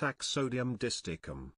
Taxodium disticum.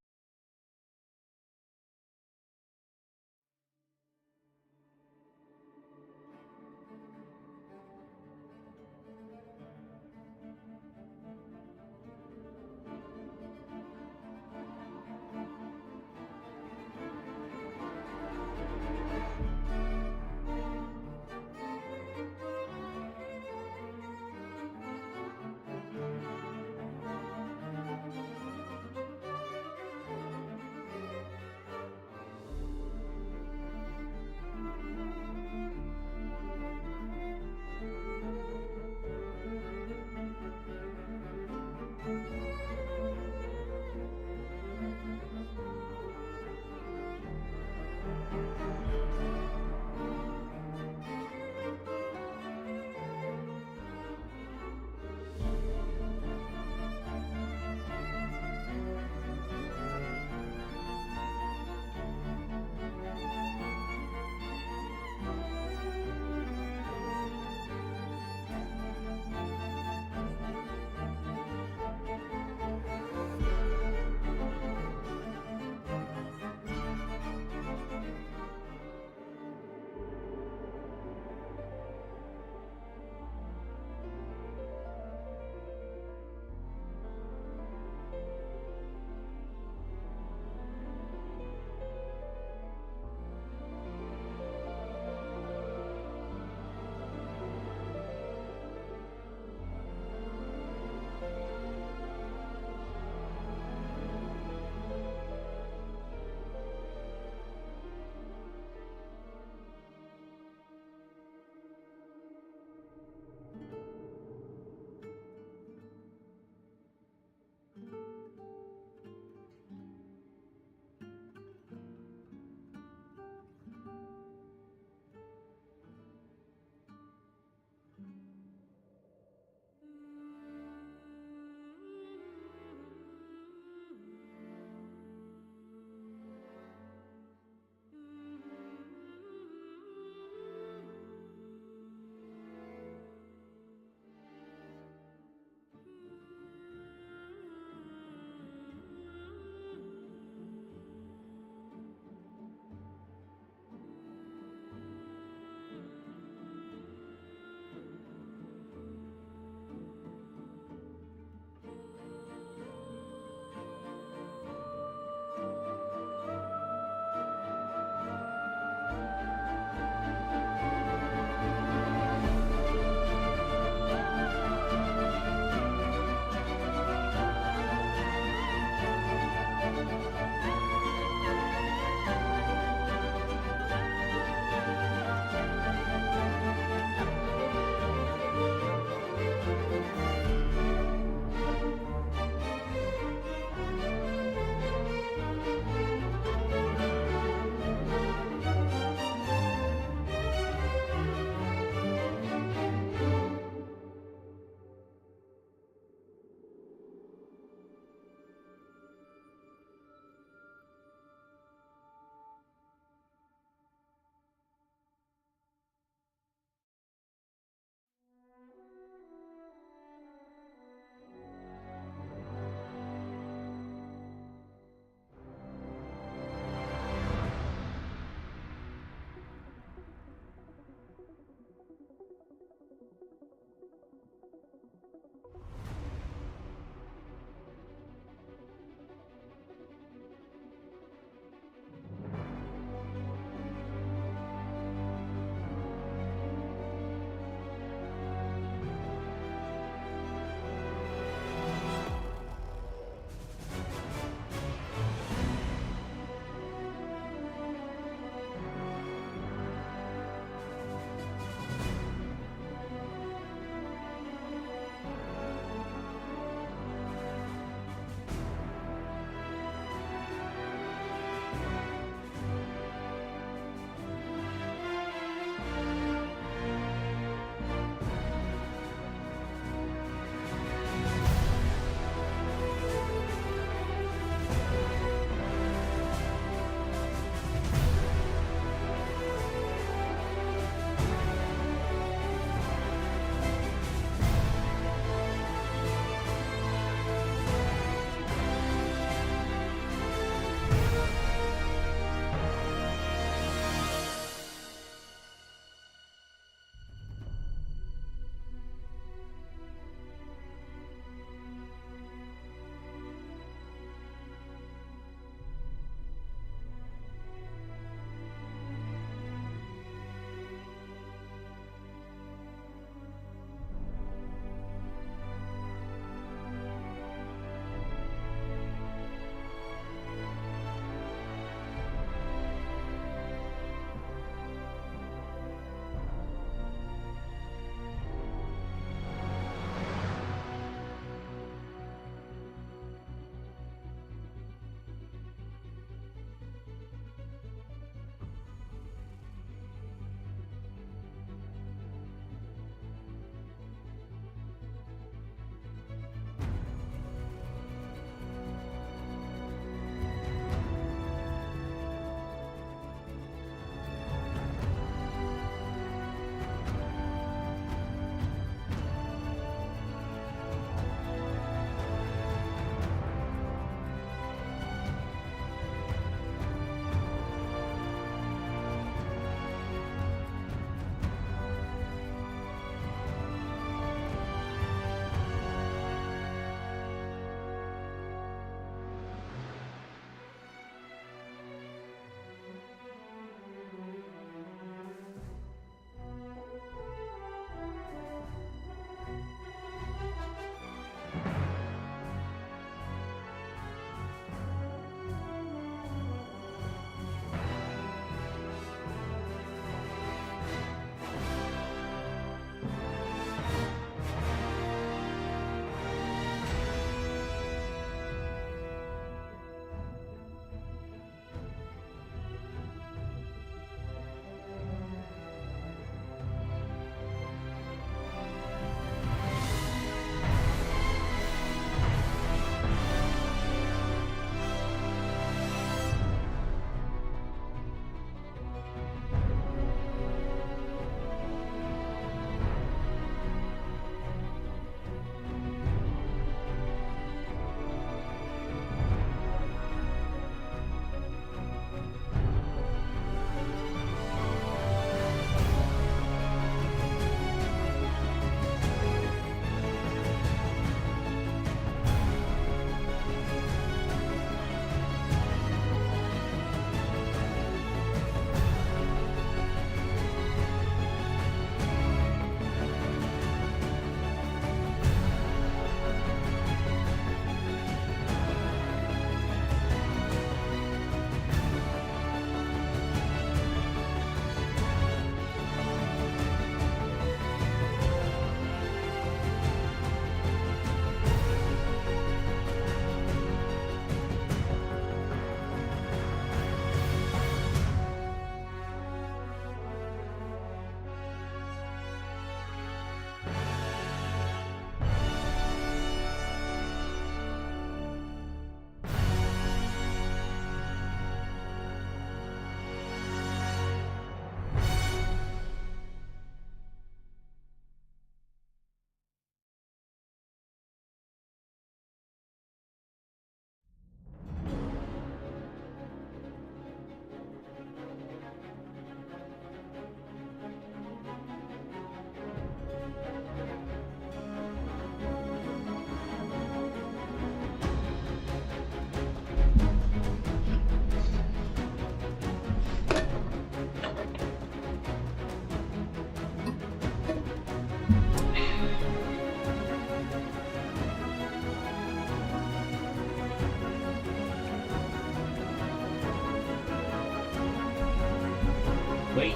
Wait.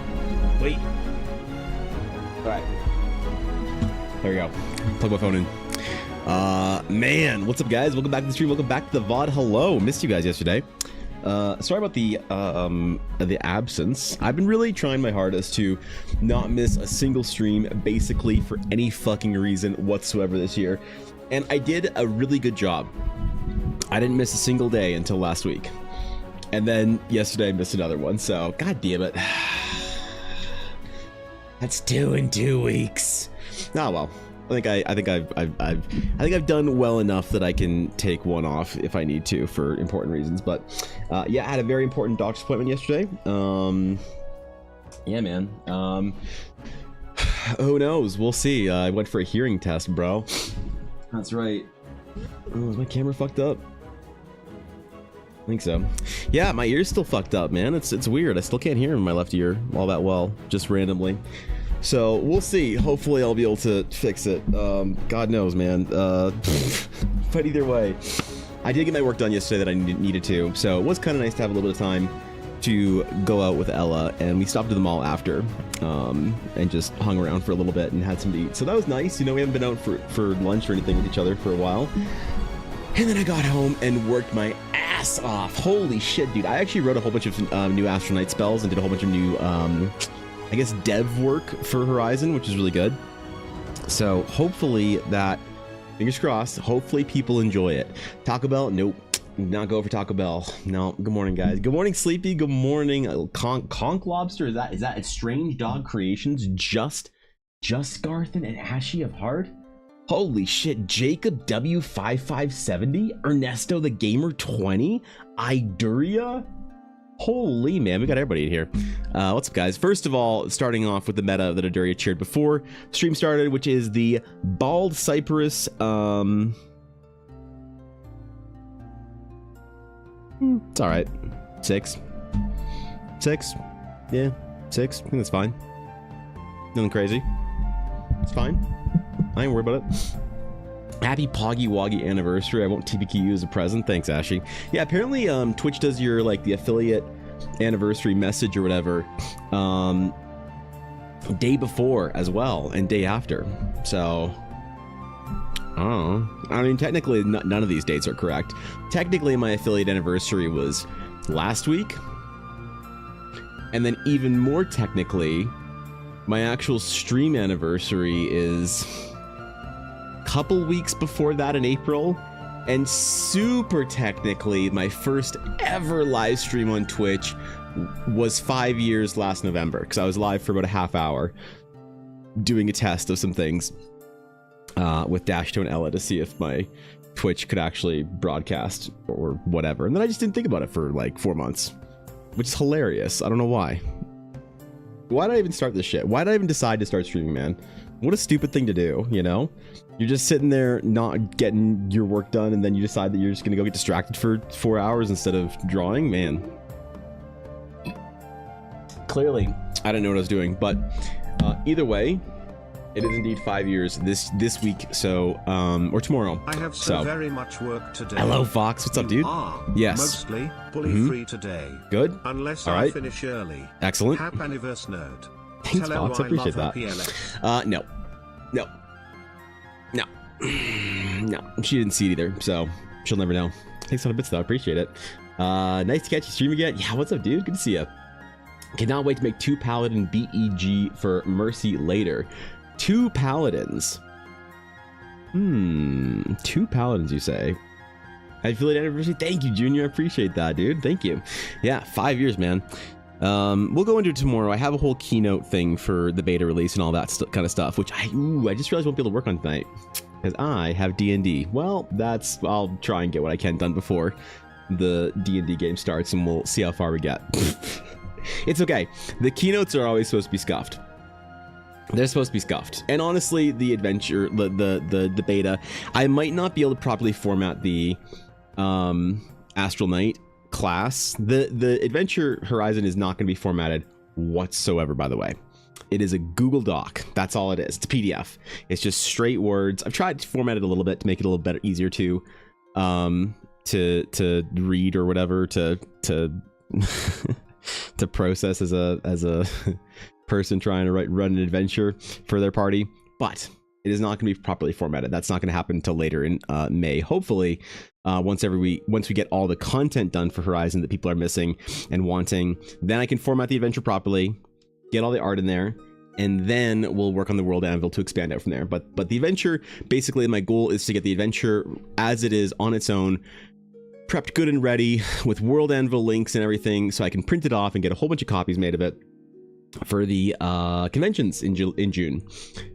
All right. There we go. Plug my phone in. Man, what's up, guys? Welcome back to the stream. Welcome back to the VOD. Hello. Missed you guys yesterday. Sorry about the absence. I've been really trying my hardest to not miss a single stream, basically for any fucking reason whatsoever this year. And I did a really good job. I didn't miss a single day until last week. And then yesterday I missed another one, so god damn it. That's 2 in 2 weeks. Oh well. I think I've done well enough that I can take one off if I need to for important reasons. But yeah, I had a very important doctor's appointment yesterday. Yeah, man. Who knows? We'll see. I went for a hearing test, bro. That's right. Oh, is my camera fucked up? I think so. Yeah, my ear's still fucked up, man. It's weird. I still can't hear in my left ear all that well, just randomly. So we'll see. Hopefully I'll be able to fix it. God knows, man. But either way, I did get my work done yesterday that I needed to. So it was kind of nice to have a little bit of time to go out with Ella, and we stopped at the mall after, and just hung around for a little bit and had some to eat. So that was nice. You know, we haven't been out for lunch or anything with each other for a while. And then I got home and worked my ass off. Holy shit, dude. I actually wrote a whole bunch of new Astronaut spells and did a whole bunch of new, I guess, dev work for Horizon, which is really good. So hopefully that, fingers crossed, hopefully people enjoy it. Taco Bell? Nope. Not go for Taco Bell. No. Good morning, guys. Good morning, Sleepy. Good morning, Conch Lobster. Is that Strange Dog Creations? Just Garthen and Ashy of Heart? Holy shit. Jacob W5570? Ernesto the Gamer 20? Iduria? Holy man, we got everybody in here. What's up, guys? First of all, starting off with the meta that Aduria cheered before stream started, which is the Bald Cypress. It's all right. 6. Yeah, 6. I think that's fine. Nothing crazy. It's fine. I ain't worried about it. Happy Poggy Woggy anniversary. I won't TPQ you as a present. Thanks, Ashy. Yeah, apparently Twitch does your, like, the affiliate anniversary message or whatever day before as well and day after. So I don't know. I mean, technically none of these dates are correct. Technically my affiliate anniversary was last week, and then even more technically my actual stream anniversary is couple weeks before that in April, and super technically my first ever live stream on Twitch was 5 years last November, because I was live for about a half hour doing a test of some things with Dashto and Ella to see if my Twitch could actually broadcast or whatever, and then I just didn't think about it for like 4 months, which is hilarious. I don't know why did I even start this shit? Why did I even decide to start streaming, man? What a stupid thing to do, you know? You're just sitting there not getting your work done, and then you decide that you're just gonna go get distracted for 4 hours instead of drawing, man. Clearly, I didn't know what I was doing, but either way, it is indeed 5 years this week, so or tomorrow. I have so very much work today. Hello, Fox. What's up, dude? Yes. Mostly fully free today. Good. Unless All I right. finish early. Excellent. Happy anniversary, nerd. Thanks, Fox. I appreciate that. No. She didn't see it either, so she'll never know. Thanks on a bits though. I appreciate it. Nice to catch you stream again. Yeah, what's up, dude? Good to see you. Cannot wait to make 2 Paladin BEG for Mercy later. 2 Paladins. 2 Paladins, you say? I feel it anniversary. Thank you, Junior. I appreciate that, dude. Thank you. Yeah, 5 years, man. We'll go into it tomorrow. I have a whole keynote thing for the beta release and all that kind of stuff, which I just realized I won't be able to work on tonight because I have D&D. Well, I'll try and get what I can done before the D&D game starts, and we'll see how far we get. It's okay. The keynotes are always supposed to be scuffed. They're supposed to be scuffed. And honestly, the adventure, the beta, I might not be able to properly format the Astral Knight class. The Adventure Horizon is not going to be formatted whatsoever, by the way. It is a Google Doc. That's all it is. It's a PDF. It's just straight words. I've tried to format it a little bit to make it a little better, easier to read or whatever, to to process as a person trying to run an adventure for their party. But it is not going to be properly formatted. That's not going to happen until later in May. Hopefully, once we get all the content done for Horizon that people are missing and wanting, then I can format the adventure properly, get all the art in there, and then we'll work on the World Anvil to expand out from there. But the adventure, basically, my goal is to get the adventure as it is on its own, prepped good and ready with World Anvil links and everything, so I can print it off and get a whole bunch of copies made of it for the conventions in June,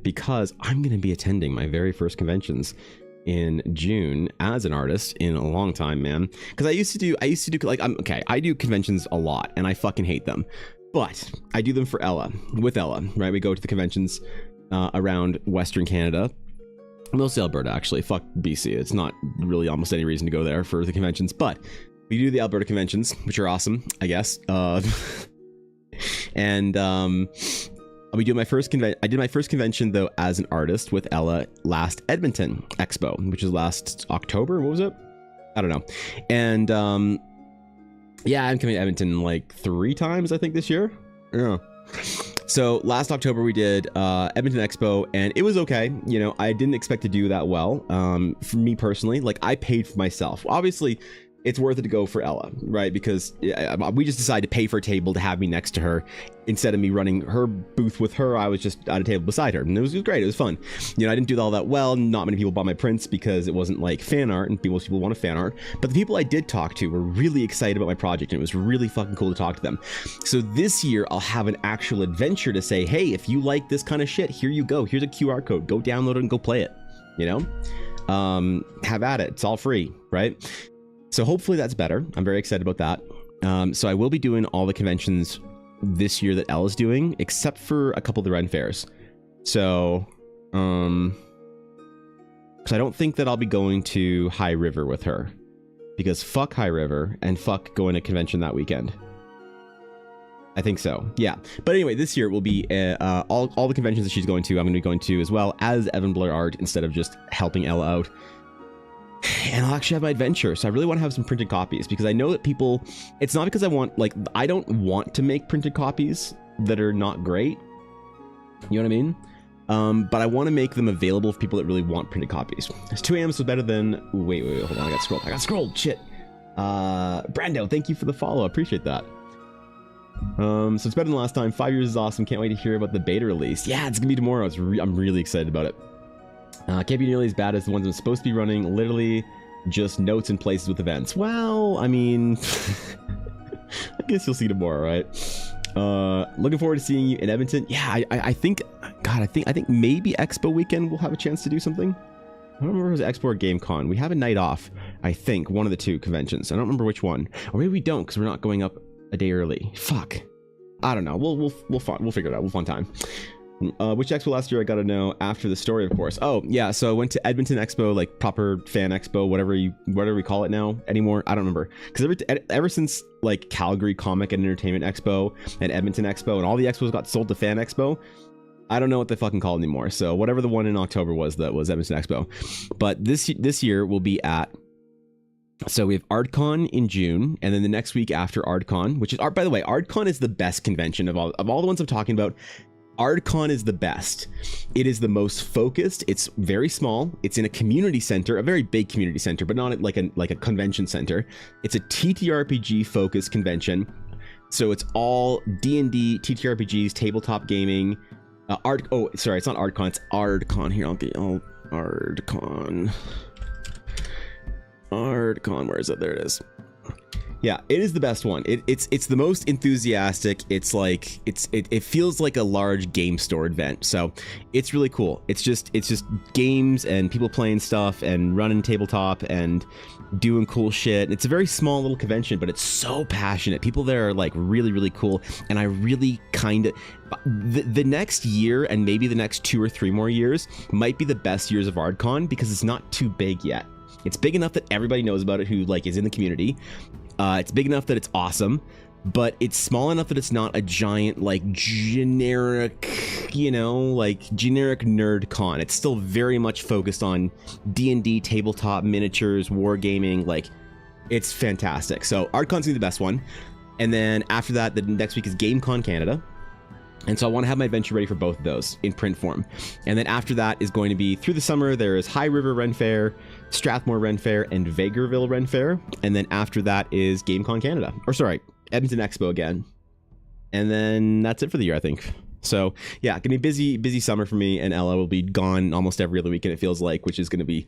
because I'm going to be attending my very first conventions in June as an artist in a long time, man. Because I used to do like, I do conventions a lot and I fucking hate them, but I do them for with Ella, right? We go to the conventions around Western Canada, mostly Alberta, actually. Fuck BC. It's not really almost any reason to go there for the conventions, but we do the Alberta conventions, which are awesome, I guess. And we do my first convention. I did my first convention though as an artist with Ella last Edmonton Expo, which is last October. What was it? I don't know. And yeah, I'm coming to Edmonton like 3 times I think this year. Yeah. So last October we did Edmonton Expo, and it was okay. You know, I didn't expect to do that well. For me personally, like I paid for myself. Obviously, it's worth it to go for Ella, right? Because we just decided to pay for a table to have me next to her. Instead of me running her booth with her, I was just at a table beside her. And it was great. It was fun. You know, I didn't do all that well. Not many people bought my prints because it wasn't like fan art, and most people wanted fan art. But the people I did talk to were really excited about my project, and it was really fucking cool to talk to them. So this year, I'll have an actual adventure to say, hey, if you like this kind of shit, here you go. Here's a QR code. Go download it and go play it. You know? Have at it. It's all free, right? So hopefully that's better. I'm very excited about that. So I will be doing all the conventions this year that Ella's doing, except for a couple of the Ren fairs. So, because I don't think that I'll be going to High River with her, because fuck High River and fuck going to convention that weekend. I think so. Yeah. But anyway, this year will be all the conventions that she's going to. I'm going to be going to as well as Evan Blair Art instead of just helping Ella out. And I'll actually have my adventure. So I really want to have some printed copies, because I know that people, it's not because I want, like, I don't want to make printed copies that are not great. You know what I mean? But I want to make them available for people that really want printed copies. It's 2 a.m. so better than, wait, hold on. I got scrolled. Shit. Brando, thank you for the follow. I appreciate that. So it's better than last time. 5 years is awesome. Can't wait to hear about the beta release. Yeah, it's gonna be tomorrow. I'm really excited about it. Can't be nearly as bad as the ones I'm supposed to be running. Literally just notes in places with events. Well, I mean, I guess you'll see tomorrow, right? Looking forward to seeing you in Edmonton. Yeah, I think, God, I think maybe Expo weekend we'll have a chance to do something. I don't remember if it was Expo or GameCon. We have a night off, I think, one of the 2 conventions. I don't remember which one. Or maybe we don't, because we're not going up a day early. Fuck. I don't know. We'll figure it out. We'll find time. Which expo last year I gotta know after the story, of course. Oh yeah, so I went to Edmonton Expo, like proper fan expo, whatever we call it now anymore. I don't remember, because ever since like Calgary Comic and Entertainment Expo and Edmonton Expo and all the expos got sold to Fan Expo, I don't know what they fucking call it anymore. So whatever the one in October was, that was Edmonton Expo. But this year we'll be at. So we have ArtCon in June, and then the next week after ArtCon, which is by the way, ArtCon is the best convention of all the ones I'm talking about. ArtCon is the best. It is the most focused. It's very small. It's in a community center, a very big community center, but not like a convention center. It's a TTRPG focused convention. So it's all D&D, TTRPGs, tabletop gaming, art. Oh, sorry, it's not ArtCon. It's ArtCon. Here, I'll get ArtCon. ArtCon. Where is it? There it is. Yeah, it is the best one. It's the most enthusiastic. It's like it feels like a large game store event. So it's really cool. It's just games and people playing stuff and running tabletop and doing cool shit. It's a very small little convention, but it's so passionate. People there are like really, really cool. And I really kind of the next year and maybe the next 2 or 3 more years might be the best years of ArtCon, because it's not too big yet. It's big enough that everybody knows about it who like is in the community. It's big enough that it's awesome, but it's small enough that it's not a giant, like, generic, you know, like, generic nerd con. It's still very much focused on D&D, tabletop, miniatures, wargaming. Like, it's fantastic. So, ArtCon's gonna be the best one. And then after that, the next week is GameCon Canada. And so I want to have my adventure ready for both of those in print form. And then after that is going to be through the summer, there is High River Ren Fair, Strathmore Ren Fair, and Vegreville Ren Fair. And then after that is GameCon Canada. Or sorry, Edmonton Expo again. And then that's it for the year, I think. So yeah, gonna be busy summer for me, and Ella will be gone almost every other weekend, it feels like, which is gonna be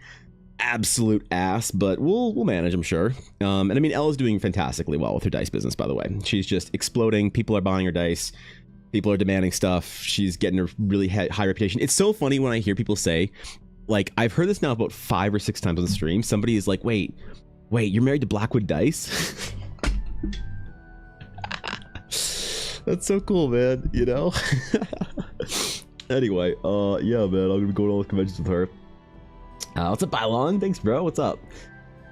absolute ass, but we'll manage, I'm sure. And I mean, Ella's doing fantastically well with her dice business, by the way. She's just exploding. People are buying her dice. People are demanding stuff. She's getting a really high reputation. It's so funny when I hear people say, like, I've heard this now about 5 or 6 times on the stream. Somebody is like, wait, you're married to Blackwood Dice? That's so cool, man, you know? Anyway, yeah, man, I'm gonna be going to all the conventions with her. What's up, Bylon? Thanks, bro. What's up?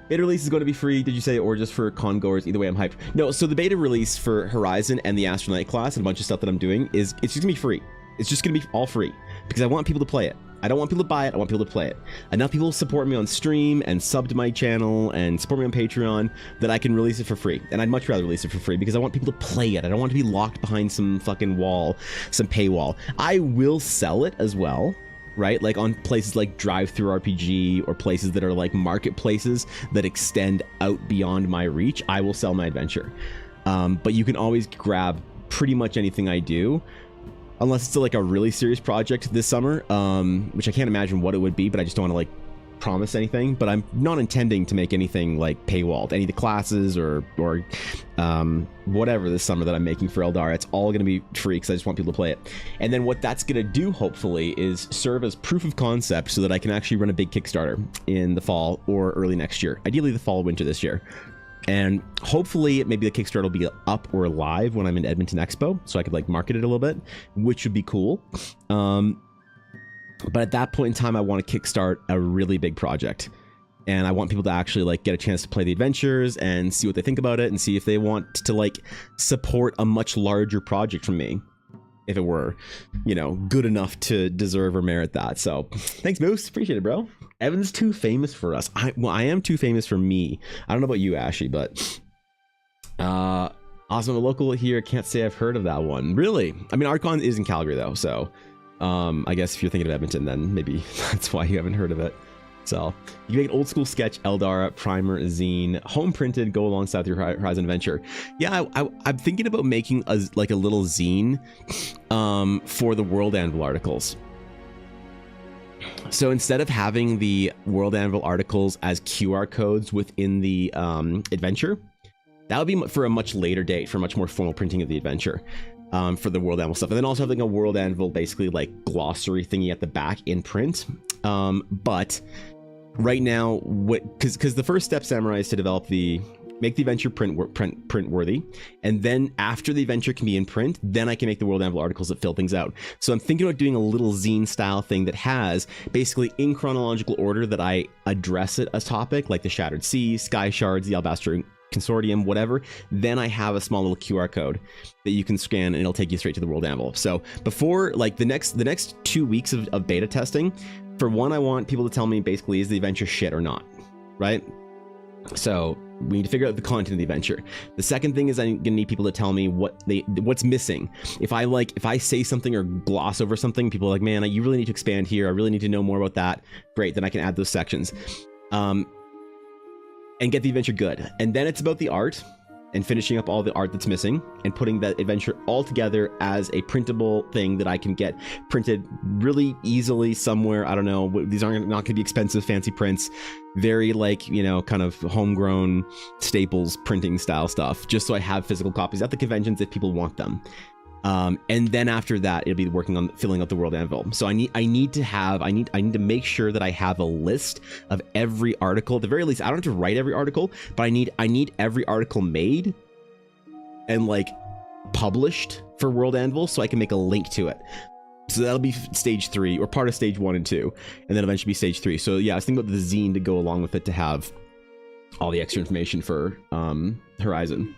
Beta release is going to be free, did you say, or just for con goers? Either way, I'm hyped. No, so the beta release for Horizon and the Astronaut class and a bunch of stuff that I'm doing it's just gonna be free. It's just gonna be all free because I want people to play it. I don't want people to buy it. I want people to play it. Enough people support me on stream and sub to my channel and support me on Patreon that I can release it for free. And I'd much rather release it for free because I want people to play it. I don't want to be locked behind some fucking wall, some paywall. I will sell it as well, right? Like on places like Drive-Thru RPG or places that are like marketplaces that extend out beyond my reach. I will sell my adventure. But you can always grab pretty much anything I do. Unless it's like a really serious project this summer, which I can't imagine what it would be, but I just don't want to like promise anything. But I'm not intending to make anything like paywalled, any of the classes or whatever this summer that I'm making for Eldar. It's all going to be free because I just want people to play it. And then what that's going to do, hopefully, is serve as proof of concept so that I can actually run a big Kickstarter in the fall or early next year. Ideally the fall, winter this year. And hopefully maybe the Kickstarter will be up or live when I'm in Edmonton Expo, so I could like market it a little bit, which would be cool. But at that point in time, I want to kickstart a really big project. And I want people to actually like get a chance to play the adventures and see what they think about it and see if they want to like support a much larger project from me. If it were, you know, good enough to deserve or merit that. So thanks, Moose. Appreciate it, bro. Evan's too famous for us. I am too famous for me. I don't know about you, Ashy, but awesome. A local here. Can't say I've heard of that one. Really? I mean, Archon is in Calgary though. So I guess if you're thinking of Edmonton, then maybe that's why you haven't heard of it. So you make an old school sketch, Eldar, primer, zine, home printed, go alongside your Horizon adventure. Yeah, I'm thinking about making a little zine for the World Anvil articles. So instead of having the World Anvil articles as QR codes within the adventure, that would be for a much later date, for a much more formal printing of the adventure. For the World Anvil stuff, and then also having a World Anvil basically like glossary thingy at the back in print. But right now, because the first step, Samurai, is to make the adventure print worthy, and then after the adventure can be in print, then I can make the World Anvil articles that fill things out. So I'm thinking about doing a little zine style thing that has basically in chronological order that I address it as topic, like the Shattered Sea, Sky Shards, the Alabaster Consortium, whatever. Then I have a small little QR code that you can scan and it'll take you straight to the World Anvil. So before like the next 2 weeks of beta testing, for one, I want people to tell me basically, is the adventure shit or not, right? So we need to figure out the content of the adventure. The second thing is I'm gonna need people to tell me what's missing. If I say something or gloss over something, people are like, man, you really need to expand here. I really need to know more about that. Great, then I can add those sections. And get the adventure good. And then it's about the art and finishing up all the art that's missing and putting that adventure all together as a printable thing that I can get printed really easily somewhere. I don't know. These aren't not going to be expensive, fancy prints. Very like, you know, kind of homegrown Staples printing style stuff, just so I have physical copies at the conventions if people want them. And then after that, it'll be working on filling out the World Anvil. So I need to make sure that I have a list of every article. At the very least, I don't have to write every article, but I need every article made and like published for World Anvil so I can make a link to it. So that'll be stage 3 or part of stage 1 and 2, and then eventually be stage 3. So yeah, I was thinking about the zine to go along with it to have all the extra information for Horizon.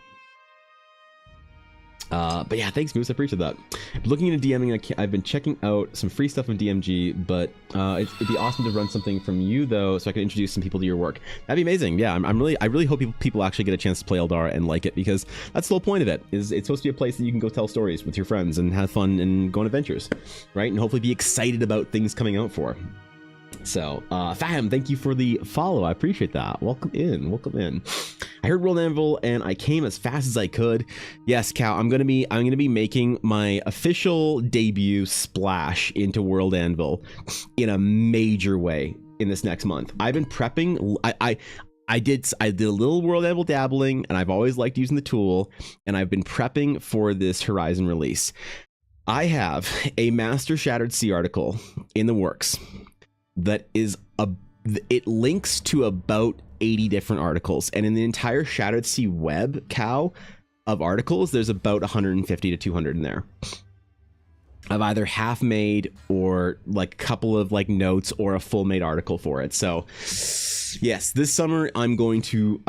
But yeah, thanks, Moose. I appreciate that. Looking into DMing, I've been checking out some free stuff on DMG, but it'd be awesome to run something from you though, so I could introduce some people to your work. That'd be amazing. Yeah, I really hope people actually get a chance to play Eldar and like it, because that's the whole point of it. Is it's supposed to be a place that you can go tell stories with your friends and have fun and go on adventures, right? And hopefully be excited about things coming out for. So, Faham, thank you for the follow. I appreciate that. Welcome in. Welcome in. I heard World Anvil and I came as fast as I could. Yes, Cal, I'm gonna be making my official debut splash into World Anvil in a major way in this next month. I've been prepping. I did a little World Anvil dabbling, and I've always liked using the tool, and I've been prepping for this Horizon release. I have a Master Shattered Sea article in the works that is it links to about 80 different articles, and in the entire Shattered Sea web cow of articles, there's about 150 to 200 in there. I've either half made or like a couple of like notes or a full made article for it. So yes, this summer I'm going to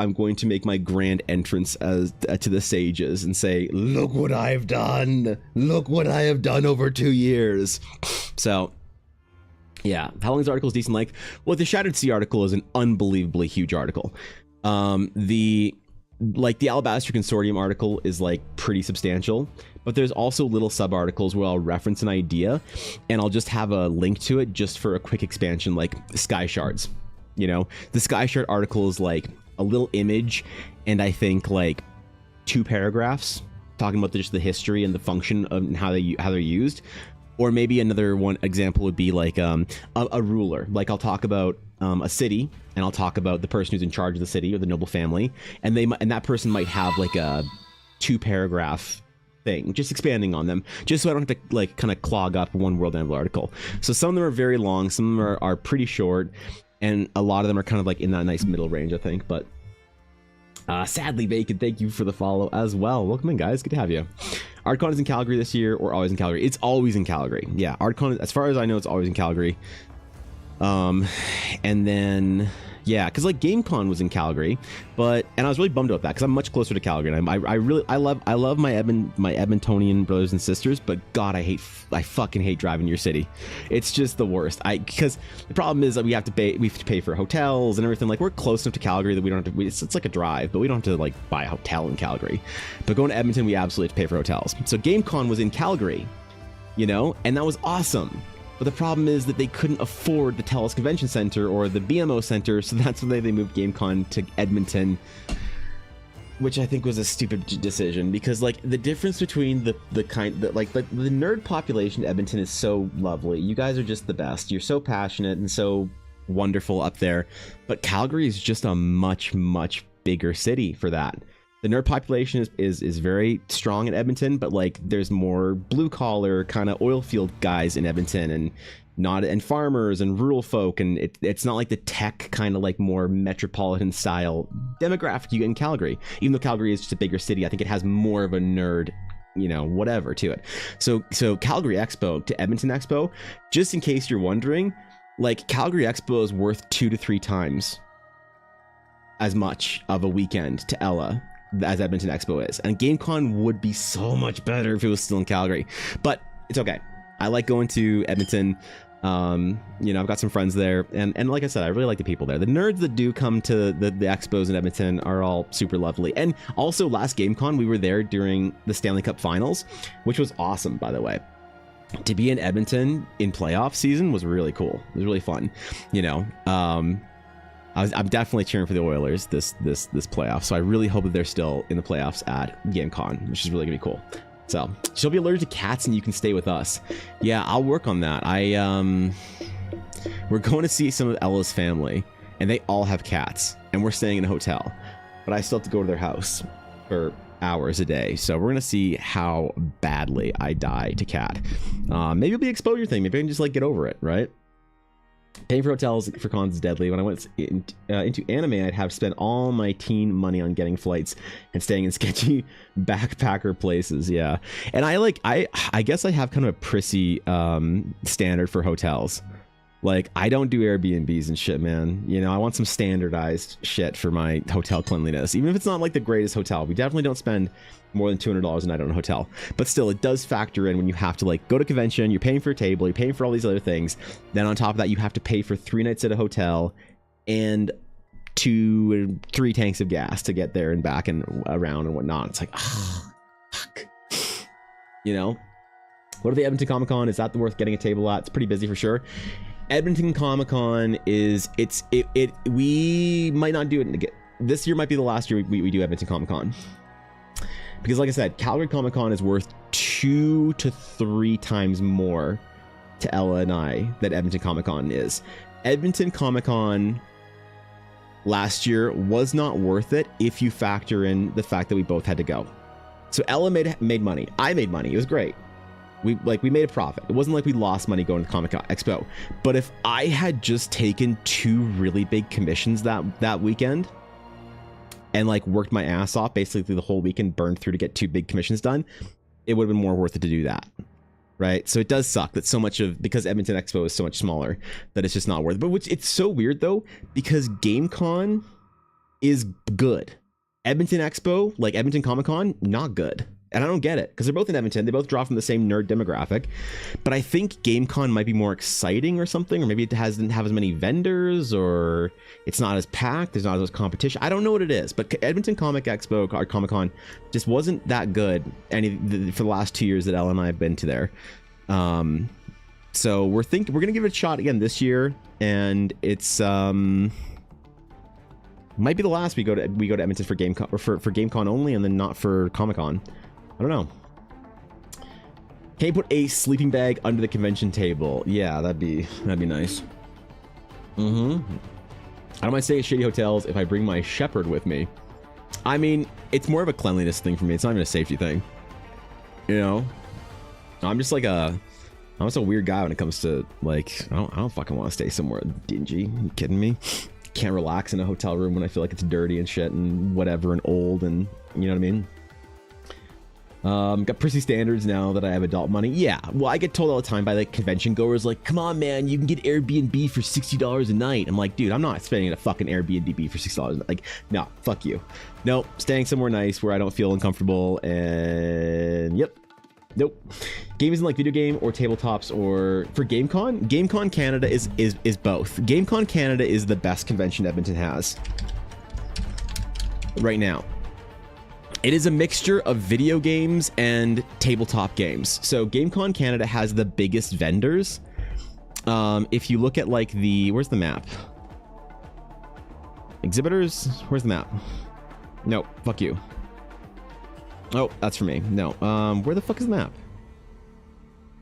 make my grand entrance as to the sages and say, look what I've done. Look what I have done over 2 years. So yeah, how long is the article? Is decent length? Well, the Shattered Sea article is an unbelievably huge article. The Alabaster Consortium article is like pretty substantial, but there's also little sub articles where I'll reference an idea and I'll just have a link to it just for a quick expansion, like Sky Shards. You know, the Sky Shard article is like a little image and I think like 2 paragraphs talking about just the history and the function of and how they're used. Or maybe another one example would be like a ruler. Like I'll talk about a city, and I'll talk about the person who's in charge of the city or the noble family, and that person might have like a 2 paragraph thing, just expanding on them, just so I don't have to like kind of clog up one World Anvil article. So some of them are very long, some of them are pretty short, and a lot of them are kind of like in that nice middle range, I think. But sadly, Bacon, thank you for the follow as well. Welcome in, guys. Good to have you. ArtCon is in Calgary this year, or always in Calgary? It's always in Calgary. Yeah, ArtCon, as far as I know, it's always in Calgary. And then yeah, because like GameCon was in Calgary, and I was really bummed about that because I'm much closer to Calgary, and I love my Edmontonian brothers and sisters, but God, I fucking hate driving your city. It's just the worst. Because the problem is that we have to pay for hotels and everything. Like, we're close enough to Calgary that we don't have to. It's like a drive, but we don't have to like buy a hotel in Calgary. But going to Edmonton, we absolutely have to pay for hotels. So GameCon was in Calgary, and that was awesome. But the problem is that they couldn't afford the TELUS Convention Center or the BMO Center, so that's why they moved GameCon to Edmonton, which I think was a stupid decision, because like the difference between the nerd population in Edmonton is so lovely. You guys are just the best. You're so passionate and so wonderful up there, but Calgary is just a much, much bigger city for that. The nerd population is very strong in Edmonton, but like there's more blue collar kind of oil field guys in Edmonton, and farmers and rural folk, and it's not like the tech kind of like more metropolitan style demographic you get in Calgary. Even though Calgary is just a bigger city, I think it has more of a nerd, whatever to it. So Calgary Expo to Edmonton Expo, just in case you're wondering, like Calgary Expo is worth 2 to 3 times as much of a weekend to Ella as Edmonton Expo is, and GameCon would be so much better if it was still in Calgary, but it's okay. I like going to Edmonton. I've got some friends there, and like I said, I really like the people there. The nerds that do come to the expos in Edmonton are all super lovely. And also last GameCon, we were there during the Stanley Cup Finals, which was awesome, by the way. To be in Edmonton in playoff season was really cool. It was really fun, I'm definitely cheering for the Oilers this playoff, so I really hope that they're still in the playoffs at GameCon, which is really gonna be cool. So she'll be allergic to cats, and you can stay with us. Yeah, I'll work on that. We're going to see some of Ella's family, and they all have cats, and we're staying in a hotel, but I still have to go to their house for hours a day. So we're gonna see how badly I die to cat. Maybe it'll be an exposure thing. Maybe I can just like get over it, right? Paying for hotels for cons is deadly. When I went into anime, I'd have spent all my teen money on getting flights and staying in sketchy backpacker places. Yeah, and I guess I have kind of a prissy standard for hotels. Like, I don't do Airbnbs and shit, man. You know, I want some standardized shit for my hotel cleanliness. Even if it's not like the greatest hotel, we definitely don't spend more than $200 a night on a hotel. But still, it does factor in when you have to like go to convention, you're paying for a table, you're paying for all these other things. Then on top of that, you have to pay for 3 nights at a hotel and 2 or 3 tanks of gas to get there and back and around and whatnot. It's like, oh, fuck. You know? What are the Edmonton Comic Con? Is that worth getting a table at? It's pretty busy for sure. Edmonton Comic Con is we might not do it again. This year might be the last year we do Edmonton Comic Con, because like I said, Calgary Comic Con is worth 2 to 3 times more to Ella and I than Edmonton Comic Con is. Edmonton Comic Con last year was not worth it if you factor in the fact that we both had to go. So Ella made money. I made money. It was great. We made a profit. It wasn't like we lost money going to Comic Expo. But if I had just taken 2 really big commissions that weekend and like worked my ass off basically the whole weekend, burned through to get 2 big commissions done, it would have been more worth it to do that. Right? So it does suck that so much of, because Edmonton Expo is so much smaller, that it's just not worth it. But which, it's so weird though, because GameCon is good. Edmonton Expo, like Edmonton Comic Con, not good. And I don't get it, because they're both in Edmonton. They both draw from the same nerd demographic. But I think GameCon might be more exciting or something, or maybe it doesn't have as many vendors, or it's not as packed. There's not as much competition. I don't know what it is, but Edmonton Comic Expo or Comic Con just wasn't that good for the last 2 years that Ella and I have been to there. So we're gonna give it a shot again this year, and it's might be the last we go to Edmonton for GameCon, or for GameCon only, and then not for Comic Con. I don't know. Can you put a sleeping bag under the convention table? Yeah, that'd be nice. I don't mind staying at shitty hotels if I bring my shepherd with me. I mean, it's more of a cleanliness thing for me. It's not even a safety thing. You know, I'm just a weird guy when it comes to like, I don't fucking want to stay somewhere dingy. Are you kidding me? Can't relax in a hotel room when I feel like it's dirty and shit and whatever and old, and you know what I mean? Got prissy standards now that I have adult money. Yeah, well, I get told all the time by like convention goers, like, come on, man, you can get Airbnb for $60 a night. I'm like, dude, I'm not spending a fucking Airbnb for $60. Like, no, fuck you. Nope, staying somewhere nice where I don't feel uncomfortable. And yep, nope. Games in like video game or tabletops, or for GameCon. GameCon Canada is both. GameCon Canada is the best convention Edmonton has right now. It is a mixture of video games and tabletop games. So GameCon Canada has the biggest vendors. If you look at like where's the map? Exhibitors? Where's the map? No, fuck you. Oh, that's for me. No. Where the fuck is the map?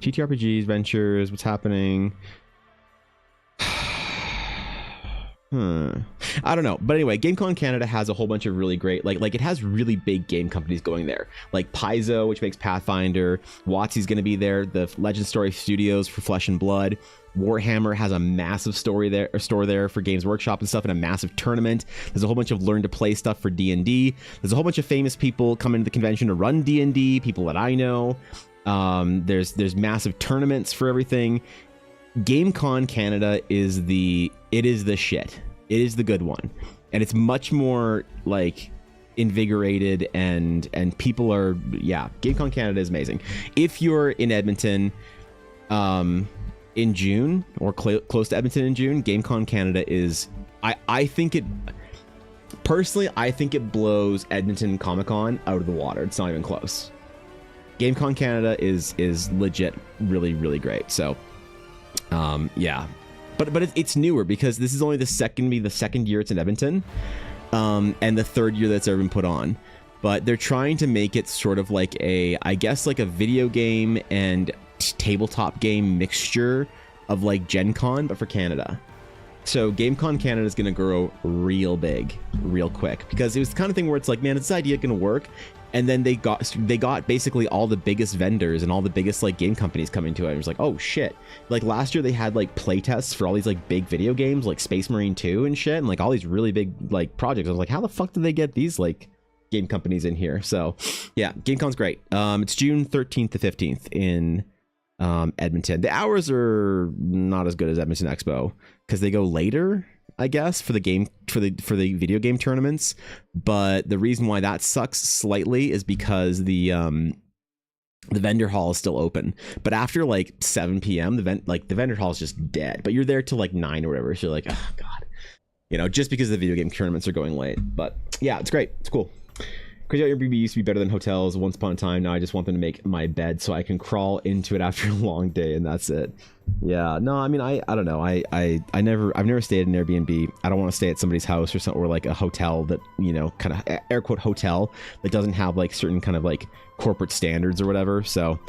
TTRPGs, ventures, what's happening? I don't know, but anyway, GameCon Canada has a whole bunch of really great, like it has really big game companies going there, like Paizo, which makes Pathfinder. WotC's going to be there. The Legend Story Studios for Flesh and Blood. Warhammer has a massive store there for Games Workshop and stuff, and a massive tournament. There's a whole bunch of learn to play stuff for D&D. There's a whole bunch of famous people coming to the convention to run D&D, people that I know. There's massive tournaments for everything. GameCon Canada is the shit. It is the good one, and it's much more like invigorated, and people are, yeah. GameCon Canada is amazing. If you're in Edmonton in June, or close to Edmonton in June, GameCon Canada is, I think it blows Edmonton Comic Con out of the water. It's not even close. GameCon Canada is legit really, really great. So yeah, but it's newer, because this is only the second year it's in Edmonton, and the 3rd year that's ever been put on. But they're trying to make it sort of like I guess like a video game and tabletop game mixture of like Gen Con, but for Canada. So GameCon Canada is going to grow real big, real quick, because it was the kind of thing where it's like, man, is this idea going to work? And then they got basically all the biggest vendors and all the biggest like game companies coming to it. It was like, oh shit. Like last year they had like playtests for all these like big video games like Space Marine 2 and shit, and like all these really big like projects. I was like, how the fuck did they get these like game companies in here? So yeah, GameCon's great. It's June 13th to 15th in Edmonton. The hours are not as good as Edmonton Expo because they go later, I guess, for the game for the video game tournaments. But the reason why that sucks slightly is because the vendor hall is still open, but after like 7 p.m. the vendor hall is just dead. But you're there till like 9 or whatever, so you're like, oh god, you know, just because the video game tournaments are going late. But yeah, it's great, it's cool. Crazy how Airbnb used to be better than hotels once upon a time. Now I just want them to make my bed so I can crawl into it after a long day, and that's it. Yeah, no, I mean, I don't know. I've never stayed in an Airbnb. I don't want to stay at somebody's house or something, or like a hotel that, you know, kind of air quote hotel that doesn't have like certain kind of like corporate standards or whatever. So,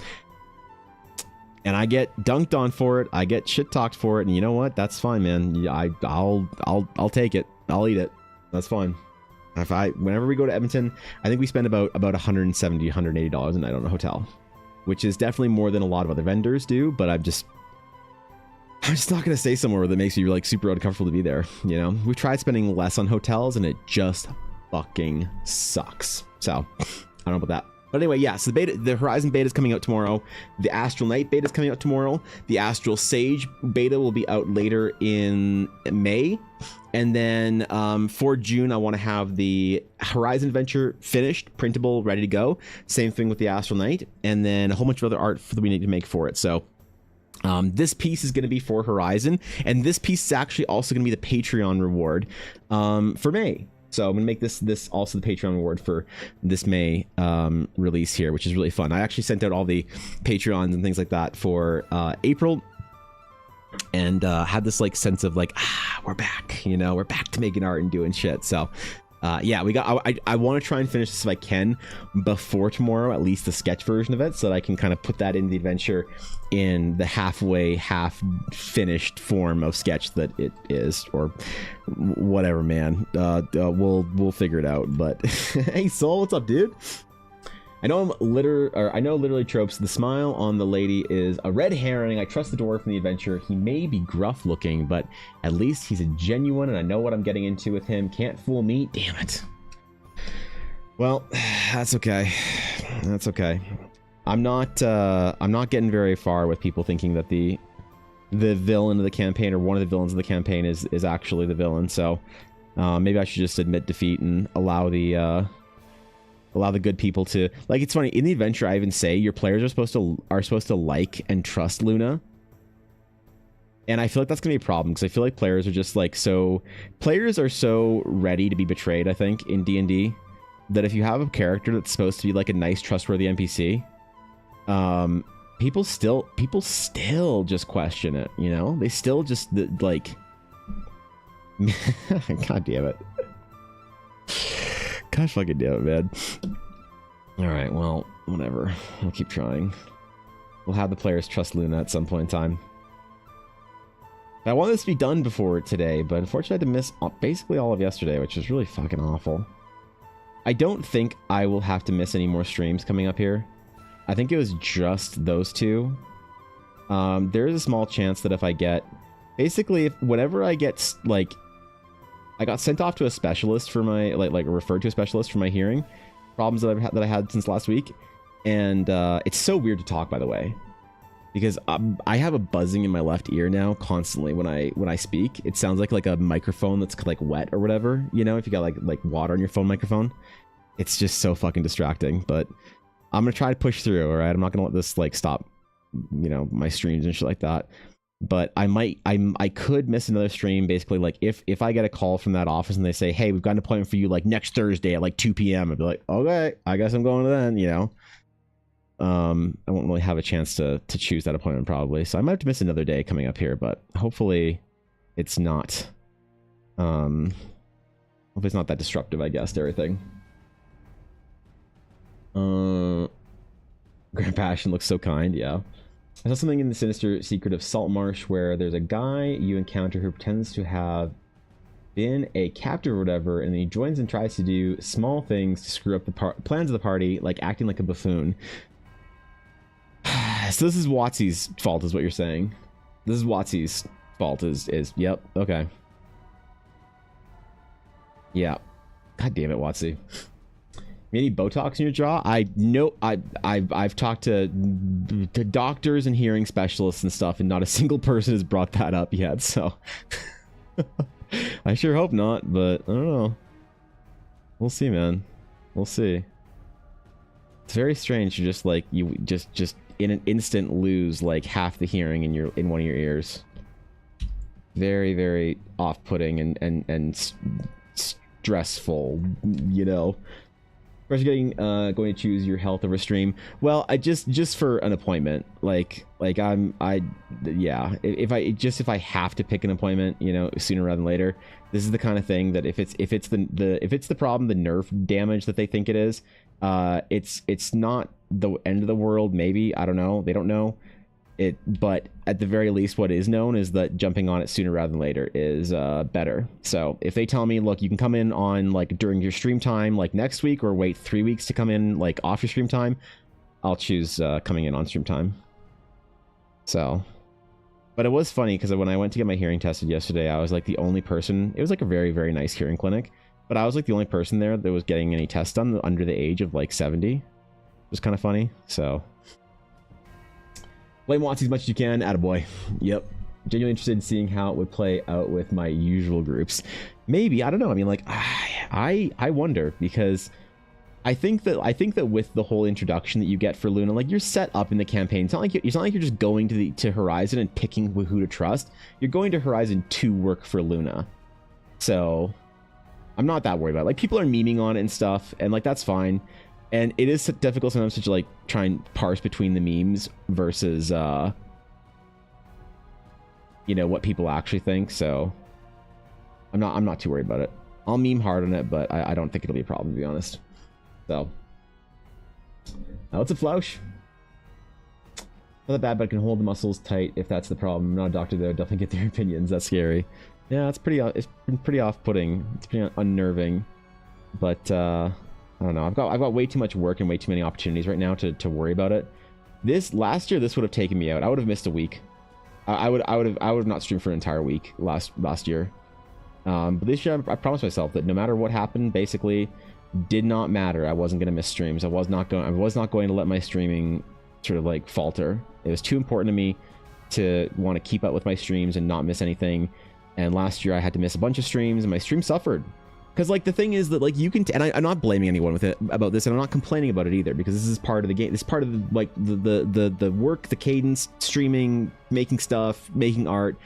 and I get dunked on for it. I get shit talked for it, and you know what? That's fine, man. Yeah, I'll take it. I'll eat it. That's fine. Whenever we go to Edmonton, I think we spend about $170, $180 a night on a hotel, which is definitely more than a lot of other vendors do. But I'm just not gonna stay somewhere that makes you like super uncomfortable to be there. You know, we've tried spending less on hotels, and it just fucking sucks. So I don't know about that. But anyway, yeah, so the Horizon beta is coming out tomorrow. The Astral Knight beta is coming out tomorrow. The Astral Sage beta will be out later in May. And then for June, I want to have the Horizon Adventure finished, printable, ready to go. Same thing with the Astral Knight. And then a whole bunch of other art that we need to make for it. So this piece is going to be for Horizon. And this piece is actually also going to be the Patreon reward for May. So I'm going to make this also the Patreon reward for this May release here, which is really fun. I actually sent out all the Patreons and things like that for April, and had this like sense of like, we're back, you know, we're back to making art and doing shit. So yeah, I want to try and finish this if I can before tomorrow, at least the sketch version of it, so that I can kind of put that in the adventure in the half finished form of sketch that it is, or whatever, man. We'll figure it out. But hey, Soul, what's up, dude? I know literally tropes. The smile on the lady is a red herring. I trust the dwarf in the adventure. He may be gruff looking, but at least he's a genuine, and I know what I'm getting into with him. Can't fool me. Damn it. Well, that's okay. That's okay. I'm not getting very far with people thinking that the villain of the campaign, or one of the villains of the campaign, is actually the villain. So maybe I should just admit defeat and allow the good people to, like, it's funny in the adventure I even say your players are supposed to like and trust Luna, and I feel like that's gonna be a problem because I feel like players are just like players are so ready to be betrayed, I think, in D&D, that if you have a character that's supposed to be like a nice, trustworthy NPC, people still just question it, you know? They still just like god damn it. Gosh fucking damn it, man. Alright, well, whatever. We'll keep trying. We'll have the players trust Luna at some point in time. I wanted this to be done before today, but unfortunately I had to miss basically all of yesterday, which was really fucking awful. I don't think I will have to miss any more streams coming up here. I think it was just those two. There is a small chance that if I get... Basically, whenever I get, like... I got sent off to a specialist for my... Like referred to a specialist for my hearing problems that I had since last week. And it's so weird to talk, by the way. Because I have a buzzing in my left ear now constantly when I speak. It sounds like a microphone that's like wet or whatever. You know, if you got like water on your phone microphone. It's just so fucking distracting. But I'm going to try to push through, all right? I'm not going to let this like stop, you know, my streams and shit like that. But I could miss another stream, basically, like if I get a call from that office and they say, hey, we've got an appointment for you like next Thursday at like 2 p.m. I'd be like, okay, I guess I'm going to then, you know. I won't really have a chance to choose that appointment probably, so I might have to miss another day coming up here, but hopefully it's not hopefully it's not that disruptive, I guess, to everything. Grand Passion looks so kind. Yeah, I saw something in the Sinister Secret of Saltmarsh where there's a guy you encounter who pretends to have been a captive or whatever, and he joins and tries to do small things to screw up the plans of the party, like acting like a buffoon. So this is Watsy's fault, is what you're saying. This is Watsy's fault, is yep, okay. Yeah. God damn it, Watsy. You need Botox in your jaw? I know. I've talked to doctors and hearing specialists and stuff, and not a single person has brought that up yet. So I sure hope not, but I don't know. We'll see, man. We'll see. It's very strange to just like you just in an instant lose like half the hearing in one of your ears. Very, very off-putting and stressful, you know. First, going to choose your health over stream. Well, I just for an appointment, like yeah. If I have to pick an appointment, you know, sooner rather than later. This is the kind of thing that if it's the problem, the nerve damage that they think it is, it's not the end of the world. Maybe, I don't know. They don't know it, but at the very least, what is known is that jumping on it sooner rather than later is better. So if they tell me, look, you can come in on like during your stream time, like next week, or wait 3 weeks to come in like off your stream time, I'll choose coming in on stream time. So, but it was funny because when I went to get my hearing tested yesterday, I was like the only person. It was like a very, very nice hearing clinic, but I was like the only person there that was getting any tests done under the age of like 70. It was kind of funny. So blame WotC as much as you can. Attaboy. Yep. Genuinely interested in seeing how it would play out with my usual groups. Maybe, I don't know. I mean, like, I wonder, because I think that with the whole introduction that you get for Luna, like, you're set up in the campaign. It's not like you're just going to Horizon and picking who to trust. You're going to Horizon to work for Luna. So I'm not that worried about it. Like, people are memeing on it and stuff, and like that's fine. And it is difficult sometimes to like try and parse between the memes versus you know, what people actually think. So I'm not too worried about it. I'll meme hard on it, but I don't think it'll be a problem, to be honest. So now it's a floush. Not that bad, but I can hold the muscles tight if that's the problem. I'm not a doctor though. Definitely get their opinions. That's scary. Yeah, it's been pretty off-putting. It's pretty unnerving. But I don't know. I've got way too much work and way too many opportunities right now to worry about it. Last year, this would have taken me out. I would have missed a week. I would have not streamed for an entire week last year. But this year, I promised myself that no matter what happened, basically, did not matter. I wasn't going to miss streams. I was not going to let my streaming sort of like falter. It was too important to me to want to keep up with my streams and not miss anything. And last year, I had to miss a bunch of streams, and my stream suffered. Because like the thing is that like you can and I'm not blaming anyone with it about this, and I'm not complaining about it either, because this is part of the game. This is part of the, like the work, the cadence, streaming, making stuff, making art.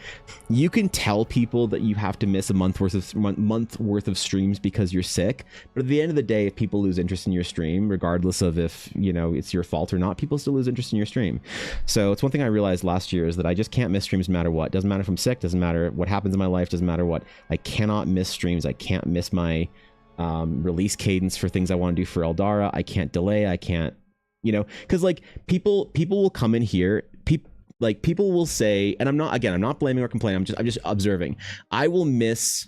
You can tell people that you have to miss a month worth of streams because you're sick, but at the end of the day, if people lose interest in your stream, regardless of if you know it's your fault or not, people still lose interest in your stream. So it's one thing I realized last year is that I just can't miss streams no matter what. Doesn't matter if I'm sick, doesn't matter what happens in my life, doesn't matter what. I cannot miss streams. I can't miss my release cadence for things I want to do for Eldara. I delay. I can't, you know, because like people will come in here. People will say, and I'm not blaming or complaining. I'm just observing. I will miss,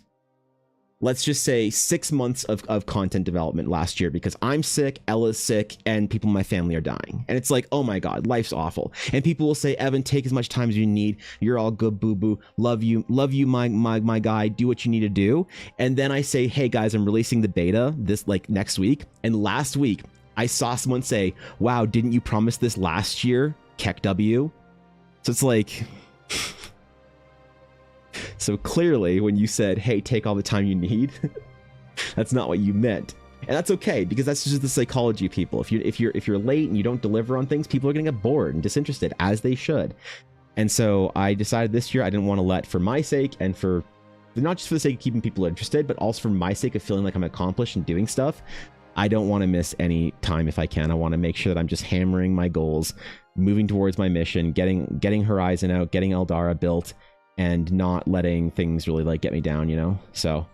let's just say 6 months of content development last year because I'm sick, Ella's sick, and people in my family are dying. And it's like, oh my God, life's awful. And people will say, Evan, take as much time as you need. You're all good, boo-boo. Love you, my guy. Do what you need to do. And then I say, hey guys, I'm releasing the beta this like next week. And last week, I saw someone say, wow, didn't you promise this last year? Keck W. So it's like, so clearly when you said, hey, take all the time you need, that's not what you meant. And that's okay, because that's just the psychology of people. If you're late and you don't deliver on things, people are going to get bored and disinterested, as they should. And so I decided this year I didn't want to let, for my sake and for, not just for the sake of keeping people interested, but also for my sake of feeling like I'm accomplished and doing stuff, I don't want to miss any time if I can. I want to make sure that I'm just hammering my goals, moving towards my mission, getting Horizon out, getting Eldara built, and not letting things really like get me down, you know. So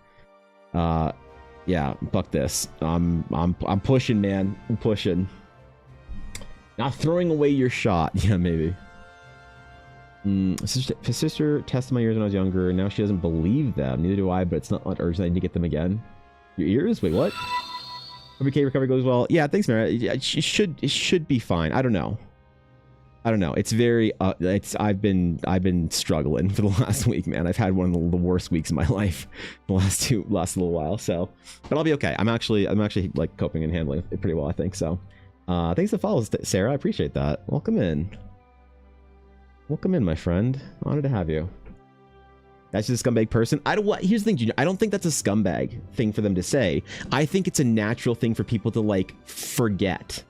yeah, fuck this. I'm pushing, man. I'm pushing. Not throwing away your shot. Yeah, maybe. Sister tested my ears when I was younger, and now she doesn't believe them. Neither do I, but it's not urgent. I need to get them again. Your ears? Wait, what? Okay, recovery goes well. Yeah, thanks, Mara. It should be fine. I don't know. I don't know. It's very I've been struggling for the last week, man. I've had one of the worst weeks of my life the last little while. So, but I'll be okay. I'm actually like coping and handling it pretty well, I think. So, thanks for the follows, Sarah. I appreciate that. Welcome in, my friend. Honored to have you. That's just a scumbag person. Here's the thing, Junior. I don't think that's a scumbag thing for them to say. I think it's a natural thing for people to like forget.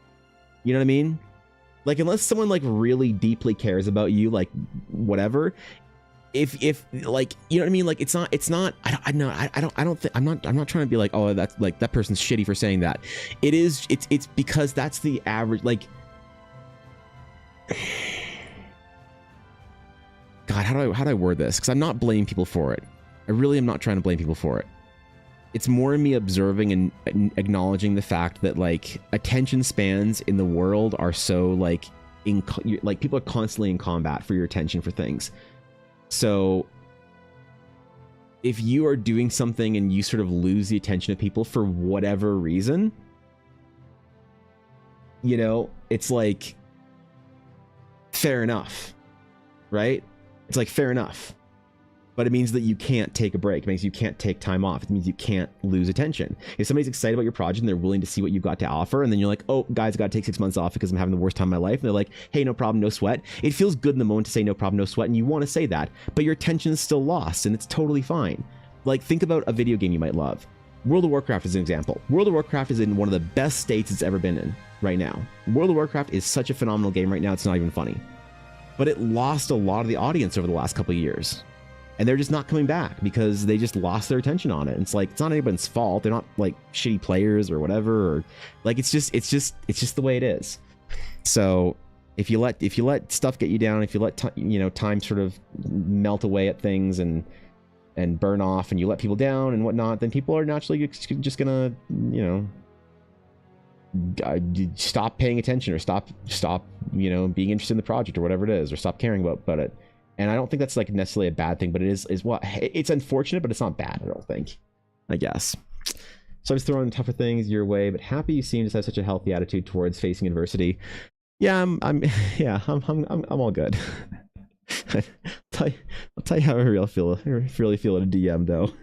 You know what I mean? Like, unless someone like really deeply cares about you, like whatever, if like, you know what I mean? Like, it's not, I'm not trying to be like, oh, that's like, that person's shitty for saying that. It's because that's the average, like, God, how do I word this? Because I'm not blaming people for it. I really am not trying to blame people for it. It's more me observing and acknowledging the fact that like attention spans in the world are so like people are constantly in combat for your attention for things. So if you are doing something and you sort of lose the attention of people for whatever reason, you know, it's like fair enough, right? It's like fair enough. But it means that you can't take a break. It means you can't take time off. It means you can't lose attention. If somebody's excited about your project and they're willing to see what you've got to offer, and then you're like, oh, guys, I got to take 6 months off because I'm having the worst time of my life. And they're like, hey, no problem, no sweat. It feels good in the moment to say no problem, no sweat. And you want to say that, but your attention is still lost and it's totally fine. Like, think about a video game you might love. World of Warcraft is an example. World of Warcraft is in one of the best states it's ever been in right now. World of Warcraft is such a phenomenal game right now. It's not even funny. But it lost a lot of the audience over the last couple of years. And they're just not coming back because they just lost their attention on it. And it's like, it's not anybody's fault. They're not like shitty players or whatever, or like, it's just the way it is. So if you let stuff get you down, if you let time sort of melt away at things and burn off, and you let people down and whatnot, then people are naturally just gonna, stop paying attention or stop being interested in the project or whatever it is, or stop caring about it. And I don't think that's like necessarily a bad thing, but it is what it's unfortunate, but it's not bad, I don't think, I guess. So I was throwing tougher things your way, but happy you seem to have such a healthy attitude towards facing adversity. Yeah, I'm all good. I'll tell you how I really feel at a DM though.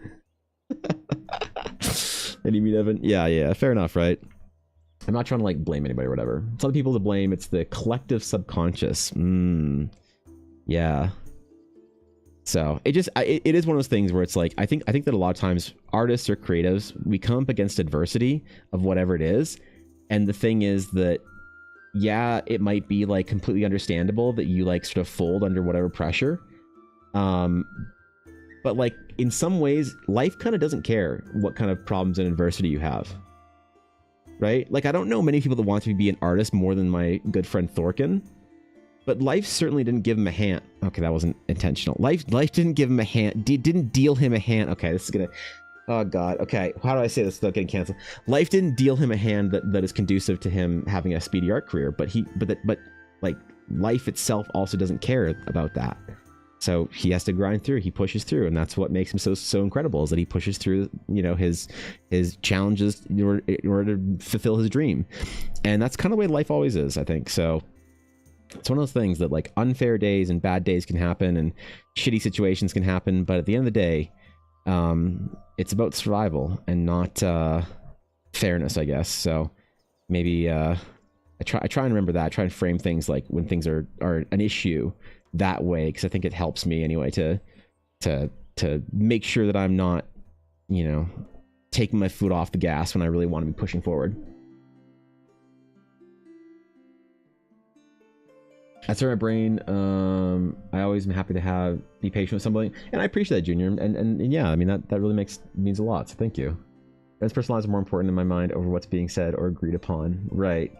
And you mean Evan? Yeah, fair enough, right? I'm not trying to like blame anybody or whatever. It's other people to blame. It's the collective subconscious. Yeah. So it is one of those things where it's like, I think that a lot of times artists or creatives, we come up against adversity of whatever it is. And the thing is that, yeah, it might be like completely understandable that you like sort of fold under whatever pressure. But like in some ways, life kind of doesn't care what kind of problems and adversity you have. Right? Like, I don't know many people that want to be an artist more than my good friend Thorkin. But life certainly didn't give him a hand. Okay, that wasn't intentional. Life didn't give him a hand. Didn't deal him a hand. Okay, this is gonna. Oh God. Okay, how do I say this without getting canceled? Life didn't deal him a hand that is conducive to him having a speedy art career. But like life itself also doesn't care about that. So he has to grind through. He pushes through, and that's what makes him so incredible. Is that he pushes through, his challenges in order to fulfill his dream, and that's kind of the way life always is, I think. So. It's one of those things that like unfair days and bad days can happen and shitty situations can happen. But at the end of the day, it's about survival and not fairness, I guess. So maybe I try and remember that. I try and frame things like when things are an issue that way, because I think it helps me anyway to make sure that I'm not, taking my foot off the gas when I really want to be pushing forward. That's where my brain, I always am happy to be patient with somebody. And I appreciate that, Junior. And yeah, I mean, that really means a lot. So thank you. Friends' personal lives are more important in my mind over what's being said or agreed upon. Right.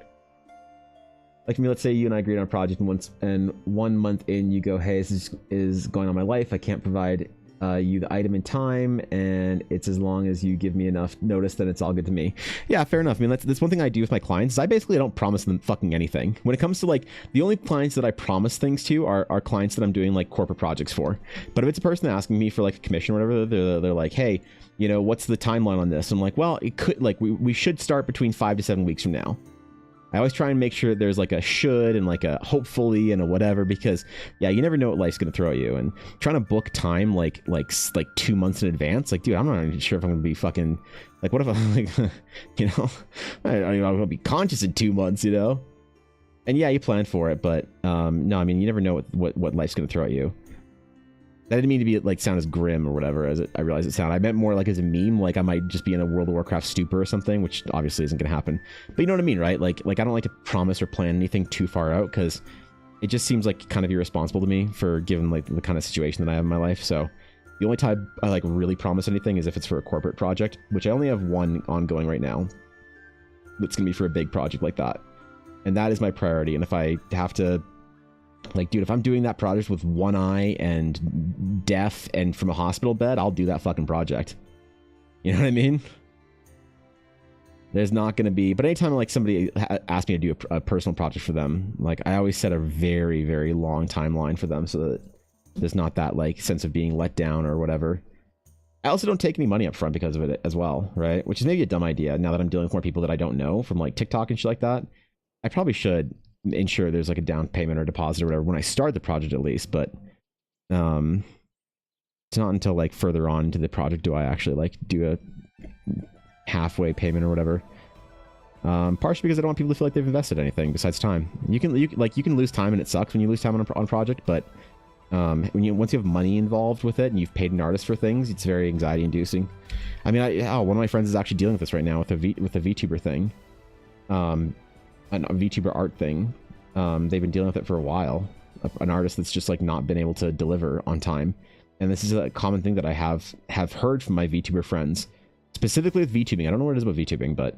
Like, I mean, let's say you and I agreed on a project and 1 month in you go, hey, this is going on my life. I can't provide you the item in time, and it's as long as you give me enough notice that it's all good to me. Yeah, fair enough. I mean, that's one thing I do with my clients is I basically don't promise them fucking anything. When it comes to like, the only clients that I promise things to are clients that I'm doing like corporate projects for. But if it's a person asking me for like a commission or whatever, they're like, hey, what's the timeline on this? I'm like, well, it could, like, we should start between 5 to 7 weeks from now. I always try and make sure there's like a should and like a hopefully and a whatever, because yeah, you never know what life's gonna throw at you. And trying to book time like 2 months in advance, like, dude, I'm not even sure if I'm gonna be fucking like, what if I'm like, you know, I don't even know if I'm gonna be conscious in 2 months, you know. And yeah, you plan for it, but no, I mean, you never know what life's gonna throw at you. That didn't mean to be like sound as grim or whatever as I realized it sounded. I meant more like as a meme, like I might just be in a World of Warcraft stupor or something, which obviously isn't gonna happen. But you know what I mean, right? Like I don't like to promise or plan anything too far out, because it just seems like kind of irresponsible to me for given like the kind of situation that I have in my life. So the only time I like really promise anything is if it's for a corporate project, which I only have one ongoing right now. That's gonna be for a big project like that. And that is my priority. And if I have to, like, dude, if I'm doing that project with one eye and deaf and from a hospital bed, I'll do that fucking project. You know what I mean? There's not going to be, but anytime like somebody asks me to do a personal project for them, like I always set a very, very long timeline for them so that there's not that like sense of being let down or whatever. I also don't take any money up front because of it as well, right? Which is maybe a dumb idea now that I'm dealing with more people that I don't know from like TikTok and shit like that. I probably should ensure there's like a down payment or deposit or whatever when I start the project at least, but it's not until like further on into the project do I actually like do a halfway payment or whatever. Partially because I don't want people to feel like they've invested anything besides time. You can lose time and it sucks when you lose time on a project, but once you have money involved with it and you've paid an artist for things, it's very anxiety inducing. I mean, one of my friends is actually dealing with this right now with a VTuber thing. A VTuber art thing. They've been dealing with it for a while. An artist that's just like not been able to deliver on time. And this is a common thing that I have heard from my VTuber friends, specifically with VTubing. I don't know what it is about VTubing, but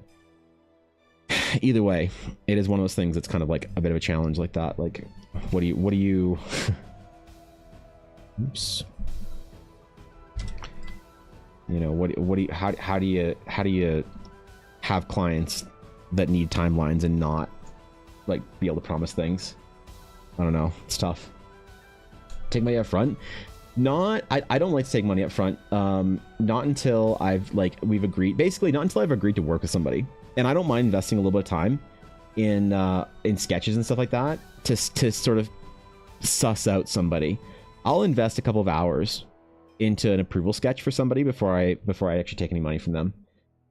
either way, it is one of those things that's kind of like a bit of a challenge like that. Like, what do you oops. You know, how do you have clients that need timelines and not like be able to promise things? I don't know, it's tough. Take money up front? I don't like to take money up front. Not until we've agreed, basically not until I've agreed to work with somebody. And I don't mind investing a little bit of time in sketches and stuff like that to sort of suss out somebody. I'll invest a couple of hours into an approval sketch for somebody before I actually take any money from them.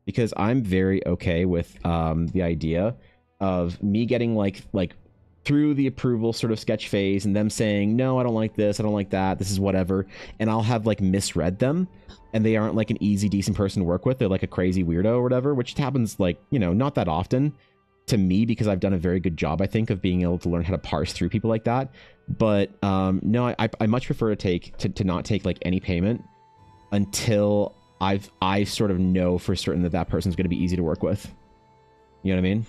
Because I'm very okay with the idea of me getting like through the approval sort of sketch phase and them saying, no, I don't like this, I don't like that, this is whatever. And I'll have like misread them and they aren't like an easy, decent person to work with. They're like a crazy weirdo or whatever, which happens like, you know, not that often to me because I've done a very good job, I think, of being able to learn how to parse through people like that. But no, I much prefer to not take like any payment until I sort of know for certain that person's going to be easy to work with. You know what I mean?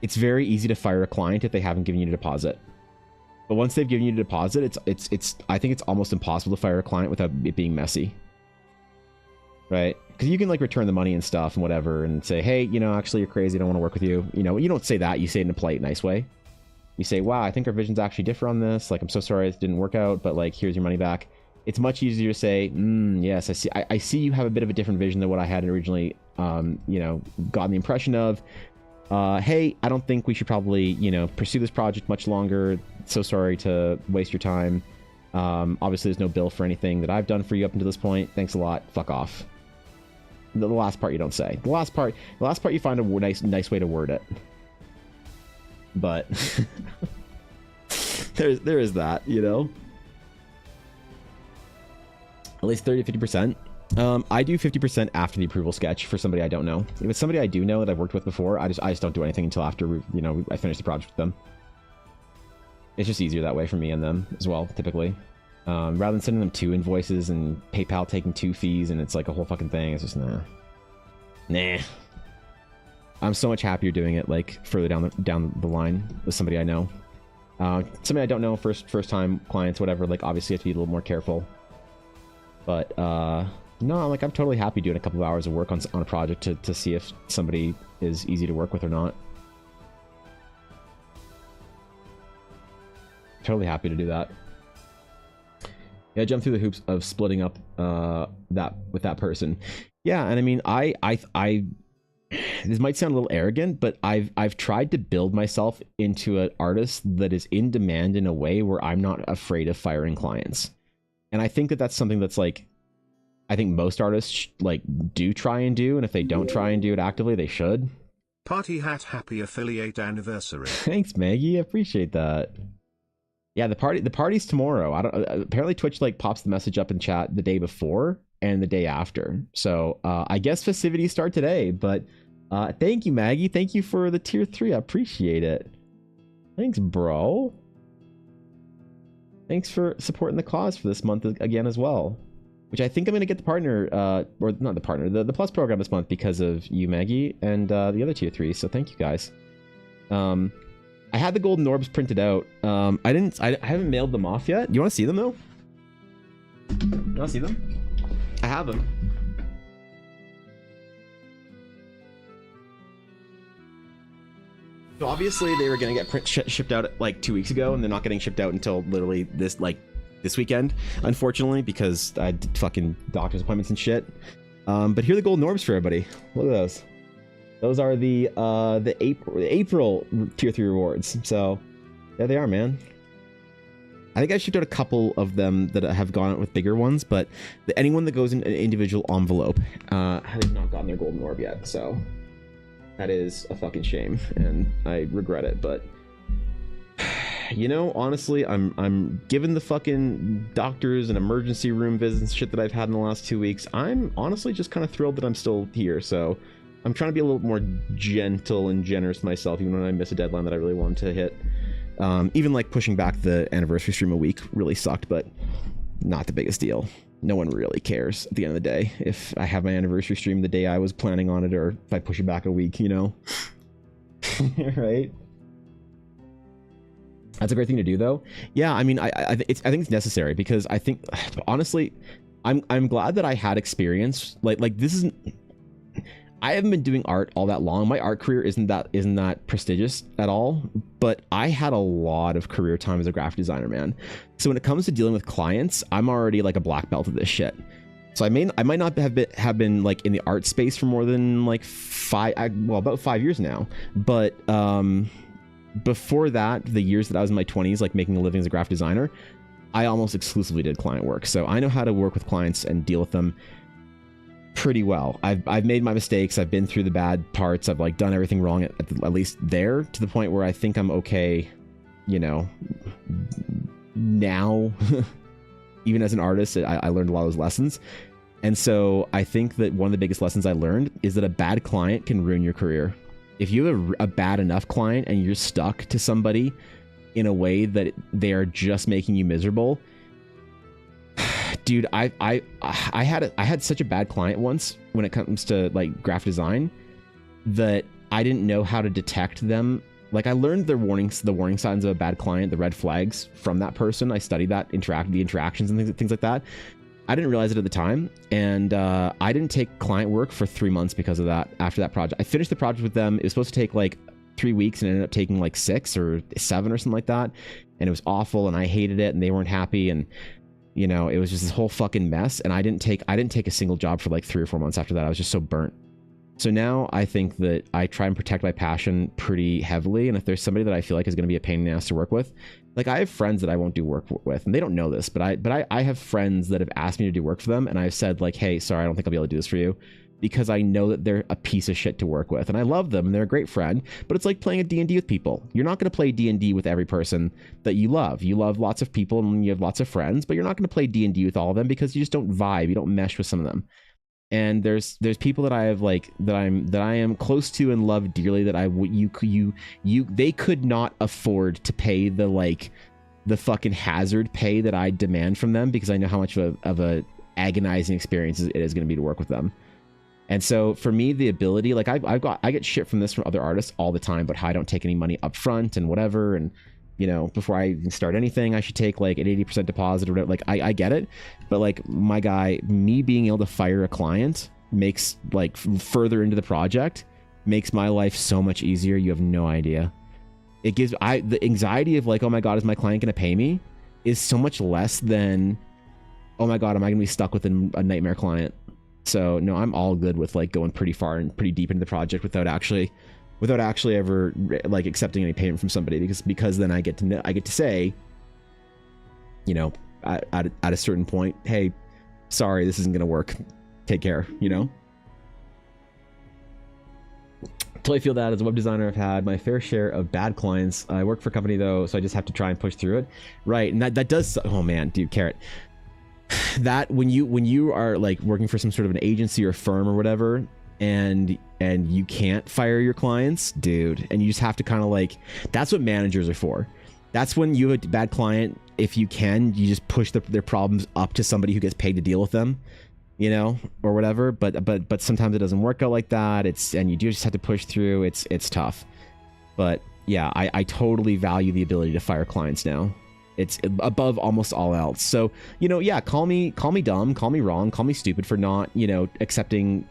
It's very easy to fire a client if they haven't given you a deposit. But once they've given you a deposit, it's I think it's almost impossible to fire a client without it being messy. Right? Because you can like return the money and stuff and whatever and say, hey, you know, actually you're crazy, I don't want to work with you. You know, you don't say that, you say it in a polite, nice way. You say, wow, I think our visions actually differ on this. Like, I'm so sorry it didn't work out, but like, here's your money back. It's much easier to say, yes, I see you have a bit of a different vision than what I had originally, you know, gotten the impression of. Hey, I don't think we should probably, you know, pursue this project much longer. So sorry to waste your time. Obviously, there's no bill for anything that I've done for you up until this point. Thanks a lot. Fuck off. The last part you don't say. The last part you find a nice way to word it. But there is that, you know. At least 30-50%. I do 50% after the approval sketch for somebody I don't know. If it's somebody I do know that I've worked with before, I just don't do anything until after I finish the project with them. It's just easier that way for me and them as well, typically. Rather than sending them 2 invoices and PayPal taking 2 fees and it's like a whole fucking thing. It's just nah. I'm so much happier doing it like further down the line with somebody I know. Somebody I don't know, first time clients, whatever. Like obviously, you have to be a little more careful. But no, like I'm totally happy doing a couple of hours of work on a project to see if somebody is easy to work with or not. Totally happy to do that. Yeah, jump through the hoops of splitting up that with that person. Yeah, and I mean, this might sound a little arrogant, but I've tried to build myself into an artist that is in demand in a way where I'm not afraid of firing clients. And I think that that's something that's like, I think most artists like do try and do, and if they don't try and do it actively, they should. Party hat, happy affiliate anniversary. Thanks, Maggie. I appreciate that. Yeah, the party's tomorrow. I don't. Apparently, Twitch like pops the message up in chat the day before and the day after. So I guess festivities start today. But thank you, Maggie. Thank you for the tier 3. I appreciate it. Thanks, bro. Thanks for supporting the cause for this month again as well. Which I think I'm going to get the partner, or not the partner, the plus program this month because of you, Maggie, and the other tier 3. So thank you guys. I had the golden orbs printed out. I haven't mailed them off yet. You want to see them though? You want to see them? I have them. So obviously they were going to get shipped out like 2 weeks ago, and they're not getting shipped out until literally this weekend, unfortunately, because I did fucking doctor's appointments and shit. But here are the golden orbs for everybody. Look at those. Those are the April tier 3 rewards. So there they are, man. I think I shipped out a couple of them that have gone out with bigger ones, but anyone that goes in an individual envelope has not gotten their golden orb yet. So that is a fucking shame, and I regret it. But you know, honestly, I'm given the fucking doctors and emergency room visits and shit that I've had in the last 2 weeks, I'm honestly just kind of thrilled that I'm still here. So I'm trying to be a little more gentle and generous to myself, even when I miss a deadline that I really wanted to hit. Even like pushing back the anniversary stream a week really sucked, but not the biggest deal. No one really cares at the end of the day if I have my anniversary stream the day I was planning on it, or if I push it back a week, you know? Right? That's a great thing to do, though. Yeah, I mean, I think it's necessary, because I think, honestly, I'm glad that I had experience. Like this isn't. I haven't been doing art all that long. My art career isn't that prestigious at all. But I had a lot of career time as a graphic designer, man. So when it comes to dealing with clients, I'm already like a black belt of this shit. So I might not have been like in the art space for more than like about 5 years now. But before that, the years that I was in my 20s, like making a living as a graphic designer, I almost exclusively did client work. So I know how to work with clients and deal with them pretty well. I've made my mistakes. I've been through the bad parts. I've like done everything wrong at least there, to the point where I think I'm okay, you know, now. Even as an artist, I learned a lot of those lessons. And so I think that one of the biggest lessons I learned is that a bad client can ruin your career. If you have a bad enough client and you're stuck to somebody in a way that they are just making you miserable, dude, I had such a bad client once when it comes to like graphic design, that I didn't know how to detect them. Like I learned the warning signs of a bad client, the red flags from that person. I studied that, the interactions and things like that. I didn't realize it at the time, and I didn't take client work for 3 months because of that. After that project, I finished the project with them. It was supposed to take like 3 weeks, and it ended up taking like 6 or 7 or something like that. And it was awful, and I hated it, and they weren't happy, and you know, it was just this whole fucking mess. And I didn't take a single job for like 3 or 4 months after that. I was just so burnt. So now I think that I try and protect my passion pretty heavily. And if there's somebody that I feel like is going to be a pain in the ass to work with, like I have friends that I won't do work with, and they don't know this, but I have friends that have asked me to do work for them, and I've said like, hey, sorry, I don't think I'll be able to do this for you, because I know that they're a piece of shit to work with, and I love them and they're a great friend. But it's like playing a D&D with people. You're not going to play D&D with every person that you love. You love lots of people and you have lots of friends, but you're not going to play D&D with all of them because you just don't vibe. You don't mesh with some of them. And there's people that I have like that I am close to and love dearly that they could not afford to pay the fucking hazard pay that I demand from them, because I know how much of a agonizing experience it is going to be to work with them. And so for me, the ability, like I get shit from other artists all the time, but how I don't take any money up front and whatever, and you know, before I even start anything, I should take like an 80% deposit or whatever. Like I get it, but like my guy, me being able to fire a client makes like further into the project makes my life so much easier. You have no idea. It gives the anxiety of like, oh my God, is my client going to pay me, is so much less than, oh my God, am I going to be stuck with a nightmare client? So no, I'm all good with like going pretty far and pretty deep into the project without actually ever like accepting any payment from somebody, because then I get to say, you know, at a certain point, hey, sorry, this isn't gonna work. Take care, you know. Totally feel that. As a web designer, I've had my fair share of bad clients. I work for a company though, so I just have to try and push through it. Right, and that does. Oh man, dude, Carrot. That when you are like working for some sort of an agency or firm or whatever, and you can't fire your clients, dude, and you just have to kind of like, that's what managers are for. That's when you have a bad client. If you can, you just push their problems up to somebody who gets paid to deal with them, you know, or whatever. But sometimes it doesn't work out like that. And you do just have to push through. It's tough. But yeah, I totally value the ability to fire clients now. It's above almost all else. So, you know, yeah, call me dumb, call me wrong, call me stupid for not, you know, accepting,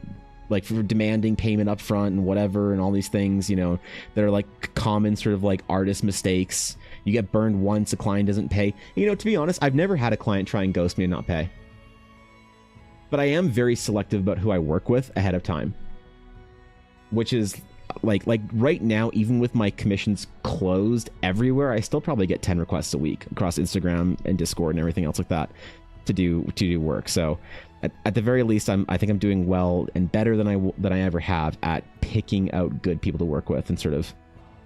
like for demanding payment up front and whatever, and all these things, you know, that are like common sort of like artist mistakes. You get burned once, a client doesn't pay. You know, to be honest, I've never had a client try and ghost me and not pay. But I am very selective about who I work with ahead of time. Which is like right now, even with my commissions closed everywhere, I still probably get 10 requests a week across Instagram and Discord and everything else like that to do work. So at the very least, I think I'm doing well and better than I ever have at picking out good people to work with and sort of,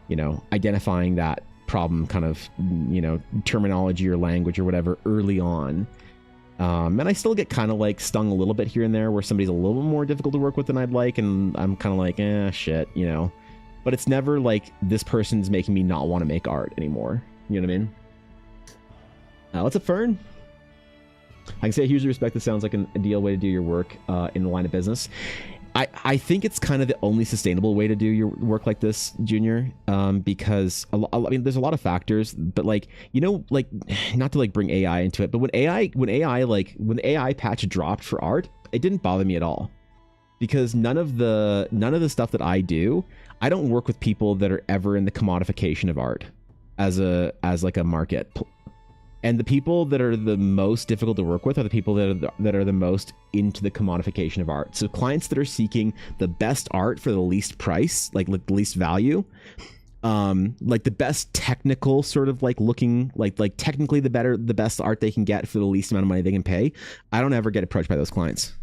you know, identifying that problem kind of, you know, terminology or language or whatever early on. And I still get kind of like stung a little bit here and there where somebody's a little bit more difficult to work with than I'd like, and I'm kind of like, shit, you know. But it's never like this person's making me not want to make art anymore. You know what I mean? What's up, Fern? I can say hugely respect. This sounds like an ideal way to do your work in the line of business. I think it's kind of the only sustainable way to do your work like this, Junior, because I mean, there's a lot of factors, but like, you know, like not to like bring AI into it, but when the AI patch dropped for art, it didn't bother me at all, because none of the stuff that I do, I don't work with people that are ever in the commodification of art as like a market. And the people that are the most difficult to work with are the people that are the most into the commodification of art. So clients that are seeking the best art for the least price, like the least value, like the best technical sort of like looking, like technically the best art they can get for the least amount of money they can pay. I don't ever get approached by those clients.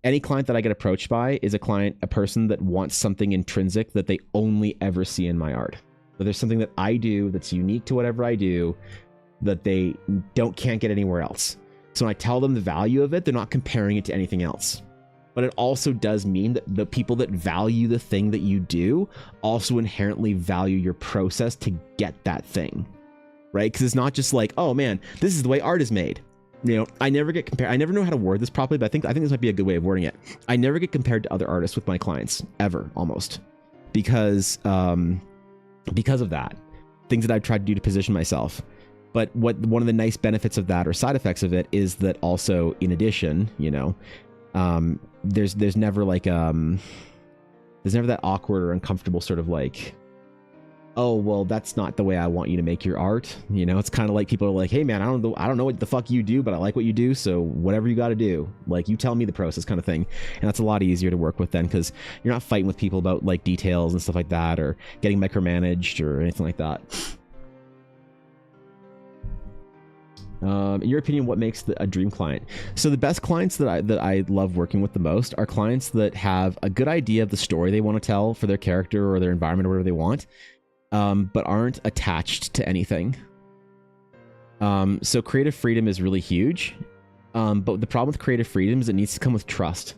Any client that I get approached by is a person that wants something intrinsic that they only ever see in my art. So there's something that I do that's unique to whatever I do that they can't get anywhere else. So when I tell them the value of it, they're not comparing it to anything else. But it also does mean that the people that value the thing that you do also inherently value your process to get that thing, right? Because it's not just like, oh man, this is the way art is made. You know, I never get compared. I never know how to word this properly, but I think this might be a good way of wording it. I never get compared to other artists with my clients ever, almost, because of that, things that I've tried to do to position myself. But one of the nice benefits of that, or side effects of it, is that also, in addition, you know, there's never like there's never that awkward or uncomfortable sort of like, oh well, that's not the way I want you to make your art. You know, it's kind of like people are like, hey man, I don't know what the fuck you do, but I like what you do, so whatever you got to do, like you tell me the process, kind of thing. And that's a lot easier to work with then, because you're not fighting with people about like details and stuff like that, or getting micromanaged or anything like that. In your opinion, what makes a dream client? So the best clients that I love working with the most are clients that have a good idea of the story they want to tell for their character or their environment or whatever they want, but aren't attached to anything. So creative freedom is really huge, but the problem with creative freedom is it needs to come with trust.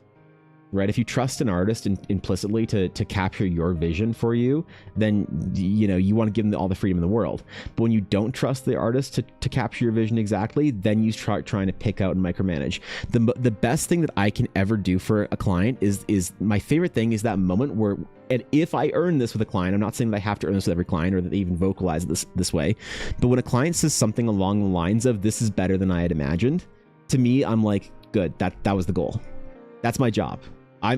Right? If you trust an artist implicitly to capture your vision for you, then you know you want to give them all the freedom in the world. But when you don't trust the artist to capture your vision exactly, then you start trying to pick out and micromanage. The best thing that I can ever do for a client is my favorite thing is that moment where, and if I earn this with a client, I'm not saying that I have to earn this with every client or that they even vocalize this way, but when a client says something along the lines of "this is better than I had imagined," to me, I'm like, good, that was the goal. That's my job.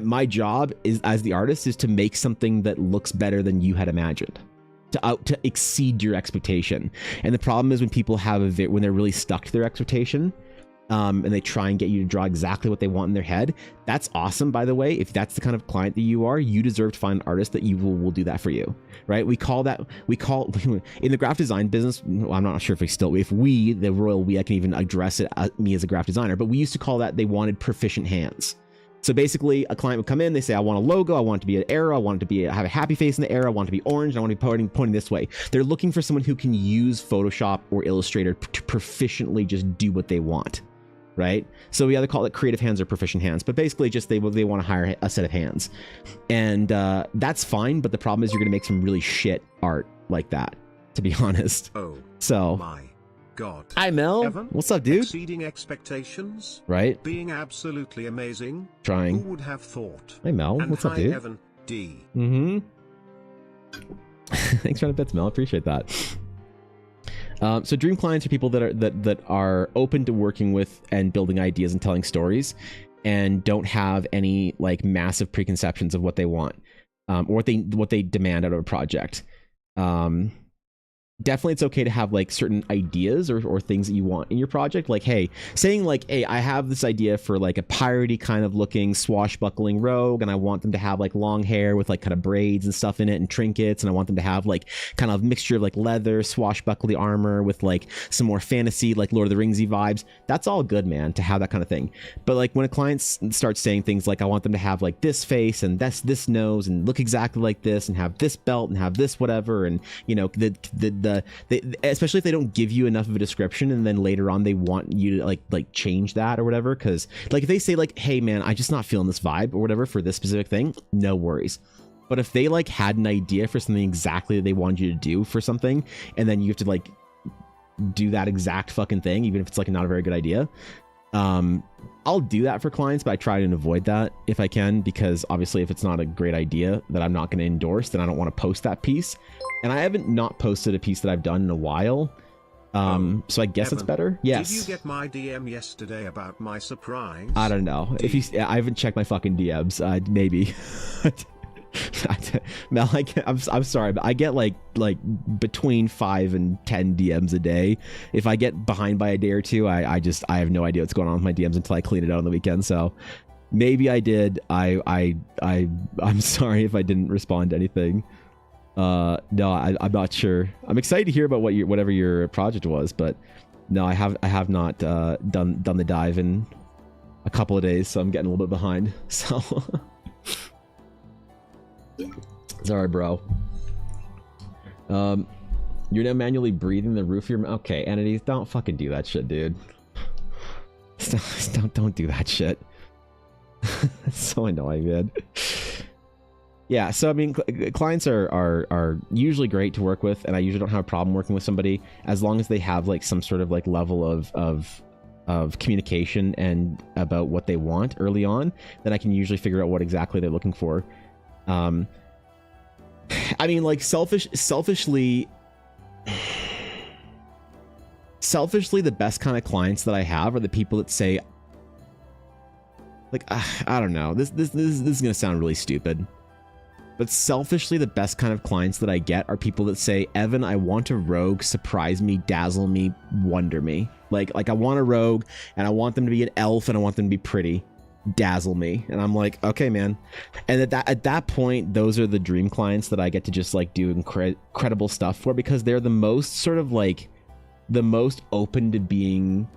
My job is, as the artist, is to make something that looks better than you had imagined, to exceed your expectation. And the problem is when people when they're really stuck to their expectation, and they try and get you to draw exactly what they want in their head. That's awesome, by the way. If that's the kind of client that you are, you deserve to find an artist that will do that for you, right? We call in the graphic design business, well, I'm not sure if we, the royal we, I can even address it, me as a graphic designer, but we used to call that they wanted proficient hands. So basically, a client would come in, they say, I want a logo, I want it to be an arrow, I want it to have a happy face in the arrow, I want it to be orange, and I want it to be pointing this way. They're looking for someone who can use Photoshop or Illustrator to proficiently just do what they want, right? So we either call it creative hands or proficient hands, but basically just they want to hire a set of hands. And that's fine, but the problem is you're going to make some really shit art like that, to be honest. Oh, so my God. Hi, Mel. Evan, what's up, dude? Exceeding expectations. Right? Being absolutely amazing. Trying. Who would have thought? Hey, Mel. And what's up, dude? Evan D. Mm-hmm. Thanks for the bits, Mel. I appreciate that. So dream clients are people that are open to working with and building ideas and telling stories, and don't have any like massive preconceptions of what they want, or what they demand out of a project. Definitely it's okay to have like certain ideas or things that you want in your project. Like, hey, saying like, hey, I have this idea for like a piratey kind of looking swashbuckling rogue, and I want them to have like long hair with like kind of braids and stuff in it and trinkets, and I want them to have like kind of mixture of like leather, swashbuckly armor with like some more fantasy, like Lord of the Ringsy vibes. That's all good, man, to have that kind of thing. But like when a client starts saying things like, I want them to have like this face and this nose and look exactly like this and have this belt and have this whatever, and you know, especially if they don't give you enough of a description and then later on they want you to like change that or whatever, because like if they say like, hey man, I'm just not feeling this vibe or whatever for this specific thing, no worries. But if they like had an idea for something exactly that they wanted you to do for something, and then you have to like do that exact fucking thing, even if it's like not a very good idea, I'll do that for clients, but I try to avoid that if I can, because obviously if it's not a great idea that I'm not going to endorse, then I don't want to post that piece. And I haven't not posted a piece that I've done in a while. So I guess Evan, it's better. Yes. Did you get my DM yesterday about my surprise? I don't know. If you, I haven't checked my fucking DMs. Maybe. Mel, I'm sorry, but I get like between 5 and 10 DMs a day. If I get behind by a day or two, I have no idea what's going on with my DMs until I clean it out on the weekend. So maybe I did. I'm sorry if I didn't respond to anything. No, I'm not sure. I'm excited to hear about whatever your project was, but no, I have not done the dive in a couple of days, so I'm getting a little bit behind. So sorry, bro. You're now manually breathing the roof of your mouth. Okay, entities, don't fucking do that shit, dude. Don't do that shit. It's so annoying, man. Yeah, so I mean, clients are usually great to work with, and I usually don't have a problem working with somebody as long as they have like some sort of like level of communication and about what they want early on. Then I can usually figure out what exactly they're looking for. I mean, like selfishly, the best kind of clients that I have are the people that say, like, I don't know, this is gonna sound really stupid. But selfishly, the best kind of clients that I get are people that say, Evan, I want a rogue, surprise me, dazzle me, wonder me. Like I want a rogue, and I want them to be an elf, and I want them to be pretty. Dazzle me. And I'm like, okay, man. And at that point, those are the dream clients that I get to just like do incredible stuff for, because they're the most sort of like the most open to being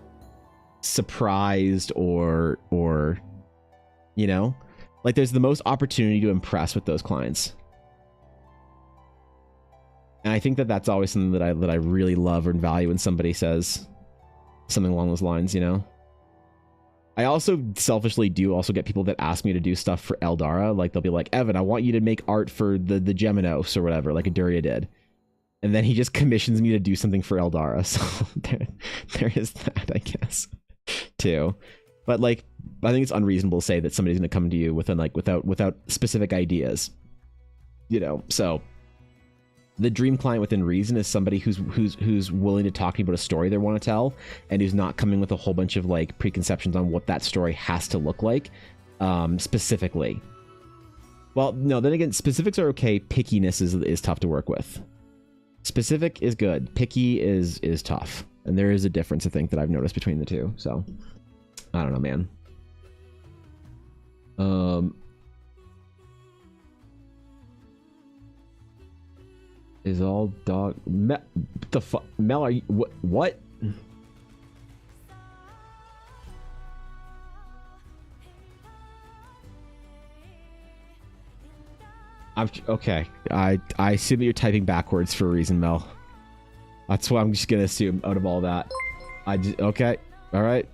surprised or you know, like there's the most opportunity to impress with those clients. And I think that's always something that I really love or value when somebody says something along those lines, you know. I also selfishly do also get people that ask me to do stuff for Eldara. Like they'll be like, Evan, I want you to make art for the Geminos or whatever, like Aduria did. And then he just commissions me to do something for Eldara. So there is that, I guess, too. But like, I think it's unreasonable to say that somebody's going to come to you with without specific ideas, you know. So the dream client within reason is somebody who's willing to talk to you about a story they want to tell, and who's not coming with a whole bunch of like preconceptions on what that story has to look like, specifically. Well, no, then again, specifics are okay. Pickiness is tough to work with. Specific is good. Picky is tough, and there is a difference, I think, that I've noticed between the two. So I don't know, man. Is all dog the fuck, Mel? Are you what? Okay. I assume that you're typing backwards for a reason, Mel. That's what I'm just gonna assume out of all that. Okay. All right.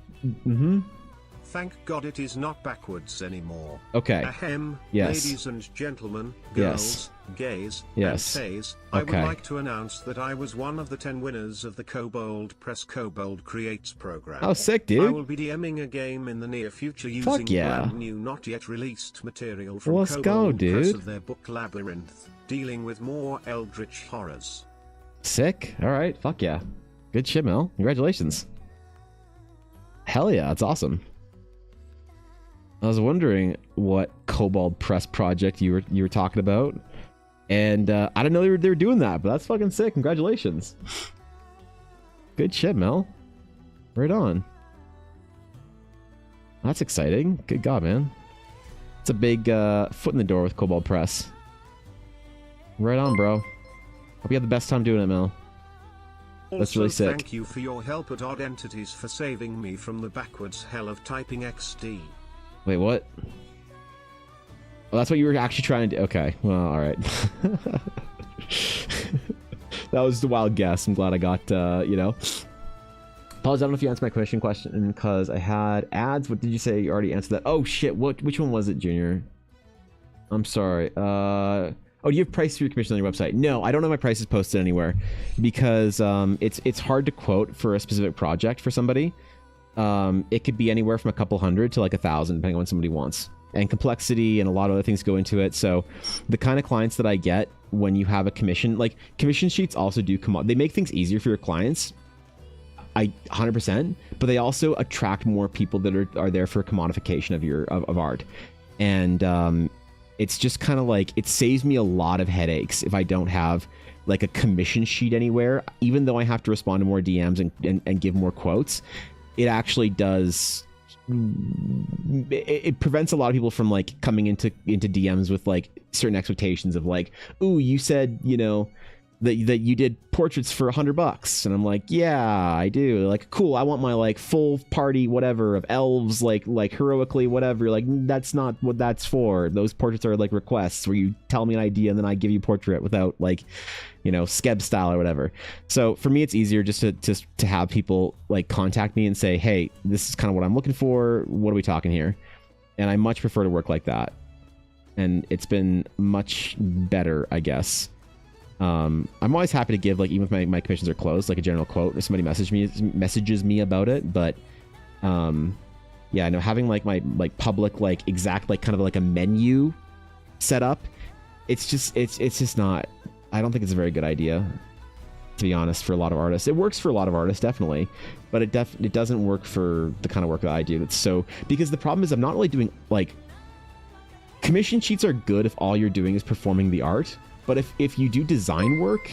Thank God it is not backwards anymore. Okay. Ahem. Yes. Ladies and gentlemen, Yes. girls, gays, Yes. and tays, Okay. I would like to announce that I was one of the 10 winners of the Kobold Press Kobold Creates program. Oh, sick, I dude. will be DMing a game in the near future Fuck using yeah. brand new, not yet released material from Let's Kobold go, Press dude. of their book Labyrinth, dealing with more eldritch horrors. Sick. All right. Fuck yeah. Good shit, Mel. Congratulations. Hell yeah. That's awesome. I was wondering what Kobold Press project you were talking about, and I didn't know they were doing that, but that's fucking sick. Congratulations. Good shit, Mel. Right on. That's exciting. Good God, man. It's a big foot in the door with Kobold Press. Right on, bro. Hope you have the best time doing it, Mel. That's really sick. Thank you for your help at Odd Entities for saving me from the backwards hell of typing XD. Wait, what? Oh, that's what you were actually trying to do. Okay, well, all right. That was the wild guess. I'm glad I got, you know. Apologies, I don't know if you answered my question because I had ads. What did you say? You already answered that. Oh, shit. Which one was it, Junior? I'm sorry. Oh, do you have price for your commission on your website? No, I don't have my prices posted anywhere because it's hard to quote for a specific project for somebody. It could be anywhere from a couple hundred to like 1,000 depending on what somebody wants, and complexity and a lot of other things go into it. So the kind of clients that I get when you have a commission, like commission sheets also do come up. They make things easier for your clients. 100%, but they also attract more people that are there for commodification of your of art. And it's just kind of like, it saves me a lot of headaches if I don't have like a commission sheet anywhere, even though I have to respond to more DMs and give more quotes. It actually does, it prevents a lot of people from like coming into DMs with like certain expectations of like, ooh, you said, you know, that you did portraits for $100, and I'm like, yeah, I do. Like, cool, I want my like full party whatever of elves, like heroically whatever. Like, that's not what that's for. Those portraits are like requests where you tell me an idea and then I give you a portrait without like, you know, Skeb style or whatever. So for me, it's easier just to have people like contact me and say, hey, this is kind of what I'm looking for. What are we talking here? And I much prefer to work like that. And it's been much better, I guess. I'm always happy to give, like, even if my commissions are closed, like a general quote if somebody messages me about it. But yeah, I know having like my like public like exact like kind of like a menu set up, it's just not, I don't think it's a very good idea, to be honest, for a lot of artists. It works for a lot of artists, definitely, but it doesn't work for the kind of work that I do. That's so, because the problem is I'm not really doing like, commission sheets are good if all you're doing is performing the art. But if you do design work,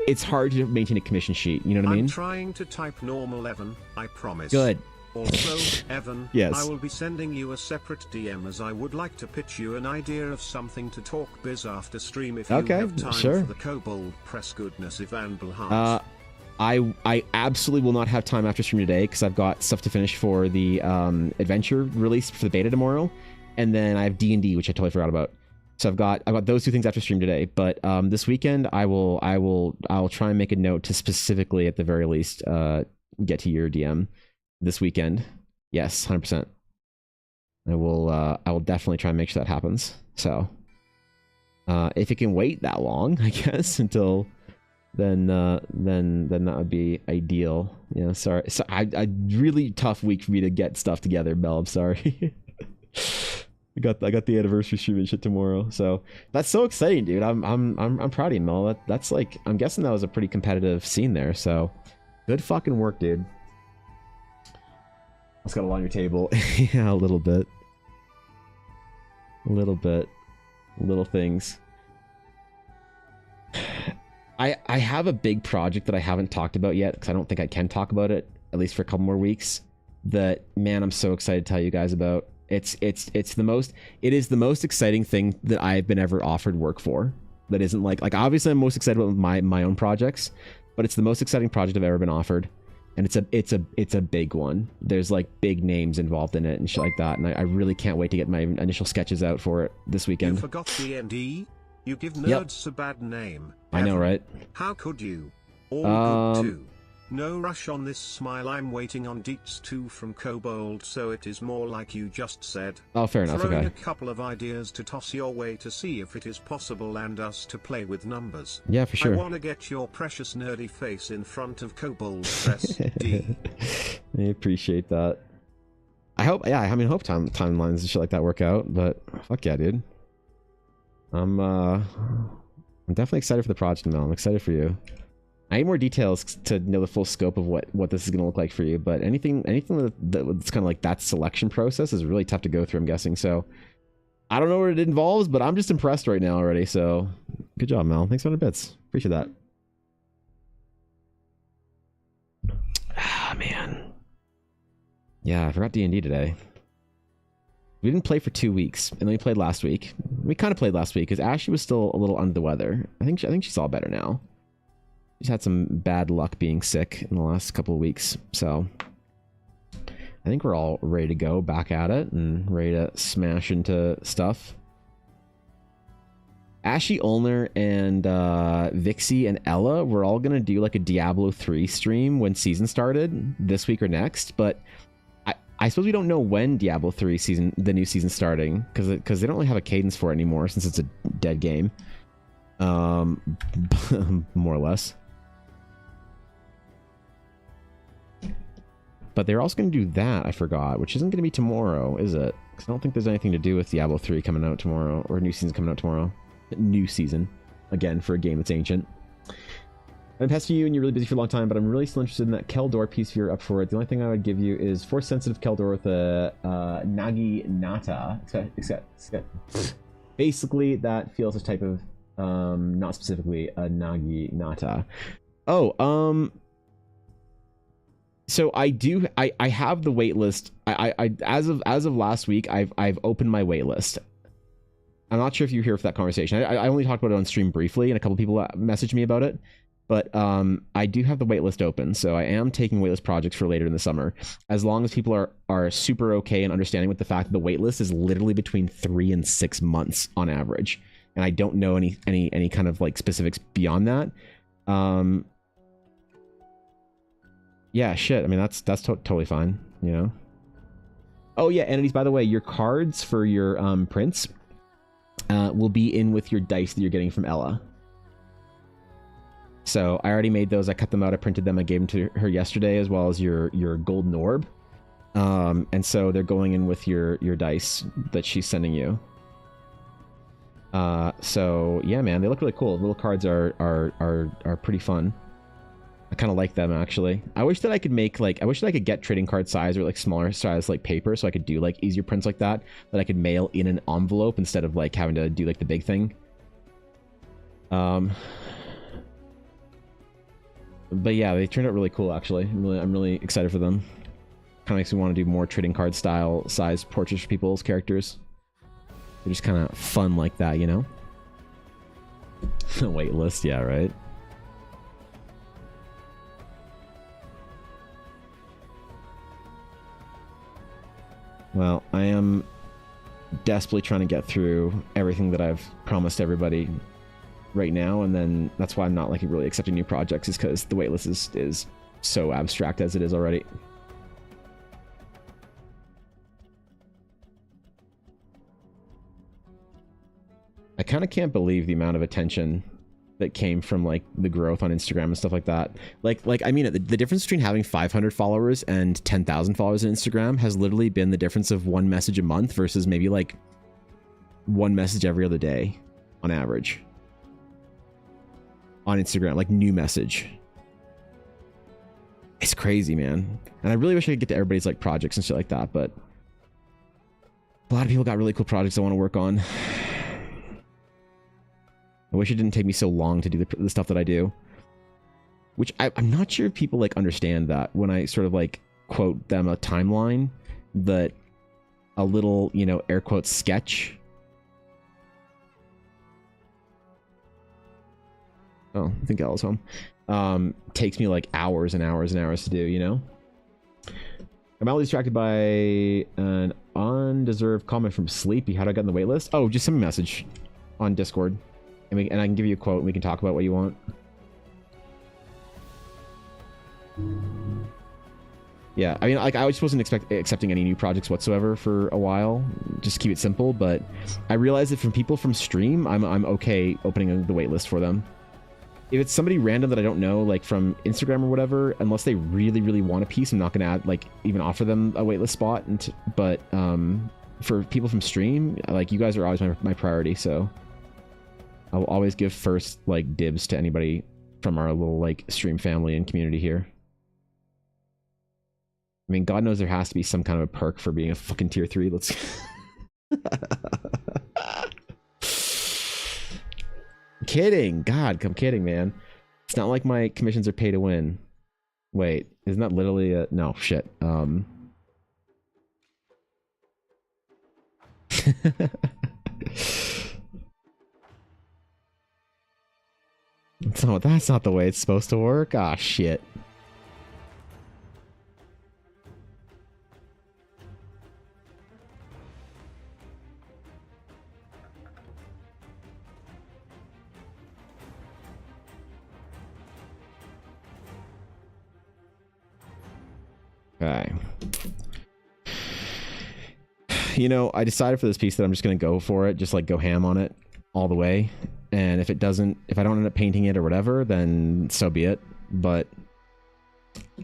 it's hard to maintain a commission sheet. You know what I mean? I'm trying to type normal, Evan, I promise. Good. Also, Evan, yes. I will be sending you a separate DM as I would like to pitch you an idea of something to talk biz after stream if you have time sure. for the Kobold Press goodness, Ivan Blahart. I absolutely will not have time after stream today because I've got stuff to finish for the adventure release for the beta tomorrow, and then I have D&D, which I totally forgot about. So I've got those two things after stream today, but this weekend I will try and make a note to specifically, at the very least, get to your DM this weekend. Yes, 100%. I will definitely try and make sure that happens. So if it can wait that long, I guess, until then that would be ideal. You know, sorry. So I really tough week for me to get stuff together, Mel. I'm sorry. I got the anniversary stream and shit tomorrow, so that's so exciting, dude. I'm proud of you, Mel. That's like, I'm guessing that was a pretty competitive scene there. So good fucking work, dude. Let's got a lot on your table. Yeah, a little bit, little things. I have a big project that I haven't talked about yet because I don't think I can talk about it, at least for a couple more weeks. that, man, I'm so excited to tell you guys about. It is the most exciting thing that I've been ever offered work for. That isn't like obviously I'm most excited about my own projects, but it's the most exciting project I've ever been offered, and it's a big one. There's like big names involved in it and shit like that, and I really can't wait to get my initial sketches out for it this weekend. You forgot D&D? You give nerds a bad name. I know, right? How could you? All good too. No rush on this smile. I'm waiting on Deets 2 from Kobold, so it is more like you just said. Oh, fair enough. Throwing Okay. a couple of ideas to toss your way to see if it is possible and us to play with numbers. Yeah, for sure. I want to get your precious nerdy face in front of Kobold. Press D. I appreciate that. I hope, yeah, I mean, hope timelines and shit like that work out, but fuck yeah, dude. I'm definitely excited for the project, Mel. I'm excited for you. I need more details to know the full scope of what this is going to look like for you, but anything that's kind of like that selection process is really tough to go through, I'm guessing. So I don't know what it involves, but I'm just impressed right now already. So good job, Mel. Thanks for the bits. Appreciate that. Ah, man. Yeah, I forgot D&D today. We didn't play for 2 weeks, and then we played last week. We kind of played last week because Ashley was still a little under the weather. I think she's all better now. She's had some bad luck being sick in the last couple of weeks, so I think we're all ready to go back at it and ready to smash into stuff. Ashley, Ulner, and Vixie and Ella were all gonna do like a Diablo 3 stream when season started this week or next, but I suppose we don't know when Diablo 3 the new season's starting, because they don't really have a cadence for it anymore since it's a dead game, more or less. But they're also going to do that, I forgot, which isn't going to be tomorrow, is it? Because I don't think there's anything to do with Diablo 3 coming out tomorrow, or new season coming out tomorrow. New season, again, for a game that's ancient. I'm pestering you and you're really busy for a long time, but I'm really still interested in that Keldor piece if you're up for it. The only thing I would give you is Force-sensitive Keldor with a Nagi Nata. Basically, that feels a type of, not specifically a Nagi Nata. Oh, so I have the waitlist. As of last week, I've opened my waitlist. I'm not sure if you're here for that conversation. I only talked about it on stream briefly, and a couple people messaged me about it. But I do have the waitlist open, so I am taking waitlist projects for later in the summer, as long as people are super okay and understanding with the fact that the waitlist is literally between 3 and 6 months on average, and I don't know any kind of like specifics beyond that. Yeah, shit. I mean, that's totally fine, you know. Oh yeah, entities. By the way, your cards for your prints will be in with your dice that you're getting from Ella. So I already made those. I cut them out. I printed them. I gave them to her yesterday, as well as your golden orb. And so they're going in with your dice that she's sending you. So yeah, man, they look really cool. The little cards are pretty fun. I kind of like them, actually. I wish that I could make I wish that I could get trading card size or like smaller size like paper, so I could do like easier prints like that I could mail in an envelope instead of like having to do like the big thing. But yeah, they turned out really cool, actually. I'm really excited for them. Kind of makes me want to do more trading card style size portraits for people's characters. They're just kind of fun like that, you know? Wait list, yeah, right? Well, I am desperately trying to get through everything that I've promised everybody right now, and then that's why I'm not like really accepting new projects, is because the waitlist is so abstract as it is already. I kind of can't believe the amount of attention that came from like the growth on Instagram and stuff like that. Like I mean, the difference between having 500 followers and 10,000 followers on Instagram has literally been the difference of one message a month versus maybe like one message every other day on average. On Instagram, like new message. It's crazy, man. And I really wish I could get to everybody's like projects and shit like that, but a lot of people got really cool projects I want to work on. I wish it didn't take me so long to do the stuff that I do. Which I'm not sure if people like understand that when I sort of like quote them a timeline, that a little, you know, air quotes sketch. Oh, I think Ella's home. Takes me like hours and hours and hours to do, you know? I'm only distracted by an undeserved comment from Sleepy. How do I get on the wait list? Oh, just send me a message on Discord. And I can give you a quote and we can talk about what you want. Yeah, I mean, like, I just wasn't accepting any new projects whatsoever for a while. Just keep it simple, but I realized that from people from stream, I'm okay opening the wait list for them. If it's somebody random that I don't know, like from Instagram or whatever, unless they really, really want a piece, I'm not going to even offer them a waitlist spot. But for people from stream, like, you guys are always my priority, so I will always give first, like, dibs to anybody from our little, like, stream family and community here. I mean, God knows there has to be some kind of a perk for being a fucking tier 3. Let's... Kidding. God, I'm kidding, man. It's not like my commissions are pay to win. Wait, isn't that literally a... No, shit. That's not the way it's supposed to work. Ah, shit. Okay. You know, I decided for this piece that I'm just going to go for it, just like go ham on it all the way. And if I don't end up painting it or whatever, then so be it. But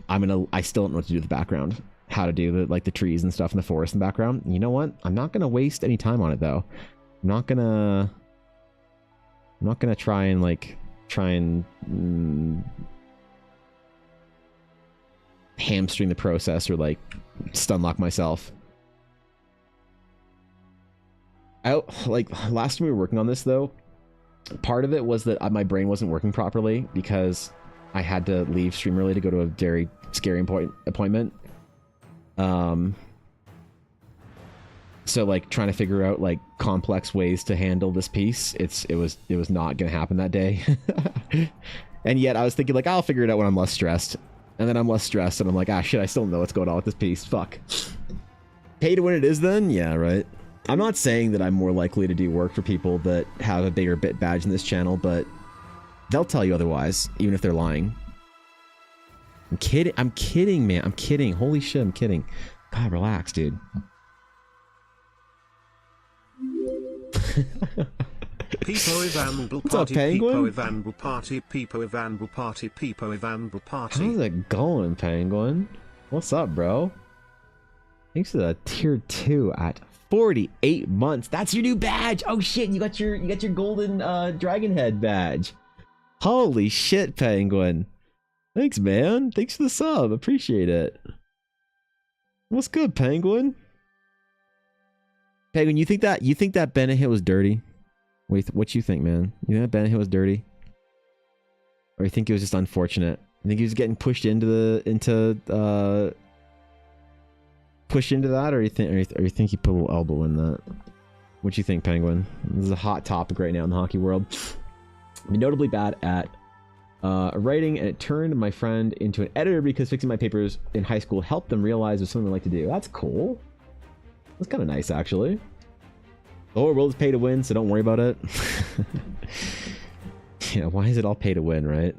I still don't know what to do with the background. How to do the trees and stuff in the forest in the background. You know what? I'm not going to waste any time on it though. I'm not going to try and hamstring the process or like stun lock myself. Last time we were working on this though, part of it was that my brain wasn't working properly because I had to leave stream early to go to a very scary appointment. So like trying to figure out like complex ways to handle this piece, it was not gonna happen that day. And yet I was thinking like, I'll figure it out when I'm less stressed. And then I'm less stressed and I'm like, ah shit, I still don't know what's going on with this piece. Fuck. Pay to win it is then? Yeah, right. I'm not saying that I'm more likely to do work for people that have a bigger bit badge in this channel, but they'll tell you otherwise, even if they're lying. I'm kidding, man. I'm kidding. Holy shit, I'm kidding. God, relax, dude. Peepo Evanbul What's up, Party, Penguin? Peepo Evanbul Party, Peepo Evanbul Party, Peepo Evanbul Party. How's it going, Penguin? What's up, bro? Thanks to the tier 2 at 48 months. That's your new badge. Oh shit, you got your golden dragon head badge. Holy shit, Penguin. Thanks, man. Thanks for the sub. Appreciate it. What's good, Penguin? Penguin, you think that Bennett hit was dirty? Wait, what you think, man? You think that Bennett hit was dirty? Or you think it was just unfortunate? I think he was getting pushed into that, or you think he put a little elbow in that? What you think, Penguin? This is a hot topic right now in the hockey world. I'm notably bad at writing, and it turned my friend into an editor because fixing my papers in high school helped them realize there's something I like to do. That's cool. That's kind of nice, actually. The whole world is pay to win, so don't worry about it. Yeah, why is it all pay to win, right?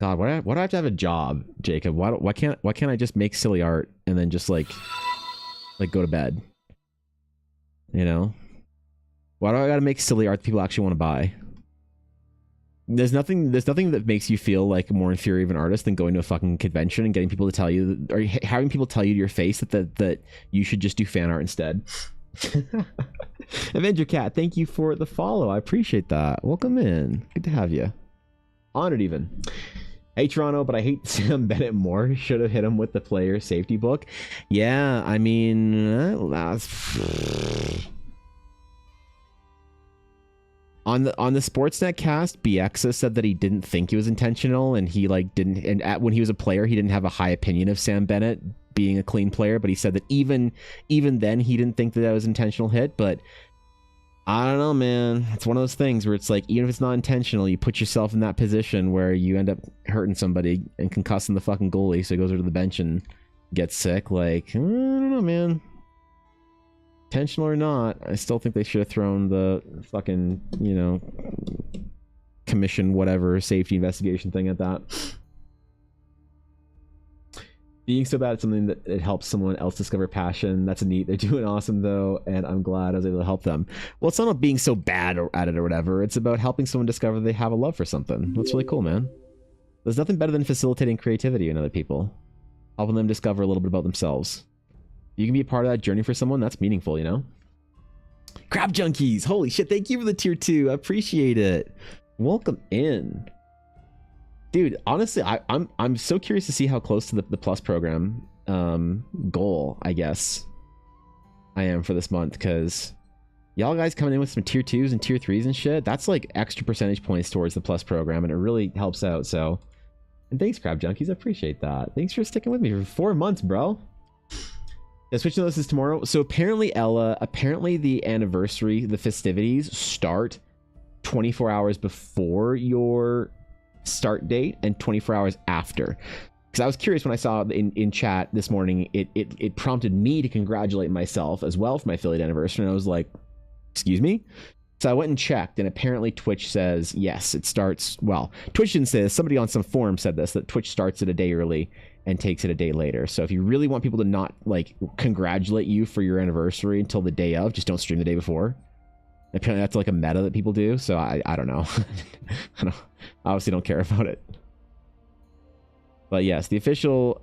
God, why do I have to have a job, Jacob? Why can't I just make silly art and then just like go to bed? You know? Why do I gotta make silly art that people actually want to buy? There's nothing that makes you feel like more inferior of an artist than going to a fucking convention and getting people to tell you, or having people tell you to your face that you should just do fan art instead. Avenger Cat, thank you for the follow. I appreciate that. Welcome in. Good to have you. Honored even. Hey Toronto, but I hate Sam Bennett more. Should have hit him with the player safety book. Yeah, I mean, On the Sportsnet cast, BXA said that he didn't think it was intentional, and he like didn't. And when he was a player, he didn't have a high opinion of Sam Bennett being a clean player. But he said that even then, he didn't think that was an intentional hit. But I don't know, man. It's one of those things where it's like, even if it's not intentional, you put yourself in that position where you end up hurting somebody and concussing the fucking goalie, so he goes over to the bench and gets sick. Like, I don't know, man. Intentional or not, I still think they should have thrown the fucking, you know, commission whatever safety investigation thing at that. Being so bad at something that it helps someone else discover passion, that's neat. They're doing awesome though, and I'm glad I was able to help them. Well, it's not about being so bad at it or whatever. It's about helping someone discover they have a love for something. That's really cool, man. There's nothing better than facilitating creativity in other people, helping them discover a little bit about themselves. You can be a part of that journey for someone. That's meaningful, you know? Crab Junkies, holy shit, thank you for the tier 2. I appreciate it. Welcome in. Dude, honestly, I'm so curious to see how close to the plus program goal, I guess, I am for this month, because y'all guys coming in with some tier 2s and tier 3s and shit, that's like extra percentage points towards the plus program, and it really helps out. So, and thanks, Crab Junkies, I appreciate that. Thanks for sticking with me for 4 months, bro. Yeah, switch notices tomorrow. So apparently, Ella, the anniversary, the festivities start 24 hours before your start date and 24 hours after. Because I was curious when I saw in chat this morning, it prompted me to congratulate myself as well for my affiliate anniversary, and I was like, excuse me? So I went and checked, and apparently Twitch says, yes, it starts, well, Twitch didn't say this, somebody on some forum said this, that Twitch starts it a day early and takes it a day later. So if you really want people to not like congratulate you for your anniversary until the day of, just don't stream the day before. Apparently that's like a meta that people do. So I don't know. I obviously don't care about it. But yes, the official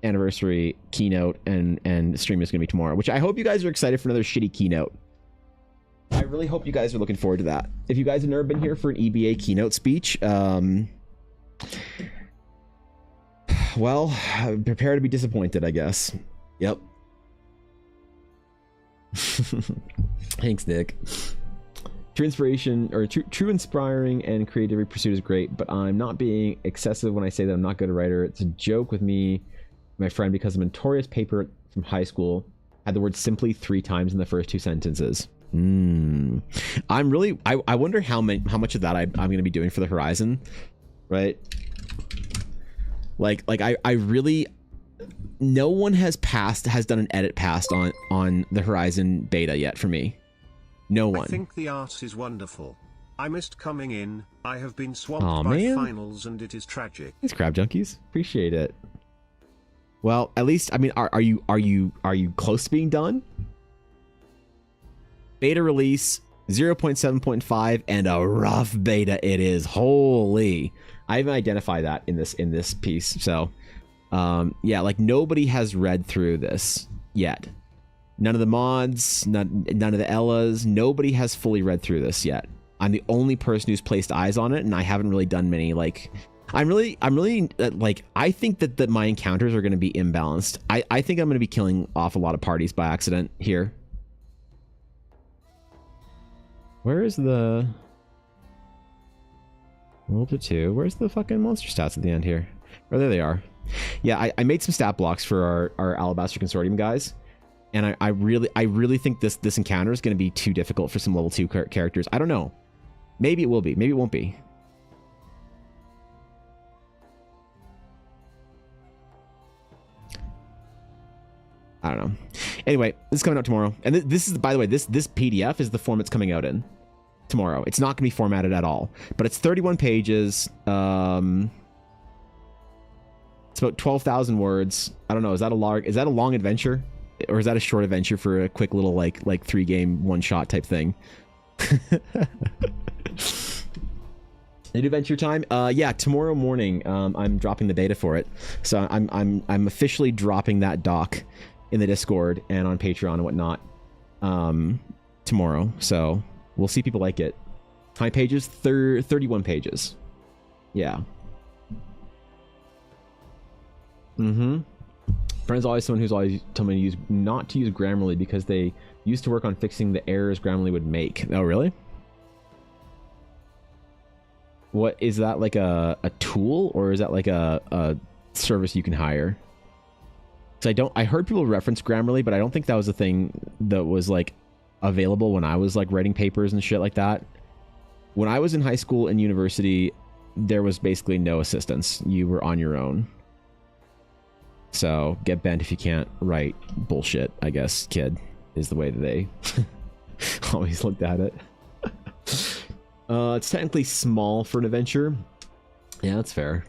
anniversary keynote and stream is going to be tomorrow, which I hope you guys are excited for another shitty keynote. I really hope you guys are looking forward to that. If you guys have never been here for an EBA keynote speech, well, prepare to be disappointed, I guess. Yep. Thanks, Nick. True inspiration, or true inspiring and creative pursuit is great, but I'm not being excessive when I say that I'm not good at writer. It's a joke with me, my friend, because a notorious paper from high school had the word simply 3 times in the first 2 sentences. I'm really, I wonder how much of that I'm going to be doing for the Horizon, right? Like I really, no one has done an edit passed on the Horizon beta yet for me. No one. I think the art is wonderful. I missed coming in. I have been swamped by finals and it is tragic. Thanks, Crab Junkies. Appreciate it. Well, at least, I mean, are you close to being done? Beta release 0.7.5 and a rough beta it is. Holy. I even identify that in this piece. So, yeah, like nobody has read through this yet. None of the mods, none of the Ellas, nobody has fully read through this yet. I'm the only person who's placed eyes on it, and I haven't really done many, like, I'm really like, I think that my encounters are going to be imbalanced. I think I'm going to be killing off a lot of parties by accident here. Where is the World to 2? Where's the fucking monster stats at the end here? Oh, there they are. Yeah, I made some stat blocks for our Alabaster Consortium guys, and I really think this encounter is going to be too difficult for some level 2 characters. I don't know. Maybe it will be. Maybe it won't be. I don't know. Anyway, this is coming out tomorrow, and this is, by the way, this PDF is the form it's coming out in tomorrow. It's not going to be formatted at all, but it's 31 pages. It's about 12,000 words. I don't know. Is that a long adventure, or is that a short adventure for a quick little like 3-game one-shot type thing? New adventure time. Yeah, tomorrow morning. I'm dropping the beta for it, so I'm officially dropping that doc in the Discord and on Patreon and whatnot tomorrow. So we'll see if people like it. How many pages? 31 pages. Yeah. Friends always someone who's always told me not to use Grammarly because they used to work on fixing the errors Grammarly would make. Oh, really? What is that, like a tool, or is that like a service you can hire? So I heard people reference Grammarly, but I don't think that was a thing that was like available when I was like writing papers and shit like that. When I was in high school and university, there was basically no assistance. You were on your own. So get bent if you can't write bullshit, I guess, kid, is the way that they always looked at it. It's technically small for an adventure. Yeah, that's fair.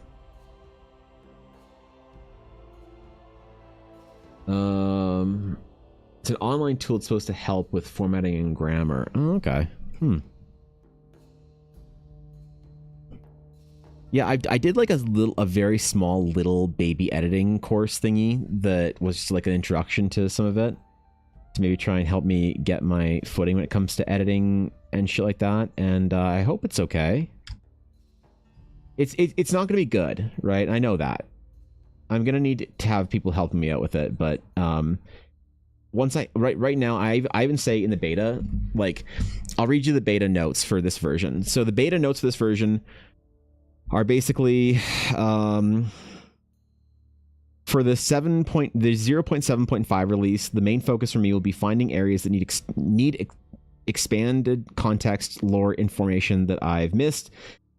It's an online tool that's supposed to help with formatting and grammar. Oh, okay. Yeah, I did like a very small little baby editing course thingy that was just like an introduction to some of it, to maybe try and help me get my footing when it comes to editing and shit like that. And I hope it's okay. It's not gonna be good, right? I know that. I'm gonna need to have people helping me out with it, but once right now I even say in the beta, like, I'll read you the beta notes for this version. So the beta notes for this version are basically for the 0.7.5 release, the main focus for me will be finding areas that need expanded context, lore, information that I've missed.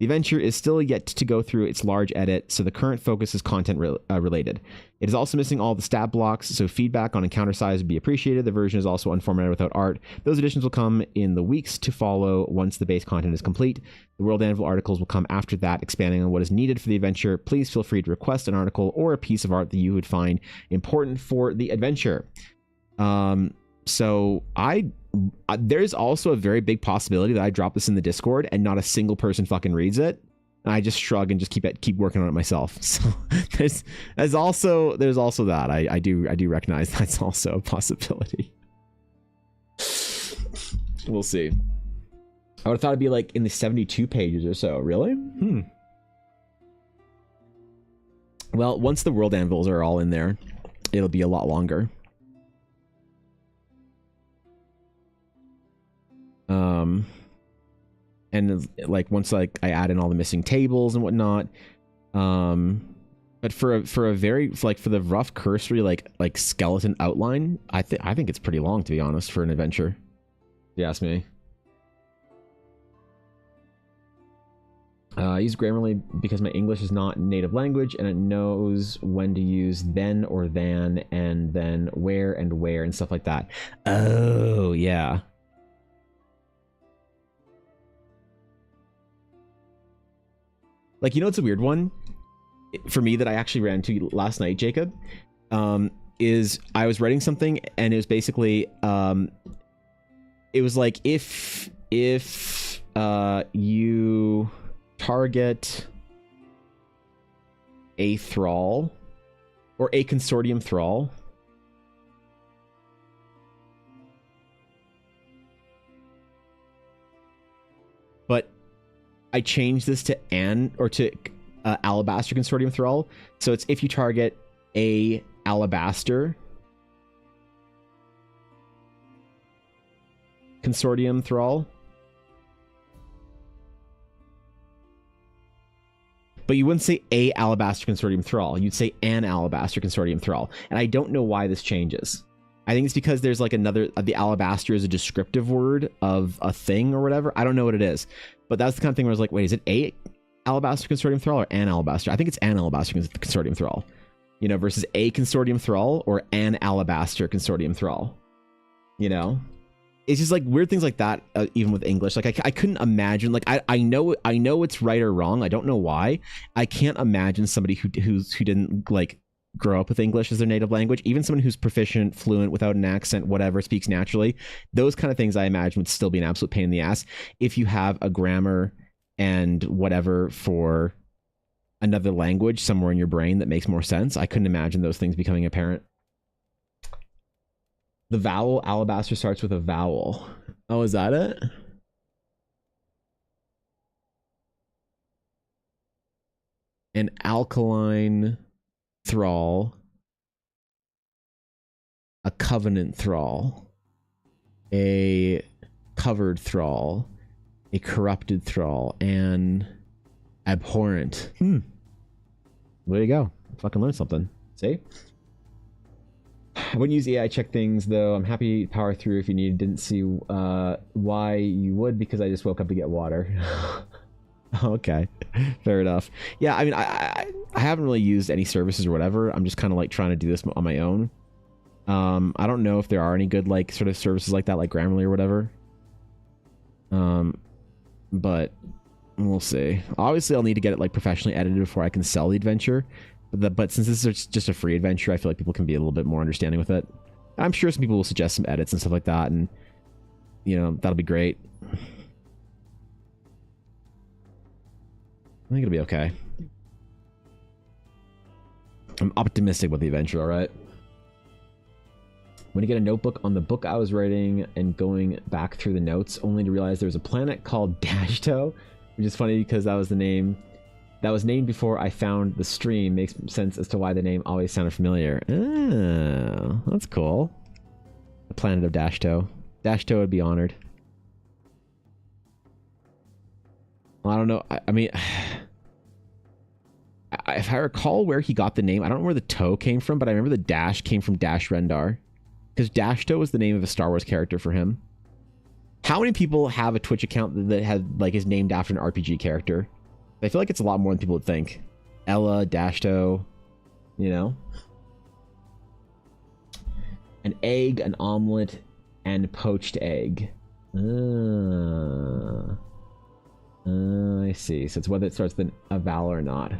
The adventure is still yet to go through its large edit, so the current focus is content related. It is also missing all the stat blocks, so feedback on encounter size would be appreciated. The version is also unformatted without art. Those additions will come in the weeks to follow once the base content is complete. The World Anvil articles will come after that, expanding on what is needed for the adventure. Please feel free to request an article or a piece of art that you would find important for the adventure. So there's also a very big possibility that I drop this in the Discord and not a single person fucking reads it. And I just shrug and just keep working on it myself. So there's also that. I do recognize that's also a possibility. We'll see. I would have thought it'd be like in the 72 pages or so. Really? Well, once the World Anvils are all in there, it'll be a lot longer. And like once like I add in all the missing tables and whatnot, but for the rough cursory like skeleton outline, I think it's pretty long, to be honest, for an adventure, if you ask me. I use Grammarly because my English is not native language, and it knows when to use then or than, and then where and stuff like that. Oh yeah. Like, you know, it's a weird one for me that I actually ran into last night, Jacob, is I was writing something and it was basically, it was like, if you target a thrall or a consortium thrall, but I changed this to Alabaster Consortium Thrall. So it's if you target a Alabaster Consortium Thrall. But you wouldn't say a Alabaster Consortium Thrall. You'd say an Alabaster Consortium Thrall. And I don't know why this changes. I think it's because there's like the Alabaster is a descriptive word of a thing or whatever. I don't know what it is. But that's the kind of thing where I was like, wait, is it a Alabaster Consortium Thrall or an Alabaster? I think it's an Alabaster Consortium Thrall, you know, versus a Consortium Thrall or an Alabaster Consortium Thrall, you know? It's just like weird things like that, even with English. Like I couldn't imagine, like I know it's right or wrong. I don't know why. I can't imagine somebody who didn't like grow up with English as their native language, even someone who's proficient, fluent, without an accent, whatever, speaks naturally. Those kind of things I imagine would still be an absolute pain in the ass if you have a grammar and whatever for another language somewhere in your brain that makes more sense. I couldn't imagine those things becoming apparent. The vowel Alabaster starts with a vowel. Oh, is that it? An alkaline thrall, a covenant thrall, a covered thrall, a corrupted thrall, and Abhorrent. There you go. Fucking learn something. See? I wouldn't use AI check things though. I'm happy to power through if you need. Didn't see why you would, because I just woke up to get water. Okay, fair enough. Yeah, I mean, I haven't really used any services or whatever. I'm just kind of like trying to do this on my own. I don't know if there are any good like sort of services like that, like Grammarly or whatever. But we'll see. Obviously, I'll need to get it like professionally edited before I can sell the adventure. But since this is just a free adventure, I feel like people can be a little bit more understanding with it. I'm sure some people will suggest some edits and stuff like that, and you know, that'll be great. I think it'll be okay. I'm optimistic about the adventure, alright? When you get a notebook on the book I was writing and going back through the notes, only to realize there was a planet called Dashto, which is funny because that was the name that was named before I found the stream. Makes sense as to why the name always sounded familiar. Oh, that's cool. The planet of Dashto. Dashto would be honored. Well, I don't know. I mean, if I recall where he got the name, I don't know where the toe came from, but I remember the dash came from Dash Rendar. Because Dashto was the name of a Star Wars character for him. How many people have a Twitch account that had like is named after an RPG character? I feel like it's a lot more than people would think. Ella, Dashto, you know? An egg, an omelet, and poached egg. I see. So it's whether it starts with a vowel or not.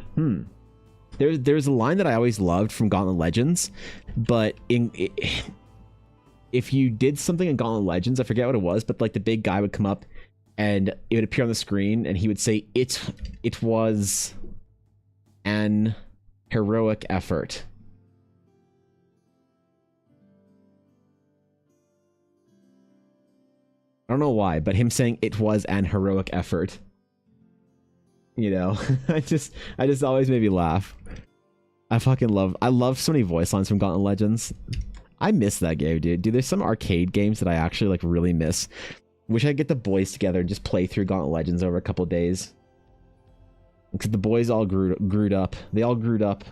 There's a line that I always loved from Gauntlet Legends, but if you did something in Gauntlet Legends, I forget what it was, but like the big guy would come up and it would appear on the screen and he would say, it was an heroic effort. I don't know why, but him saying it was an heroic effort, you know, I just always made me laugh. I love so many voice lines from Gauntlet Legends. I miss that game, dude. There's some arcade games that I actually like really miss. Wish I could get the boys together and just play through Gauntlet Legends over a couple of days. Because the boys all grew up. They all grew up.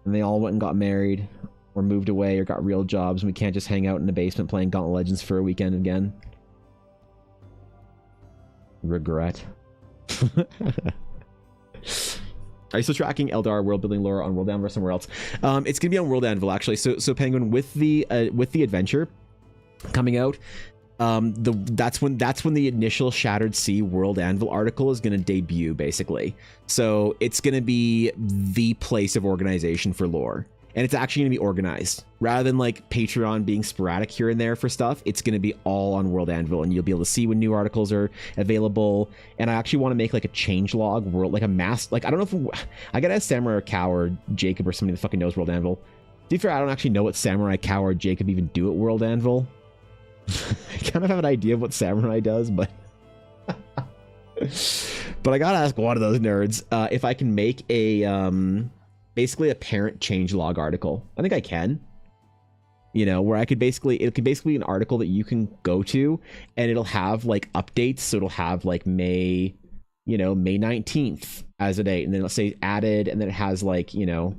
And they all went and got married. Or moved away or got real jobs. And we can't just hang out in the basement playing Gauntlet Legends for a weekend again. Regret. Are you still tracking Eldar world building lore on World Anvil or somewhere else? It's gonna be on World Anvil actually. So Penguin, with the adventure coming out, that's when the initial Shattered Sea World Anvil article is gonna debut basically. So it's gonna be the place of organization for lore. And it's actually going to be organized. Rather than like Patreon being sporadic here and there for stuff, it's going to be all on World Anvil, and you'll be able to see when new articles are available. And I actually want to make like a changelog world, like a mass, like I don't know if I gotta ask Samurai Cow or Jacob or somebody that fucking knows World Anvil. To be fair, I don't actually know what Samurai Cow or Jacob even do at World Anvil. I kind of have an idea of what Samurai does, but but I gotta ask one of those nerds if I can make a basically a parent changelog article. I think I can. You know, where it could basically be an article that you can go to and it'll have like updates. So it'll have like May 19th as a date, and then it'll say added, and then it has like, you know,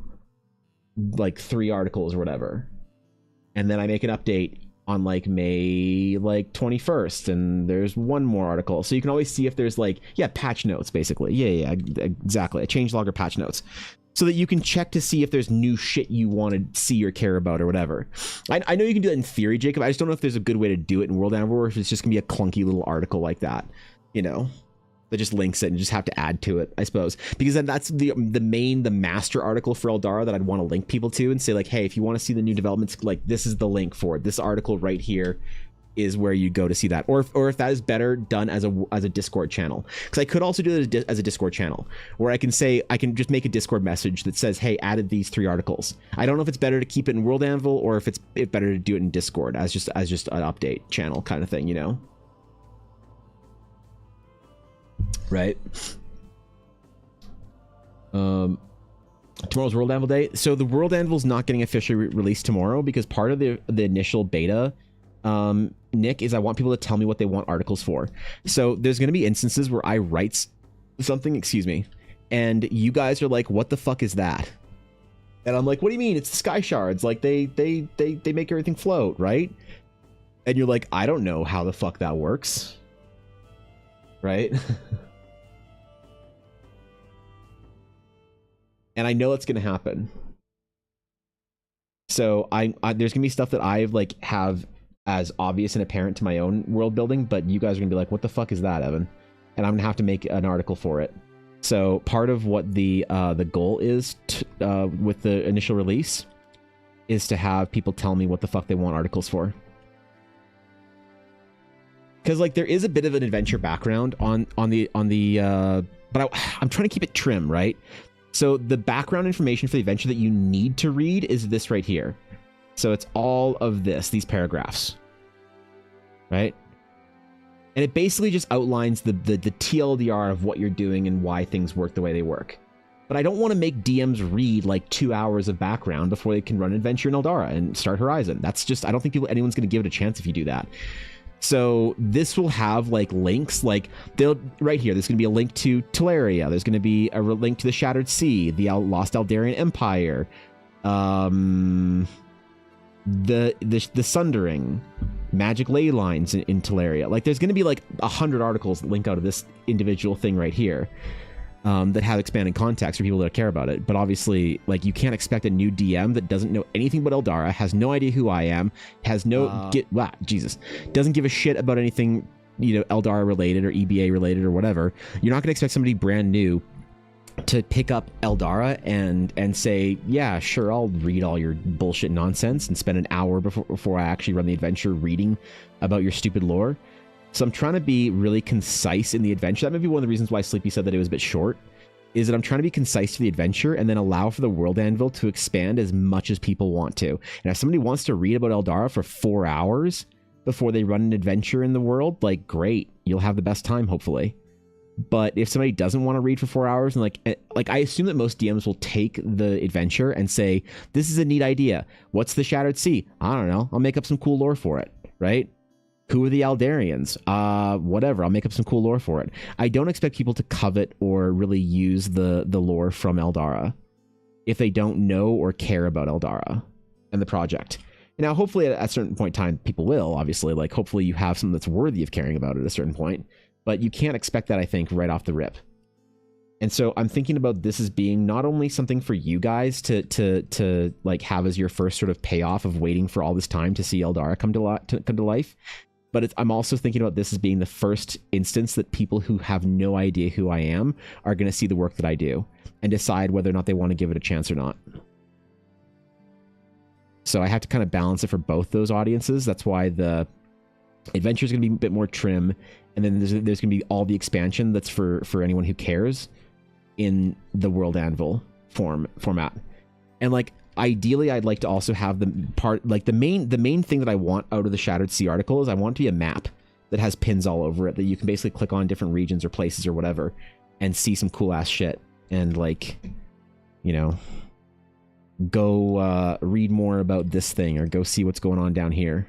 like 3 articles or whatever. And then I make an update on like May like 21st, and there's one more article. So you can always see if there's like, patch notes basically. Yeah, exactly. A changelog or patch notes. So that you can check to see if there's new shit you want to see or care about or whatever. I know you can do that in theory, Jacob. I just don't know if there's a good way to do it in World Anvil, or if it's just gonna be a clunky little article like that, you know, that just links it and you just have to add to it, I suppose. Because then that's the master article for Eldara that I'd want to link people to and say like, hey, if you want to see the new developments, like this is the link for it. This article right here is where you go to see that, or if that is better done as a Discord channel, because I could also do it as a Discord channel where I can just make a Discord message that says, hey, added these 3 articles. I don't know if it's better to keep it in World Anvil or if it's better to do it in Discord as just an update channel kind of thing, you know, right? Tomorrow's World Anvil Day. So the World Anvil is not getting officially released tomorrow because part of the initial beta, Nick, is I want people to tell me what they want articles for. So there's going to be instances where I write something, excuse me, and you guys are like, what the fuck is that? And I'm like, what do you mean? It's the sky shards. Like they make everything float, right? And you're like, I don't know how the fuck that works. Right? And I know it's going to happen. So there's gonna be stuff that I've like have as obvious and apparent to my own world building, but you guys are gonna be like, what the fuck is that, Evan? And I'm gonna have to make an article for it. So part of what the goal is with the initial release is to have people tell me what the fuck they want articles for. Because like there is a bit of an adventure background on the but I'm trying to keep it trim, right? So the background information for the adventure that you need to read is this right here. So it's all of these paragraphs, right? And it basically just outlines the TLDR of what you're doing and why things work the way they work. But I don't want to make DMs read like 2 hours of background before they can run an adventure in Eldara and start Horizon. That's just, I don't think anyone's going to give it a chance if you do that. So this will have like links, like right here, there's going to be a link to Teleria. There's going to be a link to the Shattered Sea, the Lost Eldarian Empire, the Sundering, magic ley lines in Teleria. Like there's going to be like 100 articles that link out of this individual thing right here. That have expanded context for people that care about it. But obviously, like, you can't expect a new DM that doesn't know anything about Eldara, has no idea who I am, has no doesn't give a shit about anything, you know, Eldara related or EBA related or whatever. You're not going to expect somebody brand new to pick up Eldara and say, yeah, sure, I'll read all your bullshit nonsense and spend an hour before I actually run the adventure reading about your stupid lore. So I'm trying to be really concise in the adventure. That may be one of the reasons why Sleepy said that it was a bit short, is that I'm trying to be concise to the adventure and then allow for the world anvil to expand as much as people want to. And if somebody wants to read about Eldara for 4 hours before they run an adventure in the world, like, great, you'll have the best time, hopefully. But if somebody doesn't want to read for 4 hours, and like I assume that most DMs will take the adventure and say, this is a neat idea. What's the Shattered Sea? I don't know. I'll make up some cool lore for it, right? Who are the Aldarians? Whatever. I'll make up some cool lore for it. I don't expect people to covet or really use the lore from Eldara if they don't know or care about Eldara and the project. Now, hopefully at a certain point in time, people will, obviously. Like, hopefully you have something that's worthy of caring about at a certain point. But you can't expect that, I think, right off the rip. And so I'm thinking about this as being not only something for you guys to like have as your first sort of payoff of waiting for all this time to see Eldara come to life, but I'm also thinking about this as being the first instance that people who have no idea who I am are going to see the work that I do and decide whether or not they want to give it a chance or not. So I have to kind of balance it for both those audiences. That's why the adventure is going to be a bit more trim. And then there's going to be all the expansion that's for anyone who cares in the World Anvil format. And like, ideally, I'd like to also have the part, like the main thing that I want out of the Shattered Sea article is I want it to be a map that has pins all over it that you can basically click on different regions or places or whatever and see some cool ass shit and, like, you know, go read more about this thing or go see what's going on down here.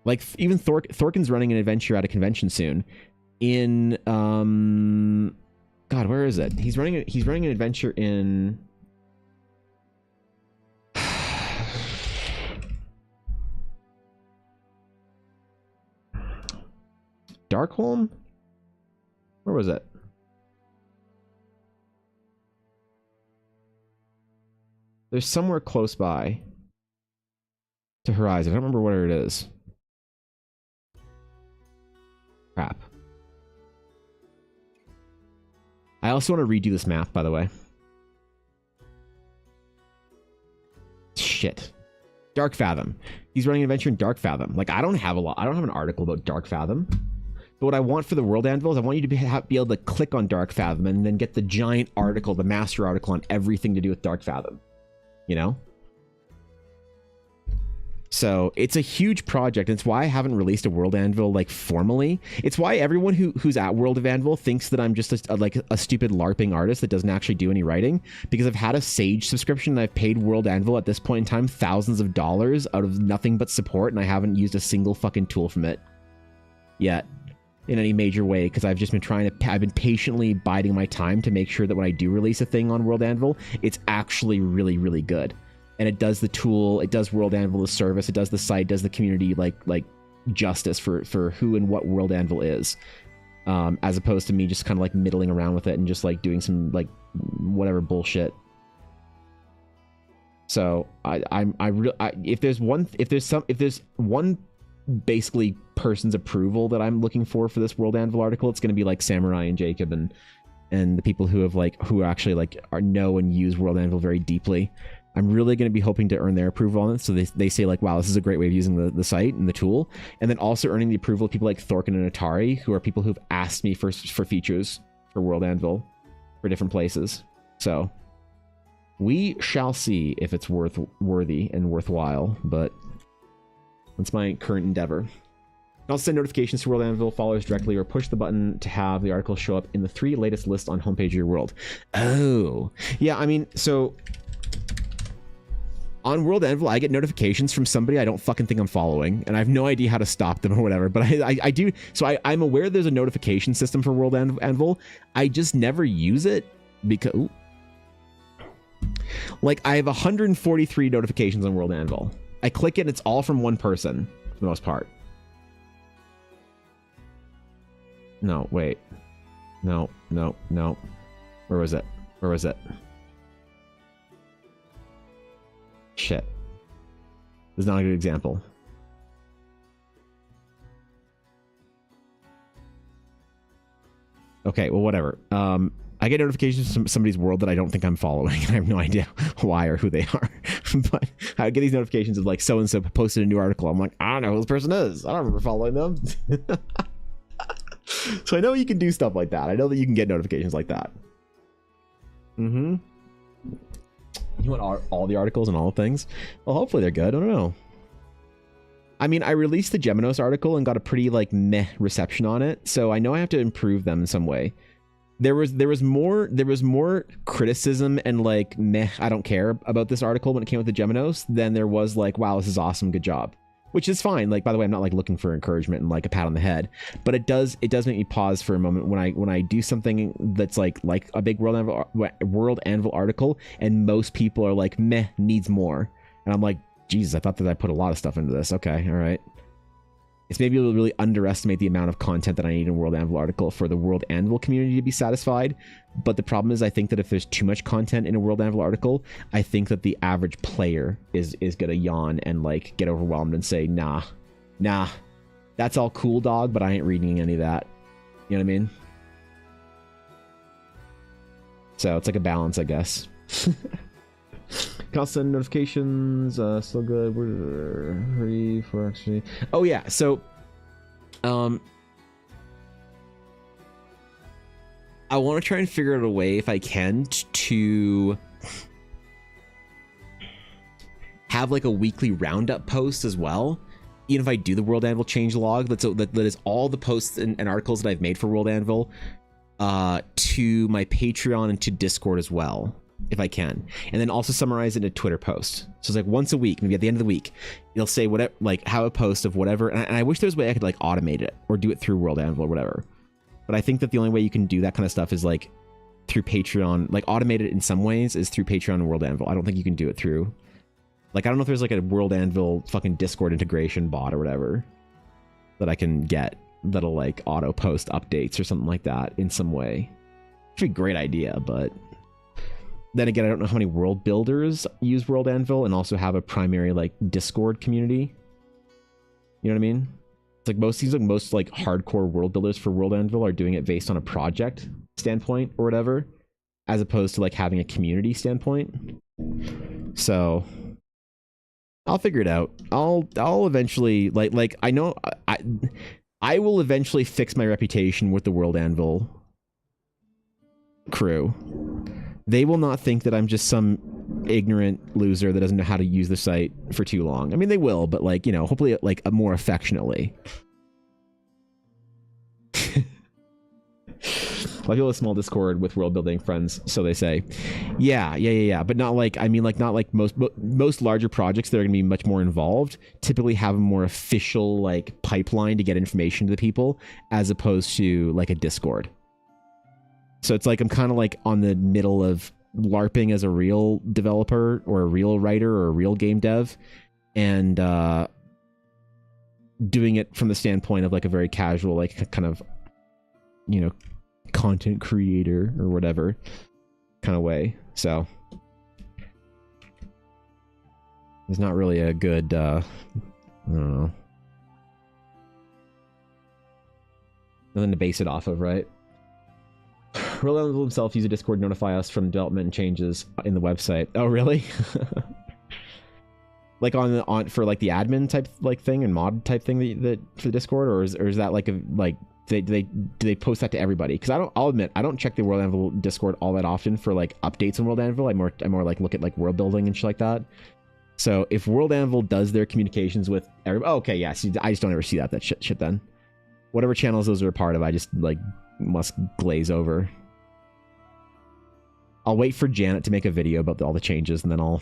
Like, even Thorkin's running an adventure at a convention soon in God, where is it? He's running an adventure in Darkholm? Where was it? There's somewhere close by to Horizon. I don't remember where it is. Crap. I also want to redo this map, by the way. Shit. Dark Fathom. He's running an adventure in Dark Fathom. Like, I don't have an article about Dark Fathom. But what I want for the World Anvil is I want you to be able to click on Dark Fathom and then get the giant article, the master article on everything to do with Dark Fathom. You know? So it's a huge project. It's why I haven't released a World Anvil, like, formally. It's why everyone who's at World of Anvil thinks that I'm just a stupid LARPing artist that doesn't actually do any writing, because I've had a Sage subscription and I've paid World Anvil at this point in time thousands of dollars out of nothing but support, and I haven't used a single fucking tool from it yet. in any major way because I've just been I've been patiently biding my time to make sure that when I do release a thing on World Anvil, it's actually really, really good. And it does the tool, it does World Anvil the service, it does the site, does the community like justice for who and what World Anvil is. As opposed to me just kind of like middling around with it and just like doing some like whatever bullshit. So if there's one basically person's approval that I'm looking for this World Anvil article, it's going to be like Samurai and Jacob and the people who actually like know and use World Anvil very deeply. I'm really going to be hoping to earn their approval on it. So they say like, wow, this is a great way of using the site and the tool. And then also earning the approval of people like Thorkin and Atari, who are people who've asked me for features for World Anvil for different places. So we shall see if it's worthy and worthwhile, but that's my current endeavor. I'll send notifications to World Anvil followers directly or push the button to have the article show up in the 3 latest lists on homepage of your world. Oh, yeah, I mean, so on World Anvil, I get notifications from somebody I don't fucking think I'm following, and I have no idea how to stop them or whatever, but I do. So I'm aware there's a notification system for World Anvil. I just never use it because, ooh, like, I have 143 notifications on World Anvil. I click it, and it's all from one person for the most part. No, wait. No. Where was it? Shit. This is not a good example. Okay, well, whatever. I get notifications from somebody's world that I don't think I'm following, and I have no idea why or who they are. But I get these notifications of like so-and-so posted a new article. I'm like, I don't know who this person is. I don't remember following them. So I know you can do stuff like that. I know that you can get notifications like that. Mm-hmm. You want all the articles and all the things? Well, hopefully they're good. I don't know. I mean, I released the Geminos article and got a pretty like meh reception on it, so I know I have to improve them in some way. There was more criticism and like meh, I don't care about this article when it came with the Geminos than there was like, wow, this is awesome, good job. Which is fine. Like, by the way, I'm not like looking for encouragement and like a pat on the head, but it does make me pause for a moment when I do something that's like a big World Anvil article and most people are like, meh, needs more. And I'm like, Jesus, I thought that I put a lot of stuff into this. Okay, all right. It's maybe a really underestimate the amount of content that I need in a World Anvil article for the World Anvil community to be satisfied. But the problem is I think that if there's too much content in a World Anvil article, I think that the average player is gonna yawn and like get overwhelmed and say, nah, that's all cool, dog, but I ain't reading any of that. You know what I mean? So it's like a balance, I guess. Can also send notifications. Still good. Hurry for actually. Oh yeah. So, I want to try and figure out a way, if I can, to have like a weekly roundup post as well. Even if I do the World Anvil change log, that is all the posts and articles that I've made for World Anvil, to my Patreon and to Discord as well, if I can, and then also summarize it in a Twitter post. So it's like once a week, maybe at the end of the week, you'll say whatever, like have a post of whatever. And I wish there was a way I could like automate it or do it through World Anvil or whatever. But I think that the only way you can do that kind of stuff is like through Patreon, like automate it in some ways is through Patreon and World Anvil. I don't think you can do it through, like, I don't know if there's like a World Anvil fucking Discord integration bot or whatever that I can get that'll like auto post updates or something like that in some way. It's a great idea, but then again, I don't know how many world builders use World Anvil and also have a primary like Discord community. You know what I mean? It's like most hardcore world builders for World Anvil are doing it based on a project standpoint or whatever, as opposed to like having a community standpoint. So I'll figure it out. I'll eventually like I know I will eventually fix my reputation with the World Anvil crew. They will not think that I'm just some ignorant loser that doesn't know how to use the site for too long. I mean, they will, but like, you know, hopefully like more affectionately. of people have a small Discord with world building friends, so they say. Yeah. But not like, I mean, like not like most larger projects that are going to be much more involved typically have a more official like pipeline to get information to the people as opposed to like a Discord. So it's like I'm kind of like on the middle of LARPing as a real developer or a real writer or a real game dev, and doing it from the standpoint of like a very casual, like kind of, you know, content creator or whatever kind of way. So there's not really a good I don't know, nothing to base it off of, right? Roland himself use a Discord to notify us from development and changes in the website. Oh really? Like on for like the admin type like thing and mod type thing that for the Discord, or is that like a like do they post that to everybody? Because I'll admit I don't check the World Anvil Discord all that often for like updates on World Anvil. I more like look at like world building and shit like that. So if World Anvil does their communications with everybody, okay, yeah, see, I just don't ever see that shit then. Whatever channels those are a part of, I just like must glaze over. I'll wait for Janet to make a video about all the changes, and then I'll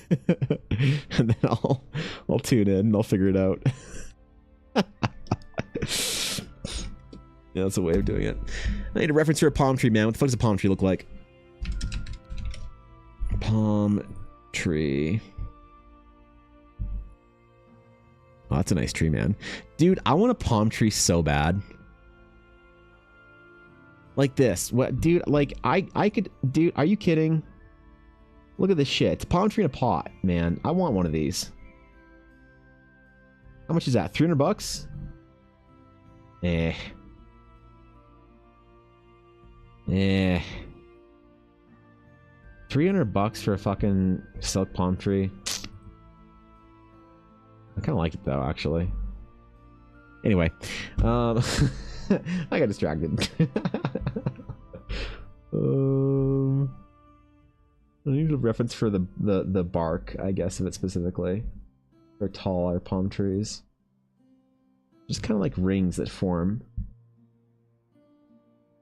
and then I'll tune in and I'll figure it out. Yeah, that's a way of doing it. I need a reference for a palm tree, man. What the fuck does a palm tree look like? Palm tree. Oh, that's a nice tree, man. Dude, I want a palm tree so bad. Like this. What, dude? Like I could, dude. Are you kidding? Look at this shit. It's a palm tree in a pot, man. I want one of these. How much is that? $300? Eh. 300 bucks for a fucking silk palm tree. I kind of like it though, actually. Anyway, I got distracted. I need a reference for the bark, I guess, of it specifically. For taller palm trees. Just kind of like rings that form.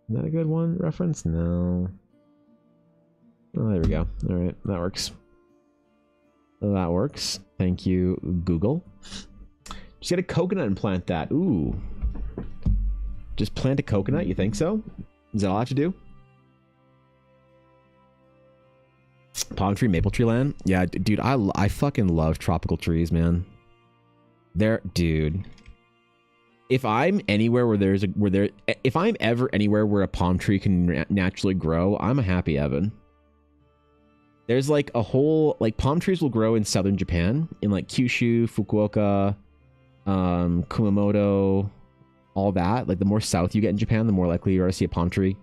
Is that a good one? Reference? No. Oh, there we go. Alright, that works. That works. Thank you, Google. Just get a coconut and plant that. Ooh. Just plant a coconut, you think so? Is that all I have to do? Palm tree, maple tree land? Yeah, dude, I fucking love tropical trees, man. Dude. If I'm anywhere if I'm ever anywhere where a palm tree can naturally grow, I'm a happy Evan. There's like a whole, like palm trees will grow in southern Japan, in like Kyushu, Fukuoka, Kumamoto, all that. Like the more south you get in Japan, the more likely you are to see a palm tree.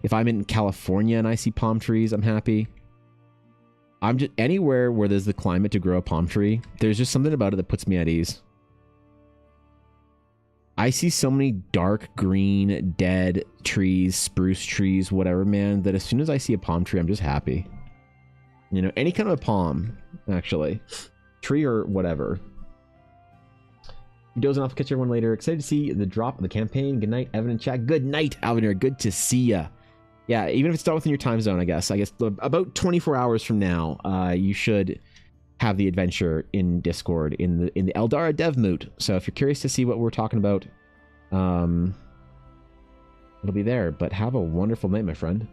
If I'm in California and I see palm trees, I'm happy. I'm just anywhere where there's the climate to grow a palm tree. There's just something about it that puts me at ease. I see so many dark green, dead trees, spruce trees, whatever, man, that as soon as I see a palm tree, I'm just happy. You know, any kind of a palm, actually. Tree or whatever. Dozing off, catch everyone later. Excited to see the drop of the campaign. Good night, Evan and chat. Good night, Alvin. Good to see ya. Yeah, even if it's not within your time zone, I guess. About 24 hours from now, you should have the adventure in Discord in the Eldara dev moot. So if you're curious to see what we're talking about, it'll be there. But have a wonderful night, my friend.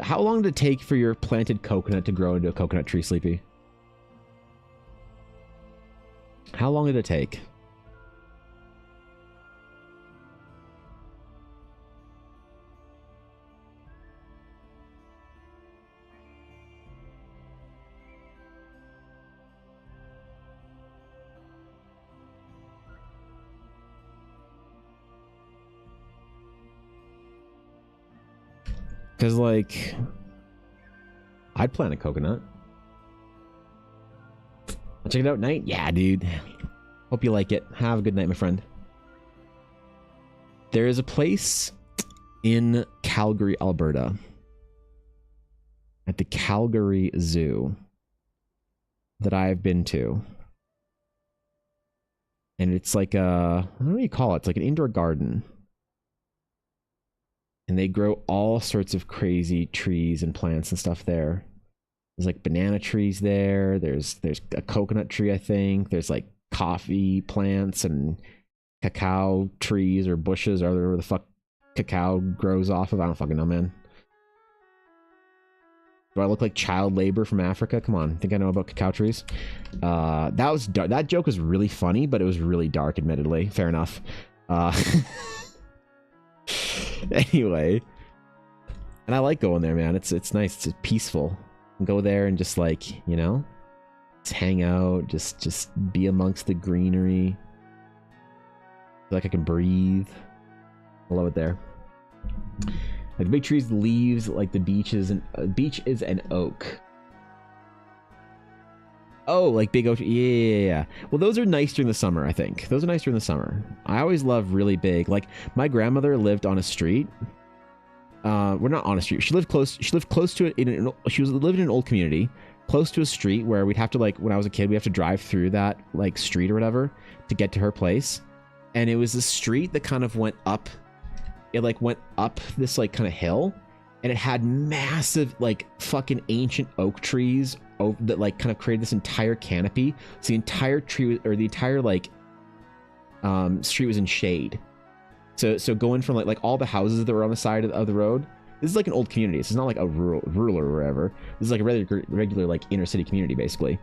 How long did it take for your planted coconut to grow into a coconut tree, Sleepy? How long did it take? Because, like, I'd plant a coconut. I'll check it out at night. Yeah, dude. Hope you like it. Have a good night, my friend. There is a place in Calgary, Alberta, at the Calgary Zoo, that I've been to. And it's like a, I don't know what you call it. It's like an indoor garden. and they grow all sorts of crazy trees and plants and stuff there. There's like banana trees there. There's a coconut tree, I think. There's like coffee plants and cacao trees or bushes or whatever the fuck cacao grows off of. I don't fucking know, man. Do I look like child labor from Africa? Come on, think I know about cacao trees? That joke was really funny, but it was really dark, admittedly. Fair enough. Anyway, and I like going there, man. It's nice. It's peaceful. Go there and just like, you know, just hang out, just be amongst the greenery. Feel like I can breathe. I love it there. Like the big trees, the leaves, like the beaches, and beach is an oak. Oh, like big oak. Yeah. Well, those are nice during the summer, I think. Those are nice during the summer. I always love really big. Like my grandmother lived on a street. We're not on a street. She lived close to it. She was living in an old community, close to a street where we'd have to, like, when I was a kid, we have to drive through that like street or whatever to get to her place. And it was a street that kind of went up. It like went up this like kind of hill, and it had massive like fucking ancient oak trees that like kind of created this entire canopy. So the entire tree, or the entire like street, was in shade. So going from like all the houses that were on the side of the road, this is like an old community. This is not like a rural or wherever. This is like a regular like inner city community basically.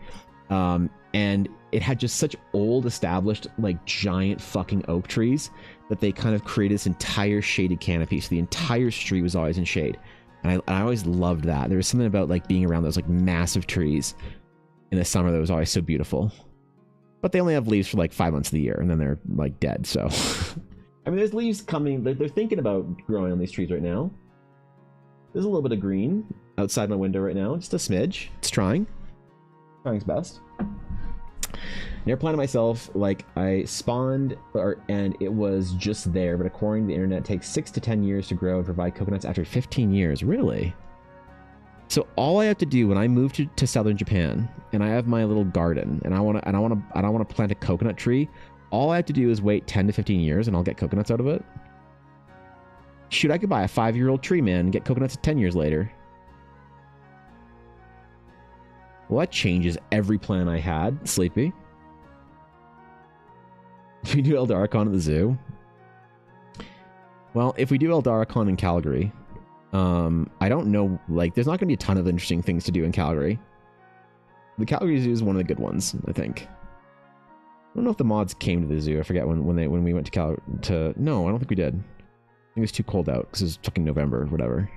And it had just such old established like giant fucking oak trees that they kind of created this entire shaded canopy. So the entire street was always in shade. And I always loved that. There was something about like being around those like massive trees in the summer that was always so beautiful. But they only have leaves for like 5 months of the year, and then they're like dead. So I mean, there's leaves coming. They're thinking about growing on these trees right now. There's a little bit of green outside my window right now. Just a smidge. It's trying. Trying's best. Never planned it myself. Like, I spawned, and it was just there. But according to the internet, it takes 6 to 10 years to grow and provide coconuts after 15 years. Really? So all I have to do when I move to southern Japan, and I have my little garden, and I want to plant a coconut tree, all I have to do is wait 10 to 15 years, and I'll get coconuts out of it. Shoot, I could buy a 5-year-old tree, man, and get coconuts 10 years later. Well, that changes every plan I had, Sleepy. If we do Eldaracon at the zoo. Well, if we do Eldaracon in Calgary, I don't know, like, there's not going to be a ton of interesting things to do in Calgary. The Calgary Zoo is one of the good ones, I think. I don't know if the mods came to the zoo. I forget when we went to no, I don't think we did. I think it was too cold out because it was fucking November or whatever.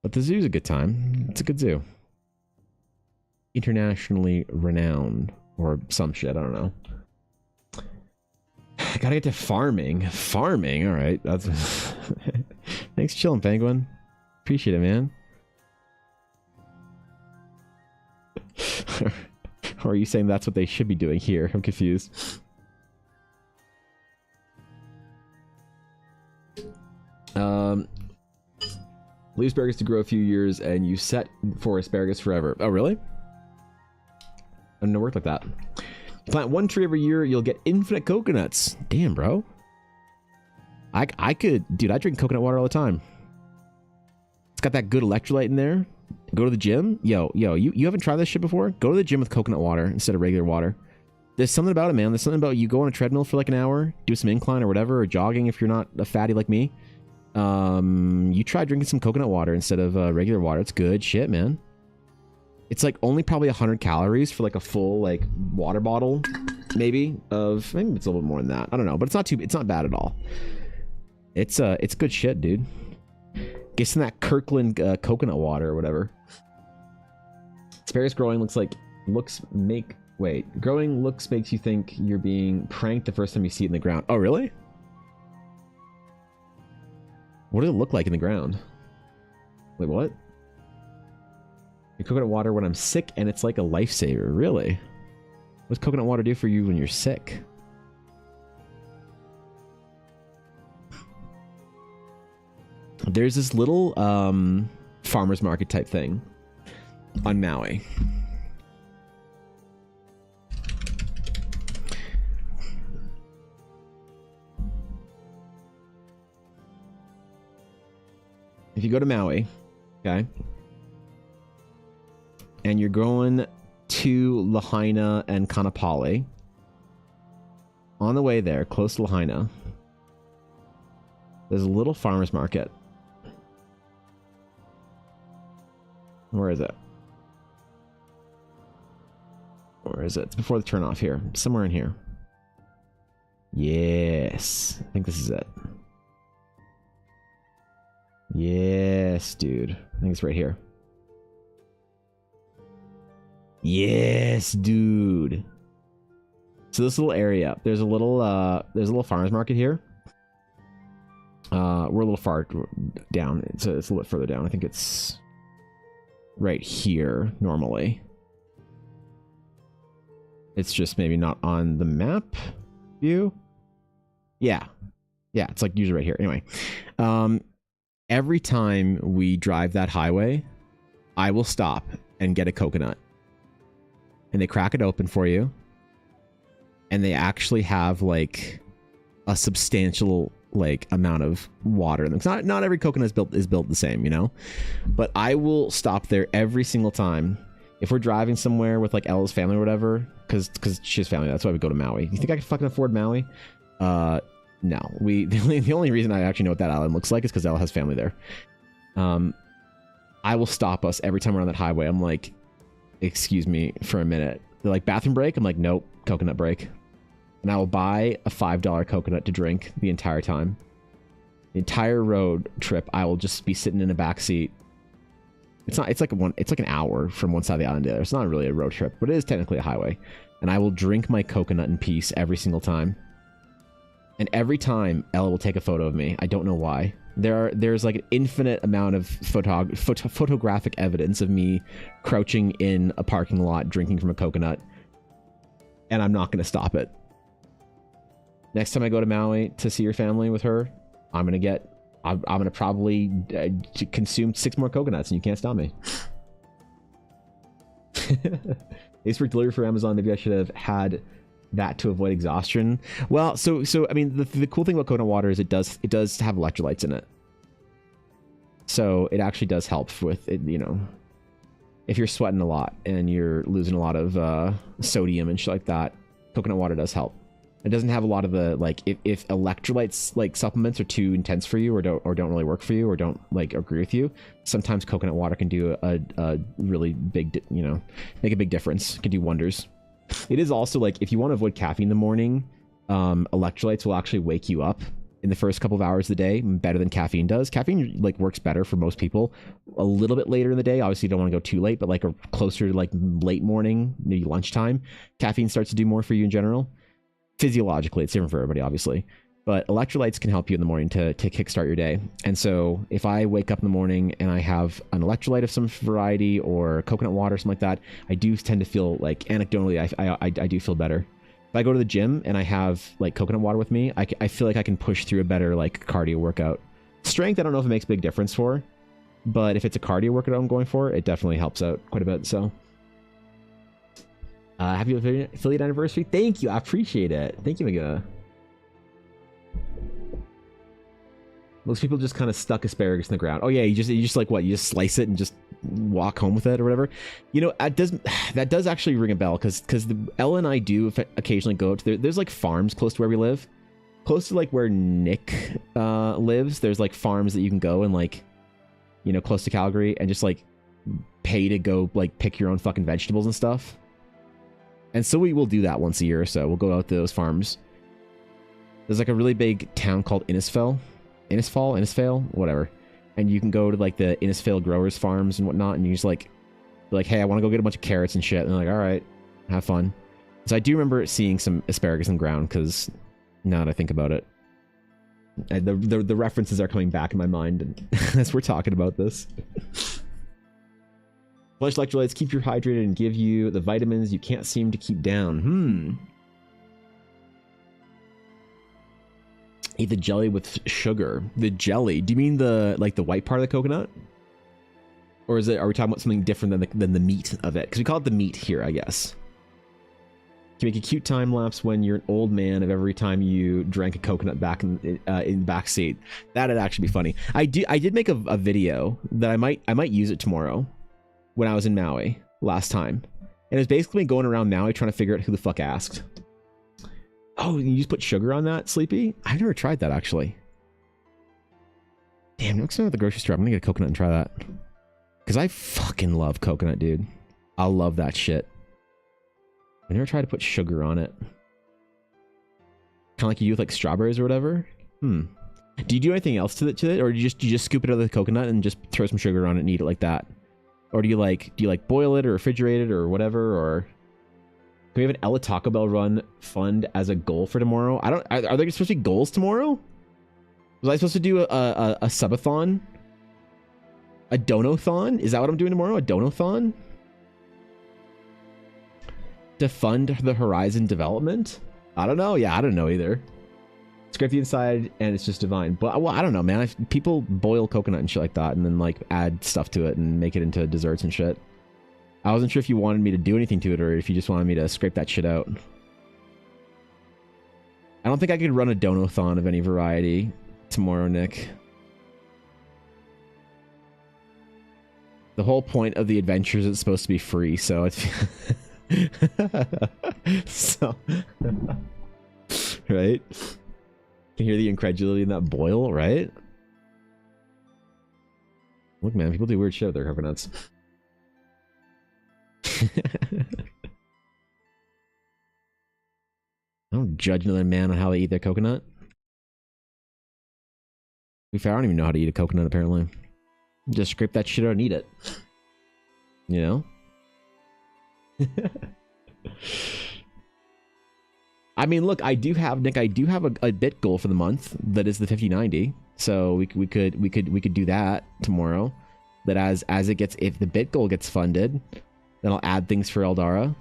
But the zoo's a good time. It's a good zoo. Internationally renowned, or some shit, I don't know. I gotta get to farming. Farming, alright. That's thanks for chilling, Penguin. Appreciate it, man. Or are you saying that's what they should be doing here? I'm confused. Leave asparagus to grow a few years and you set for asparagus forever. Oh, really? I didn't know it worked like that. Plant one tree every year, you'll get infinite coconuts. Damn, bro. I could... Dude, I drink coconut water all the time. It's got that good electrolyte in there. Go to the gym. Yo, you haven't tried this shit before? Go to the gym with coconut water instead of regular water. There's something about it, man. There's something about you go on a treadmill for like an hour, do some incline or whatever, or jogging if you're not a fatty like me. You try drinking some coconut water instead of regular water. It's good shit, man. It's like only probably 100 calories for like a full like water bottle, maybe it's a little bit more than that. I don't know, but it's not bad at all. It's good shit, dude. Get some of that Kirkland coconut water or whatever. Asparagus growing makes you think you're being pranked the first time you see it in the ground. Oh, really? What does it look like in the ground? Wait, what? Your coconut water when I'm sick, and it's like a lifesaver. Really? What does coconut water do for you when you're sick? There's this little farmer's market type thing on Maui. if you go to Maui, okay, and you're going to Lahaina and Kanapali, on the way there, close to Lahaina, there's a little farmer's market. Where is it? Where is it? It's before the turnoff here. Somewhere in here. Yes. I think this is it. Yes, dude. I think it's right here. Yes, dude. So this little area, there's a little farmer's market here. We're a little far down. It's a little bit further down. I think it's right here normally. It's just maybe not on the map view. Yeah, it's like usually right here. Anyway, every time we drive that highway, I will stop and get a coconut, and they crack it open for you, and they actually have like a substantial like amount of water in them. It's not every coconut is built the same, you know, but I will stop there every single time if we're driving somewhere with like Ella's family or whatever, because she has family. That's why we go to Maui. You think I can fucking afford Maui? No. The only reason I actually know what that island looks like is because Ella has family there. I will stop us every time we're on that highway. I'm like, excuse me for a minute. They're like, bathroom break? I'm like, nope, coconut break. And I will buy a $5 coconut to drink the entire time. The entire road trip, I will just be sitting in the back seat. It's like an hour from one side of the island to the other. It's not really a road trip, but it is technically a highway. And I will drink my coconut in peace every single time. And every time Ella will take a photo of me. I don't know why. There's like an infinite amount of photographic evidence of me crouching in a parking lot drinking from a coconut. And I'm not going to stop it. Next time I go to Maui to see your family with her, I'm gonna probably consume 6 more coconuts, and you can't stop me. Ace for delivery for Amazon. Maybe I should have had that to avoid exhaustion. Well, so I mean, the cool thing about coconut water is it does have electrolytes in it, so it actually does help with it. You know, if you're sweating a lot and you're losing a lot of sodium and shit like that, coconut water does help. It doesn't have a lot of the, like, if electrolytes like supplements are too intense for you or don't really work for you or don't like agree with you, sometimes coconut water can do a really big, you know, make a big difference. It can do wonders. It is also like, if you want to avoid caffeine in the morning, electrolytes will actually wake you up in the first couple of hours of the day better than caffeine does. Caffeine like works better for most people a little bit later in the day. Obviously you don't want to go too late, but like closer to like late morning, maybe lunchtime, caffeine starts to do more for you in general. Physiologically, it's different for everybody, obviously, but electrolytes can help you in the morning to kickstart your day. And so if I wake up in the morning and I have an electrolyte of some variety or coconut water or something like that, I do tend to feel like, anecdotally, I do feel better. If I go to the gym and I have like coconut water with me, I feel like I can push through a better like cardio workout. Strength, I don't know if it makes a big difference for, but if it's a cardio workout I'm going for, it definitely helps out quite a bit. So happy affiliate anniversary. Thank you. I appreciate it. Thank you, Mega. Most people just kind of stuck asparagus in the ground. Oh yeah, you just like what? You just slice it and just walk home with it or whatever. You know, that does actually ring a bell because Ella and I do occasionally go to there's like farms close to where we live, close to like where Nick lives. There's like farms that you can go and like, you know, close to Calgary and just like pay to go like pick your own fucking vegetables and stuff. And so we will do that once a year or so. We'll go out to those farms. There's like a really big town called Innisfail, whatever. And you can go to like the Innisfail growers farms and whatnot. And you just like, be like, hey, I want to go get a bunch of carrots and shit. And they're like, all right, have fun. So I do remember seeing some asparagus in the ground because now that I think about it, the references are coming back in my mind and as we're talking about this. Flesh electrolytes keep you hydrated and give you the vitamins you can't seem to keep down. Eat the jelly with sugar. The jelly? Do you mean the white part of the coconut? Or are we talking about something different than the meat of it? Because we call it the meat here, I guess. Can make a cute time lapse when you're an old man of every time you drank a coconut back in the back seat. That'd actually be funny. I did make a video that I might use it tomorrow when I was in Maui last time. And it was basically going around Maui trying to figure out who the fuck asked. Oh, you just put sugar on that, Sleepy? I've never tried that actually. Damn, next time at the grocery store, I'm gonna get a coconut and try that. Because I fucking love coconut, dude. I love that shit. I never tried to put sugar on it. Kind of like you do with like strawberries or whatever. Do you do anything else to it, or do you just scoop it out of the coconut and just throw some sugar on it and eat it like that? Or do you like boil it or refrigerate it or whatever? Or can we have an Ella Taco Bell run fund as a goal for tomorrow? Are there supposed to be goals tomorrow? Was I supposed to do a subathon? A donathon? Is that what I'm doing tomorrow? A donathon? To fund the Horizon development? I don't know. Yeah, I don't know either. Scrape the inside and it's just divine. But well, I don't know, man. People boil coconut and shit like that and then like add stuff to it and make it into desserts and shit. I wasn't sure if you wanted me to do anything to it or if you just wanted me to scrape that shit out. I don't think I could run a donathon of any variety tomorrow, Nick. The whole point of the adventure is it's supposed to be free, so it's... so... right? Can hear the incredulity in that boil, right? Look, man, people do weird shit with their coconuts. I don't judge another man on how they eat their coconut. To be fair, I don't even know how to eat a coconut, apparently. Just scrape that shit out and eat it. You know? I mean, look, I do have a bit goal for the month that is the 5090. So we could do that tomorrow. That as it gets, if the bit goal gets funded, then I'll add things for Eldara.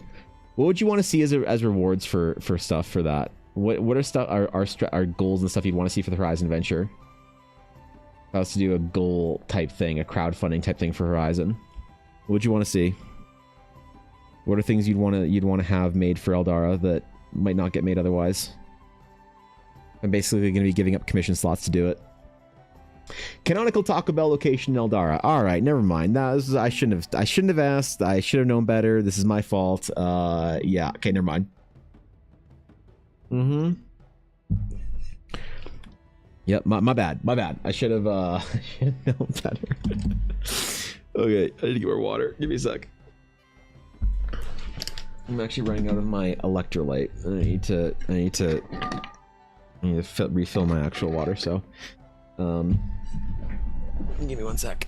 What would you want to see as rewards for stuff for that? What are stuff our goals and stuff you'd want to see for the Horizon adventure? If I was to do a goal type thing, a crowdfunding type thing for Horizon, what would you want to see? What are things you'd want to have made for Eldara that might not get made otherwise? I'm basically going to be giving up commission slots to do it. Canonical Taco Bell location in Eldara. All right, never mind. That was, I shouldn't have asked. I should have known better. This is my fault. Yeah. Okay, never mind. Yep, my bad. My bad. I should have known better. Okay, I need to get more water. Give me a sec. I'm actually running out of my electrolyte. I need to refill my actual water, so give me one sec.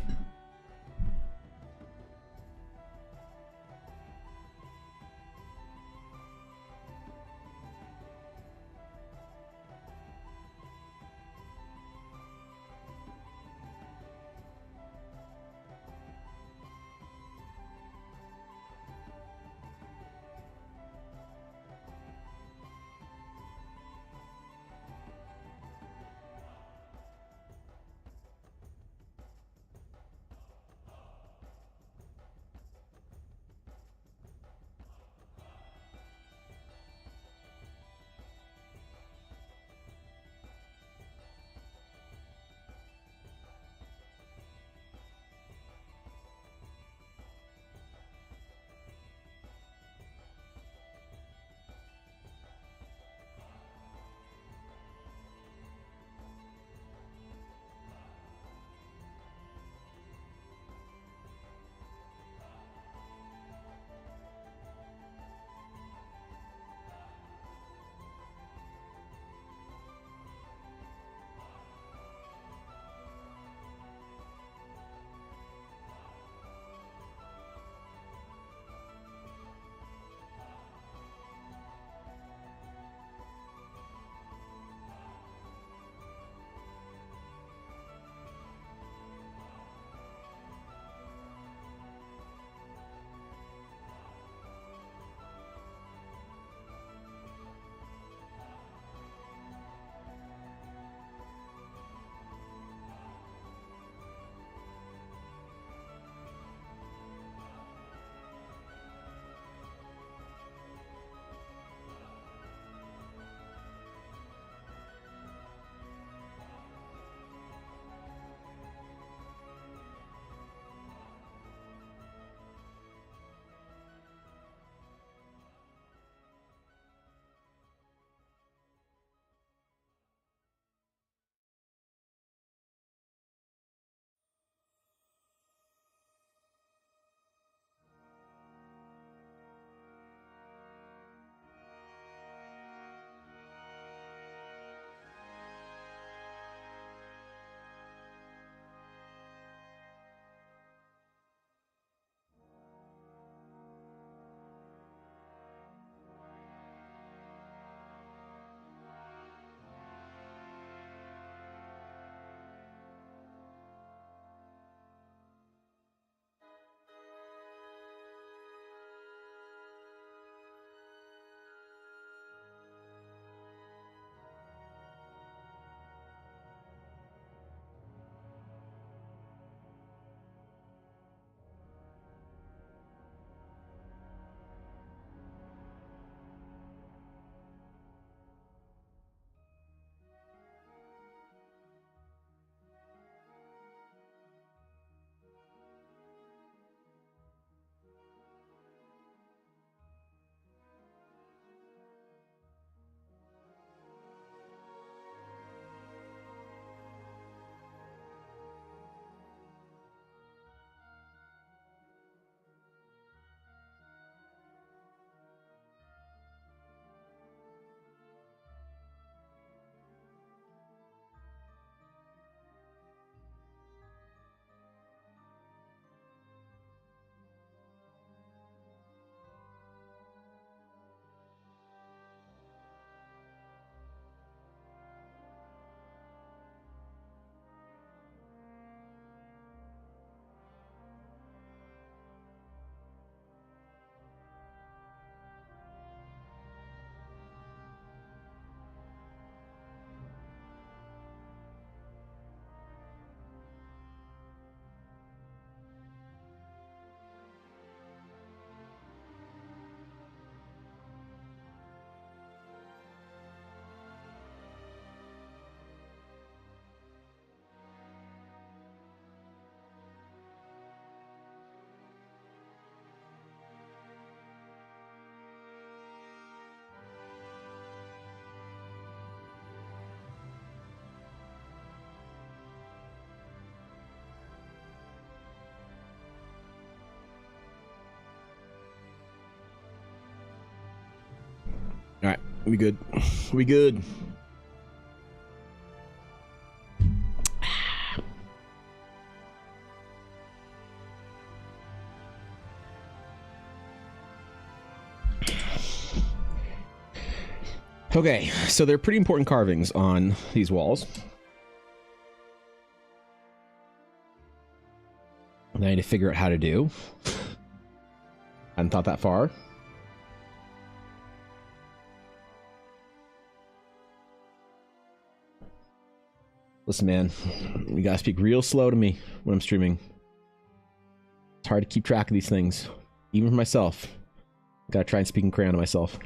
We good. We good. Okay, so there are pretty important carvings on these walls. And I need to figure out how to do. I hadn't thought that far. Listen, man, you gotta speak real slow to me when I'm streaming. It's hard to keep track of these things, even for myself. Gotta try and speak in crayon to myself.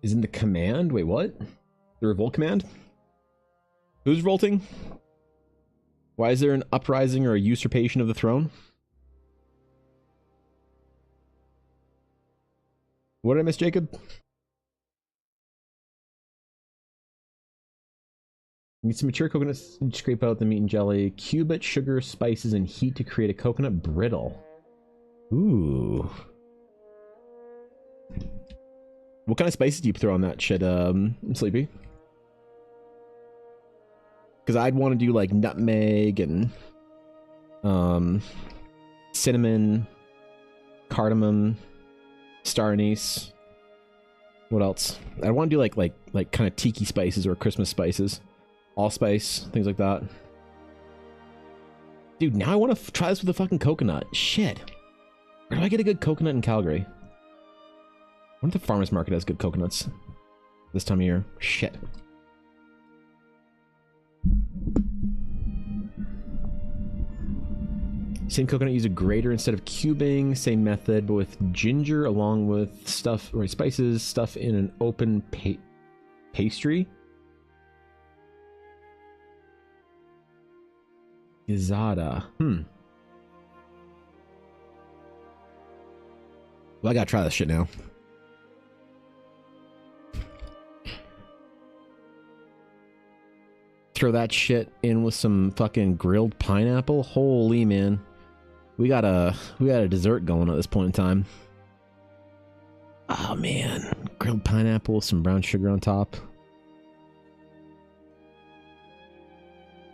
Isn't the command? Wait, what? The revolt command? Who's revolting? Why is there an uprising or a usurpation of the throne? What did I miss, Jacob? Need some mature coconuts, scrape out the meat and jelly, cube it, sugar, spices, and heat to create a coconut brittle. Ooh. What kind of spices do you throw on that shit, Sleepy? Because I'd want to do like nutmeg and cinnamon, cardamom, star anise. What else? I want to do like kind of tiki spices or Christmas spices, allspice, things like that. Dude, now I want to try this with a fucking coconut. Shit. Where do I get a good coconut in Calgary? I wonder if the farmer's market has good coconuts this time of year. Shit. Same coconut, use a grater instead of cubing. Same method, but with ginger along with stuff or spices, stuff in an open pastry. Gizada. Well, I gotta try this shit now. Throw that shit in with some fucking grilled pineapple. Holy man. We got a dessert going at this point in time. Oh man. Grilled pineapple, some brown sugar on top.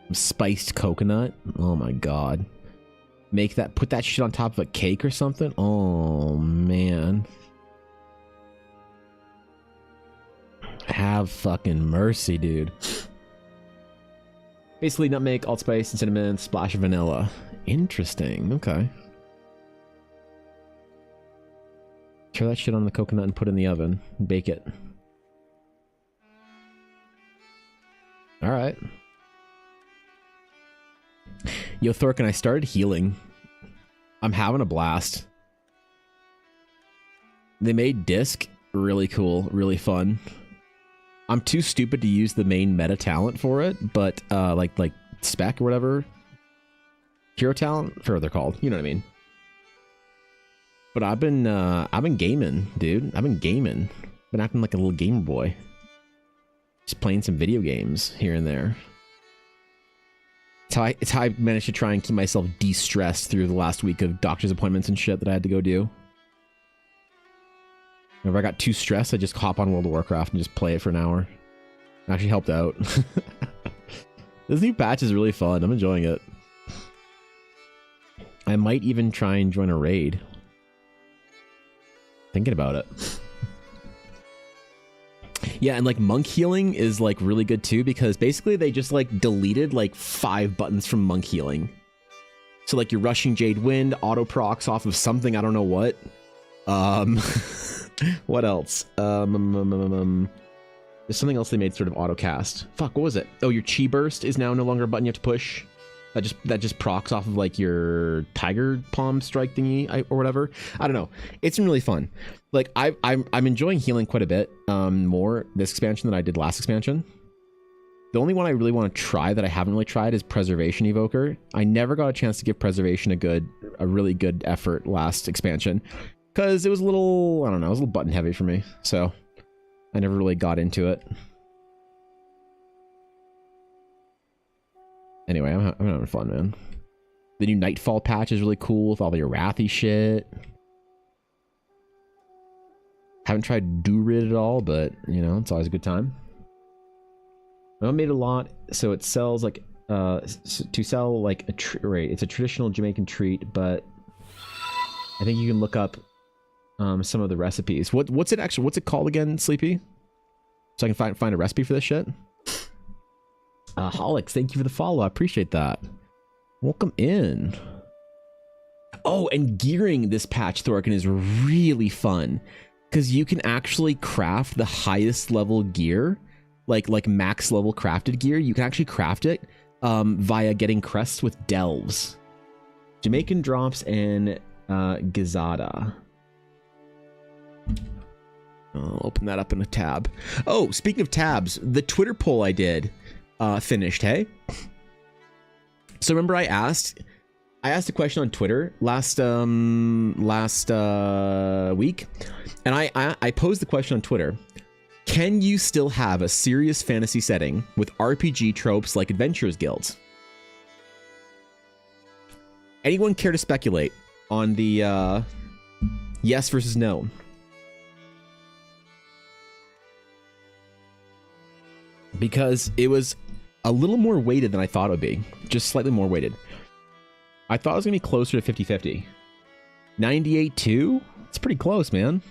Some spiced coconut. Oh my god. Put that shit on top of a cake or something. Oh man. Have fucking mercy, dude. Basically nutmeg, allspice, and cinnamon, splash of vanilla. Interesting. Okay. Throw that shit on the coconut and put it in the oven. And bake it. Alright. Yo, Thorkin, I started healing. I'm having a blast. They made disc really cool, really fun. I'm too stupid to use the main meta talent for it, but like spec or whatever, hero talent, I forget what they're called. You know what I mean? But I've been gaming, dude. I've been gaming. Been acting like a little gamer boy. Just playing some video games here and there. It's how I managed to try and keep myself de-stressed through the last week of doctor's appointments and shit that I had to go do. Whenever I got too stressed, I just hop on World of Warcraft and just play it for an hour. It actually helped out. This new patch is really fun. I'm enjoying it. I might even try and join a raid. Thinking about it. Yeah, and like monk healing is like really good too, because basically they just like deleted like 5 buttons from monk healing. So like your rushing jade wind auto procs off of something, I don't know what. What else? There's something else they made sort of auto cast. Fuck, what was it? Oh, your chi burst is now no longer a button you have to push. That just procs off of like your tiger palm strike thingy or whatever. I don't know. It's been really fun. Like I'm enjoying healing quite a bit more this expansion than I did last expansion. The only one I really want to try that I haven't really tried is Preservation Evoker. I never got a chance to give Preservation a really good effort last expansion. Because it was a little, I don't know, it was a little button heavy for me. So, I never really got into it. Anyway, I'm having fun, man. The new Nightfall patch is really cool with all the Arathi shit. Haven't tried Durid at all, but you know, it's always a good time. I made a lot, so it sells like to sell like a right. It's a traditional Jamaican treat, but I think you can look up some of the recipes. What's it actually? What's it called again, Sleepy? So I can find a recipe for this shit. Holix, thank you for the follow. I appreciate that. Welcome in. Oh, and gearing this patch, Thorkin, is really fun because you can actually craft the highest level gear, like max level crafted gear. You can actually craft it via getting crests with delves, Jamaican drops, and Gazada. I'll open that up in a tab. Oh, speaking of tabs, the Twitter poll I did finished. Hey, so remember I asked a question on Twitter last week, and I posed the question on Twitter: can you still have a serious fantasy setting with RPG tropes like Adventurers Guilds? Anyone care to speculate on the yes versus no? Because it was a little more weighted than I thought it would be. Just slightly more weighted. I thought it was going to be closer to 50-50. 98-2? It's pretty close, man.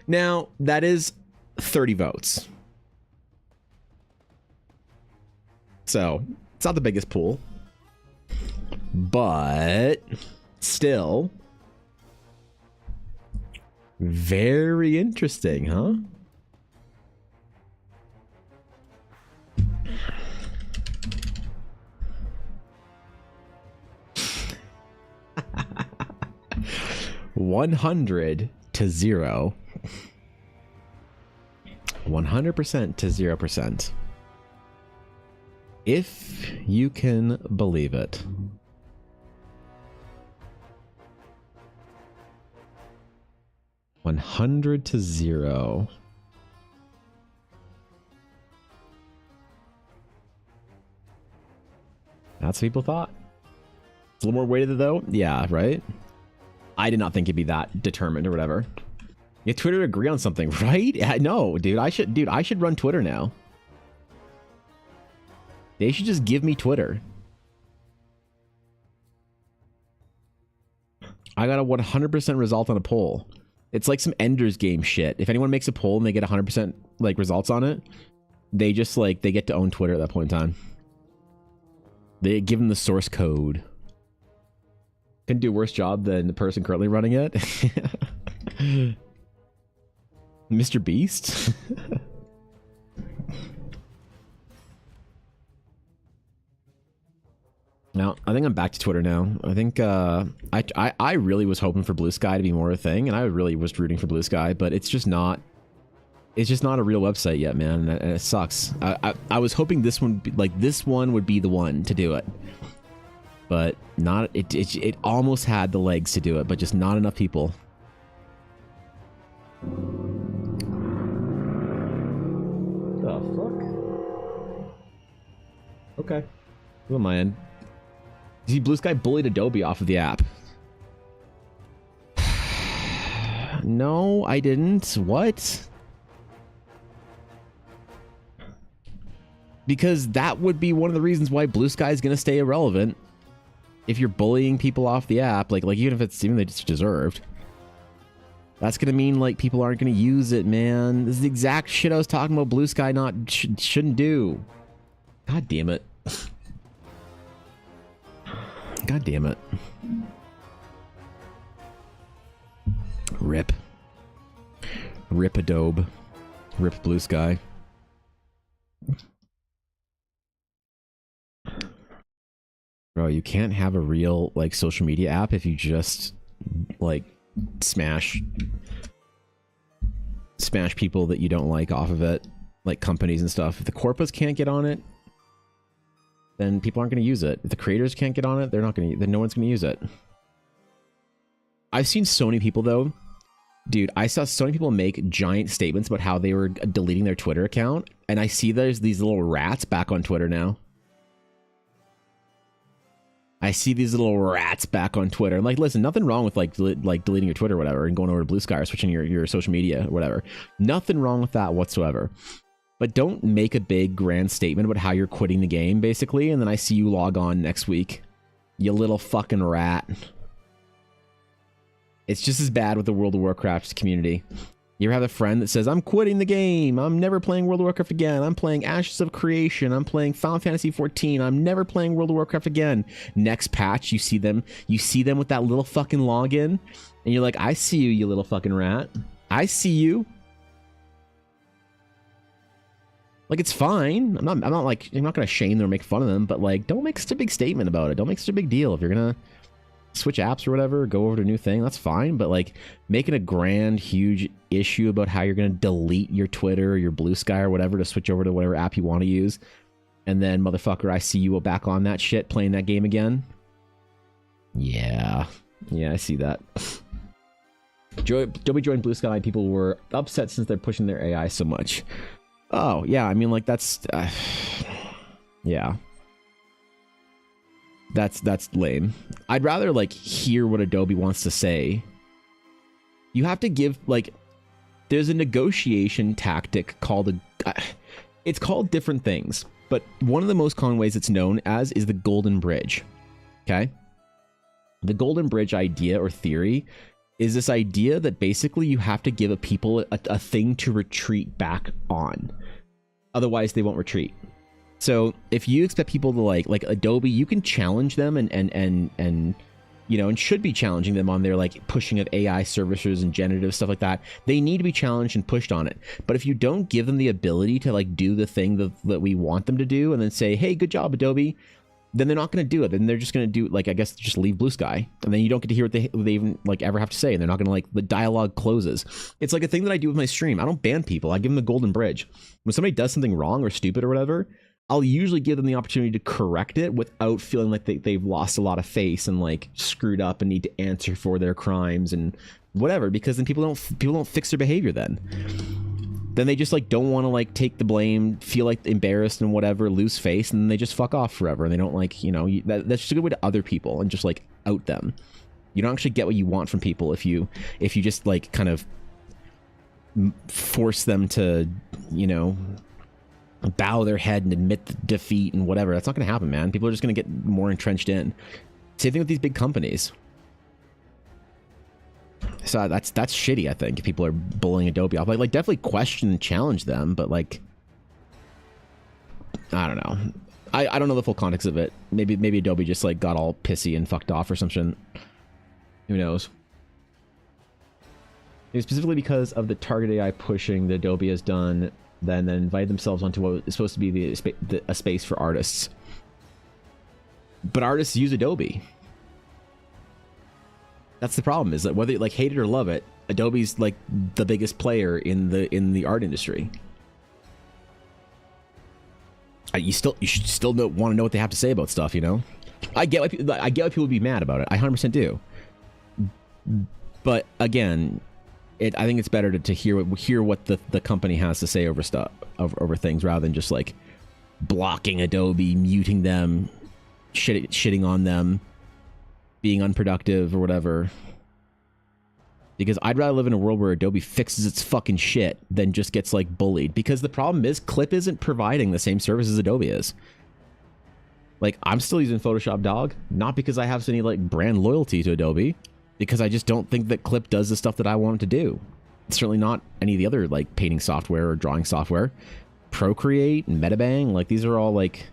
Now, that is 30 votes. So, it's not the biggest pool. But, still, very interesting, huh? $100 to 0. 100% to 0%. If you can believe it. $100 to 0. That's what people thought. It's a little more weighted though. Yeah, right? I did not think it'd be that determined or whatever. Yeah, Twitter agree on something, right? No, dude, I should run Twitter now. They should just give me Twitter. I got a 100% result on a poll. It's like some Ender's Game shit. If anyone makes a poll and they get 100% like results on it, they just like, they get to own Twitter at that point in time. They give them the source code. Can do a worse job than the person currently running it. Mr. Beast? Now, I think I'm back to Twitter now. I think I really was hoping for Blue Sky to be more a thing, and I really was rooting for Blue Sky, but it's just not. It's just not a real website yet, man, and it sucks. I was hoping this one, this one would be the one to do it. But not it almost had the legs to do it, but just not enough people. The fuck? Okay. Who am I in? See, Blue Sky bullied Adobe off of the app. No, I didn't. What? Because that would be one of the reasons why Blue Sky is going to stay irrelevant. If you're bullying people off the app, like even if it's deserved, that's gonna mean like people aren't gonna use it, man. This is the exact shit I was talking about Blue Sky shouldn't do. God damn it. God damn it. Rip. Rip Adobe. Rip Blue Sky. Bro, you can't have a real like social media app if you just like smash people that you don't like off of it, like companies and stuff. If the corpus can't get on it, then people aren't going to use it. If the creators can't get on it, they're not going to. Then no one's going to use it. I've seen so many people though. Dude, I saw so many people make giant statements about how they were deleting their Twitter account, and I see there's these little rats back on Twitter now. I see these little rats back on Twitter. I'm like, listen, nothing wrong with like deleting your Twitter or whatever and going over to Blue Sky or switching your social media or whatever. Nothing wrong with that whatsoever. But don't make a big grand statement about how you're quitting the game, basically, and then I see you log on next week. You little fucking rat. It's just as bad with the World of Warcraft community. You ever have a friend that says, I'm quitting the game. I'm never playing World of Warcraft again. I'm playing Ashes of Creation. I'm playing Final Fantasy 14. I'm never playing World of Warcraft again. Next patch, you see them with that little fucking login. And you're like, I see you, you little fucking rat. I see you. Like, it's fine. I'm not going to shame them or make fun of them, but like, don't make such a big statement about it. Don't make such a big deal. If you're going to switch apps or whatever, go over to a new thing, that's fine. But like, making a grand, huge issue about how you're going to delete your Twitter or your Blue Sky or whatever to switch over to whatever app you want to use. And then, motherfucker, I see you back on that shit playing that game again. Yeah. Yeah, I see that. Adobe joined Blue Sky. People were upset since they're pushing their AI so much. Oh, yeah, I mean, like, that's... yeah. That's lame. I'd rather, like, hear what Adobe wants to say. You have to give, like... There's a negotiation tactic called a... It's called different things, but one of the most common ways it's known as is the Golden Bridge. Okay? The Golden Bridge idea or theory is this idea that basically you have to give a people a thing to retreat back on. Otherwise, they won't retreat. So if you expect people to like Adobe, you can challenge them and you know, and should be challenging them on their like pushing of AI services and generative stuff like that. They need to be challenged and pushed on it. But if you don't give them the ability to like do the thing that we want them to do and then say, hey, good job, Adobe, then they're not going to do it. Then they're just going to do, like, I guess, just leave Blue Sky. And then you don't get to hear what they even, like, ever have to say. And they're not going to, like, the dialogue closes. It's like a thing that I do with my stream. I don't ban people. I give them the golden bridge. When somebody does something wrong or stupid or whatever, I'll usually give them the opportunity to correct it without feeling like they've lost a lot of face and, like, screwed up and need to answer for their crimes and whatever. Because then people don't fix their behavior then. Then they just like don't want to like take the blame, feel like embarrassed and whatever, lose face, and then they just fuck off forever. And they don't like, you know, that's just a good way to other people and just like out them. You don't actually get what you want from people if you just like kind of force them to, you know, bow their head and admit defeat and whatever. That's not going to happen, man. People are just going to get more entrenched in. Same thing with these big companies. So that's shitty, I think, if people are bullying Adobe off. Like definitely question and challenge them, but like, I don't know. I don't know the full context of it. Maybe Adobe just like got all pissy and fucked off or something. Who knows? Maybe specifically because of the target AI pushing that Adobe has done, then invite themselves onto what is supposed to be a space for artists. But artists use Adobe. That's the problem, is that whether you like hate it or love it, Adobe's like the biggest player in the art industry. You should still want to know what they have to say about stuff, you know? I get why people would be mad about it. I 100% do. But again, I think it's better to hear what the company has to say over stuff, over things, rather than just like blocking Adobe, muting them, shitting on them, being unproductive or whatever. Because I'd rather live in a world where Adobe fixes its fucking shit than just gets like bullied. Because the problem is Clip isn't providing the same services Adobe is. Like, I'm still using Photoshop, dog. Not because I have any like brand loyalty to Adobe, because I just don't think that Clip does the stuff that I want it to do. It's certainly not any of the other like painting software or drawing software. Procreate and Metabang, like these are all like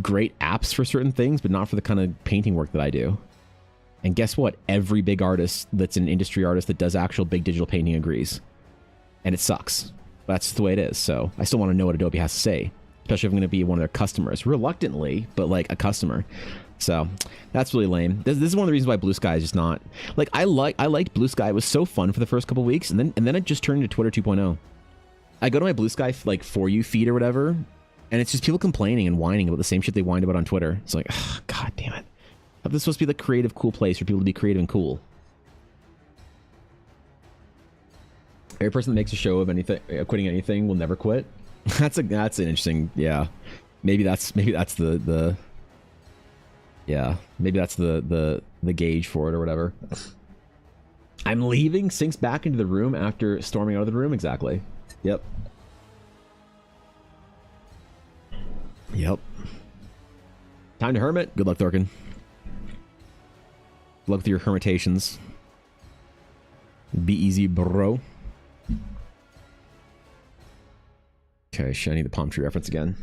great apps for certain things, but not for the kind of painting work that I do. And guess what? Every big artist that's an industry artist that does actual big digital painting agrees. And it sucks. But that's the way it is. So I still want to know what Adobe has to say, especially if I'm going to be one of their customers. Reluctantly, but like a customer. So that's really lame. This is one of the reasons why Blue Sky is just not... Like, I liked Blue Sky. It was so fun for the first couple weeks, and then it just turned into Twitter 2.0. I go to my Blue Sky like For You feed or whatever, and it's just people complaining and whining about the same shit they whined about on Twitter. It's like, ugh, God damn it. This is supposed to be the creative, cool place for people to be creative and cool. Every person that makes a show of anything, quitting anything, will never quit. That's an interesting, yeah. Maybe that's the yeah. Maybe that's the gauge for it or whatever. I'm leaving. Sinks back into the room after storming out of the room. Exactly. Yep. Yep. Time to hermit. Good luck, Thorkin. Good luck with your hermitations. Be easy, bro. Okay, shit, I need the palm tree reference again.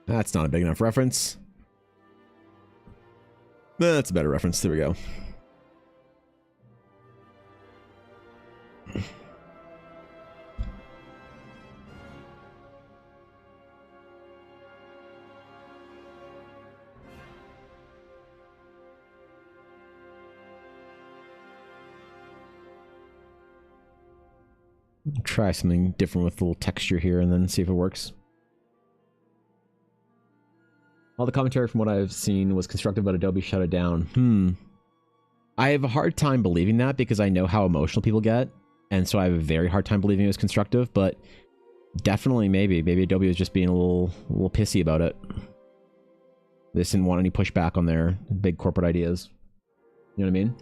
That's not a big enough reference. That's a better reference. There we go. Try something different with a little texture here and then see if it works. All the commentary from what I've seen was constructive, but Adobe shut it down. I have a hard time believing that because I know how emotional people get, and so I have a very hard time believing it was constructive, but definitely maybe Adobe was just being a little pissy about it. They just didn't want any pushback on their big corporate ideas. You know what I mean?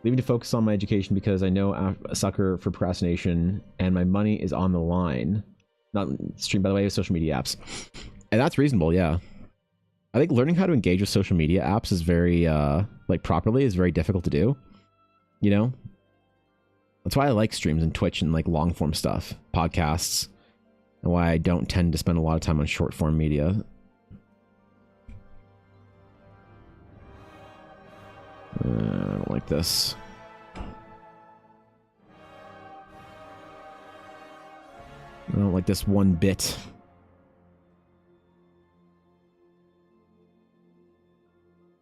Leaving to focus on my education because I know I'm a sucker for procrastination and my money is on the line. Not streamed, by the way, with social media apps. And that's reasonable, yeah. I think learning how to engage with social media apps is very, like, properly is very difficult to do. You know? That's why I like streams and Twitch and, like, long-form stuff. Podcasts. And why I don't tend to spend a lot of time on short-form media. I don't like this. I don't like this one bit.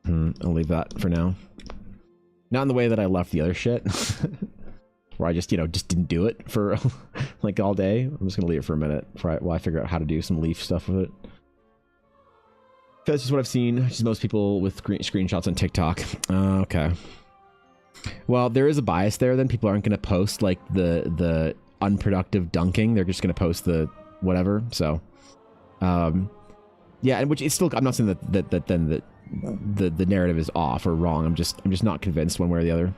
I'll leave that for now. Not in the way that I left the other shit. Where I just, you know, just didn't do it for like all day. I'm just gonna leave it for a minute while I figure out how to do some Leaf stuff with it. That's just what I've seen. Just most people with screenshots on TikTok. Okay. Well, there is a bias there. Then people aren't going to post like the unproductive dunking. They're just going to post the whatever. So, yeah, and which is still. I'm not saying that then the narrative is off or wrong. I'm just not convinced one way or the other.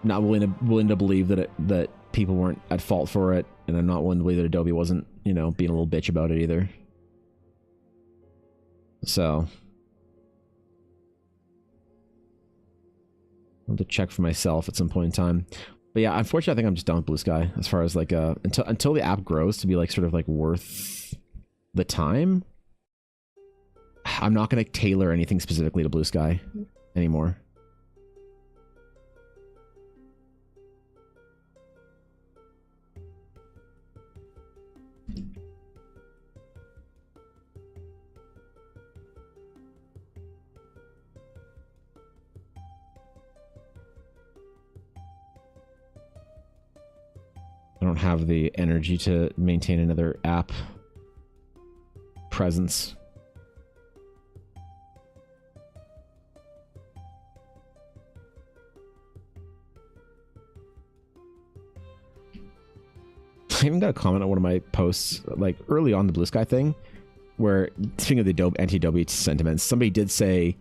Not willing to believe that people weren't at fault for it, and I'm not willing to believe that Adobe wasn't, you know, being a little bitch about it either. So I'll have to check for myself at some point in time. But yeah, unfortunately, I think I'm just done with Blue Sky as far as like until the app grows to be like sort of like worth the time. I'm not going to tailor anything specifically to Blue Sky anymore. I don't have the energy to maintain another app presence. I even got a comment on one of my posts, like early on the Blue Sky thing, where, speaking of the anti-Adobe sentiments, somebody did say,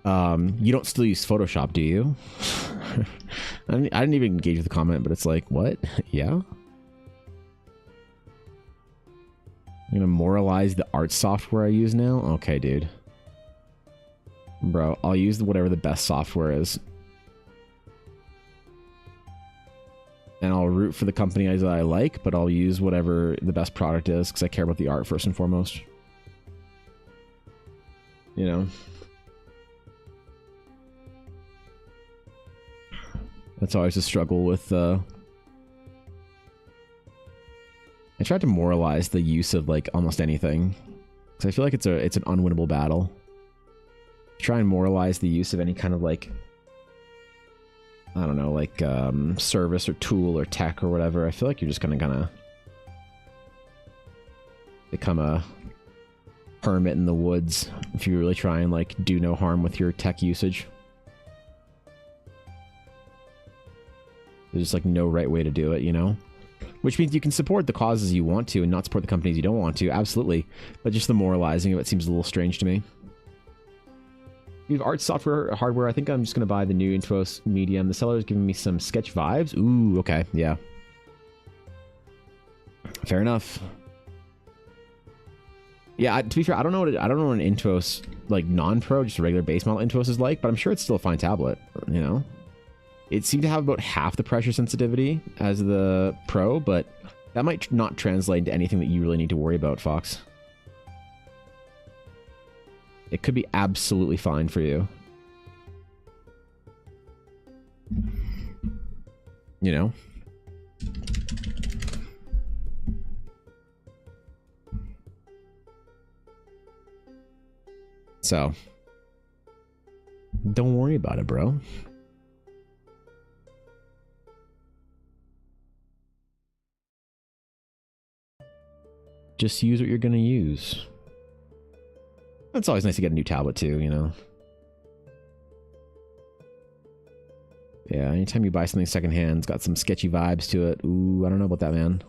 you don't still use Photoshop, do you? I didn't even engage with the comment, but it's like, what? Yeah? I'm gonna moralize the art software I use now? Okay, dude. Bro, I'll use whatever the best software is. And I'll root for the company that I like, but I'll use whatever the best product is, because I care about the art first and foremost. You know? That's always a struggle with, I tried to moralize the use of, like, almost anything. Because I feel like it's an unwinnable battle. Try and moralize the use of any kind of, like, I don't know, like, service or tool or tech or whatever. I feel like you're just gonna become a hermit in the woods if you really try and like do no harm with your tech usage. There's just like no right way to do it, you know? Which means you can support the causes you want to and not support the companies you don't want to, absolutely. But just the moralizing of it seems a little strange to me. You have art software, hardware. I think I'm just going to buy the new Intuos Medium. The seller is giving me some sketch vibes. Ooh, okay, yeah. Fair enough. Yeah, to be fair, I don't know what an Intuos like non-pro, just a regular base model Intuos is like, but I'm sure it's still a fine tablet, you know? It seemed to have about half the pressure sensitivity as the Pro, but that might not translate into anything that you really need to worry about, Fox. It could be absolutely fine for you. You know? So, don't worry about it, bro. Just use what you're going to use. It's always nice to get a new tablet too, you know? Yeah, anytime you buy something secondhand, it's got some sketchy vibes to it. Ooh, I don't know about that, man.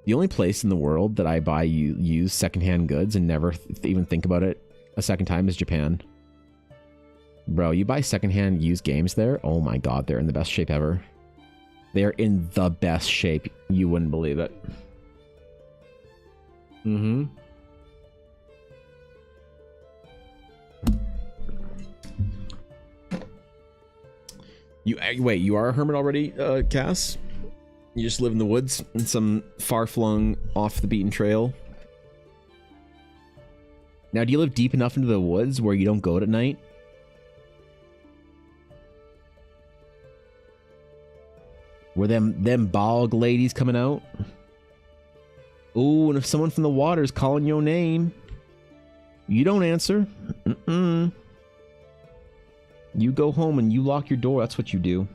The only place in the world that I buy used secondhand goods and never even think about it a second time is Japan. Bro, you buy secondhand used games there? Oh my god, they're in the best shape ever. They're in the best shape. You wouldn't believe it. Mm-hmm. Wait, you are a hermit already, Cass? You just live in the woods in some far-flung, off-the-beaten trail? Now, do you live deep enough into the woods where you don't go out at night? Were them bog ladies coming out? Ooh, and if someone from the water is calling your name, you don't answer. Mm-mm. You go home and you lock your door. That's what you do.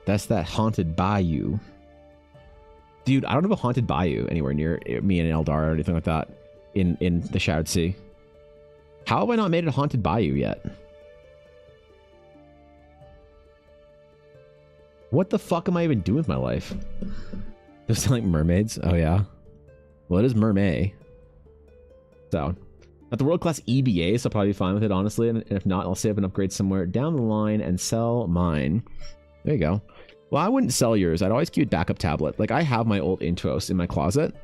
That's that haunted bayou. Dude, I don't have a haunted bayou anywhere near me in Eldar or anything like that in the Shroud Sea. How have I not made it a haunted bayou yet? What the fuck am I even doing with my life? They're selling mermaids? Oh yeah. Well, it is mermaid. So, at the world-class EBA, so I'll probably be fine with it, honestly. And if not, I'll save and upgrade somewhere down the line and sell mine. There you go. Well, I wouldn't sell yours. I'd always keep a backup tablet. Like, I have my old Intuos in my closet,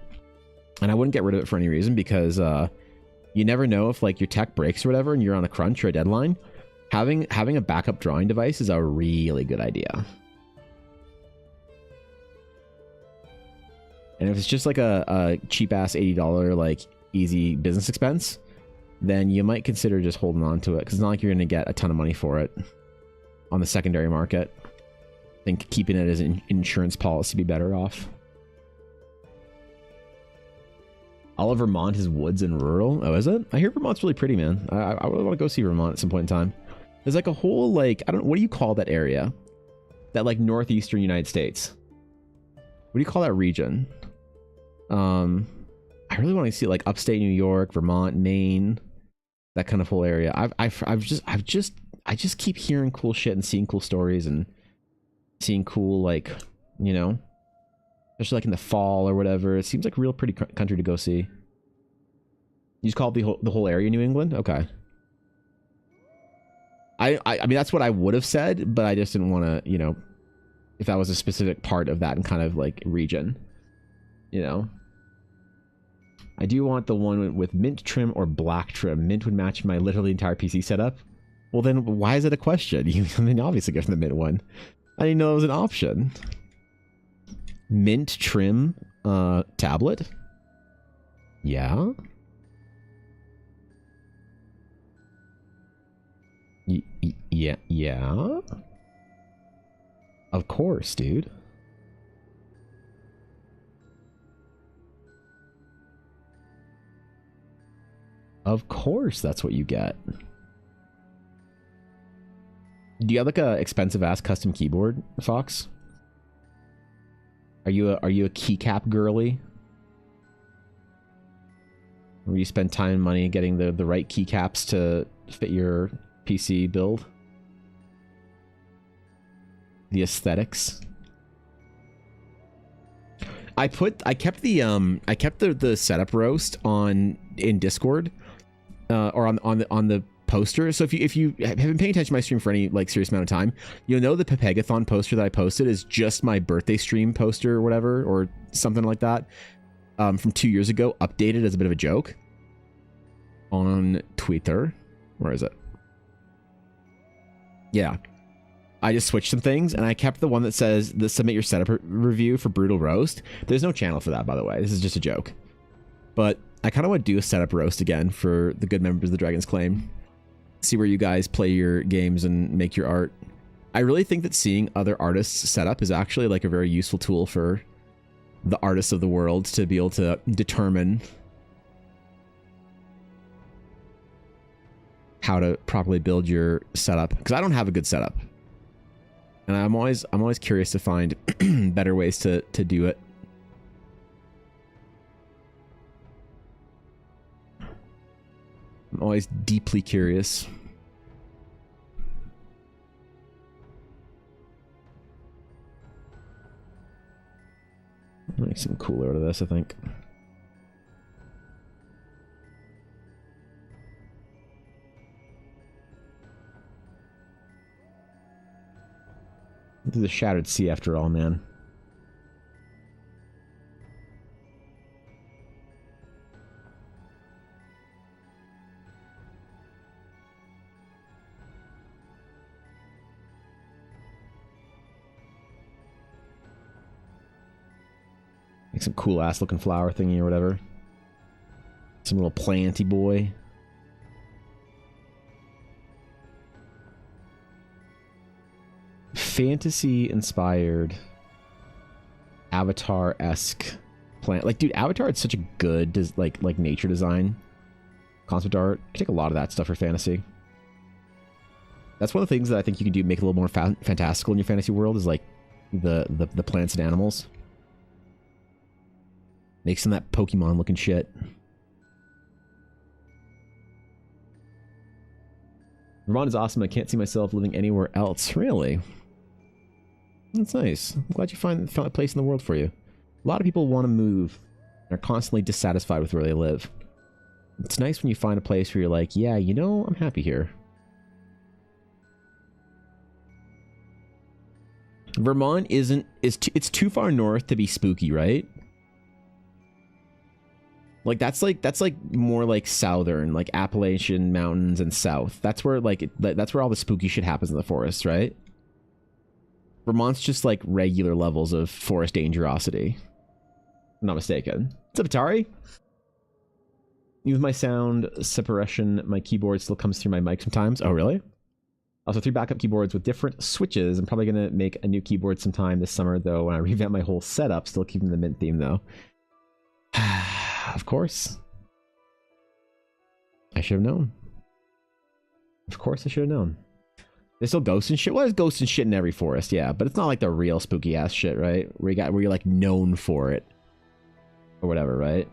and I wouldn't get rid of it for any reason because you never know if, like, your tech breaks or whatever and you're on a crunch or a deadline. Having a backup drawing device is a really good idea. And if it's just like a cheap-ass $80, like, easy business expense, then you might consider just holding on to it, because it's not like you're going to get a ton of money for it on the secondary market. I think keeping it as an insurance policy would be better off. All of Vermont is woods and rural. Oh, is it? I hear Vermont's really pretty, man. I really want to go see Vermont at some point in time. There's like a whole, like, I don't know, what do you call that area? That, like, northeastern United States. What do you call that region? I really want to see, like, upstate New York, Vermont, Maine, that kind of whole area. I just keep hearing cool shit and seeing cool stories and seeing cool, like, you know, especially like in the fall or whatever. It seems like a real pretty country to go see. You just call it the whole area New England? Okay. I mean, that's what I would have said, but I just didn't want to, you know, if that was a specific part of that and kind of like region, you know. I do want the one with mint trim or black trim. Mint would match my literally entire PC setup. Well, then why is it a question? You can obviously get from the mint one. I didn't know it was an option. Mint trim tablet? Yeah? Yeah? Of course, dude. Of course, that's what you get. Do you have like a expensive ass custom keyboard, Fox? Are you a keycap girly? Where you spend time and money getting the right keycaps to fit your PC build? The aesthetics. I kept the setup roast in Discord, or on the poster. So if you have been paying attention to my stream for any like serious amount of time, you'll know the Pepegathon poster that I posted is just my birthday stream poster or whatever, or something like that, from 2 years ago, updated as a bit of a joke on Twitter. Where is it? Yeah. I just switched some things, and I kept the one that says the submit your setup review for Brutal Roast. There's no channel for that, by the way. This is just a joke. But I kind of want to do a setup roast again for the good members of the Dragon's Claim. See where you guys play your games and make your art. I really think that seeing other artists set up is actually like a very useful tool for the artists of the world to be able to determine how to properly build your setup. Because I don't have a good setup. And I'm always curious to find better ways to do it. I'm always deeply curious. I'll make some cooler out of this, I think. This is a shattered sea after all, man. Make some cool ass looking flower thingy or whatever. Some little planty boy. Fantasy inspired Avatar-esque plant. Like, dude, Avatar had such a good like nature design concept art. You can take a lot of that stuff for fantasy. That's one of the things that I think you can do, make it a little more fantastical in your fantasy world, is like the plants and animals. Make some of that Pokemon looking shit. Vermont is awesome. I can't see myself living anywhere else. Really? That's nice. I'm glad you found a place in the world for you. A lot of people want to move and are constantly dissatisfied with where they live. It's nice when you find a place where you're like, yeah, you know, I'm happy here. Vermont it's too far north to be spooky, right? Like that's more like southern, like Appalachian Mountains and south. That's where that's where all the spooky shit happens in the forest, right? Vermont's just like regular levels of forest dangerosity. I'm not mistaken. What's up, Atari? With my sound suppression, my keyboard still comes through my mic sometimes. Oh, really? Also, 3 backup keyboards with different switches. I'm probably going to make a new keyboard sometime this summer, though, when I revamp my whole setup. Still keeping the mint theme, though. Of course. I should have known. Of course I should have known. There's still ghosts and shit. Well, there's ghosts and shit in every forest, yeah. But it's not like the real spooky ass shit, right? Where you're like known for it. Or whatever, right?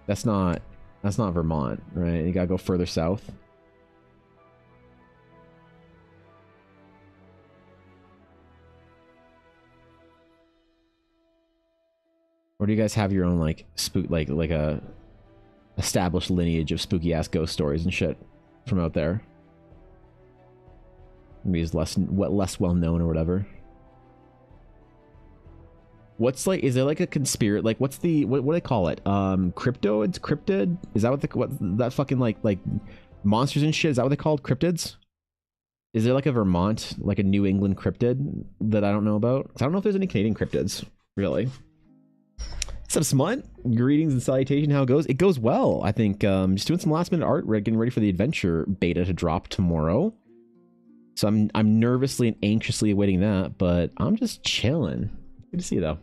That's not Vermont, right? You gotta go further south. Or do you guys have your own like like a established lineage of spooky ass ghost stories and shit from out there? Maybe it's less well known or whatever. What's like? Is there like a conspiracy? Like, what's the what do they call it? Crypto? It's cryptid? Is that what that fucking like monsters and shit? Is that what they called cryptids? Is there like a Vermont, like a New England cryptid that I don't know about? I don't know if there's any Canadian cryptids, really. What's up, Smut? Greetings and salutation. How it goes? It goes well. I think just doing some last minute art. We're getting ready for the adventure beta to drop tomorrow. So I'm nervously and anxiously awaiting that, but I'm just chilling. Good to see you though.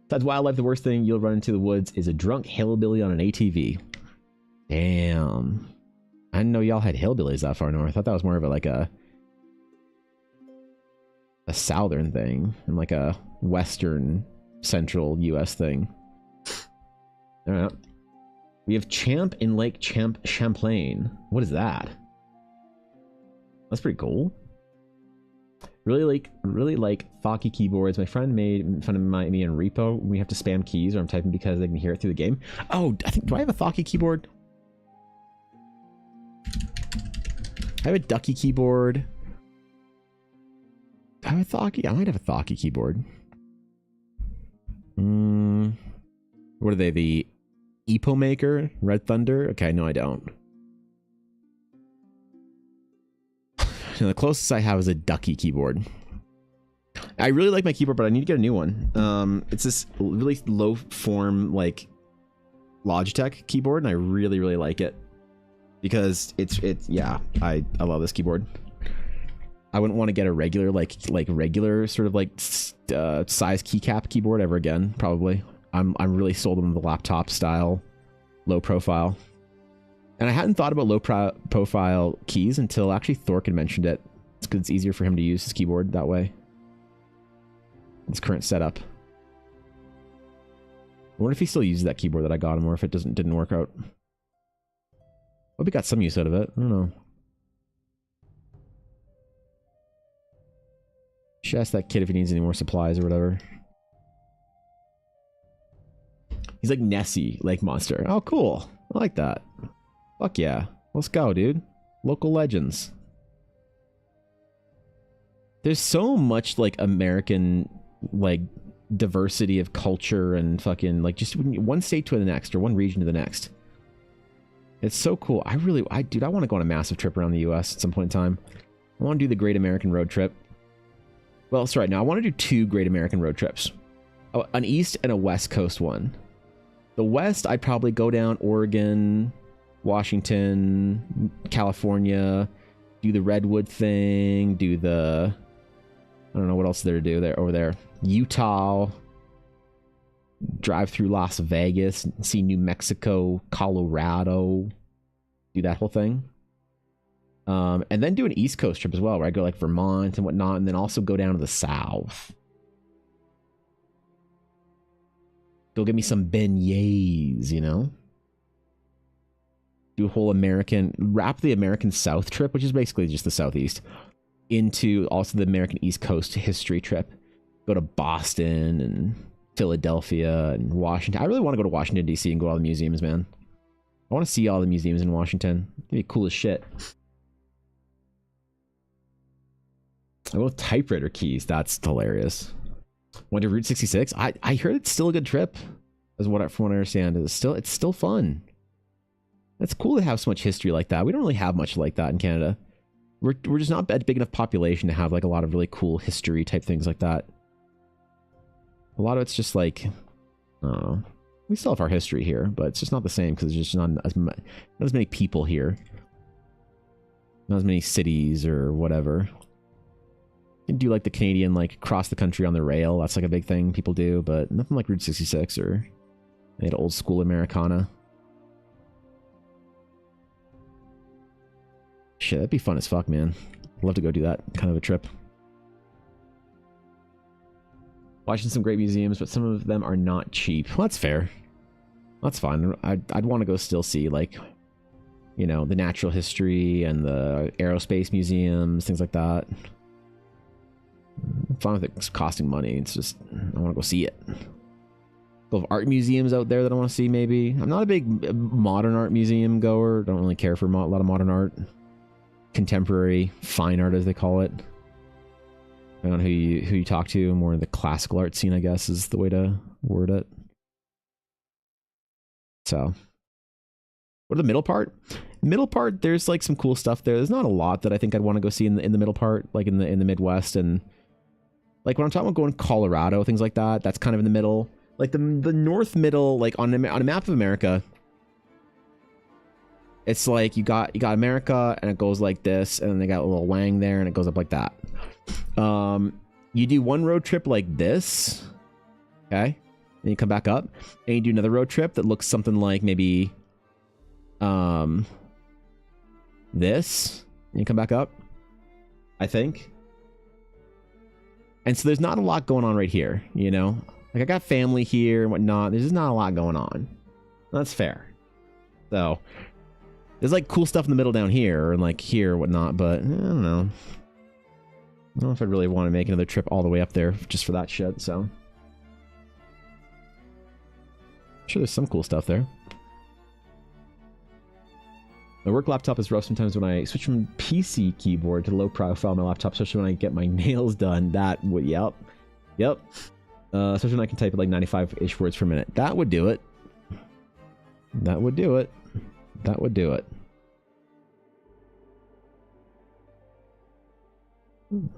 Besides wildlife, the worst thing you'll run into the woods is a drunk hillbilly on an ATV. Damn. I didn't know y'all had hillbillies that far north. I thought that was more of a southern thing and like a western central US thing. All right. We have Champ in Lake Champlain. What is that? That's pretty cool. Really like Thocky keyboards. My friend made fun of me in repo. We have to spam keys or I'm typing because they can hear it through the game. Oh, do I have a Thocky keyboard? I have a Ducky keyboard. Do I have a Thocky? I might have a Thocky keyboard. What are they? The Epo Maker? Red Thunder? Okay, no I don't. No, the closest I have is a Ducky keyboard. I really like my keyboard, but I need to get a new one. It's this really low form like Logitech keyboard, and I really like it because it's yeah. I love this keyboard. I wouldn't want to get a regular like regular sort of like size keycap keyboard ever again. Probably. I'm really sold on the laptop style, low profile. And I hadn't thought about low profile keys until actually Thorkin mentioned it. It's because it's easier for him to use his keyboard that way. His current setup. I wonder if he still uses that keyboard that I got him, or if it didn't work out. Hope he got some use out of it. I don't know. Should ask that kid if he needs any more supplies or whatever. He's like Nessie, Lake Monster. Oh, cool. I like that. Fuck yeah. Let's go, dude. Local legends. There's so much like American like diversity of culture and fucking like just one state to the next or one region to the next. It's so cool. Dude, I want to go on a massive trip around the US at some point in time. I want to do the Great American Road Trip. Well, sorry, now I want to do 2 Great American Road Trips. An East and a West Coast one. The West, I'd probably go down Oregon, Washington, California, do the Redwood thing, do the... I don't know what else is there to do over there. Utah, drive through Las Vegas, see New Mexico, Colorado, do that whole thing. And then do an East Coast trip as well, where I go like Vermont and whatnot, and then also go down to the South. Go get me some beignets, you know? Do a whole wrap the American South trip, which is basically just the Southeast, into also the American East Coast history trip. Go to Boston and Philadelphia and Washington. I really want to go to Washington, D.C. and go to all the museums, man. I want to see all the museums in Washington. It'd be cool as shit. I go with typewriter keys. That's hilarious. Went to Route 66. I heard it's still a good trip, from what I understand. It's still fun. It's cool to have so much history like that. We don't really have much like that in Canada. We're just not a big enough population to have like a lot of really cool history type things like that. A lot of it's just like, I don't know. We still have our history here, but it's just not the same because there's just not as many people here. Not as many cities or whatever. You can do like the Canadian, like cross the country on the rail. That's like a big thing people do, but nothing like Route 66 or any old school Americana. Shit, that'd be fun as fuck, man. I'd love to go do that kind of a trip. Watching some great museums, but some of them are not cheap. Well, that's fair. That's fine. I'd want to go still see, like, you know, the natural history and the aerospace museums, things like that. I'm fine with it costing money. It's just, I want to go see it. Go have art museums out there that I want to see, maybe. I'm not a big modern art museum goer. Don't really care for a lot of modern art. Contemporary fine art, as they call it. I don't know who you talk to. More the classical art scene, I guess, is the way to word it. So, what are the middle part? Middle part, there's like some cool stuff there. There's not a lot that I think I'd want to go see in the middle part, like in the Midwest, and like when I'm talking about going to Colorado, things like that. That's kind of in the middle, like the north middle, like on a map of America. It's like you got America, and it goes like this, and then they got a little wang there, and it goes up like that. You do one road trip like this, okay, and you come back up, and you do another road trip that looks something like maybe this, and you come back up, I think. And so there's not a lot going on right here, you know? Like, I got family here and whatnot. There's just not a lot going on. That's fair. So, there's, like, cool stuff in the middle down here, and, like, here and whatnot, but I don't know. I don't know if I'd really want to make another trip all the way up there just for that shit, so. I'm sure there's some cool stuff there. My work laptop is rough sometimes when I switch from PC keyboard to low profile on my laptop, especially when I get my nails done. That would, yep. Especially when I can type at like 95-ish words per minute. That would do it. That would do it. That would do it. Kind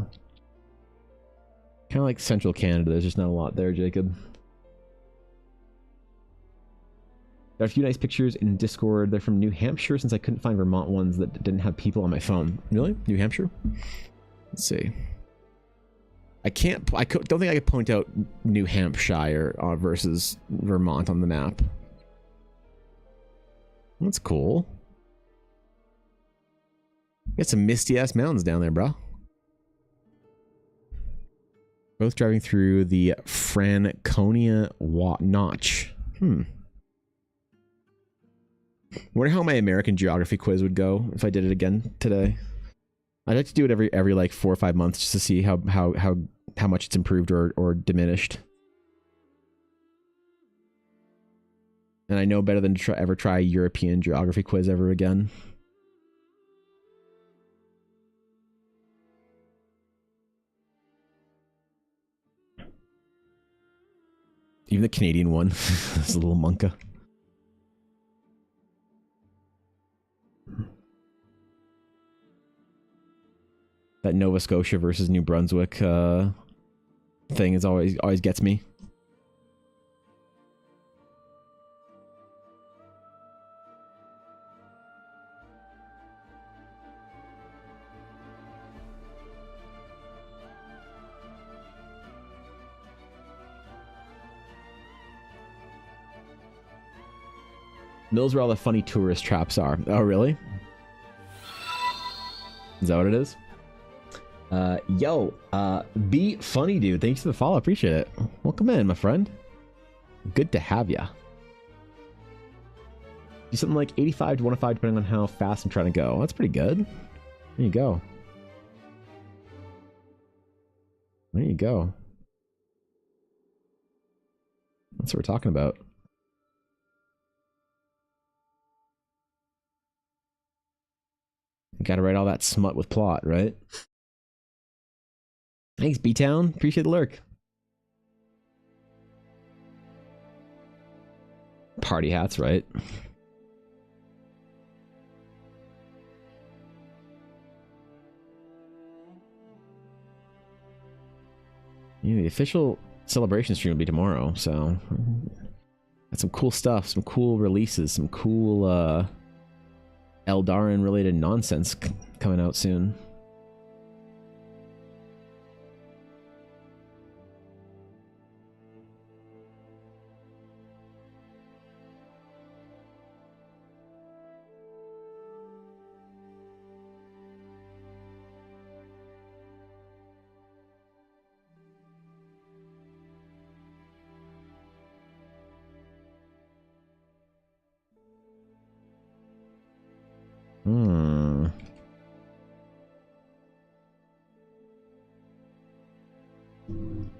of like central Canada. There's just not a lot there, Jacob. Got a few nice pictures in Discord. They're from New Hampshire, since I couldn't find Vermont ones that didn't have people on my phone. Really? New Hampshire? Let's see. I don't think I could point out New Hampshire versus Vermont on the map. That's cool. Got some misty-ass mountains down there, bro. Both driving through the Franconia Notch. Wonder how my American geography quiz would go if I did it again today. I'd like to do it every like 4 or 5 months just to see how much it's improved or diminished. And I know better than to ever try a European geography quiz ever again. Even the Canadian one is a little monka. That Nova Scotia versus New Brunswick thing is always gets me. Those where all the funny tourist traps are. Oh, really? Is that what it is? Be funny, dude. Thanks for the follow. Appreciate it. Welcome in, my friend. Good to have ya. Do something like 85 to 105, depending on how fast I'm trying to go. That's pretty good. There you go. There you go. That's what we're talking about. You gotta write all that smut with plot, right? Thanks, B-Town. Appreciate the lurk. Party hats, right? Yeah, the official celebration stream will be tomorrow, so got some cool stuff, some cool releases, some cool Eldarin related nonsense coming out soon.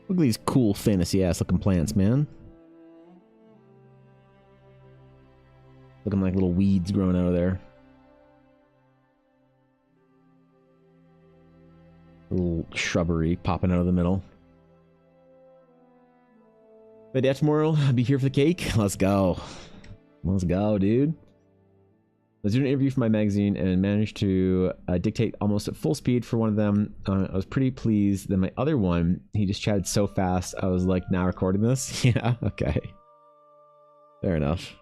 Look at these cool fantasy ass looking plants, man. Looking like little weeds growing out of there. Little shrubbery popping out of the middle. But yeah, tomorrow I'll be here for the cake. Let's go. Let's go, dude. I was doing an interview for my magazine and managed to dictate almost at full speed for one of them. I was pretty pleased. Then my other one, he just chatted so fast. I was like, now recording this? Yeah, okay. Fair enough.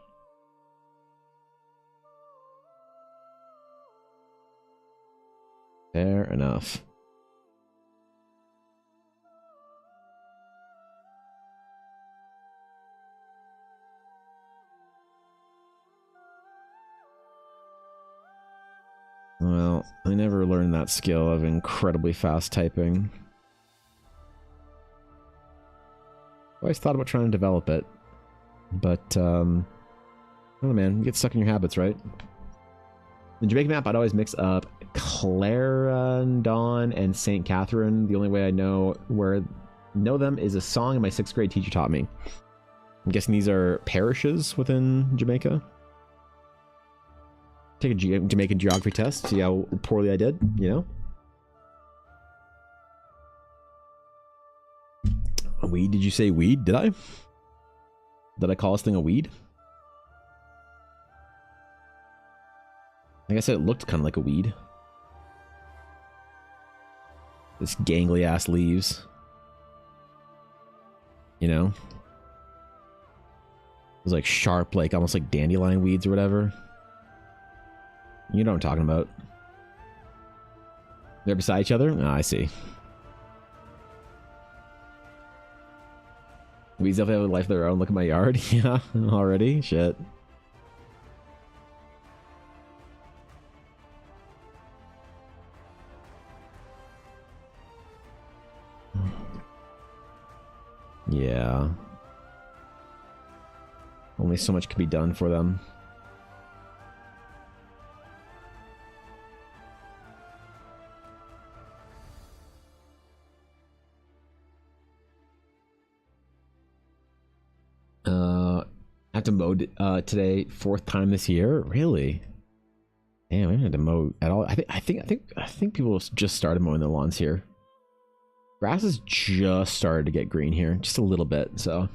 Fair enough. Well, I never learned that skill of incredibly fast typing. I always thought about trying to develop it. But, I don't know, man. You get stuck in your habits, right? The Jamaican map, I'd always mix up Clarendon and St. Catherine. The only way I know them is a song my 6th grade teacher taught me. I'm guessing these are parishes within Jamaica. Take a Jamaican geography test, see how poorly I did, you know? A weed? Did you say weed? Did I? Did I call this thing a weed? Like I said, it looked kind of like a weed. This gangly ass leaves. You know? It was like sharp, like almost like dandelion weeds or whatever. You know what I'm talking about. They're beside each other? Oh, I see. Weeds definitely have a life of their own. Look at my yard. Yeah, already? Shit. Yeah. Only so much can be done for them. I have to mow today, 4th time this year. Really? Damn, I haven't had to mow at all. I think people just started mowing the lawns here. Grass has just started to get green here, just a little bit. So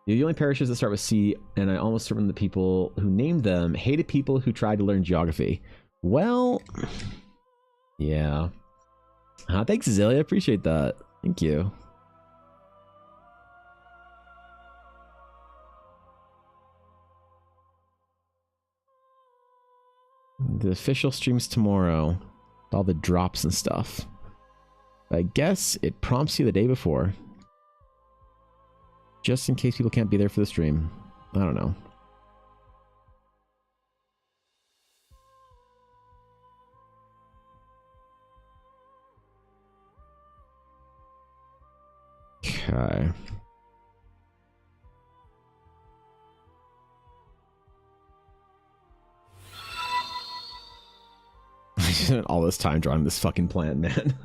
the only parishes that start with C, and I almost from the people who named them hated people who tried to learn geography. Well, yeah. Thanks, Azalea. I appreciate that. Thank you. The official streams tomorrow. All the drops and stuff. I guess it prompts you the day before. Just in case people can't be there for the stream. I don't know. Okay. I spent all this time drawing this fucking plant, man.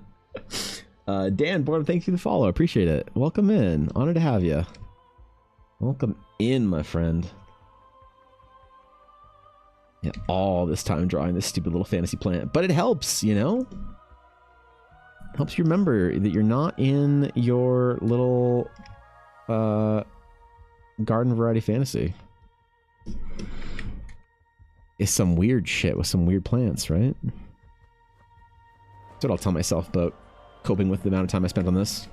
Dan Bourne, thanks for the follow. Appreciate it. Welcome in. Honored to have you. Welcome in, my friend. Yeah, all this time drawing this stupid little fantasy plant. But it helps, you know? Helps you remember that you're not in your little garden variety fantasy. It's some weird shit with some weird plants, right? That's what I'll tell myself about coping with the amount of time I spent on this.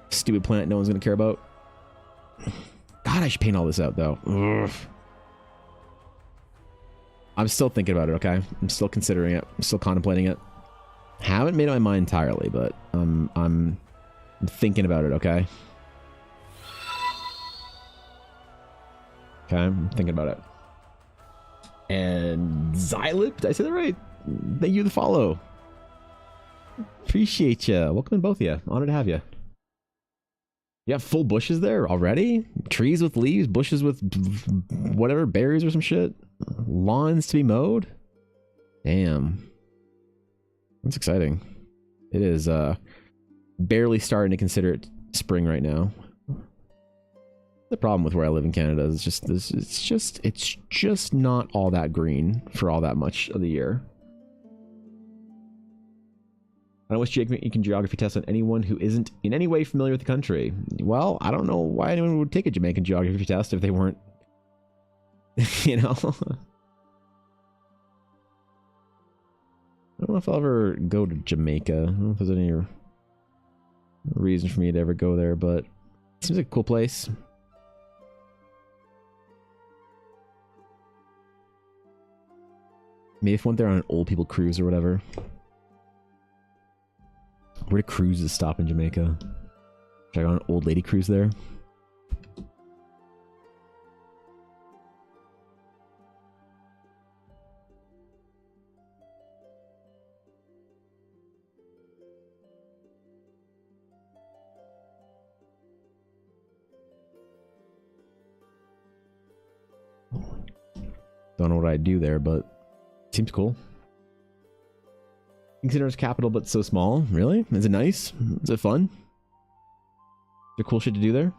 Stupid plant no one's gonna care about. God, I should paint all this out, though. Ugh. I'm still thinking about it, okay? I'm still considering it. I'm still contemplating it. Haven't made up my mind entirely, but I'm thinking about it, okay? Okay, I'm thinking about it. And Xylip, did I say that right? Thank you for the follow. Appreciate you. Welcome in, both of you. Honored to have you. You have full bushes there already? Trees with leaves, bushes with whatever, berries or some shit? Lawns to be mowed? Damn. That's exciting. It is barely starting to consider it spring right now. The problem with where I live in Canada is it's just not all that green for all that much of the year. I wish Jake you can geography test on anyone who isn't in any way familiar with the country. Well, I don't know why anyone would take a Jamaican geography test if they weren't, you know. I don't know if I'll ever go to Jamaica. I don't know if there's any reason for me to ever go there, but it seems like a cool place. Maybe if I went there on an old people cruise or whatever. Where do cruises stop in Jamaica? Should I go on an old lady cruise there? Don't know what I'd do there, but seems cool. Consider it's capital, but so small. Really? Is it nice? Is it fun? Is there cool shit to do there?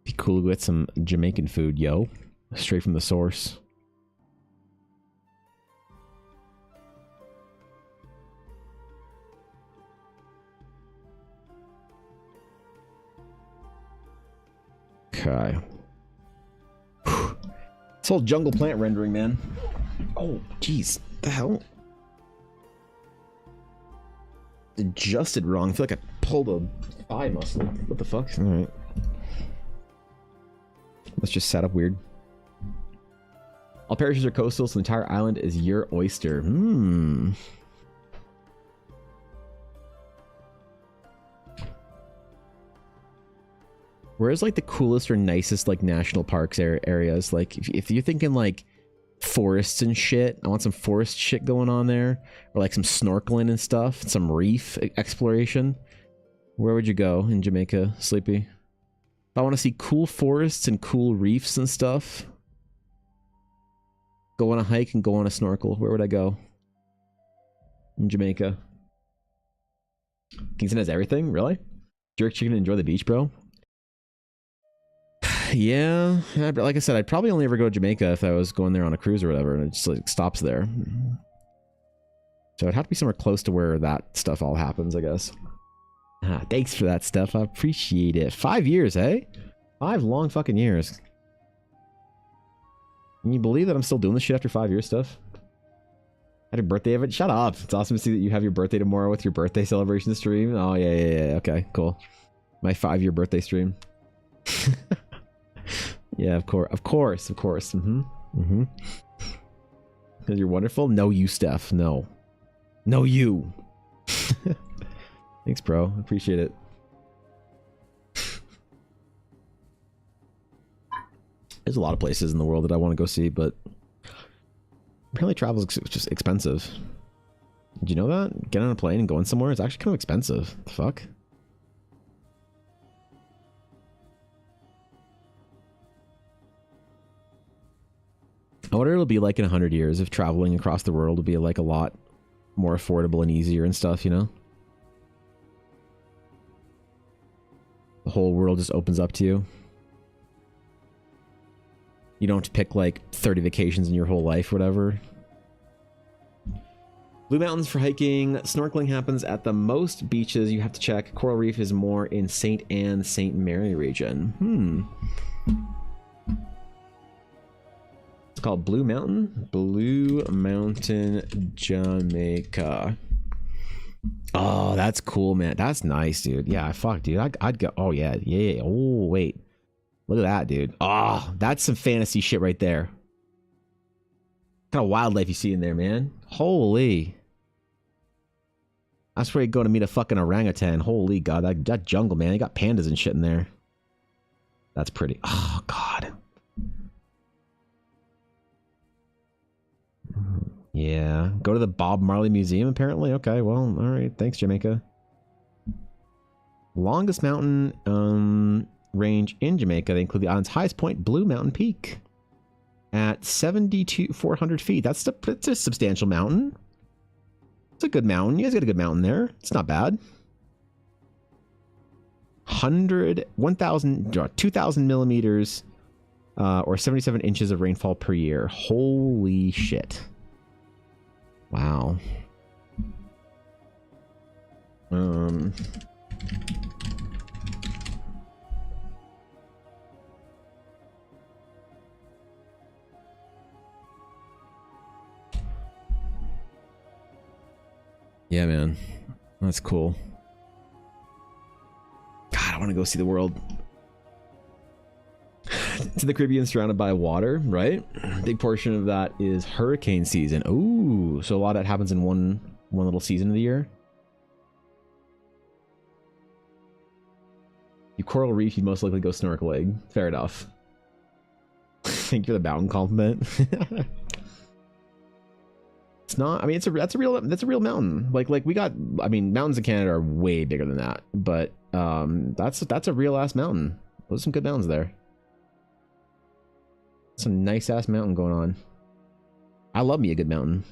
Be cool to get some Jamaican food, yo. Straight from the source. Okay. This whole jungle plant rendering, man. Oh, jeez. The hell? Adjusted wrong. I feel like I pulled a thigh muscle. What the fuck? Alright. Let's just set up weird. All parishes are coastal, so the entire island is your oyster. Hmm. Where's like the coolest or nicest like national parks areas? Like if you're thinking like forests and shit, I want some forest shit going on there, or like some snorkeling and stuff, some reef exploration. Where would you go in Jamaica, Sleepy? If I want to see cool forests and cool reefs and stuff, go on a hike and go on a snorkel, where would I go in Jamaica? Kingston has everything, really? Jerk chicken and enjoy the beach, bro. Yeah, like I said, I'd probably only ever go to Jamaica if I was going there on a cruise or whatever, and it just like stops there. So it'd have to be somewhere close to where that stuff all happens, I guess. Ah, thanks for that stuff. I appreciate it. 5 years, eh? 5 long fucking years. Can you believe that I'm still doing this shit after 5 years stuff? Had your birthday of it? Shut up. It's awesome to see that you have your birthday tomorrow with your birthday celebration stream. Oh, yeah. Okay, cool. My 5-year birthday stream. Yeah, of course. Because you're wonderful? No, you, Steph. No, you. Thanks, bro. Appreciate it. There's a lot of places in the world that I want to go see, but apparently travel is just expensive. Did you know that? Getting on a plane and going somewhere is actually kind of expensive. The fuck? I wonder what it'll be like in 100 years if traveling across the world will be like a lot more affordable and easier and stuff, you know? The whole world just opens up to you. You don't have to pick like 30 vacations in your whole life, whatever. Blue Mountains for hiking. Snorkeling happens at the most beaches you have to check. Coral Reef is more in St. Anne, St. Mary region. It's called Blue Mountain. Blue Mountain, Jamaica. Oh, that's cool, man. That's nice, dude. Yeah, fuck, dude. I'd go. Oh, yeah. Oh, wait. Look at that, dude. Oh, that's some fantasy shit right there. What kind of wildlife you see in there, man? Holy. That's where you go to meet a fucking orangutan. Holy God, that jungle, man. They got pandas and shit in there. That's pretty. Oh, God. Yeah. Go to the Bob Marley Museum, apparently. Okay, well, all right. Thanks, Jamaica. Longest mountain range in Jamaica. They include the island's highest point, Blue Mountain Peak, at 7,400 feet. That's a substantial mountain. It's a good mountain. You guys got a good mountain there. It's not bad. 2,000 millimeters, or 77 inches of rainfall per year. Holy shit. Wow. Yeah, man. That's cool. God, I want to go see the world. To the Caribbean, surrounded by water, right? A big portion of that is hurricane season. Ooh, so a lot of that happens in one little season of the year. You coral reef, you most likely go snorkeling. Fair enough. Thank you for the mountain compliment. It's not. I mean, that's a real mountain. Like we got. I mean, mountains in Canada are way bigger than that, but that's a real ass mountain. Those are some good mountains there. Some nice ass mountain going on. I love me a good mountain.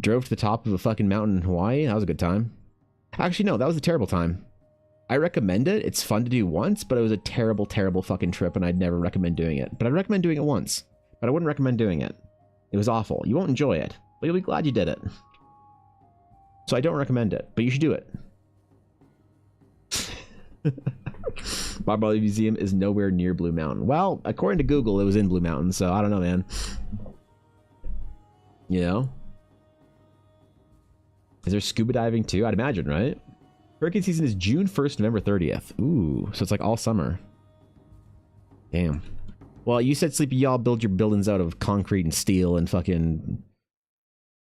Drove to the top of a fucking mountain in Hawaii. That was a good time. Actually, no, that was a terrible time. I recommend it. It's fun to do once, but it was a terrible, terrible fucking trip, and I'd never recommend doing it. But I'd recommend doing it once. But I wouldn't recommend doing it. It was awful. You won't enjoy it, but you'll be glad you did it. So I don't recommend it, but you should do it. Bob Marley Museum is nowhere near Blue Mountain. Well, according to Google, it was in Blue Mountain, so I don't know, man. You know? Is there scuba diving too? I'd imagine, right? Hurricane season is June 1st, November 30th. Ooh, so it's like all summer. Damn. Well, you said, Sleepy, y'all build your buildings out of concrete and steel and fucking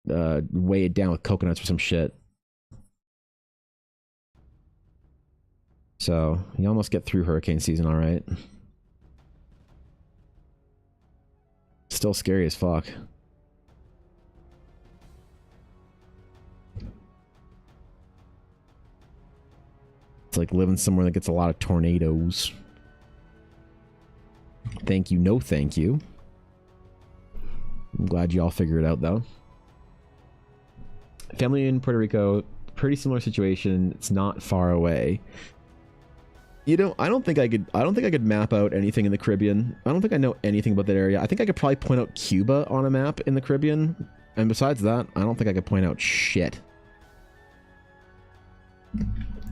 weigh it down with coconuts or some shit. So, you almost get through hurricane season, alright. Still scary as fuck. It's like living somewhere that gets a lot of tornadoes. Thank you, no thank you. I'm glad you all figured it out, though. Family in Puerto Rico, pretty similar situation. It's not far away. You know, I don't think I could map out anything in the Caribbean. I don't think I know anything about that area. I think I could probably point out Cuba on a map in the Caribbean. And besides that, I don't think I could point out shit.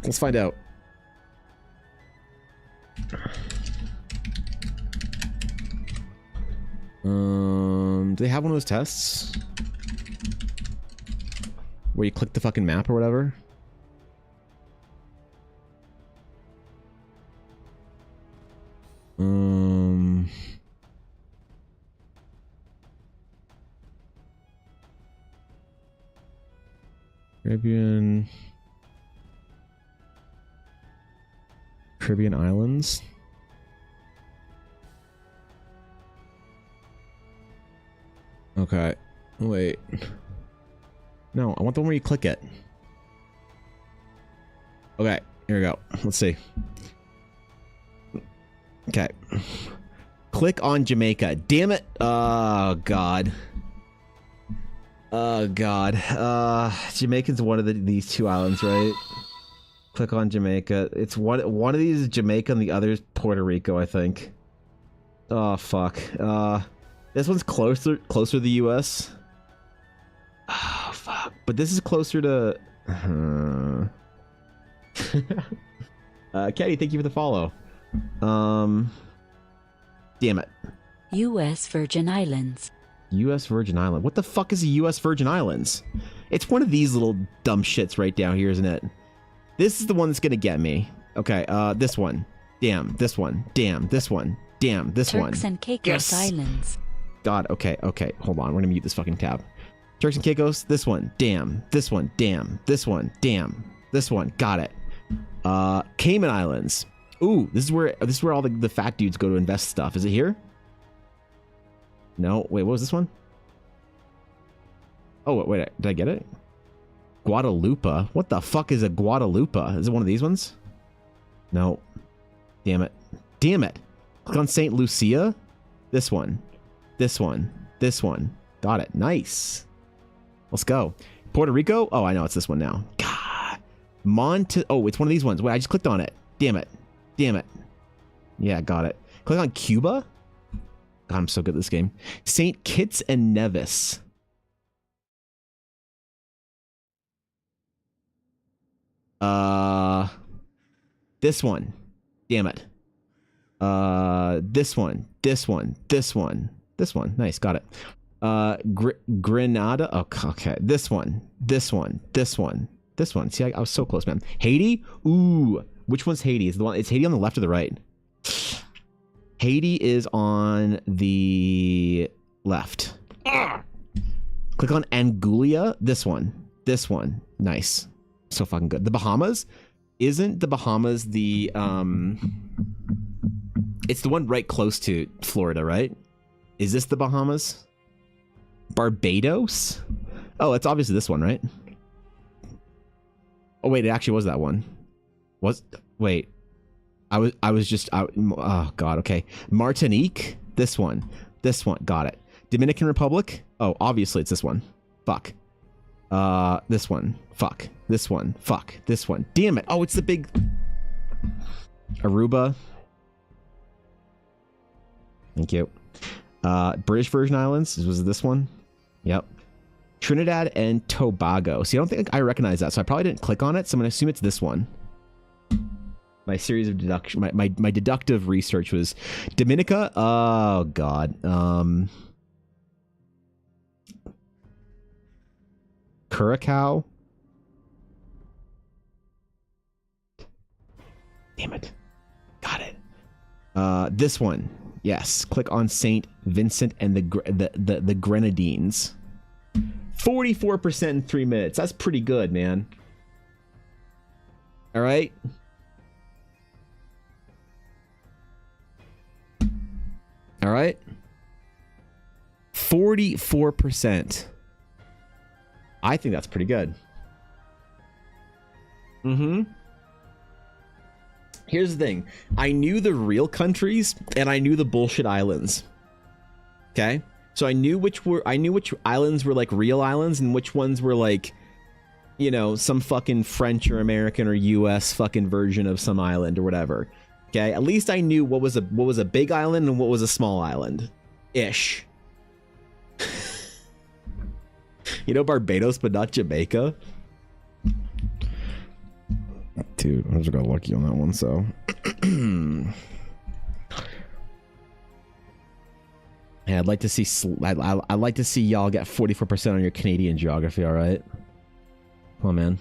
Let's find out. Do they have one of those tests? Where you click the fucking map or whatever? Caribbean islands. Okay. Wait. No, I want the one where you click it. Okay, here we go. Let's see. Okay. Click on Jamaica. Damn it. Oh, God. Oh, God. Jamaica's one of these two islands, right? Click on Jamaica. It's one of these is Jamaica and the other is Puerto Rico, I think. Oh, fuck. This one's closer to the US. Oh, fuck. But this is closer to... Kenny, thank you for the follow. Damn it. U.S. Virgin Islands. U.S. Virgin Island. What the fuck is a U.S. Virgin Islands? It's one of these little dumb shits right down here, isn't it? This is the one that's gonna get me. Okay, this one. Damn, this one. Damn, this one. Damn, this one. Turks and Caicos Islands. God, okay, hold on. We're gonna mute this fucking tab. Turks and Caicos, this one. Damn, this one. Damn, this one. Damn, this one. Got it. Cayman Islands. Ooh, this is where all the fat dudes go to invest stuff. Is it here? No. Wait, what was this one? Oh, wait, did I get it? Guadalupe. What the fuck is a Guadalupe? Is it one of these ones? No. Damn it. Damn it. Click on St. Lucia. This one. This one. This one. Got it. Nice. Let's go. Puerto Rico. Oh, I know. It's this one now. God. Oh, it's one of these ones. Wait, I just clicked on it. Damn it. Damn it. Yeah, got it. Click on Cuba. God, I'm so good at this game. St. Kitts and Nevis. This one. Damn it. This one. This one. This one. This one. Nice, got it. Grenada. Oh, okay. This one. This one. This one. This one. See, I was so close, man. Haiti. Ooh, which one's Haiti? Is the one? It's Haiti on the left or the right? Haiti is on the left. Click on Anguilla. This one. This one. Nice. So fucking good. The Bahamas. Isn't the Bahamas the it's the one right close to Florida, right? Is this the Bahamas? Barbados? Oh, it's obviously this one, right? Oh wait, it actually was that one. Wait. I was just oh god, okay. Martinique? This one. Got it. Dominican Republic? Oh, obviously it's this one. Fuck. This one. Fuck. This one. Fuck. This one. Damn it. Oh, it's the big Aruba. Thank you. British Virgin Islands. Was it this one? Yep. Trinidad and Tobago. See, I don't think I recognize that, so I probably didn't click on it, so I'm going to assume it's this one. My series of deduction, my deductive research was Dominica. Oh, God. Curacao. Damn it. Got it. This one. Yes. Click on St. Vincent and the Grenadines. 44% in 3 minutes. That's pretty good, man. All right. All right. 44%. I think that's pretty good. Here's the thing. I knew the real countries and I knew the bullshit islands. Okay? So I knew which islands were like real islands and which ones were like, you know, some fucking French or American or US fucking version of some island or whatever. Okay? At least I knew what was a big island and what was a small island. Ish. You know Barbados, but not Jamaica? Dude, I just got lucky on that one, so. Yeah, I'd like to see I'd like to see y'all get 44% on your Canadian geography, all right? Come on, man.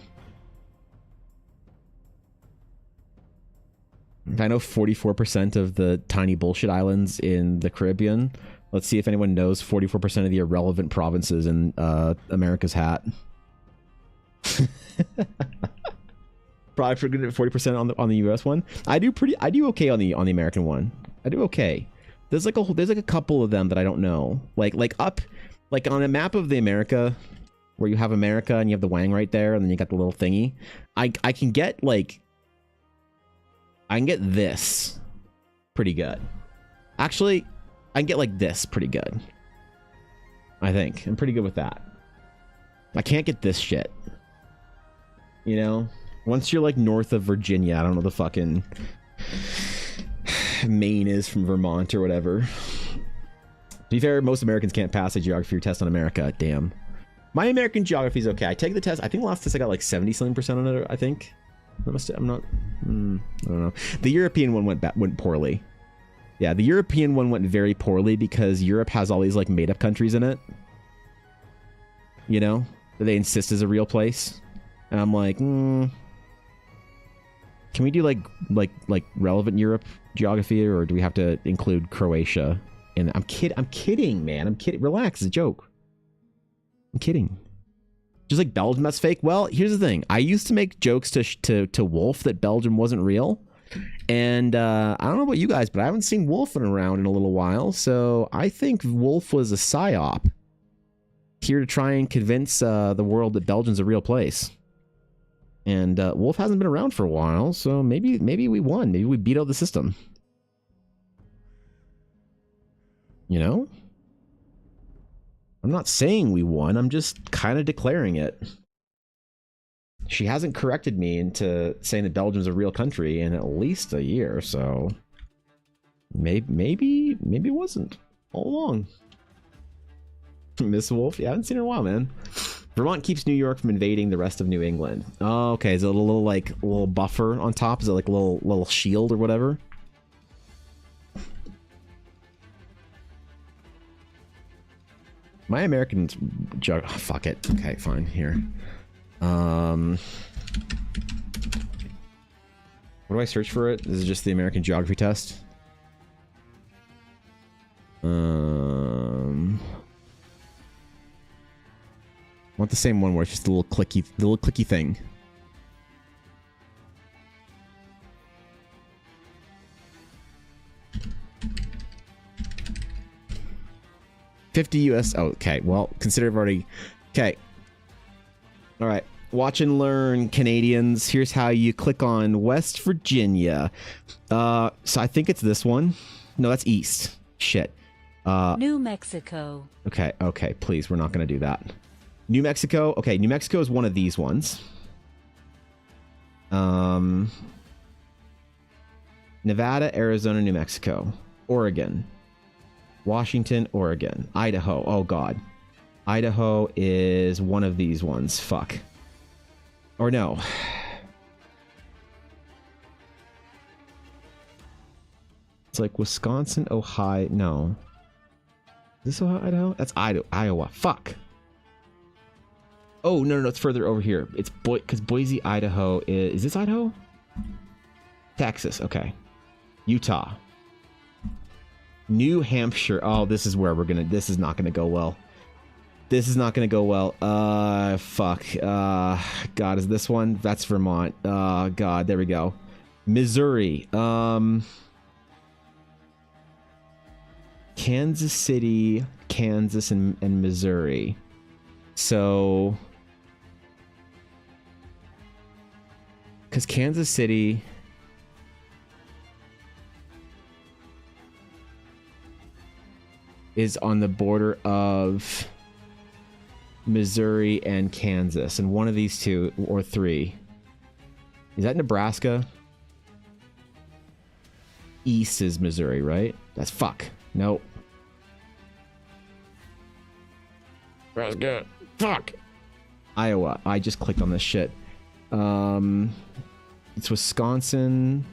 If I know 44% of the tiny bullshit islands in the Caribbean, let's see if anyone knows 44% of the irrelevant provinces in America's hat. Probably for 40% on the US one. I do okay on the American one. I do okay. There's like a couple of them that I don't know. Like on a map of the America, where you have America and you have the Wang right there, and then you got the little thingy. I can get this pretty good. Actually, I can get like this pretty good. I think I'm pretty good with that. I can't get this shit. You know, once you're like north of Virginia, I don't know the fucking Maine is from Vermont or whatever. To be fair, most Americans can't pass a geography test on America. Damn. My American geography is okay. I take the test. I think the last test I got like 70-something% on it. I think. I don't know. The European one went poorly. Yeah, the European one went very poorly because Europe has all these like made up countries in it. You know, that they insist is a real place. And I'm like, can we do like relevant Europe geography, or do we have to include Croatia? And I'm kidding, man. I'm kidding. Relax, it's a joke. I'm kidding. Just like Belgium, that's fake. Well, here's the thing. I used to make jokes to Wolf that Belgium wasn't real. And I don't know about you guys, but I haven't seen Wolf around in a little while. So I think Wolf was a psyop here to try and convince the world that Belgium's a real place. And Wolf hasn't been around for a while, so maybe we won. Maybe we beat out the system. You know? I'm not saying we won. I'm just kind of declaring it. She hasn't corrected me into saying that Belgium's a real country in at least a year, so maybe it wasn't all along. Miss Wolf? Yeah, I haven't seen her in a while, man. Vermont keeps New York from invading the rest of New England. Oh, okay. Is it a little buffer on top? Is it like a little shield or whatever? My American fuck it. Okay, fine. Here. What do I search for it? This is just the American geography test. I want the same one where it's just the little clicky thing. 50 US. Oh, okay. Well, consider I've already. Okay. All right. Watch and learn, Canadians. Here's how you click on West Virginia. So I think it's this one. No, that's East. Shit. New Mexico. Okay. Please, we're not going to do that. New Mexico. Okay, New Mexico is one of these ones. Nevada, Arizona, New Mexico, Oregon, Washington, Oregon, Idaho. Oh, God. Idaho is one of these ones. Fuck. Or no. It's like Wisconsin, Ohio. No. Is this Ohio, Idaho? That's Iowa. Fuck. Oh, no, it's further over here. It's because Boise, Idaho is this Idaho? Texas. Okay. Utah. New Hampshire. Oh, this is where this is not gonna go well. This is not gonna go well. Fuck. God, is this one? That's Vermont. God, there we go. Missouri. Kansas City, Kansas, and Missouri. So, because Kansas City is on the border of Missouri and Kansas, and one of these two or three. Is that Nebraska? East is Missouri, right? That's fuck. Nope. Nebraska. Fuck. Iowa. I just clicked on this shit. It's Wisconsin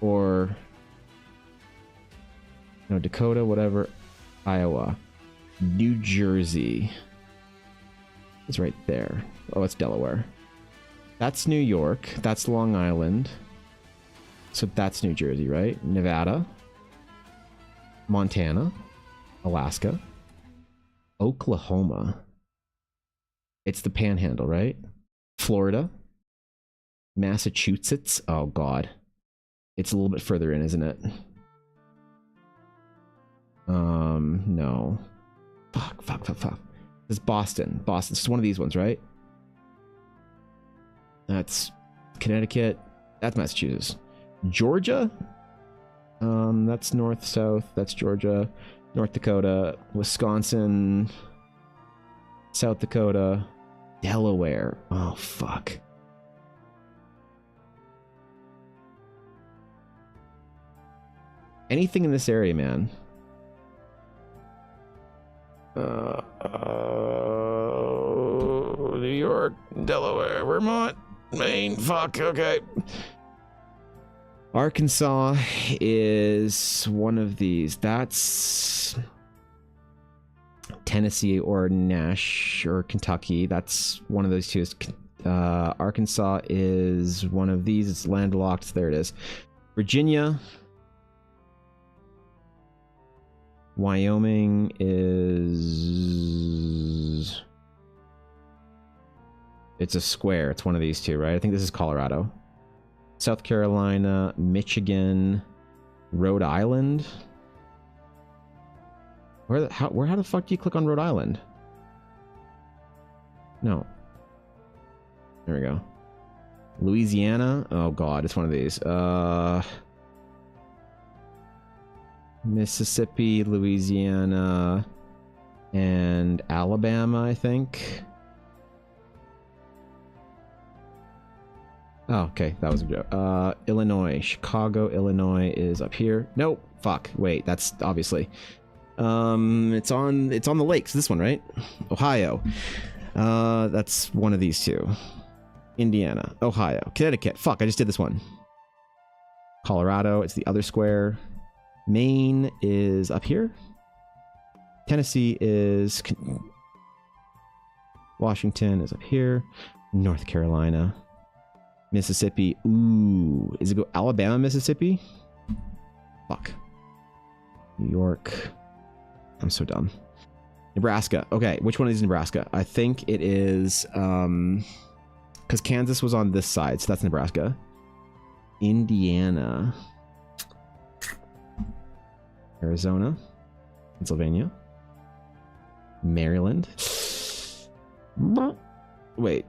or no, Dakota, whatever. Iowa. New Jersey. It's right there. Oh, it's Delaware. That's New York. That's Long Island. So that's New Jersey, right? Nevada. Montana. Alaska. Oklahoma. It's the Panhandle, right? Florida. Massachusetts. Oh, God. It's a little bit further in, isn't it? No. Fuck. It's Boston. It's one of these ones, right? That's Connecticut. That's Massachusetts. Georgia? That's north, south. That's Georgia. North Dakota. Wisconsin. South Dakota. Delaware. Oh, fuck. Anything in this area, man. New York, Delaware, Vermont, Maine. Fuck, okay. Arkansas is one of these. That's Tennessee or Nash or Kentucky. That's one of those two. Arkansas is one of these. It's landlocked. There it is. Virginia. Wyoming is... It's a square. It's one of these two, right? I think this is Colorado. South Carolina, Michigan, Rhode Island. How the fuck do you click on Rhode Island? No. There we go. Louisiana. Oh God, it's one of these. Mississippi, Louisiana, and Alabama, I think. Oh, okay, that was a joke. Illinois, Chicago, Illinois is up here. Nope, fuck. Wait, that's obviously. It's on the lakes. This one, right? Ohio. That's one of these two. Indiana, Ohio, Connecticut. Fuck, I just did this one. Colorado, it's the other square. Maine is up here. Tennessee is... Washington is up here. North Carolina. Mississippi. Ooh. Is it go Alabama, Mississippi? Fuck. New York. I'm so dumb. Nebraska. Okay, which one is Nebraska? I think it is... because Kansas was on this side, so that's Nebraska. Indiana. Arizona, Pennsylvania, Maryland. Wait.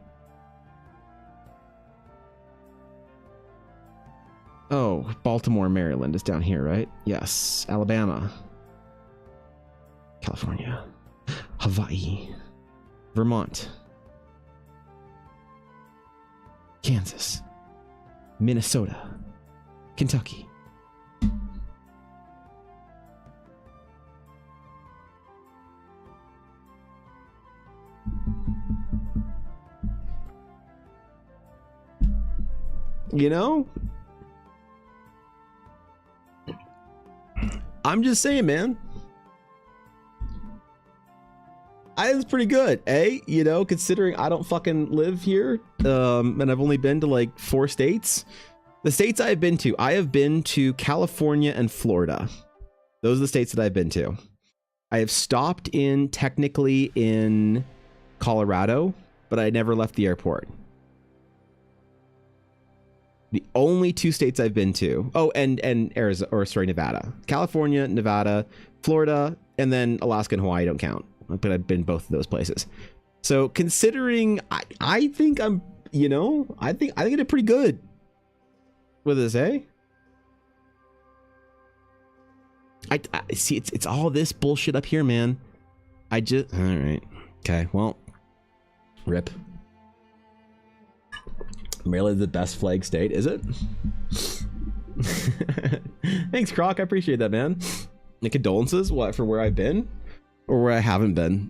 Oh, Baltimore, Maryland is down here, right? Yes. Alabama. California. Hawaii. Vermont. Kansas. Minnesota. Kentucky. You know? I'm just saying, man. It's pretty good, eh? You know, considering I don't fucking live here, and I've only been to like 4 states. The states I've been to, I have been to California and Florida. Those are the states that I've been to. I have stopped in technically in Colorado, but I never left the airport. The only 2 states I've been to, oh, and Arizona, or sorry, Nevada, California, Nevada, Florida, and then Alaska and Hawaii don't count, but I've been both of those places. So considering, I think I'm, you know, I think I did pretty good with this, eh? I see, it's all this bullshit up here, man. All right, okay, well, rip. Maryland's the best flag state, is it? Thanks, Croc. I appreciate that, man. And condolences, what, for where I've been or where I haven't been.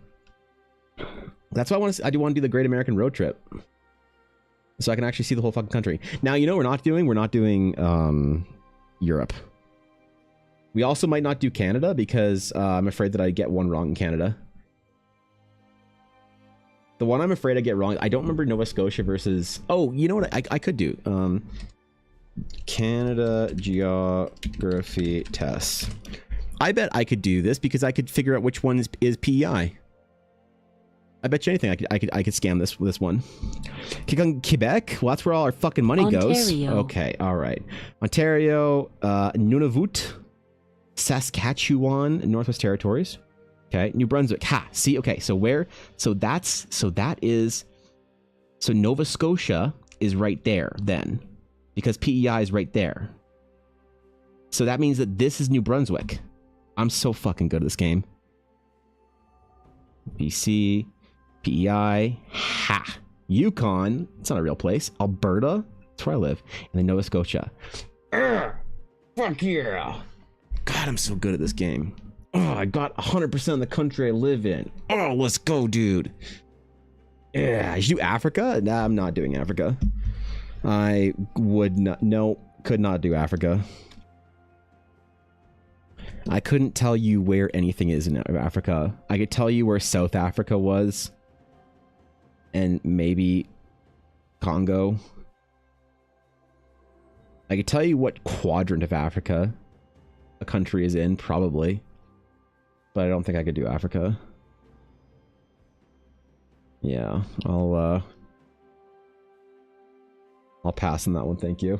That's why I do want to do the Great American Road Trip, so I can actually see the whole fucking country. Now, you know, we're not doing Europe. We also might not do Canada because I'm afraid that I get one wrong in Canada. The one I'm afraid I get wrong, I don't remember Nova Scotia versus... Oh, you know what I could do? Canada geography tests. I bet I could do this because I could figure out which one is PEI. I bet you anything I could scam this one. Click on Quebec. Well, that's where all our fucking money goes. Okay, all right. Ontario, Nunavut, Saskatchewan, Northwest Territories. Okay, New Brunswick. Ha, see, okay, so Nova Scotia is right there then, because PEI is right there. So that means that this is New Brunswick. I'm so fucking good at this game. BC, PEI, ha. Yukon, it's not a real place. Alberta, that's where I live. And then Nova Scotia. Fuck yeah. God, I'm so good at this game. Oh, I got 100% of the country I live in. Oh, let's go, dude. Yeah, I should do Africa? Nah, I'm not doing Africa. I would not, no, could not do Africa. I couldn't tell you where anything is in Africa. I could tell you where South Africa was. And maybe Congo. I could tell you what quadrant of Africa a country is in, probably. But I don't think I could do Africa. Yeah, I'll pass on that one, thank you.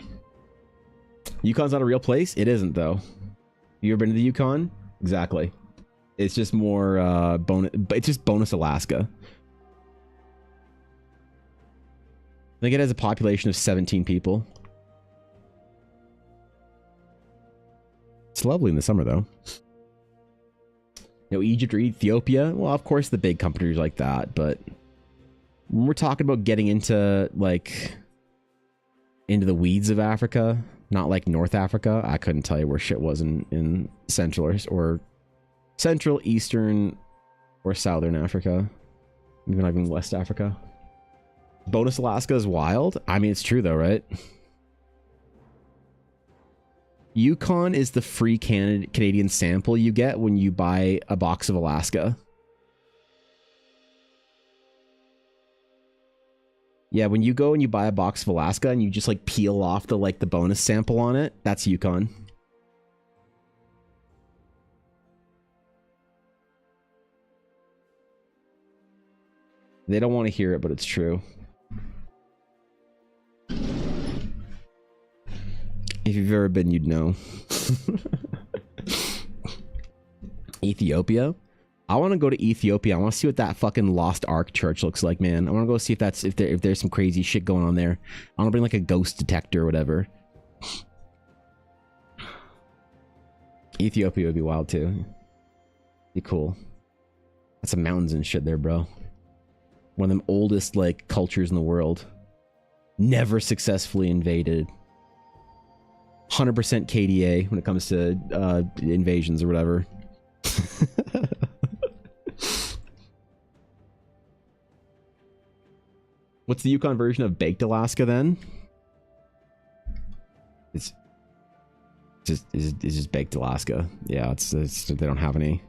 Yukon's not a real place? It isn't, though. You ever been to the Yukon? Exactly. It's just more bonus. It's just bonus Alaska. I think it has a population of 17 people. It's lovely in the summer, though. No, Egypt or Ethiopia? Well, of course the big countries like that, but when we're talking about getting into, like, into the weeds of Africa, not like North Africa, I couldn't tell you where shit was in Central or Central, Eastern, or Southern Africa. Even not even West Africa. Bonus Alaska is wild? I mean, it's true though, right? Yukon is the free Canadian sample you get when you buy a box of Alaska. Yeah, when you go and you buy a box of Alaska and you just like peel off the the bonus sample on it, that's Yukon. They don't want to hear it, but it's true. If you've ever been, you'd know. Ethiopia? I want to go to Ethiopia. I want to see what that fucking Lost Ark church looks like, man. I want to go see if there's some crazy shit going on there. I want to bring like a ghost detector or whatever. Ethiopia would be wild too. Be cool. That's some mountains and shit there, bro. One of them oldest like cultures in the world. Never successfully invaded. 100% KDA when it comes to invasions or whatever. What's the Yukon version of Baked Alaska then? It's just Baked Alaska. Yeah, it's they don't have any.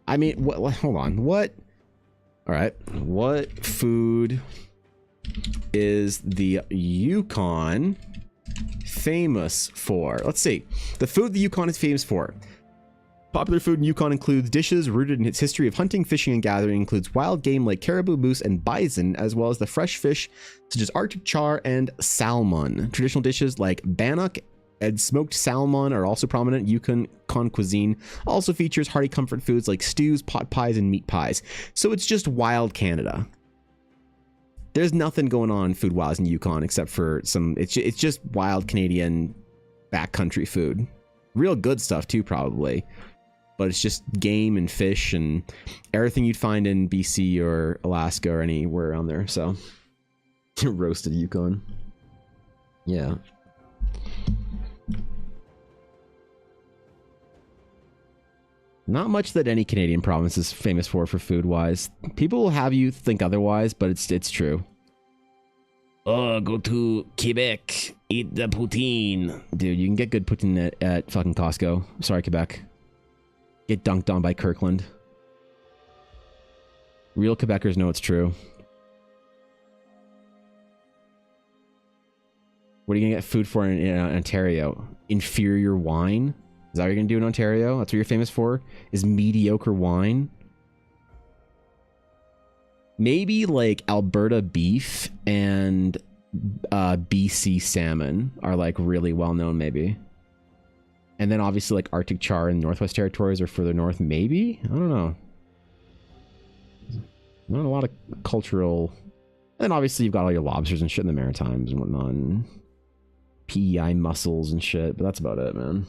I mean, what? Hold on. What? All right. What food is the Yukon famous for? Let's see. The food the Yukon is famous for. Popular food in Yukon includes dishes rooted in its history of hunting, fishing, and gathering. Includes wild game like caribou, moose, and bison, as well as the fresh fish such as Arctic char and salmon. Traditional dishes like bannock and smoked salmon are also prominent. Yukon cuisine also features hearty comfort foods like stews, pot pies, and meat pies. So it's just wild Canada. There's nothing going on food-wise in Yukon except for some. It's just wild Canadian backcountry food. Real good stuff too, probably. But it's just game and fish and everything you'd find in BC or Alaska or anywhere around there. So roasted Yukon. Yeah. Not much that any Canadian province is famous for food-wise. People will have you think otherwise, but it's true. Oh, go to Quebec, eat the poutine. Dude, you can get good poutine at fucking Costco. Sorry, Quebec. Get dunked on by Kirkland. Real Quebecers know it's true. What are you gonna get food for in Ontario? Inferior wine? Is that what you're gonna do in Ontario? That's what you're famous for? Is mediocre wine? Maybe like Alberta beef and BC salmon are like really well known, maybe. And then obviously like Arctic char in Northwest Territories or further north, maybe? I don't know. Not a lot of cultural. And then obviously you've got all your lobsters and shit in the Maritimes and whatnot. And PEI mussels and shit, but that's about it, man.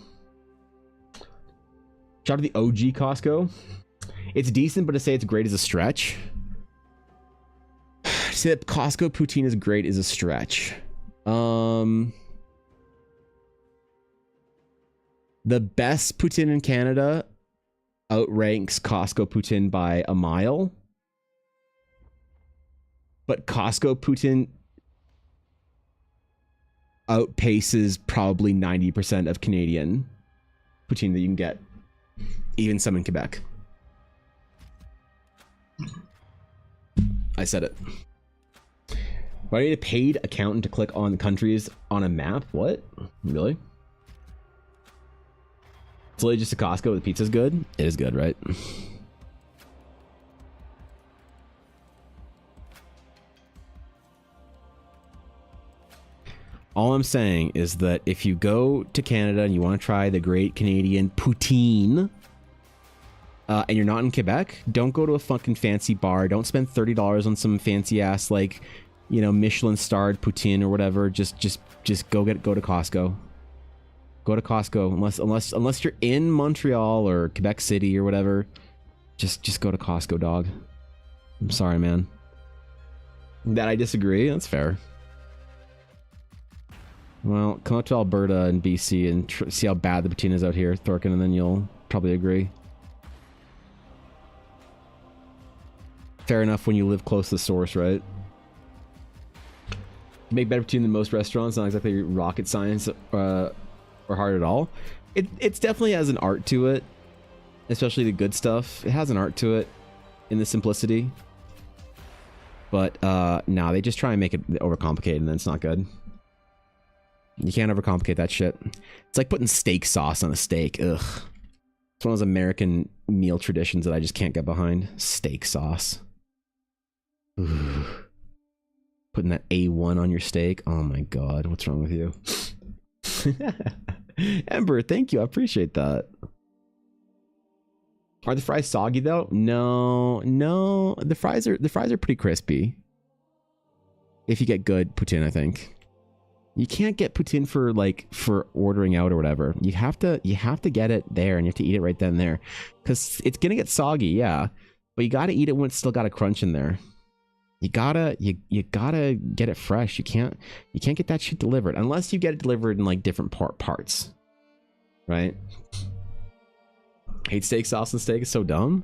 Shout out to the OG Costco. It's decent, but to say it's great is a stretch. To say that Costco poutine is great is a stretch. The best poutine in Canada outranks Costco poutine by a mile. But Costco poutine outpaces probably 90% of Canadian poutine that you can get. Even some in Quebec. I said it. Why do you need a paid accountant to click on the countries on a map? What? Really? It's literally just a Costco. The pizza's good. It is good, right? All I'm saying is that if you go to Canada and you want to try the great Canadian poutine, and you're not in Quebec, don't go to a fucking fancy bar. Don't spend $30 on some fancy ass, like, you know, Michelin starred poutine or whatever. Just go to Costco. Go to Costco. Unless you're in Montreal or Quebec City or whatever, just go to Costco, dog. I'm sorry, man. That I disagree. That's fair. Well, come up to Alberta and BC and see how bad the poutine is out here, Thorkin, and then you'll probably agree. Fair enough when you live close to the source, right? You make better poutine than most restaurants. Not exactly rocket science or hard at all. It's definitely has an art to it, especially the good stuff. It has an art to it in the simplicity. But no, they just try and make it overcomplicated, and then it's not good. You can't overcomplicate that shit. It's like putting steak sauce on a steak. Ugh. It's one of those American meal traditions that I just can't get behind. Steak sauce. Ugh. Putting that A1 on your steak. Oh my god, what's wrong with you? Ember, thank you. I appreciate that. Are the fries soggy though? No, no. The fries are pretty crispy. If you get good poutine, I think. You can't get poutine for ordering out or whatever. You have to get it there, and you have to eat it right then and there, because it's gonna get soggy, yeah. But you gotta eat it when it's still got a crunch in there. You gotta get it fresh. You can't get that shit delivered unless you get it delivered in like different parts, right? Hate steak sauce and steak is so dumb.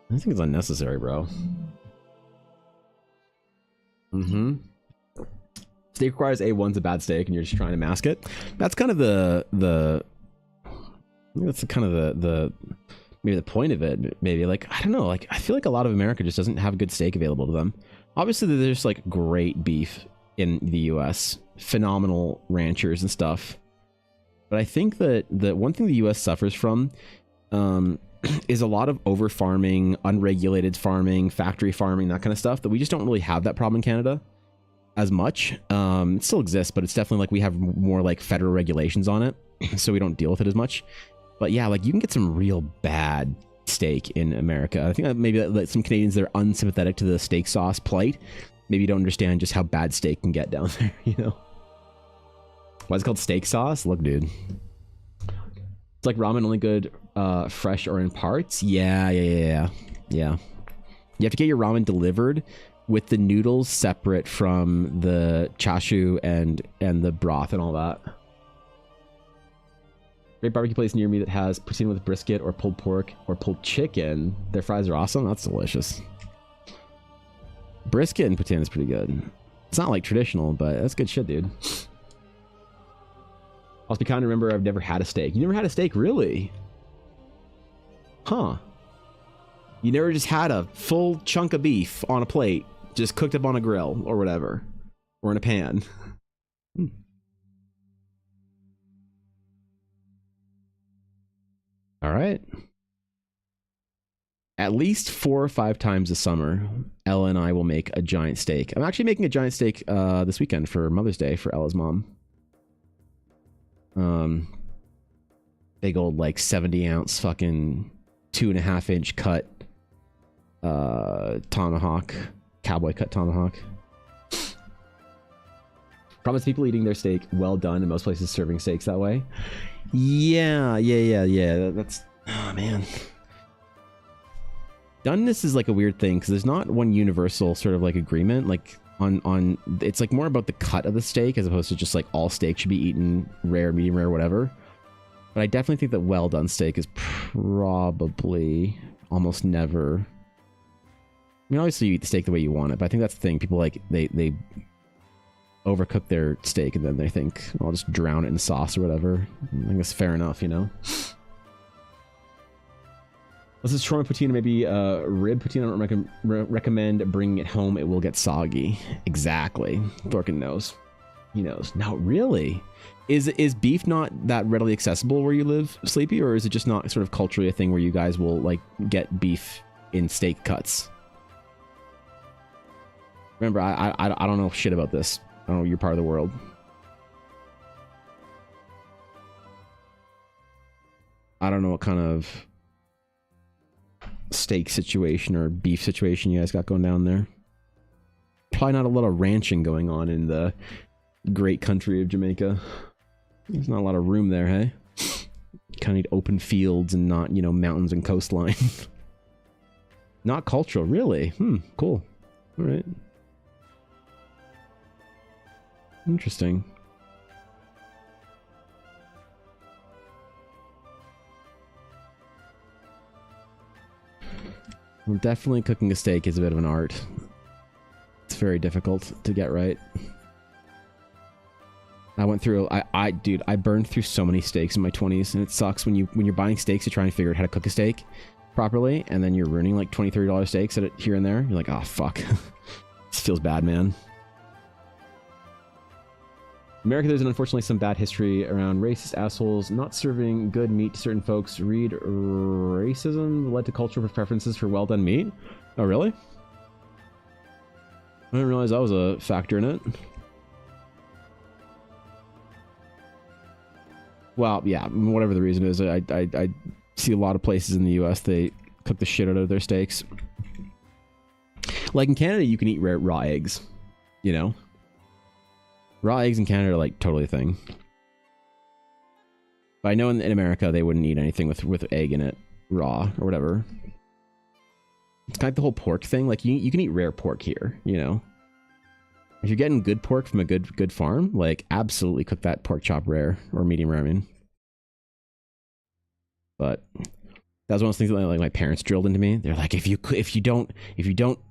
I think it's unnecessary, bro. Steak requires A1's a bad steak, and you're just trying to mask it. That's kind of the maybe the point of it. Maybe, like, I don't know. Like, I feel like a lot of America just doesn't have good steak available to them. Obviously, there's like great beef in the U.S., phenomenal ranchers and stuff. But I think that the one thing the U.S. suffers from is a lot of over farming, unregulated farming, factory farming, that kind of stuff, that we just don't really have that problem in Canada as much. It still exists, but it's definitely like we have more like federal regulations on it, so we don't deal with it as much. But yeah, like you can get some real bad steak in America. I think that maybe like some Canadians that are unsympathetic to the steak sauce plight maybe don't understand just how bad steak can get down there, you know? Why is it called steak sauce? Look, dude. It's like ramen, only good fresh or in parts. Yeah. You have to get your ramen delivered with the noodles separate from the chashu and the broth and all that. Great barbecue place near me that has poutine with brisket or pulled pork or pulled chicken. Their fries are awesome. That's delicious. Brisket and poutine is pretty good. It's not like traditional, but that's good shit, dude. I'll be kind to remember I've never had a steak. You never had a steak, really? Huh. You never just had a full chunk of beef on a plate, just cooked up on a grill or whatever, or in a pan. All right. At least 4 or 5 times this summer, Ella and I will make a giant steak. I'm actually making a giant steak this weekend for Mother's Day for Ella's mom. Big old like 70-ounce fucking 2.5-inch cut tomahawk, cowboy cut tomahawk. Promise people eating their steak well done, and most places serving steaks that way. Yeah. That's, oh man. Doneness is like a weird thing because there's not one universal sort of like agreement. Like on it's like more about the cut of the steak as opposed to just like all steak should be eaten rare, medium rare, whatever. But I definitely think that well done steak is probably almost never. I mean, obviously you eat the steak the way you want it, but I think that's the thing. People like they overcook their steak and then they think, well, I'll just drown it in sauce or whatever. I think that's fair enough, you know. This is shawarma poutine, maybe rib poutine. I don't recommend bringing it home. It will get soggy. Exactly. Thorkin knows. He knows. Now, really, is beef not that readily accessible where you live, Sleepy, or is it just not sort of culturally a thing where you guys will like get beef in steak cuts? Remember, I don't know shit about this. I don't know your part of the world. I don't know what kind of steak situation or beef situation you guys got going down there. Probably not a lot of ranching going on in the great country of Jamaica. There's not a lot of room there, hey? Kind of need open fields and not, you know, mountains and coastline. Not cultural, really? Cool. All right. Interesting. Well, definitely cooking a steak is a bit of an art. It's very difficult to get right. I went through, dude, I burned through so many steaks in my 20s, and it sucks when you're buying steaks to try and figure out how to cook a steak properly, and then you're ruining like $20, $30 steaks at it here and there. You're like, oh fuck. This feels bad, man. America, there's unfortunately some bad history around racist assholes not serving good meat to certain folks. Read racism led to cultural preferences for well done meat. Oh, really? I didn't realize that was a factor in it. Well, yeah, whatever the reason is, I see a lot of places in the U.S. they cook the shit out of their steaks. Like in Canada, you can eat raw eggs, you know? Raw eggs in Canada are like totally a thing. But I know in America, they wouldn't eat anything with egg in it, raw or whatever. It's kind of like the whole pork thing. Like you can eat rare pork here, you know? If you're getting good pork from a good farm, like absolutely cook that pork chop rare or medium rare, I mean. But that was one of those things that like my parents drilled into me. They're like, if you don't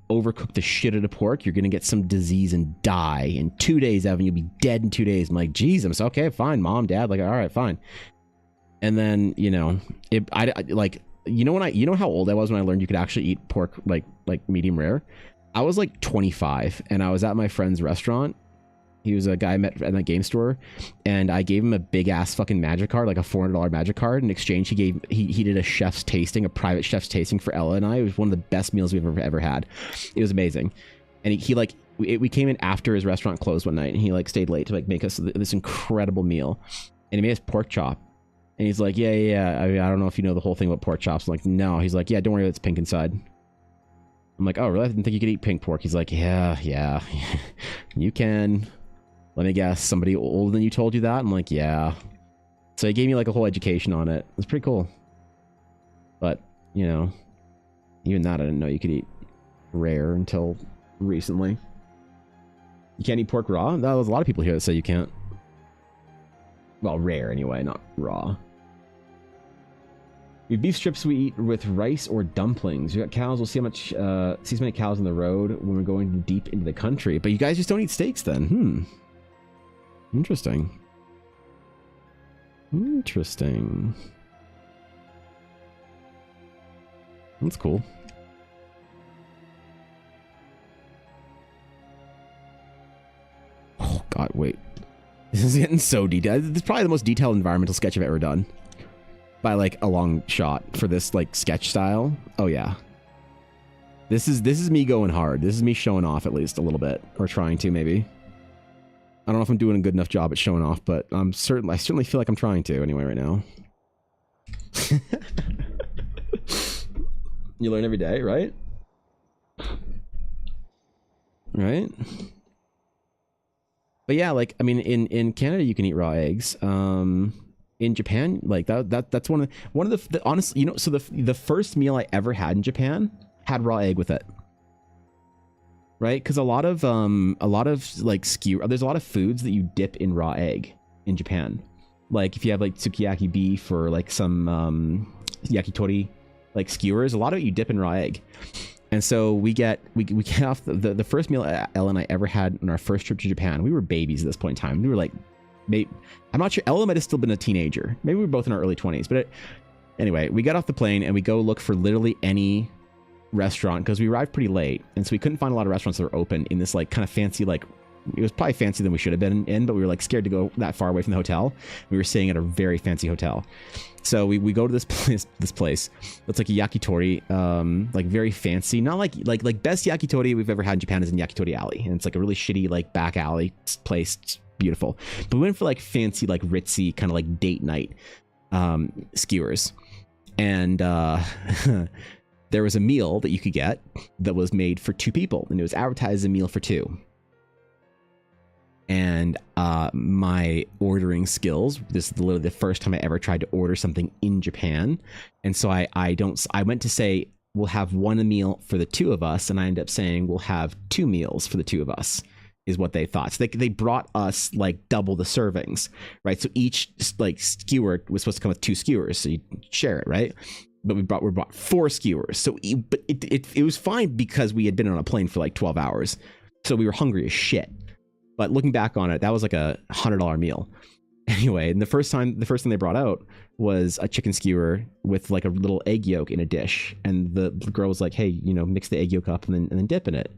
overcook the shit out of pork, you're gonna get some disease and die in 2 days, Evan. You'll be dead in 2 days. I'm like, geez, I'm so okay, fine, mom, dad, like, all right, fine. And then you know, I like, you know how old I was when I learned you could actually eat pork like medium rare. I was like 25, and I was at my friend's restaurant. He was a guy I met at that game store, and I gave him a big ass fucking magic card, like a $400 magic card. In exchange, he did a chef's tasting, a private chef's tasting for Ella and I. It was one of the best meals we've ever had. It was amazing. And we came in after his restaurant closed one night, and he like stayed late to like make us this incredible meal. And he made us pork chop. And he's like, yeah. I don't know if you know the whole thing about pork chops. I'm like, no. He's like, yeah, don't worry, it's pink inside. I'm like, oh, really? I didn't think you could eat pink pork. He's like, yeah, you can. Let me guess, somebody older than you told you that? I'm like, yeah. So he gave me like a whole education on it. It was pretty cool. But, you know, even that I didn't know you could eat rare until recently. You can't eat pork raw? That was a lot of people here that say you can't. Well, rare anyway, not raw. We have beef strips we eat with rice or dumplings. We got cows. We'll see see as many cows on the road when we're going deep into the country. But you guys just don't eat steaks then? Interesting. That's cool. Oh god, wait. This is getting so detailed. This is probably the most detailed environmental sketch I've ever done. By like a long shot for this like sketch style. Oh yeah. This is me going hard. This is me showing off at least a little bit, or trying to maybe. I don't know if I'm doing a good enough job at showing off, but I certainly feel like I'm trying to anyway right now. You learn every day, right? Right? But yeah, like I mean in Canada you can eat raw eggs. In Japan, like that's one of the honestly, you know, so the first meal I ever had in Japan had raw egg with it. Right? Because a lot of like skewer, there's a lot of foods that you dip in raw egg in Japan. Like if you have like sukiyaki beef or like some yakitori like skewers, a lot of it you dip in raw egg. And so we get off the first meal Ella and I ever had on our first trip to Japan. We were babies at this point in time. We were like, I'm not sure. Ella might have still been a teenager. Maybe we were both in our early 20s. But anyway, we got off the plane and we go look for literally any restaurant because we arrived pretty late. And so we couldn't find a lot of restaurants that were open in this like kind of fancy, like it was probably fancier than we should have been in, but we were like scared to go that far away from the hotel. We were staying at a very fancy hotel. So we go to this place that's like a yakitori, like very fancy, not like best yakitori we've ever had in Japan is in Yakitori Alley. And it's like a really shitty like back alley place. It's beautiful. But we went for like fancy, like ritzy kind of like date night skewers. And there was a meal that you could get that was made for 2 people, and it was advertised as a meal for 2. And my ordering skills, this is literally the first time I ever tried to order something in Japan. And so I went to say, we'll have 1 meal for the 2 of us. And I ended up saying, we'll have 2 meals for the 2 of us, is what they thought. So they brought us like double the servings, right? So each like skewer was supposed to come with 2 skewers. So you share it, right? But we brought 4 skewers. So but it was fine because we had been on a plane for like 12 hours. So we were hungry as shit. But looking back on it, that was like a $100 meal. Anyway, and the first thing they brought out was a chicken skewer with like a little egg yolk in a dish. And the girl was like, hey, you know, mix the egg yolk up and then dip in it.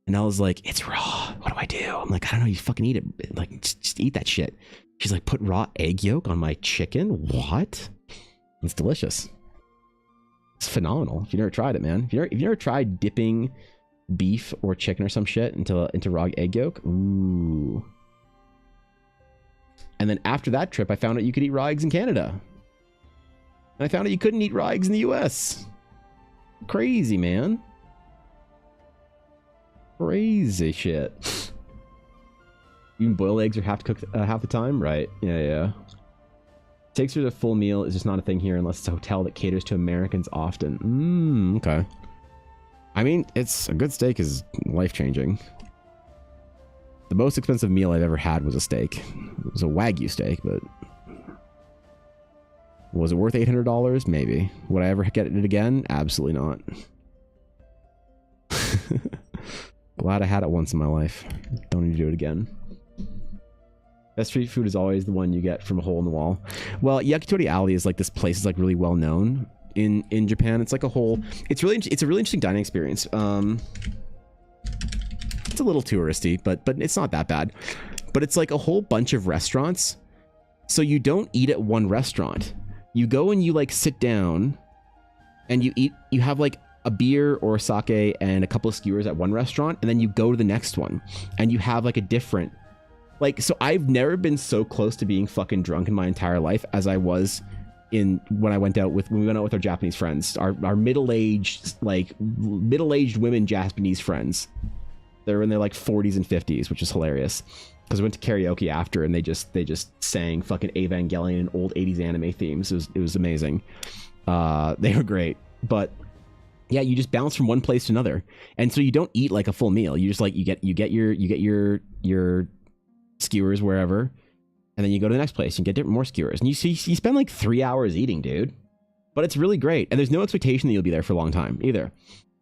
And I was like, it's raw. What do I do? I'm like, I don't know. You fucking eat it. Like, just eat that shit. She's like, put raw egg yolk on my chicken? What? It's delicious. It's phenomenal. If you never tried it, man. If you never tried dipping beef or chicken or some shit into raw egg yolk, ooh. And then after that trip, I found out you could eat raw eggs in Canada. And I found out you couldn't eat raw eggs in the US. crazy, man. Crazy shit. Even boiled eggs are half cooked half the time, right? Yeah. Takes her to full meal is just not a thing here unless it's a hotel that caters to Americans often. Okay. I mean, it's a good steak is life-changing. The most expensive meal I've ever had was a steak. It was a Wagyu steak, but was it worth $800? Maybe. Would I ever get it again? Absolutely not. Glad I had it once in my life. Don't need to do it again. Best street food is always the one you get from a hole in the wall. Well, Yakitori Alley is like this place is like really well known in Japan. It's like a whole. It's a really interesting dining experience. It's a little touristy, but it's not that bad. But it's like a whole bunch of restaurants. So you don't eat at one restaurant. You go and you like sit down, and you eat. You have like a beer or sake and a couple of skewers at one restaurant, and then you go to the next one and you have like a different, like, so I've never been so close to being fucking drunk in my entire life as I was when we went out with our Japanese friends, our middle-aged women Japanese friends. They're in their like 40s and 50s, which is hilarious because we went to karaoke after and they just sang fucking Evangelion and old 80s anime themes. It was amazing. They were great, but yeah, you just bounce from one place to another, and so you don't eat like a full meal. You just like you get your skewers wherever, and then you go to the next place and get more skewers, and you spend like 3 hours eating, dude. But it's really great, and there's no expectation that you'll be there for a long time either.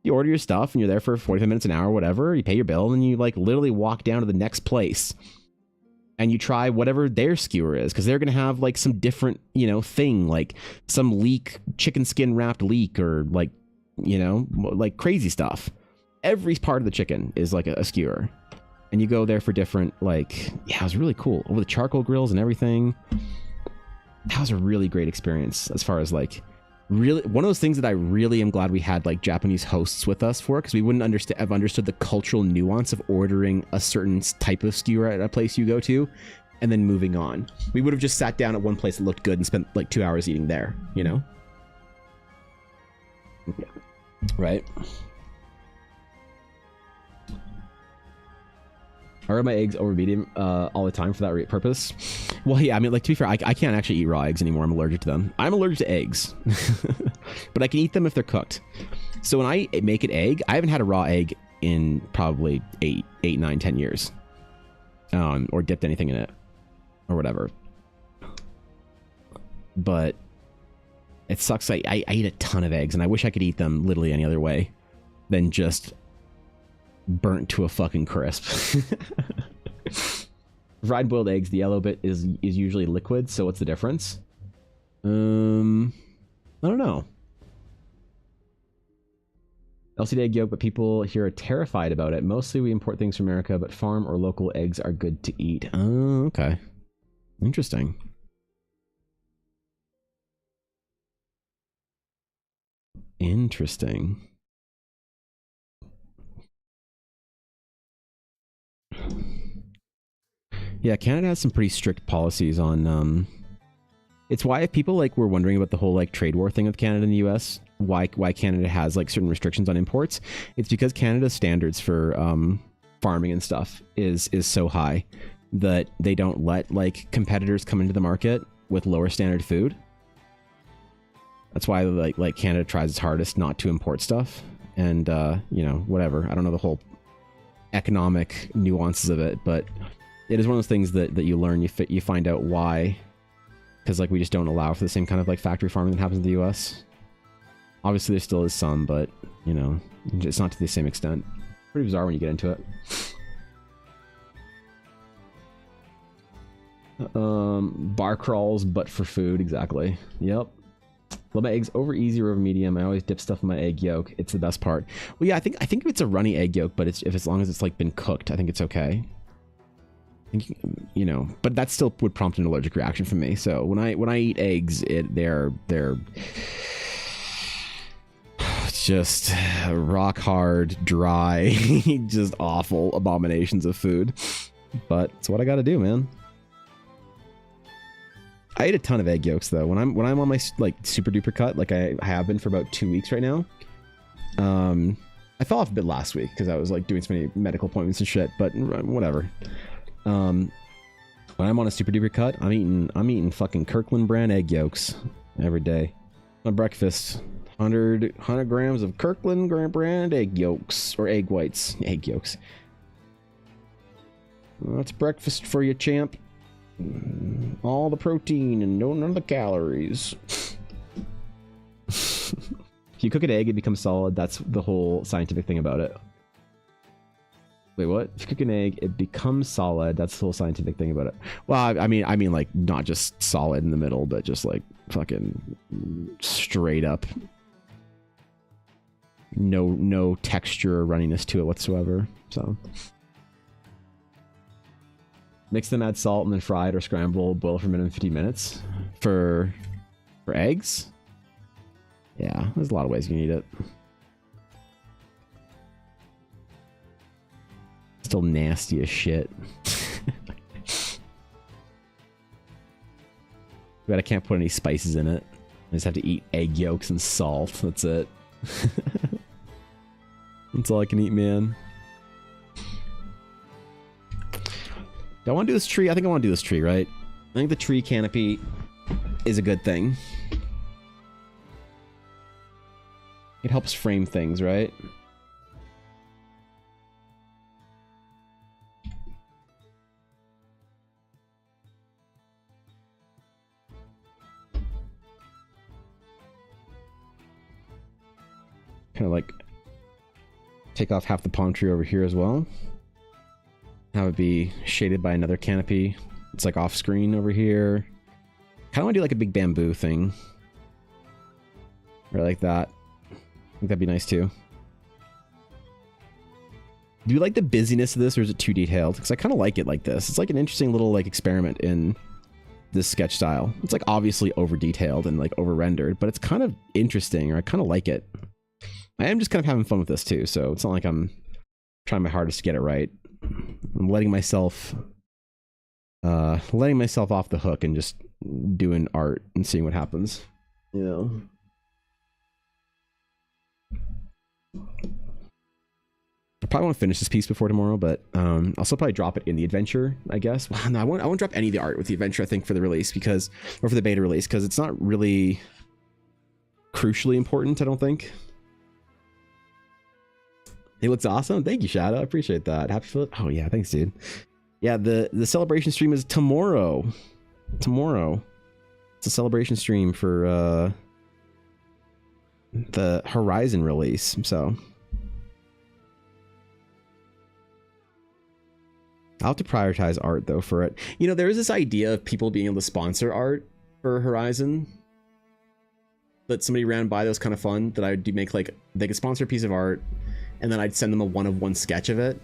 You order your stuff and you're there for 45 minutes, an hour, whatever. You pay your bill and you like literally walk down to the next place, and you try whatever their skewer is, because they're gonna have like some different thing, like some chicken skin wrapped leek, or like like crazy stuff. Every part of the chicken is like a skewer, and you go there for different, like, yeah, it was really cool over the charcoal grills and everything. That was a really great experience. As far as like really one of those things that I really am glad we had like Japanese hosts with us for, because we wouldn't have understood the cultural nuance of ordering a certain type of skewer at a place you go to and then moving on. We would have just sat down at one place that looked good and spent like 2 hours eating there, Yeah. Right. I rub my eggs over medium all the time for that purpose. Well, yeah, I mean, like, to be fair, I can't actually eat raw eggs anymore. I'm allergic to them. I'm allergic to eggs, but I can eat them if they're cooked. So when I make an egg, I haven't had a raw egg in probably 8, 9, 10 years, or dipped anything in it or whatever. But it sucks. I eat a ton of eggs, and I wish I could eat them literally any other way than just burnt to a fucking crisp. Fried boiled eggs, the yellow bit is usually liquid, so what's the difference? I don't know. LCD egg yolk, but people here are terrified about it. Mostly we import things from America, but farm or local eggs are good to eat. Oh, okay. Interesting. Interesting. Yeah, Canada has some pretty strict policies on it's why if people like were wondering about the whole like trade war thing with Canada and the US, why Canada has like certain restrictions on imports, it's because Canada's standards for farming and stuff is so high that they don't let like competitors come into the market with lower standard food. That's why like Canada tries its hardest not to import stuff, and whatever. I don't know the whole economic nuances of it, but it is one of those things that you learn. You find out why, because like we just don't allow for the same kind of like factory farming that happens in the U.S. Obviously, there still is some, but it's not to the same extent. Pretty bizarre when you get into it. Bar crawls, but for food, exactly. Yep. Love my eggs over easy or over medium. I always dip stuff in my egg yolk. It's the best part. Well, yeah, I think if it's a runny egg yolk, but if as long as it's like been cooked, I think it's okay. I think, but that still would prompt an allergic reaction from me. So when I eat eggs, they're just rock hard, dry, just awful abominations of food. But it's what I got to do, man. I ate a ton of egg yolks though. When I'm on my like super duper cut, like I have been for about 2 weeks right now, I fell off a bit last week because I was like doing so many medical appointments and shit, but whatever. When I'm on a super duper cut, I'm eating fucking Kirkland brand egg yolks every day. My breakfast, 100 grams of Kirkland brand egg yolks, or egg whites, egg yolks. That's breakfast for you, champ. All the protein and none of the calories. If you cook an egg, it becomes solid. That's the whole scientific thing about it. Wait, what? If you cook an egg, it becomes solid. That's the whole scientific thing about it. Well, I mean, like, not just solid in the middle, but just like fucking straight up. No texture or runniness to it whatsoever. So mix them, add salt, and then fry it or scramble. Boil for a minimum 50 minutes. For eggs. Yeah, there's a lot of ways you can eat it. Still nasty as shit. But I can't put any spices in it. I just have to eat egg yolks and salt. That's it. That's all I can eat, man. Do I want to do this tree? I think I want to do this tree, right? I think the tree canopy is a good thing. It helps frame things, right? Kind of like take off half the palm tree over here as well. Have it be shaded by another canopy. It's like off screen over here. Kind of want to do like a big bamboo thing. Or like that. I think that'd be nice too. Do you like the busyness of this, or is it too detailed? Because I kind of like it like this. It's like an interesting little like experiment in this sketch style. It's like obviously over detailed and like over rendered, but it's kind of interesting, or I kind of like it. I am just kind of having fun with this too, so it's not like I'm trying my hardest to get it right. I'm letting myself off the hook and just doing art and seeing what happens. You know. I probably won't finish this piece before tomorrow, but I'll still probably drop it in the adventure, I guess. Well, no, I won't drop any of the art with the adventure, I think, for the release, or for the beta release, because it's not really crucially important, I don't think. It looks awesome. Thank you, Shadow. I appreciate that. Happy Philip. Oh yeah, thanks, dude. Yeah, the celebration stream is tomorrow. Tomorrow. It's a celebration stream for the Horizon release, so I'll have to prioritize art though for it. You know, there is this idea of people being able to sponsor art for Horizon. That somebody ran by that was kind of fun, that I would make like, they could sponsor a piece of art and then I'd send them a one-of-one sketch of it,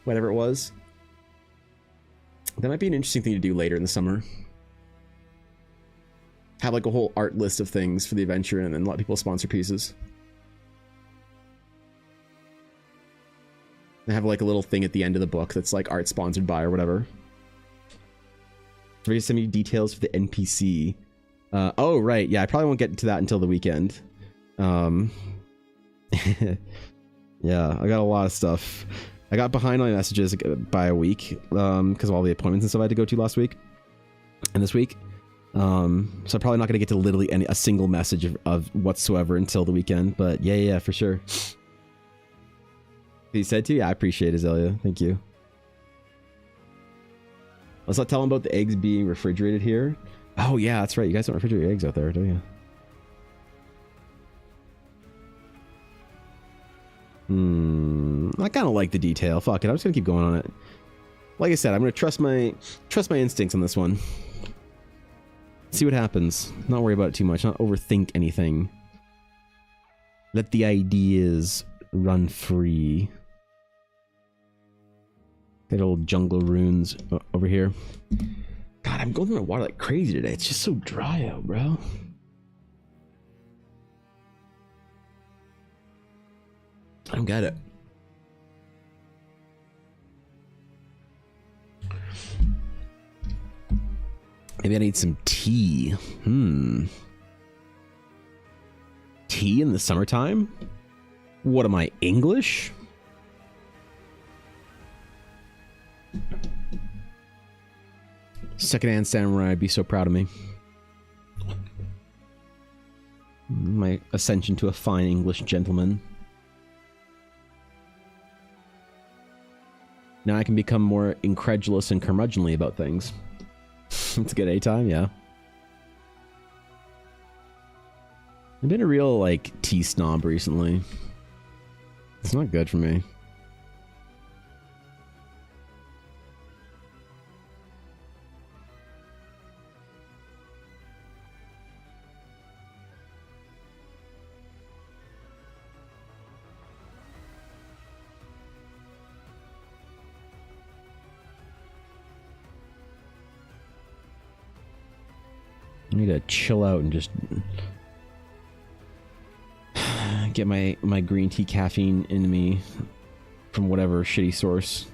whatever it was. That might be an interesting thing to do later in the summer. Have like a whole art list of things for the adventure and then let people sponsor pieces. And have like a little thing at the end of the book that's like art sponsored by or whatever. Ready to send me details for the NPC. Oh, right. Yeah, I probably won't get into that until the weekend. Yeah, I got a lot of stuff. I got behind on my messages by a week because of all the appointments and stuff I had to go to last week and this week. So I'm probably not going to get to literally a single message of whatsoever until the weekend. But yeah, for sure. He said to you, yeah, I appreciate it, Azalea. Thank you. Let's not tell him about the eggs being refrigerated here. Oh yeah, that's right. You guys don't refrigerate your eggs out there, do you? I kind of like the detail. Fuck it, I'm just gonna keep going on it. Like I said, I'm gonna trust my instincts on this one. See what happens. Not worry about it too much. Not overthink anything. Let the ideas run free. Got little jungle runes over here. God, I'm going through my water like crazy today. It's just so dry out, bro. I don't get it. Maybe I need some tea. Tea in the summertime? What am I, English? Secondhand samurai, I'd be so proud of me. My ascension to a fine English gentleman. Now I can become more incredulous and curmudgeonly about things. It's a good A-time, yeah. I've been a real, like, tea snob recently. It's not good for me. I need to chill out and just get my green tea caffeine into me from whatever shitty source.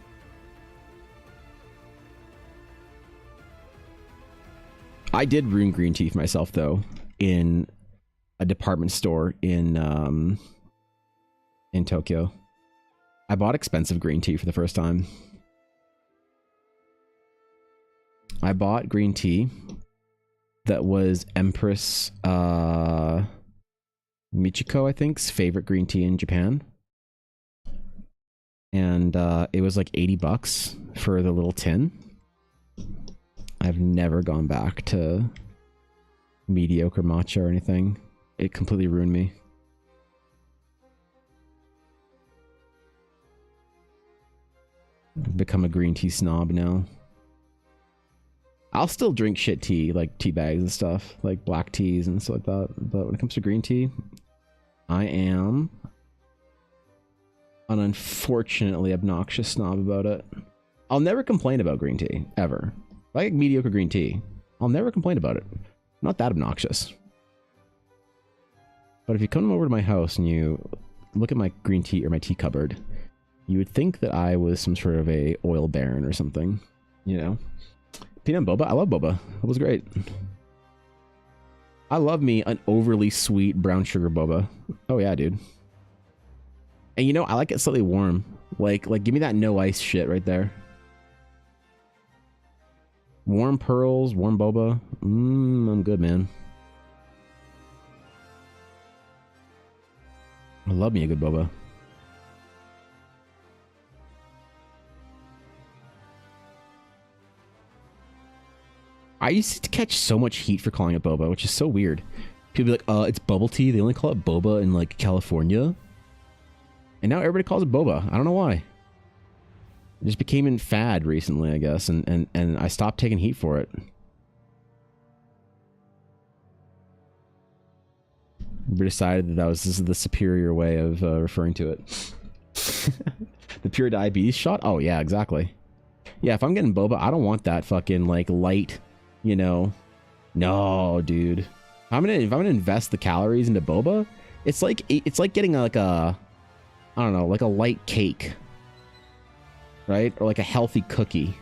I did ruin green tea for myself though in a department store in Tokyo. I bought expensive green tea for the first time. I bought green tea that was Empress Michiko, I think's favorite green tea in Japan. And it was like $80 for the little tin. I've never gone back to mediocre matcha or anything. It completely ruined me. I've become a green tea snob now. I'll still drink shit tea, like tea bags and stuff, like black teas and stuff like that. But when it comes to green tea, I am an unfortunately obnoxious snob about it. I'll never complain about green tea, ever. Like mediocre green tea, I'll never complain about it. I'm not that obnoxious. But if you come over to my house and you look at my green tea or my tea cupboard, you would think that I was some sort of a oil baron or something, you know? Peanut boba, I love boba. That was great. I love me an overly sweet brown sugar boba. Oh yeah, dude. And you know, I like it slightly warm. Like give me that no ice shit right there. Warm pearls, warm boba. I'm good, man. I love me a good boba. I used to catch so much heat for calling it boba, which is so weird. People be like, it's bubble tea. They only call it boba in like California. And now everybody calls it boba. I don't know why. It just became in fad recently, I guess, and I stopped taking heat for it. We decided that this is the superior way of referring to it. The pure diabetes shot? Oh yeah, exactly. Yeah, if I'm getting boba, I don't want that fucking like light, you know. No, dude. If I'm gonna invest the calories into boba, it's like getting like a, I don't know, like a light cake, right? Or like a healthy cookie,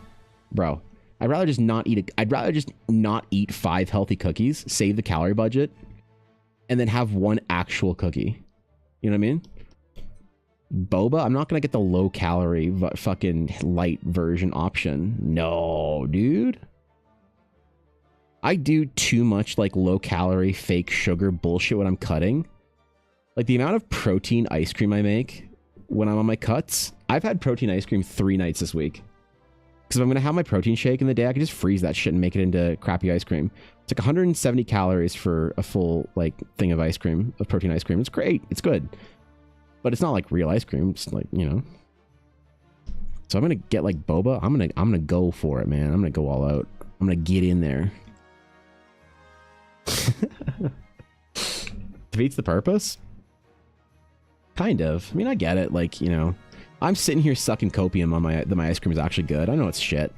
bro. I'd rather just not eat 5 healthy cookies, save the calorie budget, and then have one actual cookie. You know what I mean? Boba, I'm not gonna get the low calorie fucking light version option. No, dude. I do too much like low calorie fake sugar bullshit when I'm cutting. Like the amount of protein ice cream I make when I'm on my cuts. I've had protein ice cream 3 nights this week. Because if I'm gonna have my protein shake in the day, I can just freeze that shit and make it into crappy ice cream. It's like 170 calories for a full like thing of ice cream, of protein ice cream. It's great. It's good. But it's not like real ice cream. It's like, you know. So I'm gonna get like boba. I'm gonna go for it, man. I'm gonna go all out. I'm gonna get in there. Defeats the purpose? Kind of. I mean, I get it. Like, you know, I'm sitting here sucking copium on my ice cream is actually good. I know it's shit.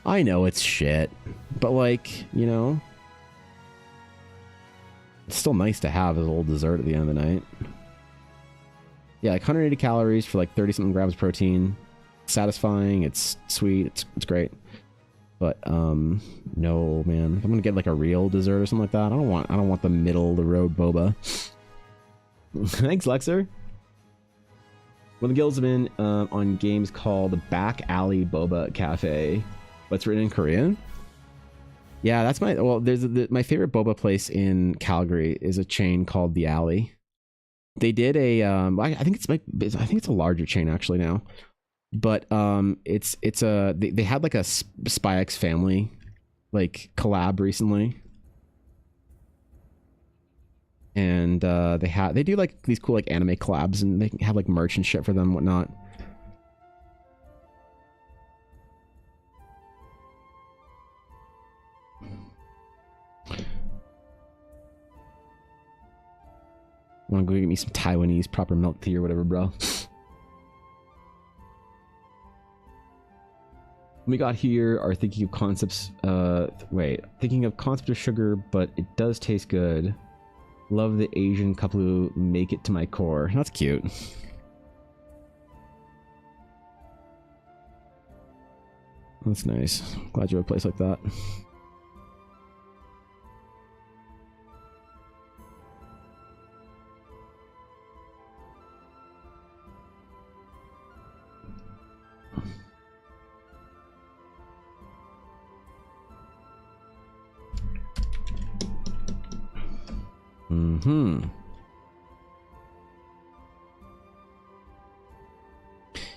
I know it's shit. But like, you know, it's still nice to have as a little dessert at the end of the night. Yeah, like 180 calories for like 30 something grams of protein. Satisfying, it's sweet, it's great. But no, man. If I'm gonna get like a real dessert or something like that, I don't want the middle of the road boba. Thanks, Lexer. One of the guilds I'm in on games called Back Alley Boba Cafe. What's written in Korean? Yeah, that's my... Well, my favorite boba place in Calgary is a chain called The Alley. They did a... I think it's a larger chain actually now. But it's a... They had like a Spy X Family like collab recently. And they do like these cool like anime collabs, and they have like merch and shit for them and whatnot. Want to go get me some Taiwanese proper milk tea or whatever, bro. We got here are thinking of concepts. Thinking of concept of sugar, but it does taste good. Love the Asian couple who make it to my core. That's cute. That's nice. Glad you have a place like that.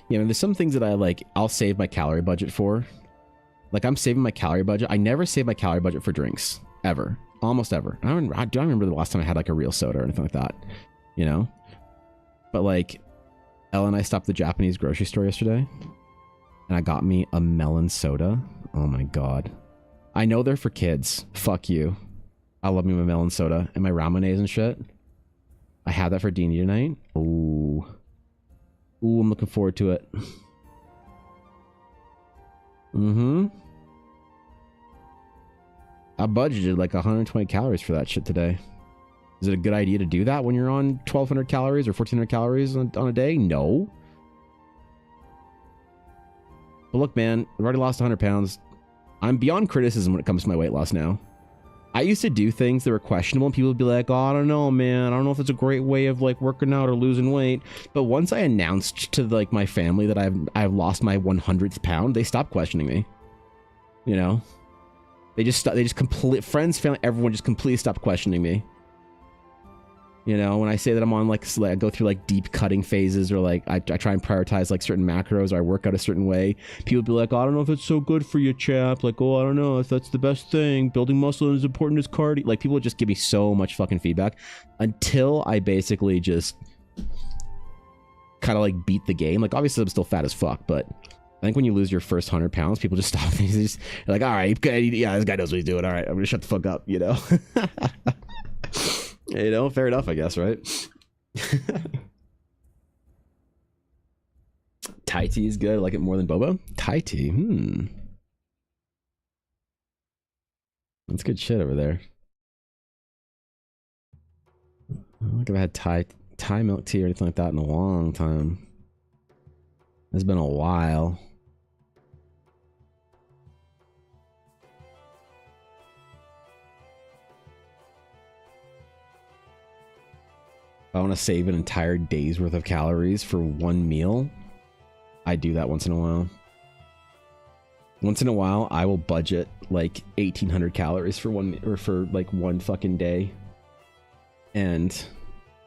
Yeah, I mean, there's some things that I'll save my calorie budget for. Like, I'm saving my calorie budget. I never save my calorie budget for drinks. Ever. Almost ever. I don't remember the last time I had like a real soda or anything like that. You know? But like, Ella and I stopped at the Japanese grocery store yesterday. And I got me a melon soda. Oh my god. I know they're for kids. Fuck you. I love me my melon soda and my ramonade and shit. I had that for D&D tonight. Ooh. Ooh, I'm looking forward to it. I budgeted like 120 calories for that shit today. Is it a good idea to do that when you're on 1,200 calories or 1,400 calories on a day? No. But look, man, I've already lost 100 pounds. I'm beyond criticism when it comes to my weight loss now. I used to do things that were questionable and people would be like, oh, I don't know, man. I don't know if it's a great way of like working out or losing weight. But once I announced to like my family that I've lost my 100th pound, they stopped questioning me. You know? They just friends, family, everyone just completely stopped questioning me. You know, when I say that I'm on like I go through like deep cutting phases, or like I try and prioritize like certain macros, or I work out a certain way, people be like, oh, I don't know if it's so good for you, chap. Like, oh, I don't know if that's the best thing. Building muscle is important as cardio. Like, people just give me so much fucking feedback until I basically just kind of like beat the game. Like, obviously I'm still fat as fuck, but I think when you lose your first 100 pounds, people just stop. They're like, all right, yeah, this guy knows what he's doing. All right, I'm gonna shut the fuck up, you know? You know, fair enough, I guess, right? Thai tea is good. I like it more than boba. Thai tea, That's good shit over there. I don't think I've had Thai milk tea or anything like that in a long time. It's been a while. If I want to save an entire day's worth of calories for one meal, I do that once in a while. Once in a while, I will budget like 1,800 calories for one fucking day, and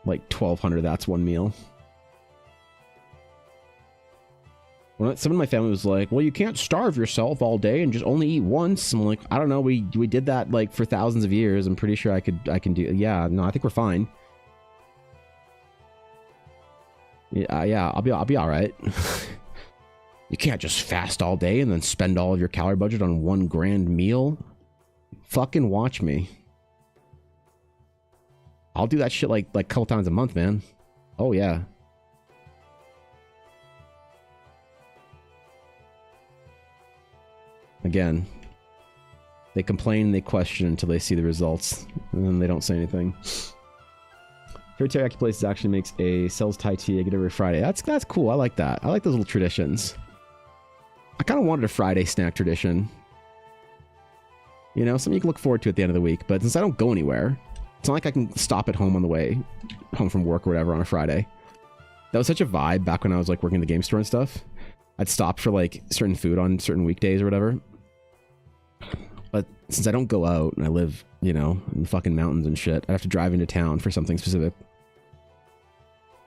like 1,200. That's one meal. When someone in my family was like, "Well, you can't starve yourself all day and just only eat once." I'm like, I don't know. We did that like for thousands of years. I'm pretty sure I can do. Yeah, no, I think we're fine. Yeah, I'll be all right. You can't just fast all day and then spend all of your calorie budget on one grand meal. Fucking watch me. I'll do that shit like a couple times a month, man. Oh yeah. Again, they complain, they question until they see the results, and then they don't say anything. Favorite teriyaki places actually makes sells Thai tea. I get every Friday. That's cool. I like that. I like those little traditions. I kind of wanted a Friday snack tradition. You know, something you can look forward to at the end of the week. But since I don't go anywhere, It's not like I can stop at home on the way home from work or whatever on a Friday. That was such a vibe back when I was like working in the game store and stuff. I'd stop for like certain food on certain weekdays or whatever. But since I don't go out and I live, you know, in the fucking mountains and shit, I have to drive into town for something specific.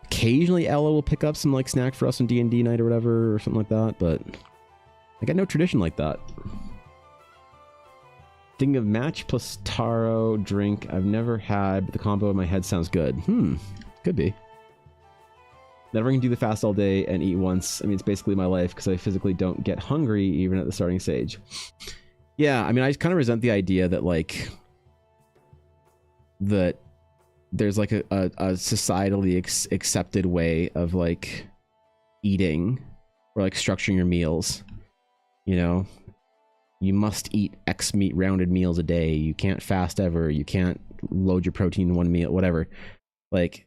Occasionally Ella will pick up some like snack for us on D&D night or whatever or something like that, but I got no tradition like that. Thinking of match plus taro drink I've never had, but the combo in my head sounds good. Could be. Never can do the fast all day and eat once. I mean, it's basically my life because I physically don't get hungry even at the starting stage. Yeah, I mean, I kind of resent the idea that like that there's like a societally accepted way of like eating or like structuring your meals. You know, you must eat X rounded meals a day. You can't fast ever. You can't load your protein in one meal, whatever. Like,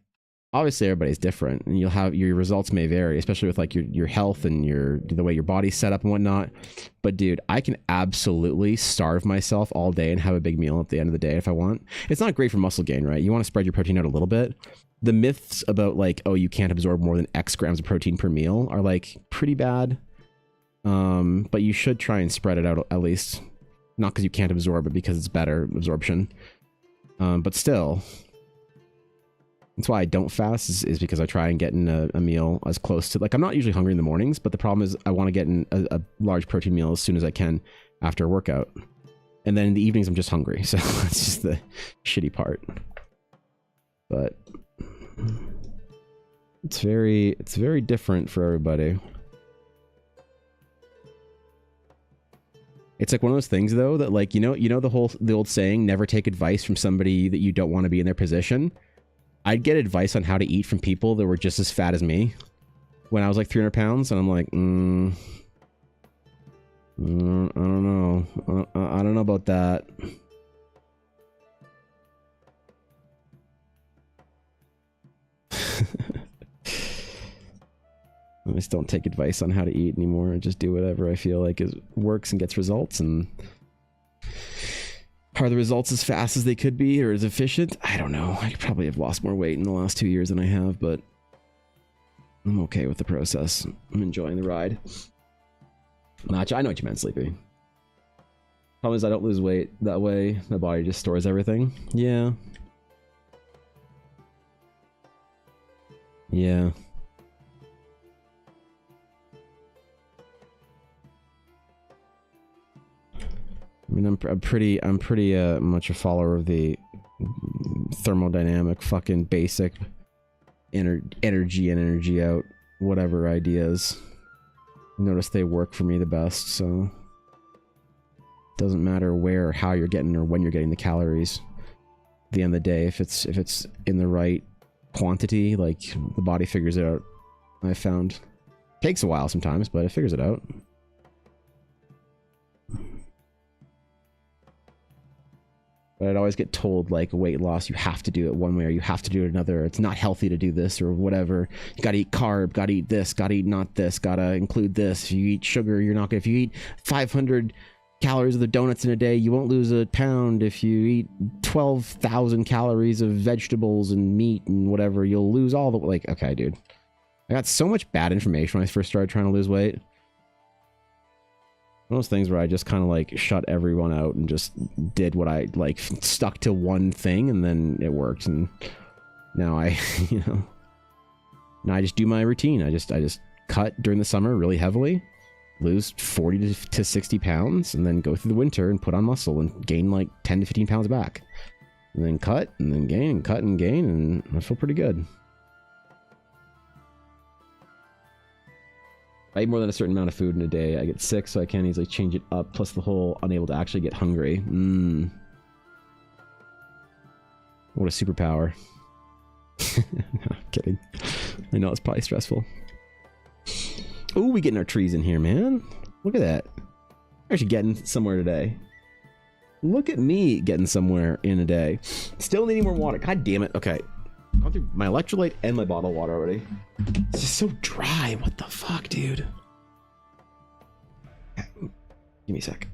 obviously everybody's different and you'll have your results may vary, especially with like your health and the way your body's set up and whatnot. But dude, I can absolutely starve myself all day and have a big meal at the end of the day if I want. It's not great for muscle gain, right? You want to spread your protein out a little bit. The myths about like, oh, you can't absorb more than X grams of protein per meal are like pretty bad. But you should try and spread it out at least. Not because you can't absorb it, because it's better absorption. But still, that's why I don't fast is because I try and get in a meal as close to, like, I'm not usually hungry in the mornings, but the problem is I want to get in a large protein meal as soon as I can after a workout. And then in the evenings I'm just hungry. So that's just the shitty part. But it's very different for everybody. It's like one of those things though that like, you know the old saying, never take advice from somebody that you don't want to be in their position. I'd get advice on how to eat from people that were just as fat as me when I was like 300 pounds. And I'm like, I don't know. I don't know about that. I just don't take advice on how to eat anymore. I just do whatever I feel like works and gets results. And are the results as fast as they could be or as efficient? I don't know. I probably have lost more weight in the last 2 years than I have, but I'm okay with the process. I'm enjoying the ride. Match, I know what you meant, Sleepy. Problem is I don't lose weight that way. My body just stores everything. Yeah. Yeah. I mean, I'm pretty much a follower of the thermodynamic fucking basic energy in, energy out, whatever ideas. Notice they work for me the best, so it doesn't matter where or how you're getting or when you're getting the calories. At the end of the day, if it's in the right quantity, like the body figures it out. I've found takes a while sometimes, but it figures it out. But I'd always get told, like, weight loss, you have to do it one way or you have to do it another. It's not healthy to do this or whatever. You gotta eat carb, gotta eat this, gotta eat not this, gotta include this. If you eat sugar, you're not gonna. If you eat 500 calories of the donuts in a day, you won't lose a pound. If you eat 12,000 calories of vegetables and meat and whatever, you'll lose all the. Like, okay, dude. I got so much bad information when I first started trying to lose weight. One of those things where I just kind of like shut everyone out and just did what I like, stuck to one thing, and then it worked. And now I, now I just do my routine. I just cut during the summer really heavily, lose 40 to 60 pounds, and then go through the winter and put on muscle and gain like 10 to 15 pounds back, and then cut and then gain and cut and gain, and I feel pretty good. I eat more than a certain amount of food in a day. I get sick, so I can't easily change it up. Plus the whole unable to actually get hungry. What a superpower. No, I'm kidding. I know it's probably stressful. Ooh, we getting our trees in here, man. Look at that. We're actually getting somewhere today. Look at me getting somewhere in a day. Still needing more water. God damn it. Okay. I've gone through my electrolyte and my bottle of water already. It's just so dry. What the fuck, dude? Give me a sec.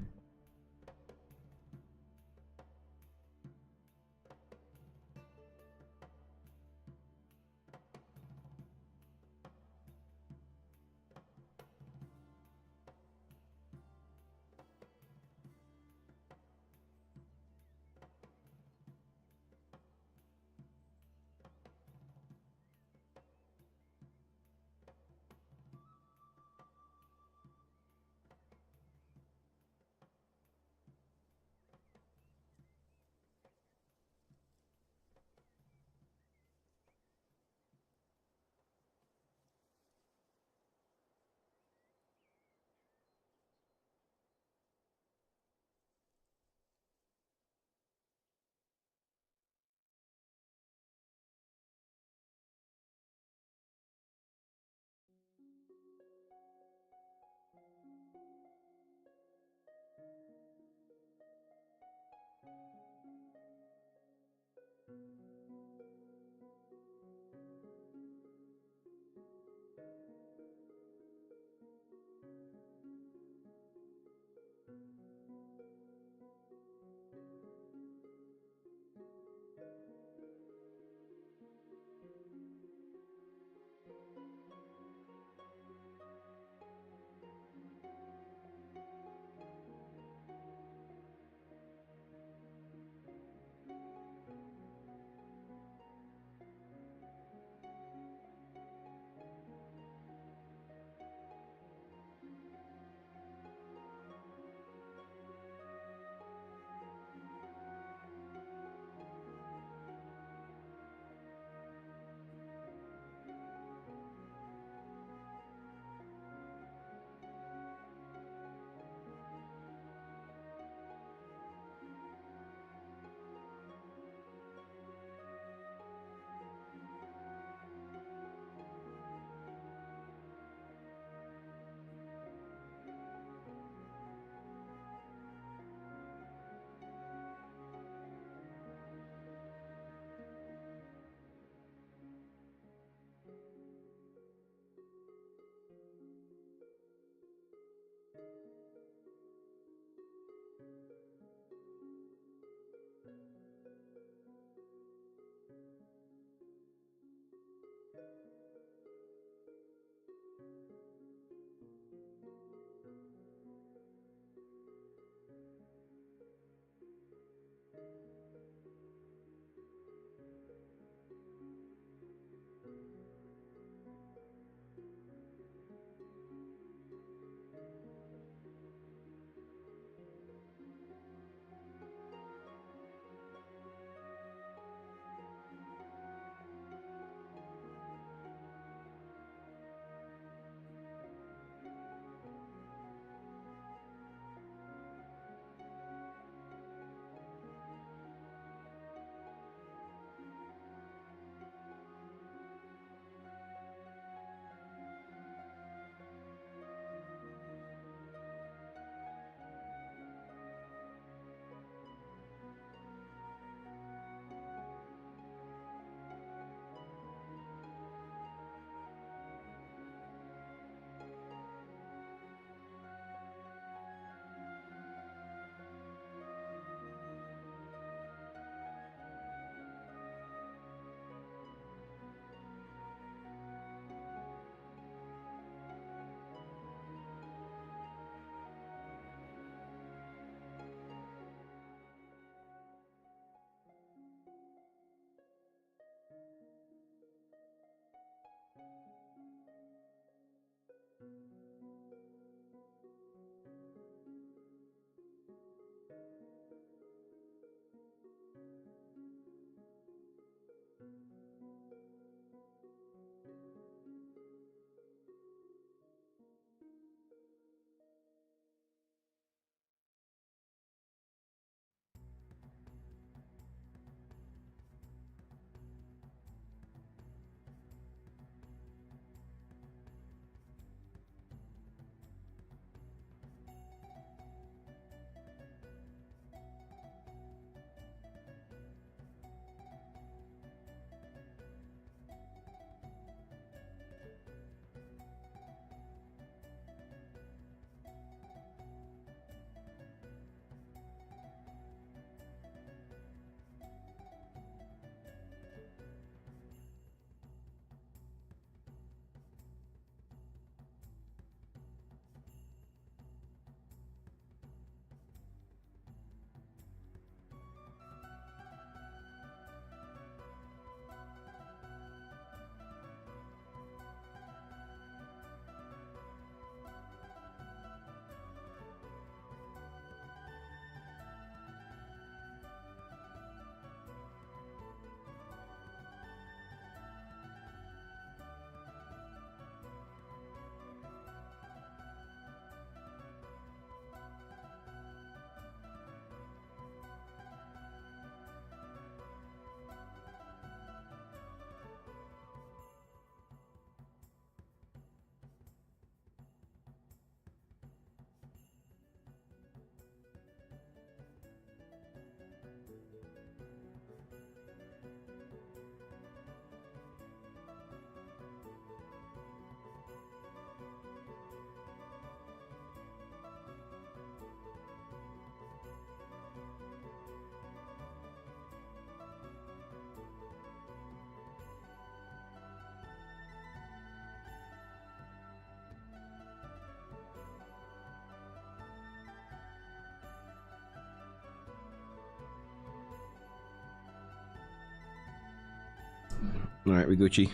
Alright, we Gucci.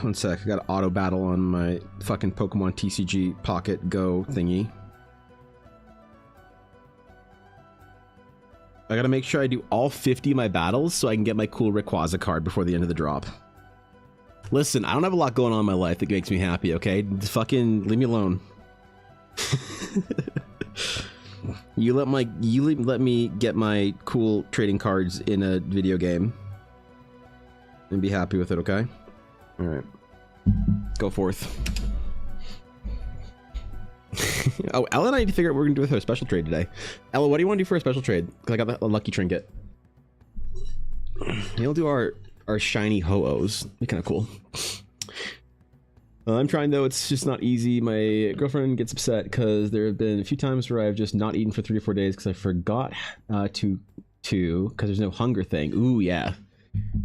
One sec, I got auto battle on my fucking Pokemon TCG Pocket Go thingy. I gotta make sure I do all 50 of my battles so I can get my cool Rayquaza card before the end of the drop. Listen, I don't have a lot going on in my life that makes me happy, okay? Just fucking leave me alone. You let me get my cool trading cards in a video game and be happy with it, okay? All right, go forth. Oh, Ella and I need to figure out what we're gonna do with her special trade today. Ella, what do you want to do for a special trade? Because I got a lucky trinket. We'll do our shiny ho-ohs. Be kind of cool. I'm trying though, it's just not easy. My girlfriend gets upset because there have been a few times where I've just not eaten for 3 or 4 days because I forgot to because there's no hunger thing. Ooh, yeah.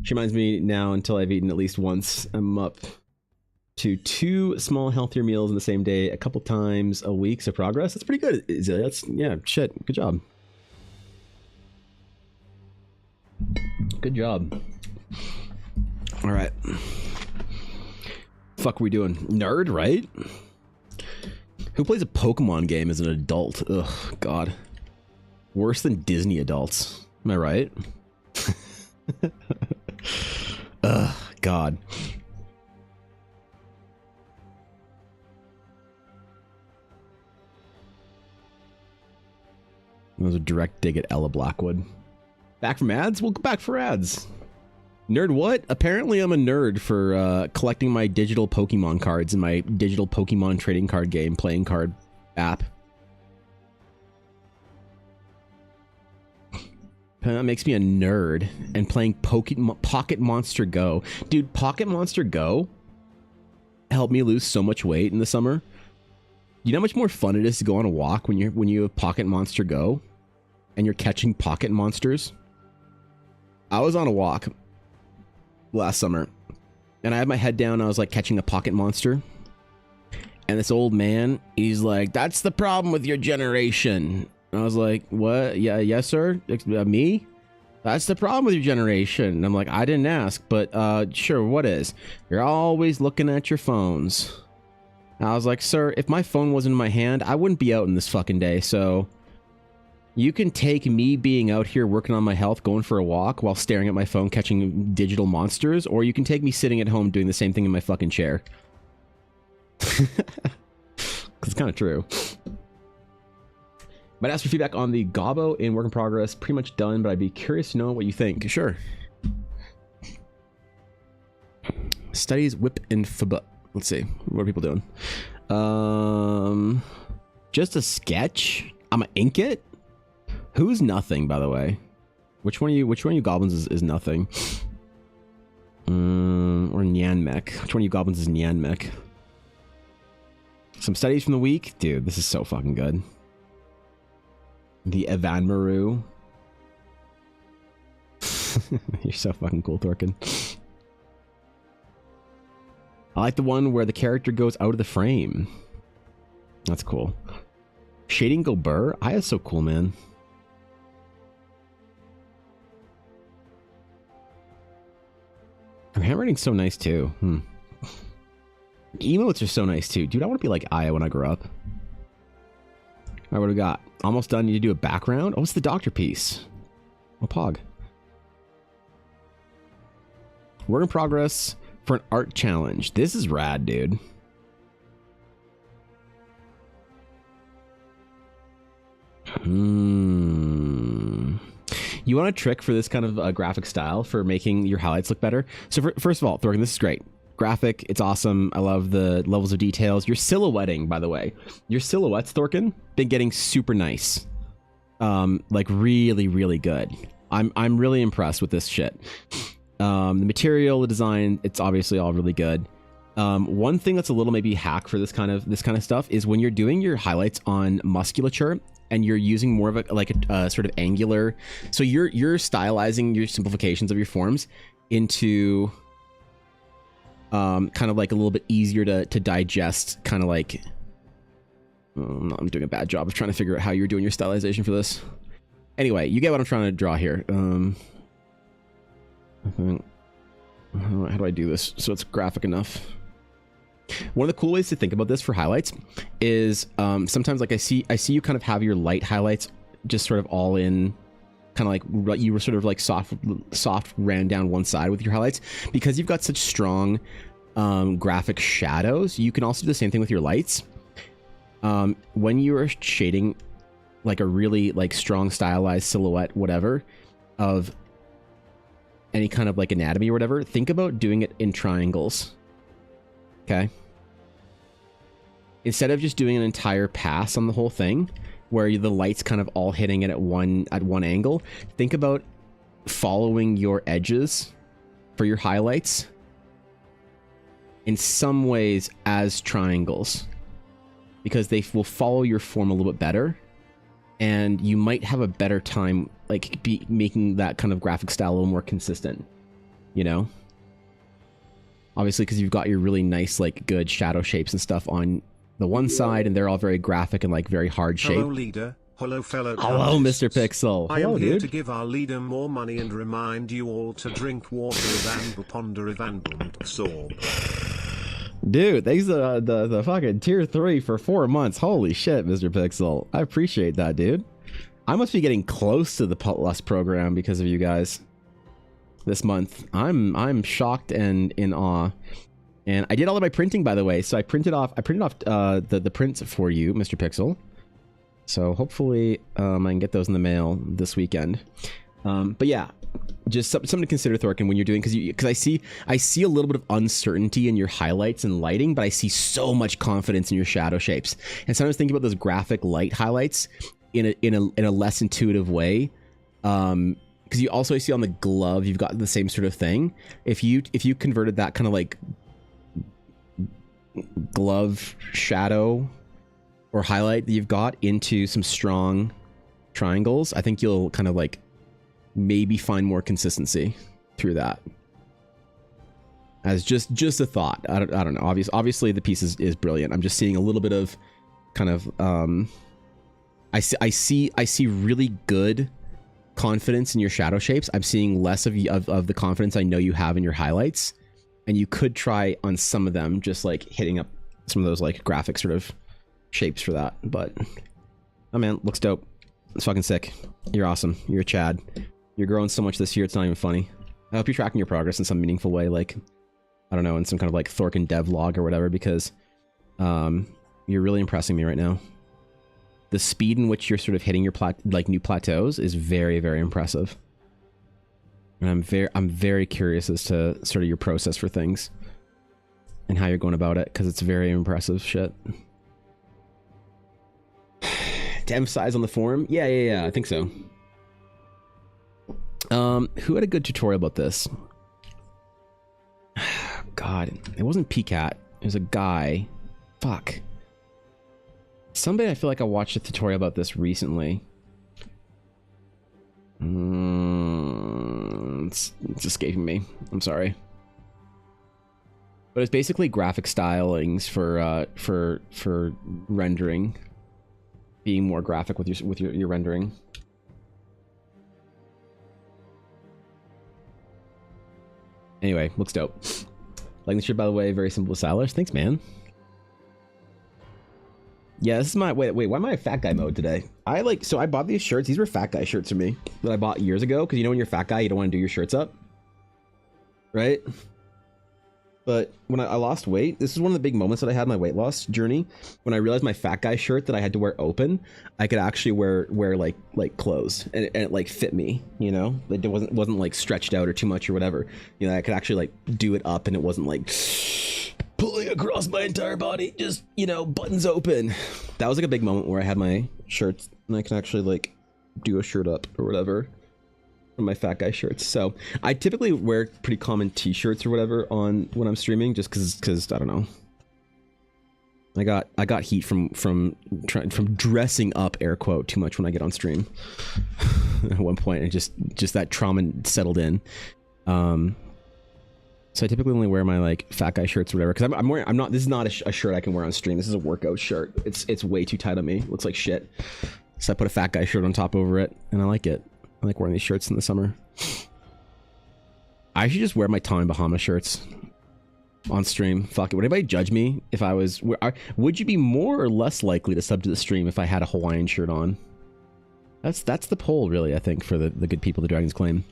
She reminds me now until I've eaten at least once. I'm up to 2 small healthier meals in the same day a couple times a week. So progress, that's pretty good. That's, yeah, shit. Good job. Good job. All right. Fuck are we doing? Nerd, right? Who plays a Pokemon game as an adult? Ugh, God. Worse than Disney adults. Am I right? Ugh, God. That was a direct dig at Ella Blackwood. Back from ads? We'll go back for ads. Nerd what? Apparently I'm a nerd for collecting my digital Pokemon cards in my digital Pokemon trading card game playing card app. That makes me a nerd. And playing Pocket Monster Go. Dude, Pocket Monster Go helped me lose so much weight in the summer. You know how much more fun it is to go on a walk when you have Pocket Monster Go and you're catching pocket monsters? I was on a walk last summer and I had my head down. I was like catching a pocket monster, and this old man, he's like, "That's the problem with your generation." And I was like, "What? Yeah, yes sir. Me? That's the problem with your generation." And I'm like, "I didn't ask, but sure, what is? You're always looking at your phones." And I was like, "Sir, if my phone wasn't in my hand, I wouldn't be out in this fucking day. So you can take me being out here working on my health, going for a walk while staring at my phone, catching digital monsters, or you can take me sitting at home doing the same thing in my fucking chair." It's kind of true. Might ask for feedback on the Gobbo in work in progress. Pretty much done, but I'd be curious to know what you think. Sure. Studies whip and fb. Let's see. What are people doing? Just a sketch. I'm gonna ink it. Who's nothing, by the way? Which one of you goblins is nothing? Or Nyanmech. Which one of you goblins is Nyanmech? Some studies from the week. Dude, this is so fucking good. The Evan Maru. You're so fucking cool, Thorkin. I like the one where the character goes out of the frame. That's cool. Shading Gobert? Aya's so cool, man. Her handwriting's so nice, too. Emotes are so nice, too. Dude, I want to be like Aya when I grow up. Alright, what do we got? Almost done. Need to do a background? Oh, it's the doctor piece. Oh, Pog. Work in progress for an art challenge. This is rad, dude. You want a trick for this kind of graphic style for making your highlights look better? So first of all, Thorgan, this is great. Graphic, it's awesome. I love the levels of details. Your silhouetting, by the way. Your silhouettes, Thorkin, been getting super nice. Like really, really good. I'm really impressed with this shit. The material, the design, it's obviously all really good. One thing that's a little maybe hack for this kind of stuff is when you're doing your highlights on musculature and you're using more of a sort of angular, so you're stylizing your simplifications of your forms into kind of like a little bit easier to digest, kind of like I'm doing a bad job of trying to figure out how you're doing your stylization for this. Anyway, you get what I'm trying to draw here. I think, how do I do this so it's graphic enough? One of the cool ways to think about this for highlights is sometimes like I see you kind of have your light highlights just sort of all in, kind of like you were sort of like soft ran down one side with your highlights. Because you've got such strong graphic shadows, you can also do the same thing with your lights. When you are shading like a really like strong stylized silhouette, whatever, of any kind of like anatomy or whatever, think about doing it in triangles. Okay. Instead of just doing an entire pass on the whole thing, where the light's kind of all hitting it at one angle, think about following your edges for your highlights in some ways as triangles, because they will follow your form a little bit better, and you might have a better time like making that kind of graphic style a little more consistent, you know? Obviously, because you've got your really nice, like, good shadow shapes and stuff on the one side, and they're all very graphic and, like, very hard shape. Hello, leader. Hello, fellow Hello, Mr. Pixel. I Hello, am here dude. to give our leader more money and remind you all to drink water of ponder and absorb. Dude, thanks to the fucking tier 3 for 4 months. Holy shit, Mr. Pixel. I appreciate that, dude. I must be getting close to the Plus program because of you guys. This month, I'm shocked and in awe. And I did all of my printing, by the way. So I printed off the prints for you, Mr. Pixel. So hopefully I can get those in the mail this weekend. But yeah, just something to consider, Thorkin, when you're doing, because I see a little bit of uncertainty in your highlights and lighting, but I see so much confidence in your shadow shapes. And sometimes thinking about those graphic light highlights in a less intuitive way. Because you also see on the glove, you've got the same sort of thing. If you converted that kind of like glove shadow or highlight that you've got into some strong triangles, I think you'll kind of like maybe find more consistency through that. As just a thought. I don't know. Obviously the piece is brilliant. I'm just seeing a little bit of kind of I see really good confidence in your shadow shapes. I'm seeing less of the confidence I know you have in your highlights, and you could try on some of them just like hitting up some of those like graphic sort of shapes for that. But oh man, looks dope. It's fucking sick. You're awesome. You're a Chad. You're growing so much this year, it's not even funny. I hope you're tracking your progress in some meaningful way, like I don't know, in some kind of like Thorkin dev log or whatever, because you're really impressing me right now. The speed in which you're sort of hitting your new plateaus is very, very impressive. And I'm very curious as to sort of your process for things and how you're going about it, because it's very impressive shit. To emphasize on the forum? Yeah, I think so. Who had a good tutorial about this? God, it wasn't PCAT. It was a guy. Fuck. Somebody, I feel like I watched a tutorial about this recently. It's escaping me. I'm sorry. But it's basically graphic stylings for rendering, being more graphic with your rendering. Anyway, looks dope. Like the shirt, by the way, very simple, stylish. Thanks, man. Yeah, this is my wait. Why am I in fat guy mode today? I bought these shirts. These were fat guy shirts for me that I bought years ago. Because you know when you're a fat guy, you don't want to do your shirts up, right? But when I lost weight, this is one of the big moments that I had in my weight loss journey. When I realized my fat guy shirt that I had to wear open, I could actually wear like clothes, and it like fit me. You know, it wasn't like stretched out or too much or whatever. You know, I could actually like do it up, and it wasn't like pulling across my entire body, just, you know, buttons open. That was like a big moment where I had my shirts and I can actually like do a shirt up or whatever from my fat guy shirts. So I typically wear pretty common t-shirts or whatever on when I'm streaming, just because I don't know. I got heat from dressing up, air quote, too much when I get on stream at one point, and just that trauma settled in. So I typically only wear my like fat guy shirts or whatever, because I'm not. This is not a shirt I can wear on stream. This is a workout shirt. It's way too tight on me. It looks like shit. So I put a fat guy shirt on top over it, and I like it. I like wearing these shirts in the summer. I should just wear my Tommy Bahama shirts on stream. Fuck it. Would anybody judge me if I was... Would you be more or less likely to sub to the stream if I had a Hawaiian shirt on? That's the poll, really, I think, for the good people of the Dragon's Claim.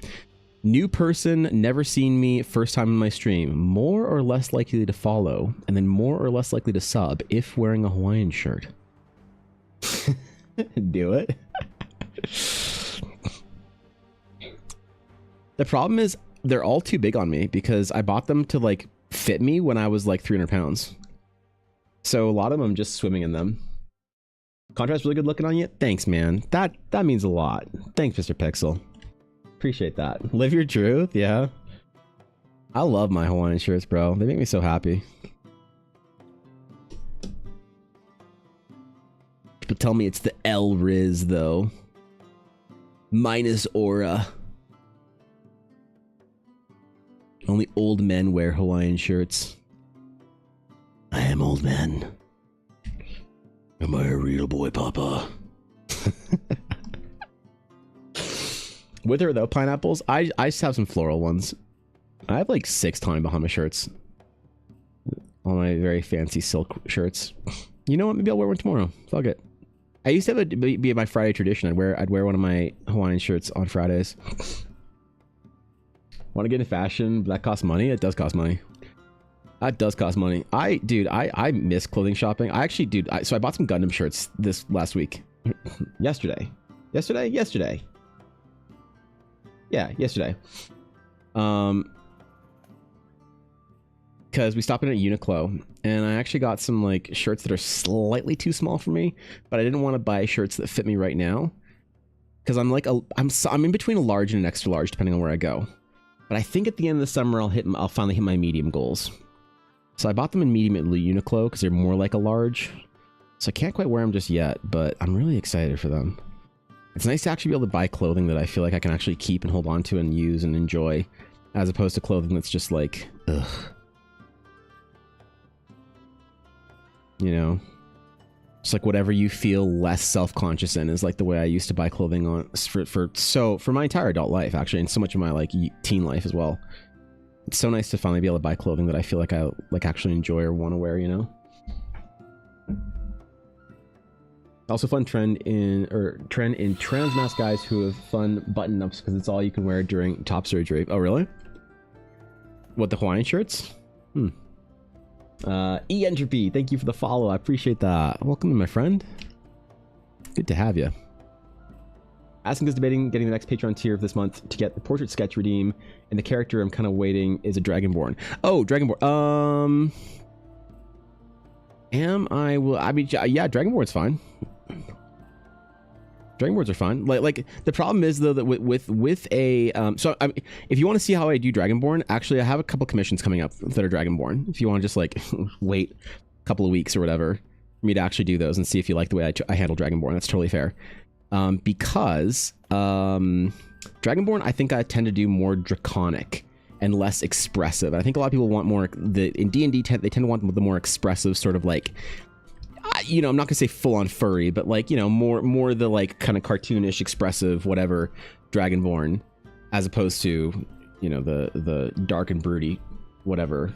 New person, never seen me, first time in my stream. More or less likely to follow, and then more or less likely to sub if wearing a Hawaiian shirt. Do it. The problem is, they're all too big on me because I bought them to, like, fit me when I was, like, 300 pounds. So a lot of them, I'm just swimming in them. Contrast really good looking on you? Thanks, man. That means a lot. Thanks, Mr. Pixel. Appreciate that. Live your truth, yeah. I love my Hawaiian shirts, bro. They make me so happy. People tell me it's the L Riz, though. Minus aura. Only old men wear Hawaiian shirts. I am old man. Am I a real boy, Papa? With or without pineapples? I just have some floral ones. I have like 6 Tommy Bahama shirts. All my very fancy silk shirts. You know what? Maybe I'll wear one tomorrow. Fuck it. I used to have it be my Friday tradition. I'd wear one of my Hawaiian shirts on Fridays. Want to get into fashion? But that costs money? It does cost money. That does cost money. Dude, I miss clothing shopping. I actually, dude, so I bought some Gundam shirts this last week. Yesterday. Yeah, yesterday. Because we stopped in at Uniqlo, and I actually got some, like, shirts that are slightly too small for me, but I didn't want to buy shirts that fit me right now. Because I'm like, I'm in between a large and an extra large, depending on where I go. But I think at the end of the summer, I'll finally hit my medium goals. So I bought them in medium at Uniqlo because they're more like a large. So I can't quite wear them just yet, but I'm really excited for them. It's nice to actually be able to buy clothing that I feel like I can actually keep and hold on to and use and enjoy, as opposed to clothing that's just like, ugh. You know? Just like whatever you feel less self-conscious in is like the way I used to buy clothing on for my entire adult life, actually, and so much of my like teen life as well. It's so nice to finally be able to buy clothing that I feel like I like actually enjoy or want to wear, you know? Also fun trend in trans mask guys who have fun button ups because it's all you can wear during top surgery. Oh really? What, the Hawaiian shirts? E-Entropy, thank you for the follow. I appreciate that. Welcome in, my friend. Good to have you. Asking is debating getting the next Patreon tier of this month to get the portrait sketch redeem, and the character I'm kind of waiting is a Dragonborn. Oh, Dragonborn. Yeah, Dragonborn's fine. Dragonborns are fine. Like the problem is though that with a if you want to see how I do Dragonborn, actually I have a couple commissions coming up that are Dragonborn. If you want to just like wait a couple of weeks or whatever for me to actually do those and see if you like the way I handle Dragonborn, that's totally fair. Because Dragonborn, I think I tend to do more draconic and less expressive. I think a lot of people want more in D&D they tend to want the more expressive sort of like, you know, I'm not gonna say full on furry, but like, you know, more the like kind of cartoonish, expressive, whatever Dragonborn, as opposed to, you know, the dark and broody, whatever,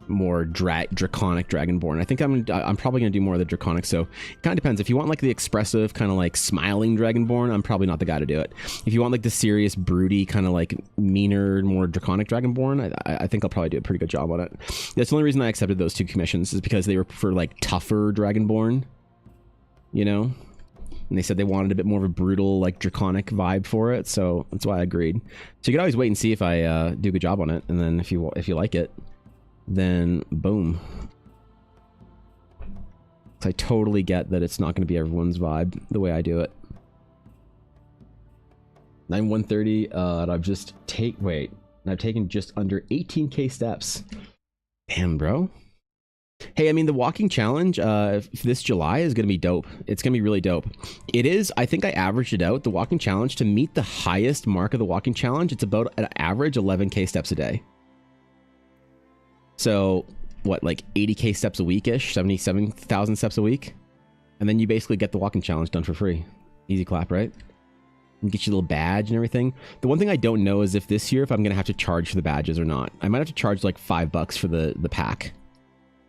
more draconic Dragonborn. I think I'm probably gonna do more of the draconic. So it kind of depends. If you want like the expressive kind of like smiling Dragonborn, I'm probably not the guy to do it. If you want like the serious, broody kind of like meaner, more draconic Dragonborn, I think I'll probably do a pretty good job on it. That's the only reason I accepted those 2 commissions, is because they were for like tougher Dragonborn, you know, and they said they wanted a bit more of a brutal, like draconic vibe for it. So that's why I agreed. So you could always wait and see if I do a good job on it, and then if you like it, then boom. I totally get that it's not going to be everyone's vibe the way I do it. 9130, and I've taken just under 18k steps. Damn, bro. Hey, I mean, the walking challenge this July is going to be dope. It's going to be really dope. It is, I think I averaged it out, the walking challenge, to meet the highest mark of the walking challenge, it's about an average 11k steps a day. So, what, like 80k steps a week-ish? 77,000 steps a week? And then you basically get the walking challenge done for free. Easy clap, right? and get you a little badge and everything. The one thing I don't know is if this year, if I'm going to have to charge for the badges or not. I might have to charge like $5 for the pack,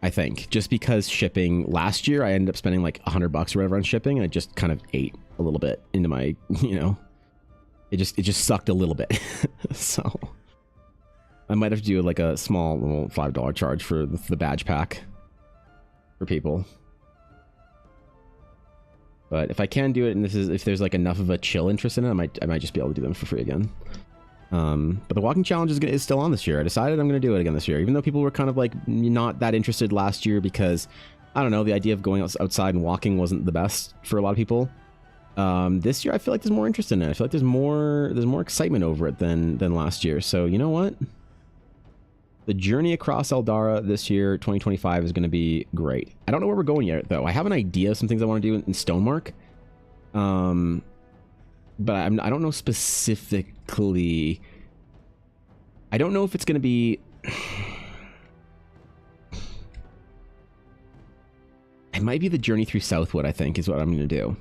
I think. Just because shipping, last year I ended up spending like $100 or whatever on shipping, and it just kind of ate a little bit into my, you know, it just sucked a little bit. So I might have to do like a small little $5 charge for the badge pack for people. But if I can do it, and if there's like enough of a chill interest in it, I might just be able to do them for free again. But the walking challenge is still on this year. I decided I'm going to do it again this year, even though people were kind of like not that interested last year because, I don't know, the idea of going outside and walking wasn't the best for a lot of people. This year I feel like there's more interest in it. I feel like there's more excitement over it than last year. So you know what? The journey across Eldara this year, 2025, is going to be great. I don't know where we're going yet, though. I have an idea of some things I want to do in Stonemark. But I don't know specifically. I don't know if it's going to be... It might be the journey through Southwood, I think, is what I'm going to do.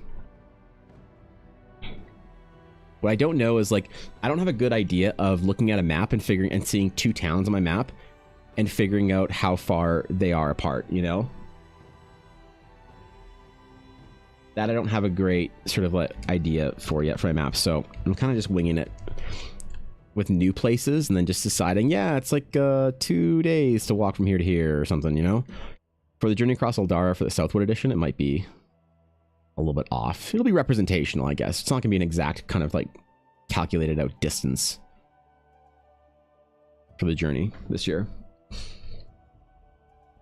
What I don't know is, like, I don't have a good idea of looking at a map and seeing 2 towns on my map and figuring out how far they are apart, you know? That I don't have a great sort of like idea for yet for my map, so I'm kind of just winging it with new places and then just deciding, yeah, it's like 2 days to walk from here to here or something, you know? For the journey across Eldara for the Southwood edition, it might be a little bit off. It'll be representational, I guess. It's not gonna be an exact kind of like calculated out distance for the journey this year.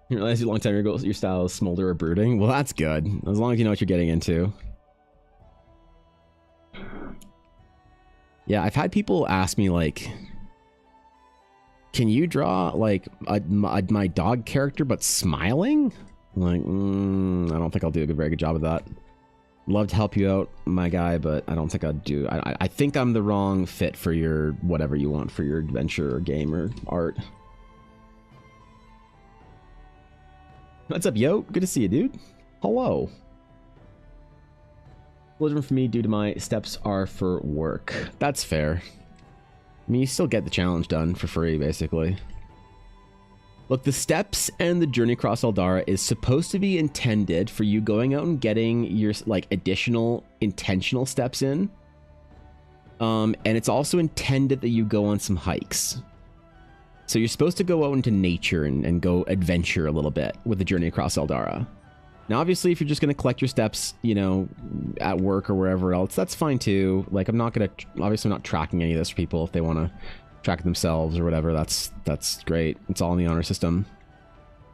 You realize a long time ago your style is smolder or brooding? Well, that's good. As long as you know what you're getting into. Yeah, I've had people ask me like, can you draw like my dog character but smiling? I'm like, I don't think I'll do a very good job of that. Love to help you out, my guy, but I don't think I'd do. I think I'm the wrong fit for your whatever you want for your adventure or game or art. What's up, yo? Good to see you, dude. Hello. Living for me due to my steps are for work. That's fair. I mean, you still get the challenge done for free, basically. Look, the steps and the journey across Eldara is supposed to be intended for you going out and getting your like additional intentional steps in. And it's also intended that you go on some hikes. So you're supposed to go out into nature and go adventure a little bit with the journey across Eldara. Now, obviously, if you're just going to collect your steps, you know, at work or wherever else, that's fine too. Like, I'm not going to, obviously I'm not tracking any of this for people if they want to track themselves or whatever. That's great. It's all in the honor system.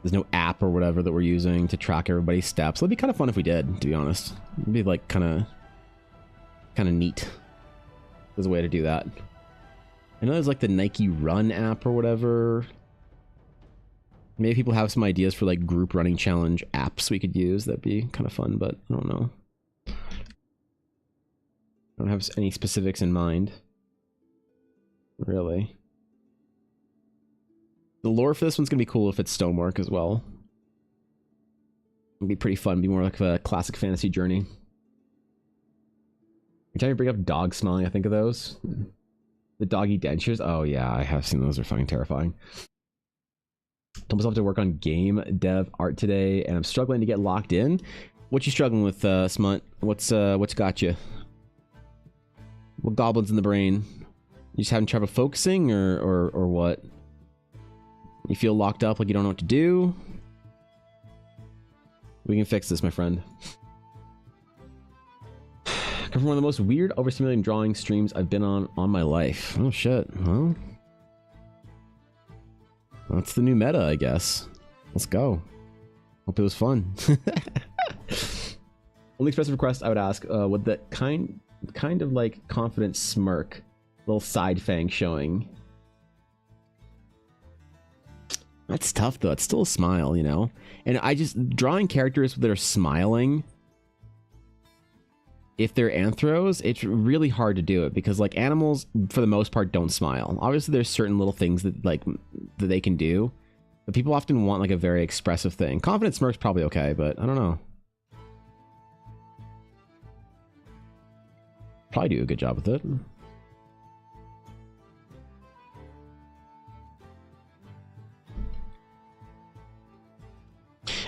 There's no app or whatever that we're using to track everybody's steps. It'd be kind of fun if we did, to be honest. It'd be like kind of neat. There's a way to do that. I know there's like the Nike Run app or whatever. Maybe people have some ideas for like group running challenge apps we could use. That'd be kind of fun, but I don't know. I don't have any specifics in mind. Really. The lore for this one's gonna be cool if it's Stonemark as well. It'd be pretty fun. It'd be more like a classic fantasy journey. Every time you bring up dog smelling, I think of those. The doggy dentures. Oh yeah, I have seen those. They're fucking terrifying. Told myself to work on game dev art today, and I'm struggling to get locked in. What you struggling with, Smut? What's got you? What goblins in the brain? You just having trouble focusing, or what? You feel locked up, like you don't know what to do? We can fix this, my friend. Come from one of the most weird, overstimulating drawing streams I've been on my life. Oh shit. Well, that's the new meta, I guess. Let's go. Hope it was fun. Only expressive request I would ask, would that kind of like confident smirk, little side fang showing. That's tough though. It's still a smile, you know. And I just drawing characters that are smiling. If they're anthros, it's really hard to do it because like animals, for the most part, don't smile. Obviously, there's certain little things that like that they can do, but people often want like a very expressive thing. Confident smirk's probably okay, but I don't know. Probably do a good job with it.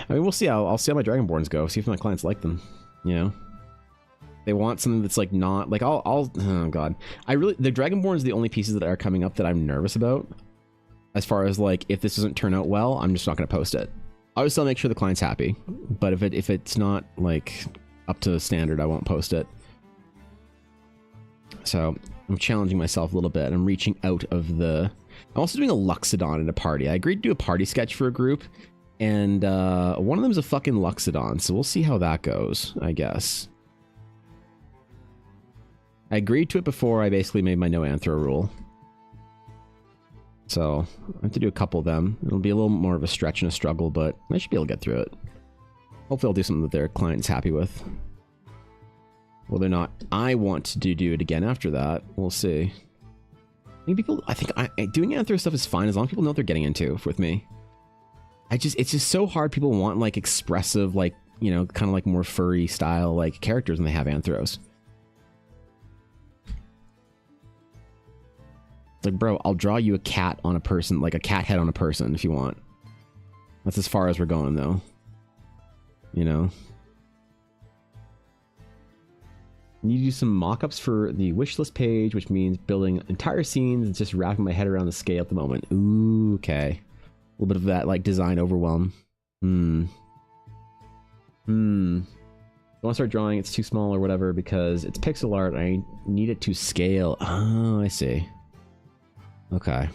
I mean, we'll see how I'll see how my Dragonborns go. See if my clients like them. You know, they want something that's like not like oh god, the Dragonborn is the only pieces that are coming up that I'm nervous about. As far as like if this doesn't turn out well, I'm just not going to post it. I would still make sure the client's happy, but if it's not like up to standard, I won't post it. So I'm challenging myself a little bit. I'm reaching out of the. I'm also doing a Luxodon at a party. I agreed to do a party sketch for a group. And one of them is a fucking Luxodon, so we'll see how that goes, I guess. I agreed to it before I basically made my no anthro rule. So I have to do a couple of them. It'll be a little more of a stretch and a struggle, but I should be able to get through it. Hopefully I'll do something that their client's happy with. Whether or not I want to do it again after that, we'll see. I think doing anthro stuff is fine as long as people know what they're getting into with me. It's just so hard. People want like expressive, like, you know, kind of like more furry style like characters when they have anthros. It's like, bro, I'll draw you a cat on a person, like a cat head on a person if you want. That's as far as we're going though. You know? I need to do some mock-ups for the wish list page, which means building entire scenes and just wrapping my head around the scale at the moment. Ooh, okay. A little bit of that, like, design overwhelm. Don't want to start drawing, it's too small or whatever, because it's pixel art, I need it to scale. Oh, I see. Okay.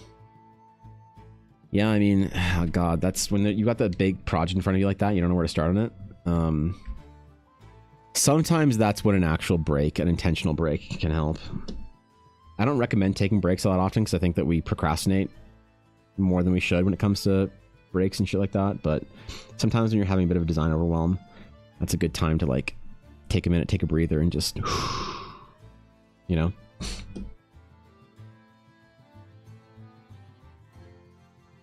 Yeah, I mean, oh god, that's when you got that big project in front of you like that, you don't know where to start on it. Sometimes that's when an actual break, an intentional break, can help. I don't recommend taking breaks a lot often, because I think that we procrastinate more than we should when it comes to breaks and shit like that, but sometimes when you're having a bit of a design overwhelm, that's a good time to like take a minute, take a breather, and just you know.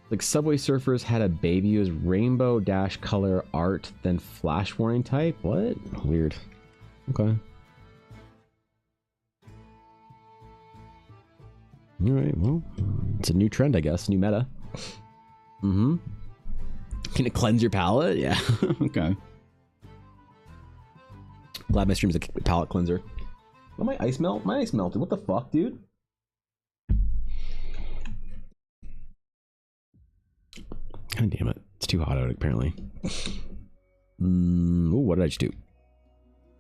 Like Subway Surfers had a baby who was rainbow dash color art, then flash warning type. What? Weird. Okay. All right, well, it's a new trend, I guess. New meta. Can it cleanse your palate? Yeah. Okay. Glad my stream's a palate cleanser. Oh, my ice melt? My ice melted. What the fuck, dude? God damn it. It's too hot out, apparently. Ooh, what did I just do?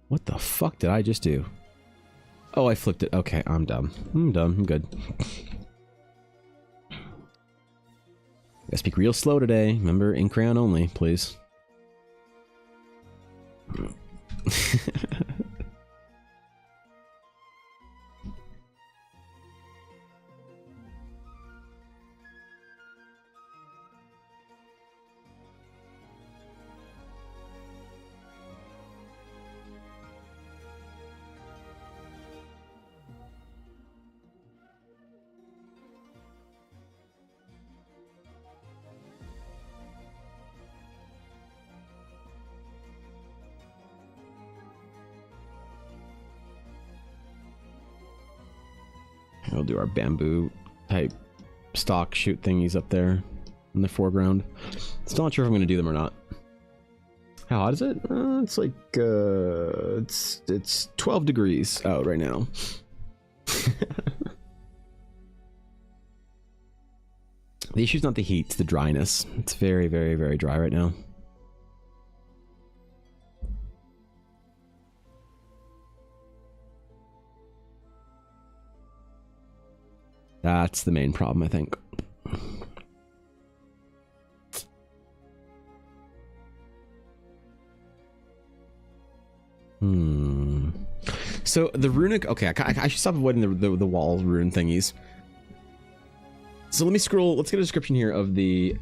What the fuck did I just do? Oh, I flipped it. Okay, I'm dumb. I'm good. I speak real slow today. Remember, in crayon only, please. We'll do our bamboo type stock shoot thingies up there in the foreground. Still not sure if I'm going to do them or not. How hot is it? It's like it's 12 degrees out right now. The issue's not the heat, it's the dryness. It's very, very, very dry right now. That's the main problem, I think. So the runic, okay, I should stop avoiding the wall rune thingies. So let me scroll, let's get a description here of the,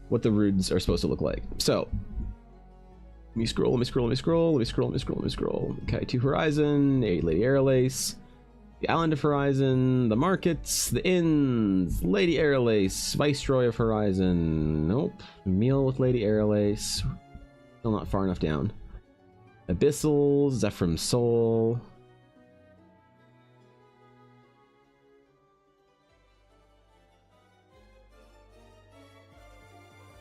what the runes are supposed to look like. So, let me scroll. Okay, to Horizon, Lady Aerolace, the Island of Horizon, the markets, the inns, Lady Aerolace, Viceroy of Horizon, nope, meal with Lady Aerolace, still not far enough down. Abyssal, Zephyr's Soul,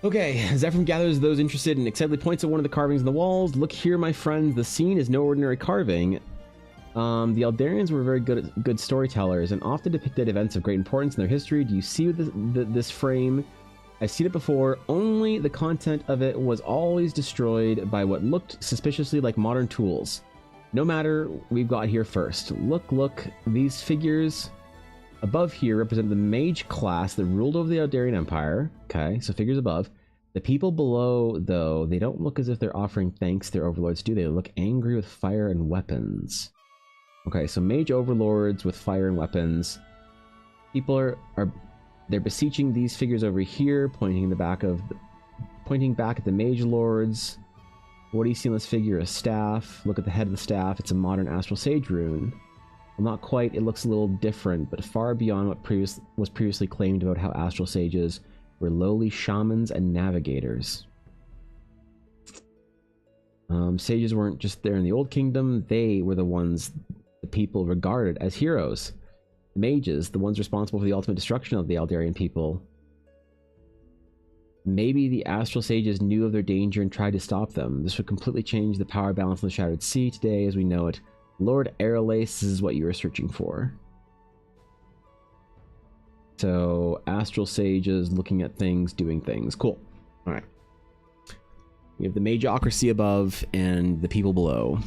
Okay, Zephyr gathers those interested and excitedly points at one of the carvings on the walls. Look here, my friends, the scene is no ordinary carving. The Eldarians were very good storytellers and often depicted events of great importance in their history. Do you see this frame? I've seen it before, only the content of it was always destroyed by what looked suspiciously like modern tools. No matter, we've got here first. Look, these figures above here represent the mage class that ruled over the Eldarian Empire. Okay, so figures above. The people below, though, they don't look as if they're offering thanks to their overlords, do they? They look angry with fire and weapons. Okay, so mage overlords with fire and weapons. People they're beseeching these figures over here, pointing back at the mage lords. What do you see on this figure? A staff. Look at the head of the staff. It's a modern astral sage rune. Well, not quite. It looks a little different, but far beyond what was previously claimed about how astral sages were lowly shamans and navigators. Sages weren't just there in the Old Kingdom. They were the ones the people regarded as heroes. Mages, the ones responsible for the ultimate destruction of the Eldarian people. Maybe the astral sages knew of their danger and tried to stop them. This would completely change the power balance in the Shattered Sea today as we know it. Lord Aralace, this is what you were searching for. So, astral sages looking at things, doing things. Cool. Alright. We have the Mageocracy above and the people below.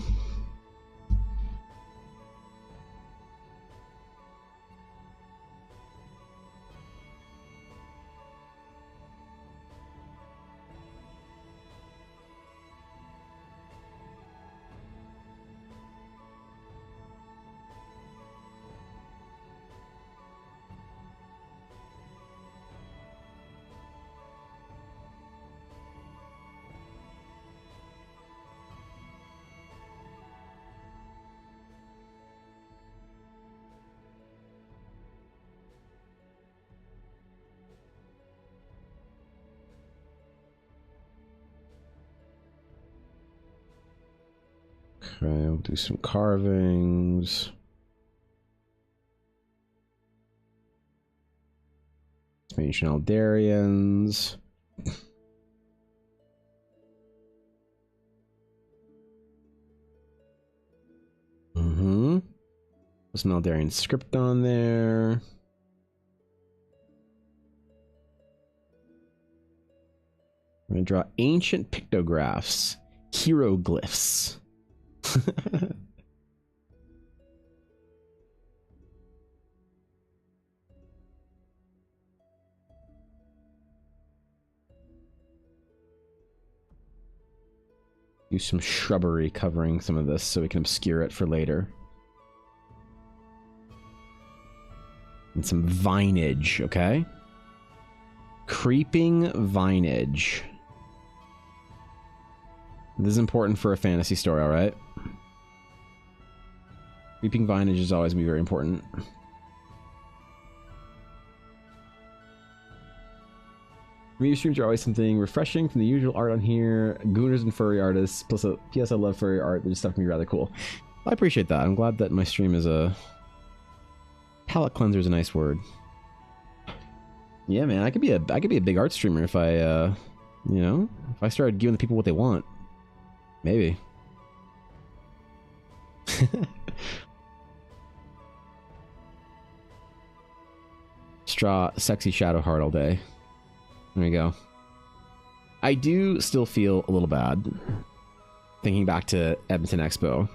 Okay, I'll do some carvings. Some ancient Eldarians. There's an Eldarian script on there. I'm going to draw ancient pictographs. Hieroglyphs. Do some shrubbery covering some of this so we can obscure it for later. And some vinage, okay? Creeping vinage. This is important for a fantasy story, alright? Creeping vinage is always going to be very important. Media streams are always something refreshing from the usual art on here. Gooners and furry artists. Plus, P.S. I love furry art. This stuff can be rather cool. I appreciate that. I'm glad that my stream is a... Palette cleanser is a nice word. Yeah, man. I could be a big art streamer if I, you know, if I started giving the people what they want. Maybe. Straw sexy shadow heart all day. There we go. I do still feel a little bad thinking back to Edmonton Expo,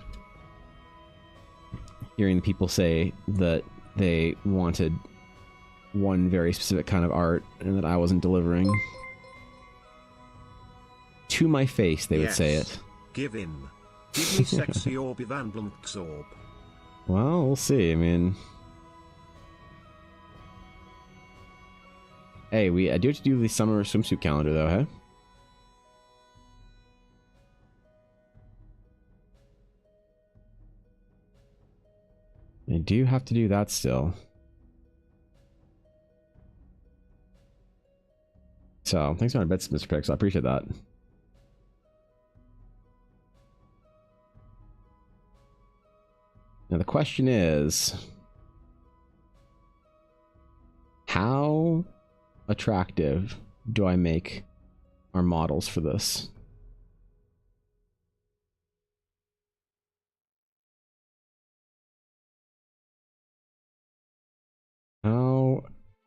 hearing the people say that they wanted one very specific kind of art and that I wasn't delivering. To my face, they would say it. Give me sexy Orby Van Blumksorb. Well, we'll see. I mean... Hey, I do have to do the summer swimsuit calendar, though, huh? I do have to do that still. So, thanks for my bets, Mr. Pix. I appreciate that. Now, the question is... How... attractive do I make our models for this.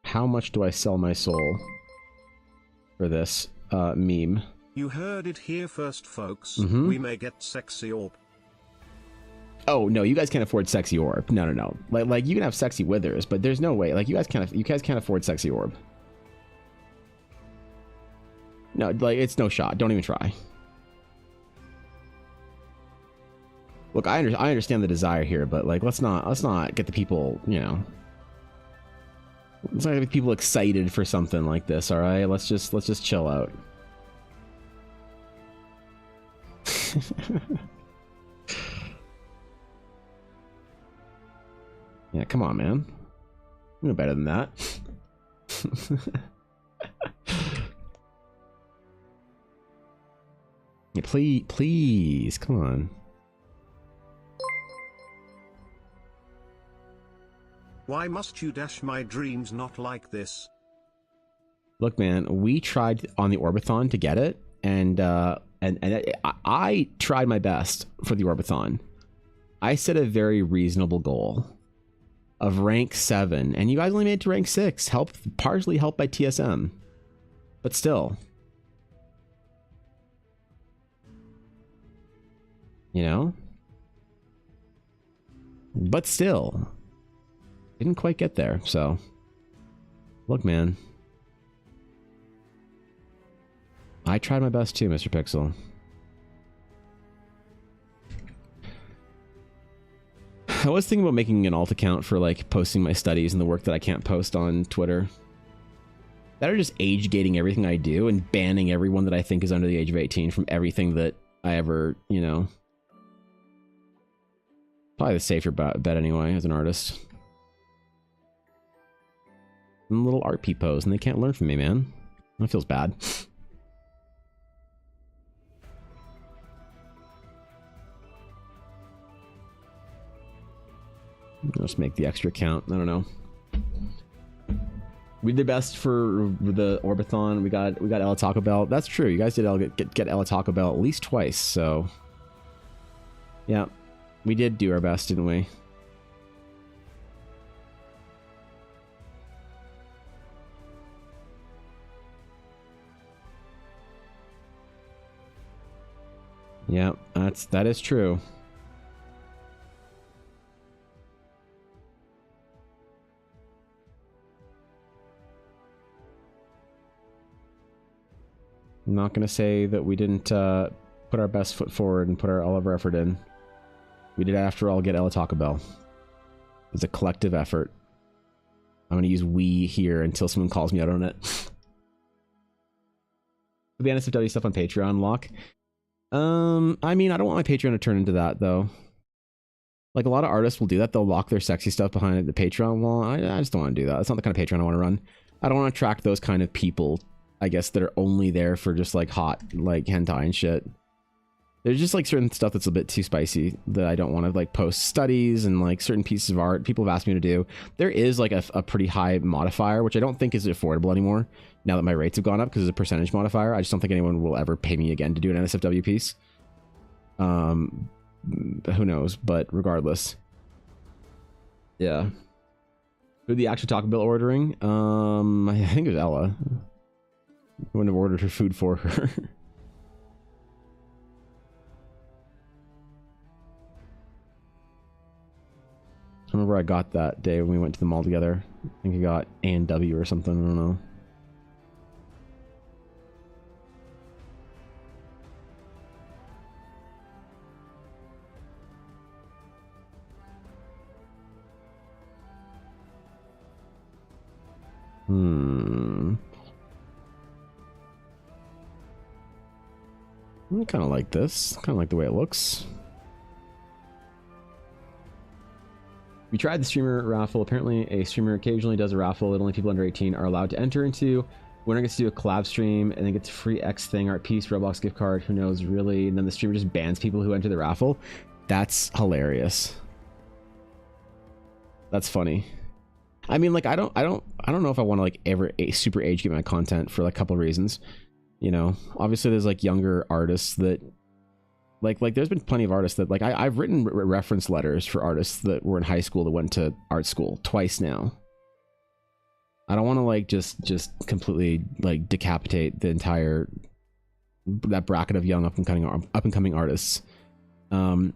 How much do I sell my soul for this meme? You heard it here first, folks. Mm-hmm. We may get sexy orb. Oh no, you guys can't afford sexy orb. No. Like you can have sexy withers, but there's no way. Like you guys can't afford sexy orb. No, like it's no shot. Don't even try. Look, I understand the desire here, but like let's not get the people, you know. Let's not get people excited for something like this, all right? Let's just chill out. Yeah, come on, man. You know better than that. Yeah, please, come on. Why must you dash my dreams not like this? Look, man, we tried on the Orbathon to get it, and I tried my best for the Orbathon. I set a very reasonable goal of rank 7, and you guys only made it to rank 6, partially helped by TSM. But still. You know? But still. Didn't quite get there, so. Look, man. I tried my best too, Mr. Pixel. I was thinking about making an alt account for like posting my studies and the work that I can't post on Twitter. That are just age gating everything I do and banning everyone that I think is under the age of 18 from everything that I ever, you know. Probably the safer bet anyway, as an artist. And little art pose, and they can't learn from me, man. That feels bad. I'll just make the extra count. I don't know. We did best for the Orbathon. We got Ella Taco Bell. That's true. You guys did get Ella Taco Bell at least twice. So yeah, we did do our best, didn't we? Yeah, that is true. I'm not gonna say that we didn't put our best foot forward and put all of our effort in. We did, after all, get Ella Taco Bell. It's a collective effort. I'm gonna use we here until someone calls me out on it. The NSFW stuff on Patreon, Lock. I mean, I don't want my Patreon to turn into that, though. Like, a lot of artists will do that. They'll lock their sexy stuff behind the Patreon wall. I just don't want to do that. That's not the kind of Patreon I want to run. I don't want to attract those kind of people, I guess, that are only there for just, like, hot, like, hentai and shit. There's just, like, certain stuff that's a bit too spicy that I don't want to, like, post studies and, like, certain pieces of art people have asked me to do. There is, like, a pretty high modifier, which I don't think is affordable anymore now that my rates have gone up because it's a percentage modifier. I just don't think anyone will ever pay me again to do an NSFW piece. Who knows, but regardless. Yeah. Who the actual Taco Bell ordering? I think it was Ella. I wouldn't have ordered her food for her. I remember I got that day when we went to the mall together. I think I got A&W or something, I don't know. I kind of like this. Kind of like the way it looks. We tried the streamer raffle. Apparently a streamer occasionally does a raffle that only people under 18 are allowed to enter into. Winner gets to do a collab stream and then gets a free X thing, art piece, Roblox gift card, who knows really. And then the streamer just bans people who enter the raffle. That's hilarious. That's funny. I mean, like, I don't know if I want to, like, ever super age get my content for, like, a couple reasons. you know, obviously there's like younger artists that like there's been plenty of artists that like I've written reference letters for artists that were in high school that went to art school twice now. I don't want to like just completely like decapitate the entire that bracket of young up and coming artists. And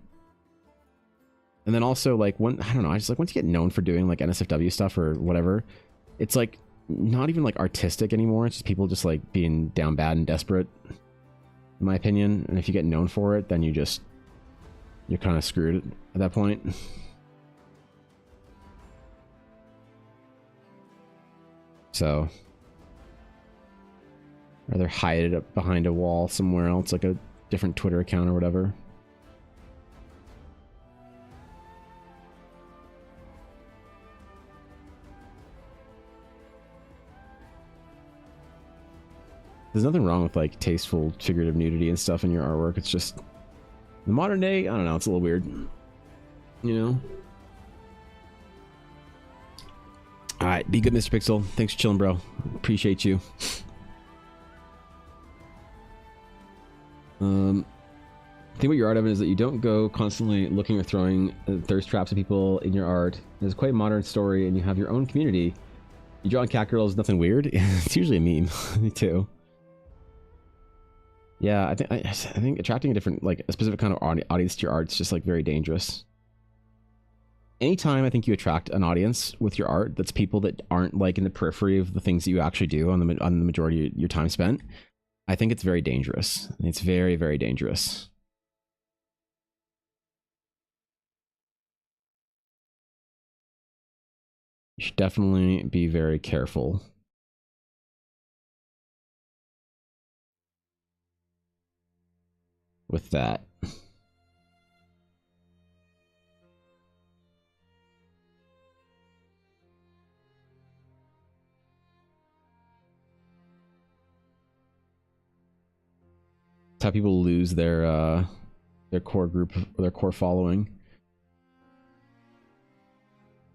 then also like I don't know, I just like once you get known for doing like NSFW stuff or whatever, it's like not even like artistic anymore. It's just people just like being down bad and desperate, in my opinion. And if you get known for it, then you're kind of screwed at that point. So rather hide it up behind a wall somewhere else, like a different Twitter account or whatever. There's nothing wrong with like tasteful figurative nudity and stuff in your artwork. It's just the modern day, I don't know, it's a little weird, you know. All right, be good, Mr. Pixel. Thanks for chilling, bro. Appreciate you. The thing about your art, Evan, is that you don't go constantly looking or throwing thirst traps at people in your art. It's quite a modern story, and you have your own community. You draw on cat girls, nothing weird. It's usually a meme. Me too. Yeah, I think attracting a different, like a specific kind of audience to your art is just like very dangerous. Anytime I think you attract an audience with your art, that's people that aren't like in the periphery of the things that you actually do on the majority of your time spent, I think it's very dangerous. It's very, very dangerous. You should definitely be very careful with that. It's how people lose their core group, their core following.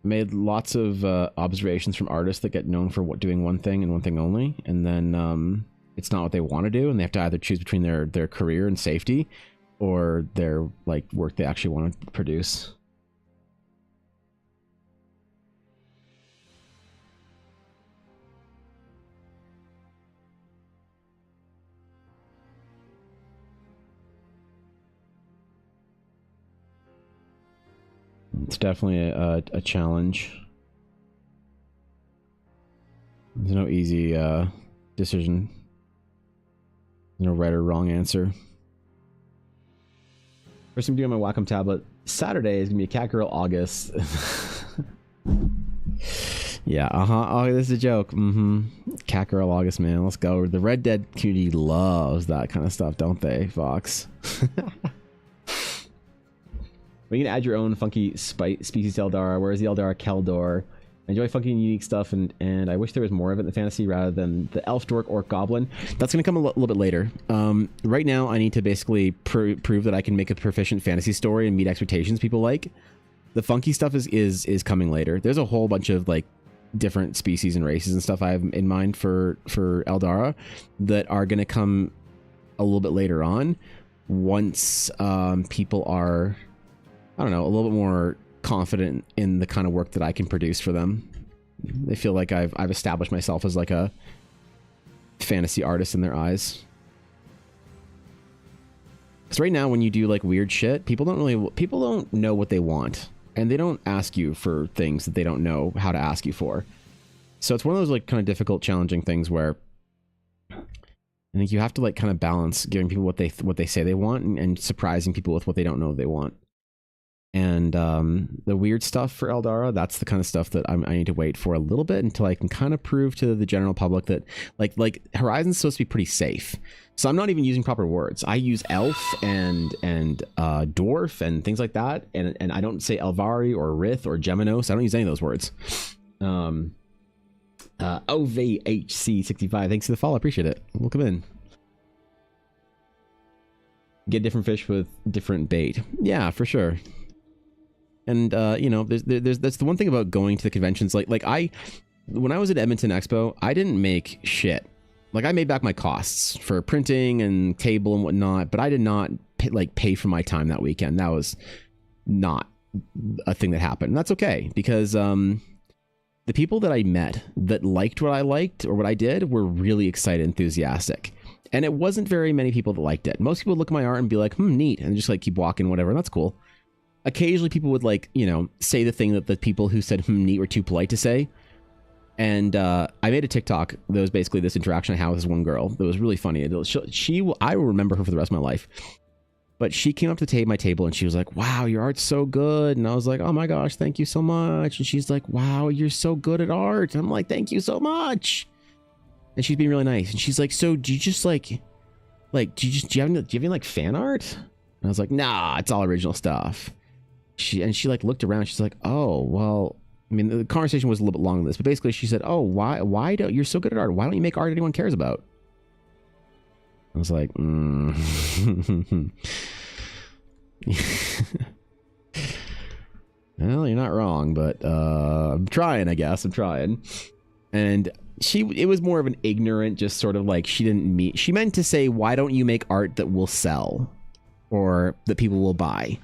Made lots of observations from artists that get known for doing one thing and one thing only, and then it's not what they want to do, and they have to either choose between their career and safety or their like work they actually want to produce. It's definitely a challenge. There's no easy decision. There's no right or wrong answer. First thing I'm doing on my Wacom tablet Saturday is gonna be a cat girl August. Yeah, oh, this is a joke. Cat girl August, man, let's go. The Red Dead community loves that kind of stuff, don't they, Fox? But you can add your own funky species to Eldara. Whereas the Eldara Keldor. I enjoy funky and unique stuff, and I wish there was more of it in the fantasy rather than the elf, dork, orc, goblin. That's going to come a little bit later. Right now, I need to basically prove that I can make a proficient fantasy story and meet expectations people like. The funky stuff is coming later. There's a whole bunch of like different species and races and stuff I have in mind for Eldara that are going to come a little bit later on once people are, I don't know, a little bit more confident in the kind of work that I can produce for them. They feel like I've established myself as like a fantasy artist in their eyes. Because right now when you do like weird shit, people don't know what they want, and they don't ask you for things that they don't know how to ask you for. So it's one of those like kind of difficult, challenging things where I think you have to like kind of balance giving people what they say they want and surprising people with what they don't know they want. And the weird stuff for Eldara, that's the kind of stuff that I need to wait for a little bit until I can kind of prove to the general public that like Horizon's supposed to be pretty safe. So I'm not even using proper words. I use elf and dwarf and things like that, and I don't say Elvari or Rith or Geminos. I don't use any of those words. OVHC65, thanks for the follow. I appreciate it. Welcome in. Get different fish with different bait. Yeah, for sure. And you know, that's the one thing about going to the conventions. Like when I was at Edmonton Expo, I didn't make shit. Like I made back my costs for printing and table and whatnot, but I did not pay for my time that weekend. That was not a thing that happened. And that's okay, because the people that I met that liked what I liked or what I did were really excited, enthusiastic. And it wasn't very many people that liked it. Most people would look at my art and be like, neat, and just like keep walking, whatever. And that's cool. Occasionally people would say the thing that the people who said neat were too polite to say. And I made a TikTok that was basically this interaction I had with this one girl that was really funny. I will remember her for the rest of my life. But she came up to my table and she was like, wow, your art's so good. And I was like, oh my gosh, thank you so much. And she's like, wow, you're so good at art. And I'm like, thank you so much. And she's being really nice. And she's like, so do you just do you have any like fan art? And I was like, nah, it's all original stuff. She looked around. She's like, oh, well, I mean, the conversation was a little bit long on this, but basically she said, oh, why don't you're so good at art? Why don't you make art anyone cares about? I was like, well, you're not wrong, but I'm trying, I guess. I'm trying. And it was more of an ignorant, just sort of like she meant to say, why don't you make art that will sell or that people will buy?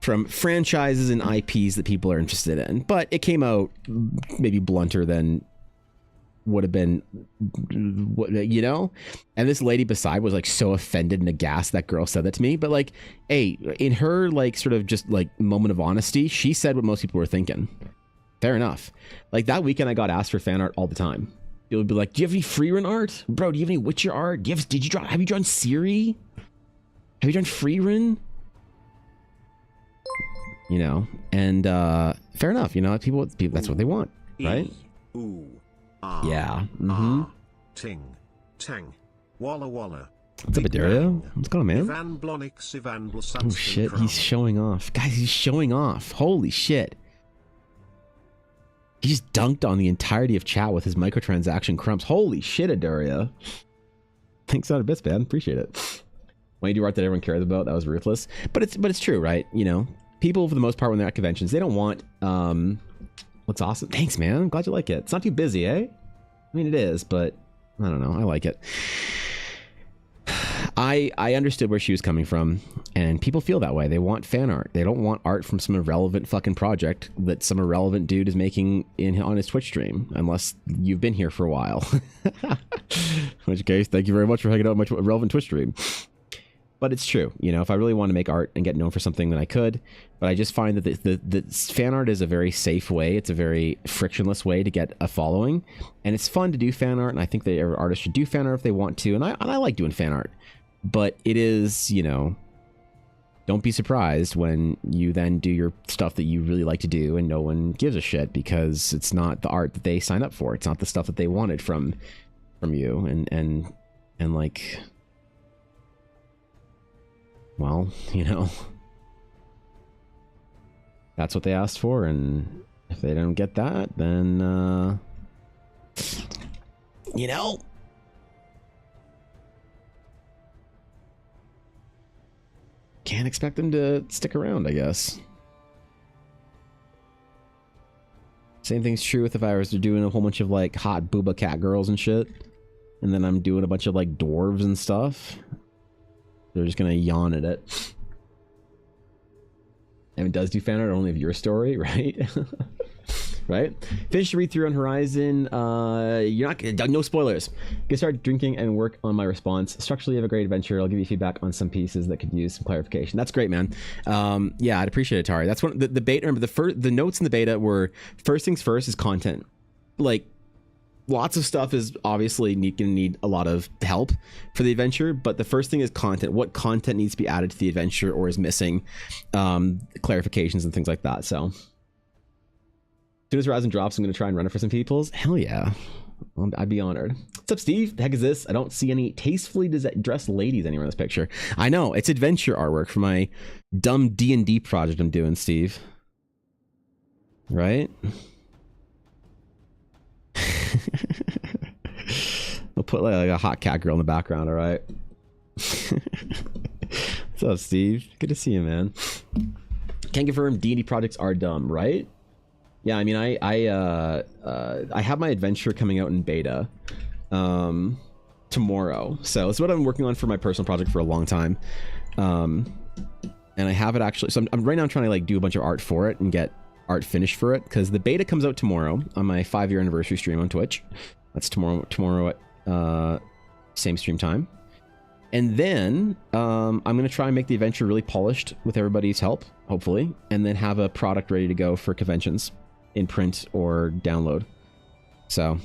From franchises and IPs that people are interested in. But it came out maybe blunter than would have been, and this lady beside was like so offended and aghast that girl said that to me. But like, hey, in her like sort of just like moment of honesty, she said what most people were thinking. Fair enough. Like that weekend I got asked for fan art all the time. It would be like, do you have any free run art? Bro, do you have any Witcher art? Have you drawn Siri? Have you drawn free run? And fair enough, people that's what they want, right? Yeah. Ting, tang, walla walla. What's up, Adario? What's going on, man? Ivan Oh shit, he's showing off. Guys, he's showing off. Holy shit. He just dunked on the entirety of chat with his microtransaction crumbs. Holy shit, Adario. Thanks out of bits, man. Appreciate it. When you do art that everyone cares about, that was ruthless. But it's true, right? People, for the most part, when they're at conventions, they don't want, what's awesome. Thanks, man. I'm glad you like it. It's not too busy, eh? I mean, it is, but I don't know. I like it. I understood where she was coming from, and people feel that way. They want fan art. They don't want art from some irrelevant fucking project that some irrelevant dude is making on his Twitch stream, unless you've been here for a while. In which case, thank you very much for hanging out on my irrelevant Twitch stream. But it's true, if I really want to make art and get known for something, then I could. But I just find that the fan art is a very safe way. It's a very frictionless way to get a following. And it's fun to do fan art, and I think that every artist should do fan art if they want to. And I like doing fan art. But it is, don't be surprised when you then do your stuff that you really like to do and no one gives a shit, because it's not the art that they sign up for. It's not the stuff that they wanted from you. And like... well, that's what they asked for, and if they don't get that, then, can't expect them to stick around, I guess. Same thing's true if I was doing a whole bunch of, like, hot booba cat girls and shit, and then I'm doing a bunch of, like, dwarves and stuff. They're just gonna yawn at it. And it does do fan art only of your story, right? Right? Finish the read through on Horizon. You're not, no spoilers. Get started drinking and work on my response. Structurally, you have a great adventure. I'll give you feedback on some pieces that could use some clarification. That's great, man. Yeah, I'd appreciate it, Tari. That's one. The beta. Remember, the notes in the beta were first things first is content. Like, lots of stuff is obviously gonna need a lot of help for the adventure, but the first thing is content. What content needs to be added to the adventure or is missing, clarifications and things like that. So as soon as Horizon drops, I'm gonna try and run it for some peoples. Hell yeah, I'd be honored. What's up, Steve? The heck is this? I don't see any tastefully dressed ladies anywhere in this picture. I know, it's adventure artwork for my dumb D&D project I'm doing, Steve. Right? I'll put like a hot cat girl in the background, all right? What's up, Steve? Good to see you, man. Can't confirm D&D projects are dumb, right? Yeah, I mean, I have my adventure coming out in beta. tomorrow. So it's what I'm working on for my personal project for a long time. And I have it actually, so I'm right now trying to like do a bunch of art for it and get art finished for it, because the beta comes out tomorrow on my 5-year anniversary stream on Twitch. That's tomorrow at same stream time. And then I'm going to try and make the adventure really polished with everybody's help, hopefully, and then have a product ready to go for conventions in print or download. So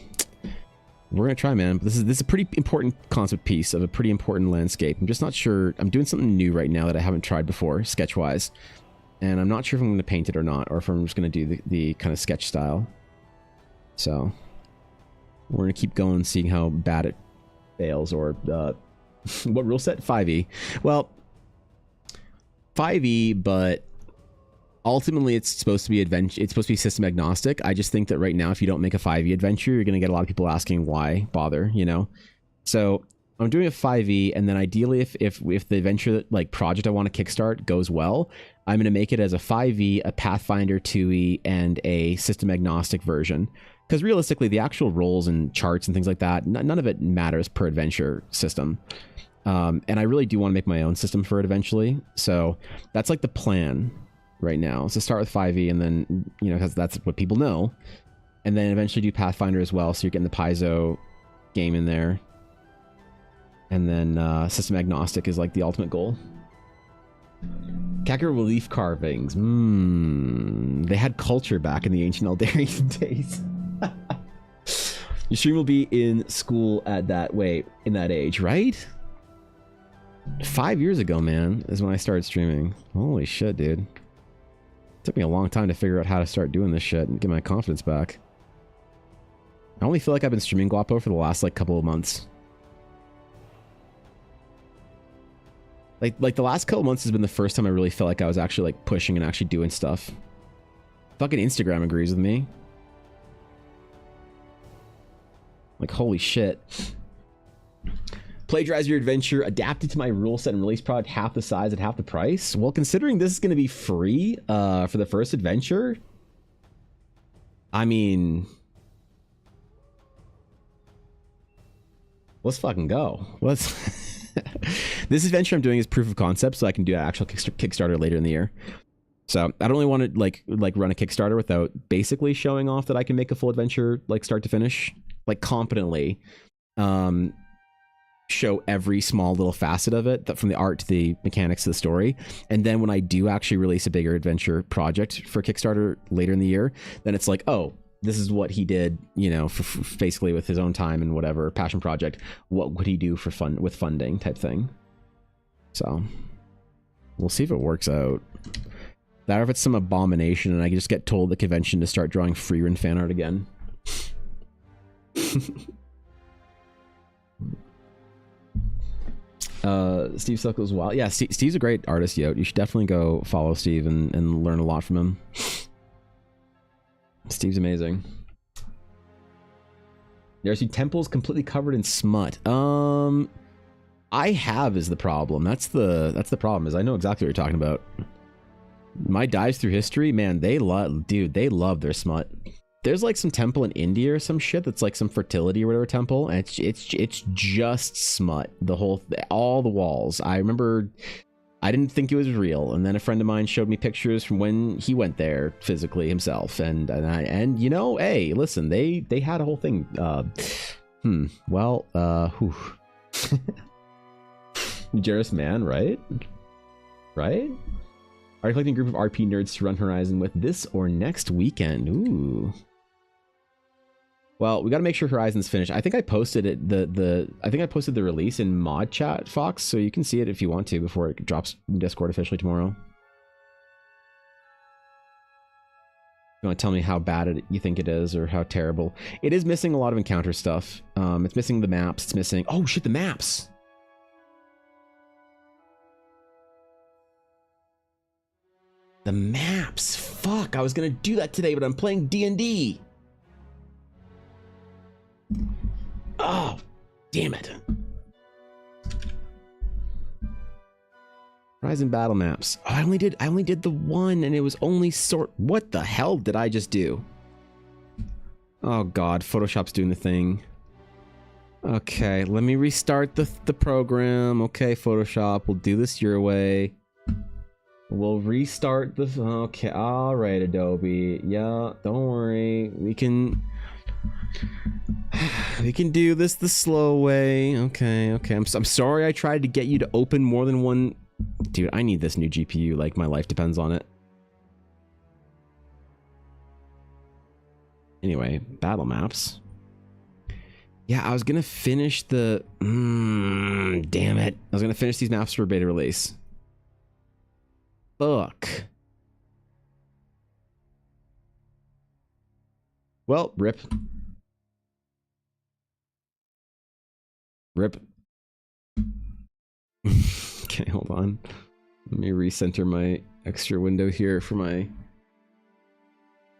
we're going to try, man. This is a pretty important concept piece of a pretty important landscape. I'm just not sure. I'm doing something new right now that I haven't tried before, sketch-wise. And I'm not sure if I'm going to paint it or not, or if I'm just going to do the kind of sketch style. So we're going to keep going, seeing how bad it fails, or what rule set? 5e. Well, 5e, but ultimately it's supposed to be adventure. It's supposed to be system agnostic. I just think that right now, if you don't make a 5e adventure, you're going to get a lot of people asking why bother, you know? So I'm doing a 5e, and then ideally if the adventure that, like, project I want to kickstart goes well, I'm going to make it as a 5e, a Pathfinder 2e, and a system agnostic version. Because realistically, the actual roles and charts and things like that, none of it matters per adventure system. And I really do want to make my own system for it eventually. So that's like the plan right now. So start with 5e, and then, you know, because that's what people know. And then eventually do Pathfinder as well, so you're getting the Paizo game in there. And then system agnostic is like the ultimate goal. Kacker relief carvings. They had culture back in the ancient Eldarian days. Your stream will be in school at that in that age, right? 5 years ago, man, is when I started streaming. Holy shit, dude. It took me a long time to figure out how to start doing this shit and get my confidence back. I only feel like I've been streaming Guapo for the last like couple of months. Like the last couple of months has been the first time I really felt like I was actually like pushing and actually doing stuff. Fucking Instagram agrees with me. Like, holy shit. Plagiarize your adventure, adapted to my rule set and release product half the size at half the price. Well, considering this is going to be free for the first adventure, I mean, let's fucking go. Let's. This adventure I'm doing is proof of concept, so I can do an actual Kickstarter later in the year. So I don't really want to like run a Kickstarter without basically showing off that I can make a full adventure, like start to finish, like competently. Show every small little facet of it, from the art to the mechanics to the story. And then when I do actually release a bigger adventure project for Kickstarter later in the year, then it's like, oh, this is what he did, you know, for basically with his own time and whatever passion project. What would he do for fun with funding type thing? So we'll see if it works out. That, or if it's some abomination and I just get told the convention to start drawing Freerun fan art again. Steve Suckles, wow. Yeah, Steve's a great artist, yo. You should definitely go follow Steve and learn a lot from him. Steve's amazing. There's temples completely covered in smut. I have is the problem. That's the problem, is I know exactly what you're talking about. My dives through history, man, they love their smut. There's like some temple in India or some shit that's like some fertility or whatever temple, and it's just smut. All the walls. I remember I didn't think it was real, and then a friend of mine showed me pictures from when he went there physically himself, and you know, hey, listen, they had a whole thing. Jairus man, right? Are you collecting a group of RP nerds to run Horizon with this or next weekend? Ooh. Well, we got to make sure Horizon's finished. I think I posted it. I think I posted the release in mod chat, Fox, so you can see it if you want to before it drops in Discord officially tomorrow. You want to tell me how bad you think it is, or how terrible it is? Missing a lot of encounter stuff. It's missing the maps. It's missing. Oh shit, the maps. The maps. Fuck, I was gonna do that today, but I'm playing D&D. Oh, damn it. Horizon battle maps. Oh, I only did the one, and it was only what the hell did I just do? Oh god, Photoshop's doing the thing. Okay, let me restart the program. Okay, Photoshop, we'll do this your way. We'll restart the... Okay, alright, Adobe. Yeah, don't worry. We can do this the slow way. Okay. I'm sorry I tried to get you to open more than one... Dude, I need this new GPU. Like, my life depends on it. Anyway, battle maps. Yeah, I was gonna finish the... damn it. I was gonna finish these maps for beta release. Fuck. Well, rip. Rip. Okay, hold on. Let me recenter my extra window here for my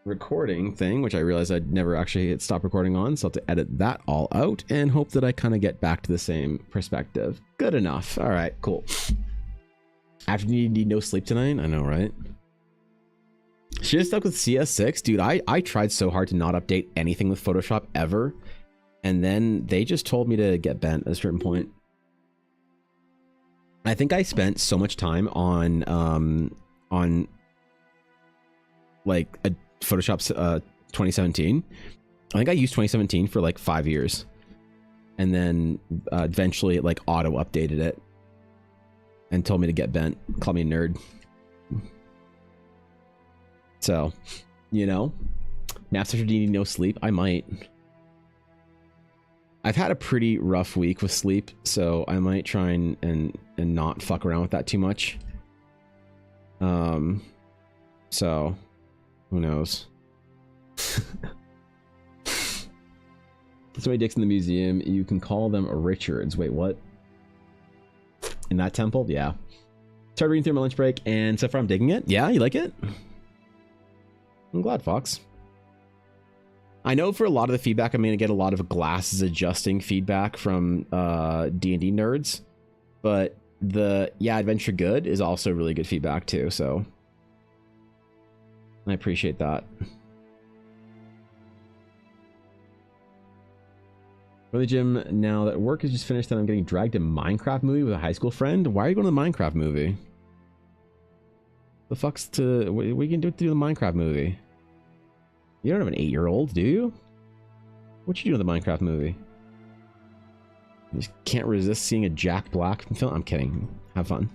recording thing, which I realized I'd never actually hit stop recording on, so I'll have to edit that all out and hope that I kind of get back to the same perspective. Good enough. All right, cool. After you need no sleep tonight? I know, right? Should have stuck with CS6. Dude, I tried so hard to not update anything with Photoshop ever, and then they just told me to get bent at a certain point. I think I spent so much time on like a Photoshop 2017. I think I used 2017 for like 5 years, and then eventually it like auto updated it and told me to get bent. Call me a nerd. So, you know, naps after needing no sleep. I might. I've had a pretty rough week with sleep, so I might try and not fuck around with that too much. So who knows? So many dicks in the museum. You can call them Richards. Wait, what? In that temple? Yeah. Started reading through my lunch break, and so far I'm digging it. Yeah, you like it? I'm glad, Fox. I know for a lot of the feedback, I'm going to get a lot of glasses adjusting feedback from D&D nerds, but the adventure good is also really good feedback too, so I appreciate that. Really, Jim, now that work is just finished and I'm getting dragged to Minecraft movie with a high school friend. Why are you going to the Minecraft movie? The fuck's to... What are you going to do the Minecraft movie? You don't have an 8-year-old, do you? What you do in the Minecraft movie? You just can't resist seeing a Jack Black film. I'm kidding. Have fun.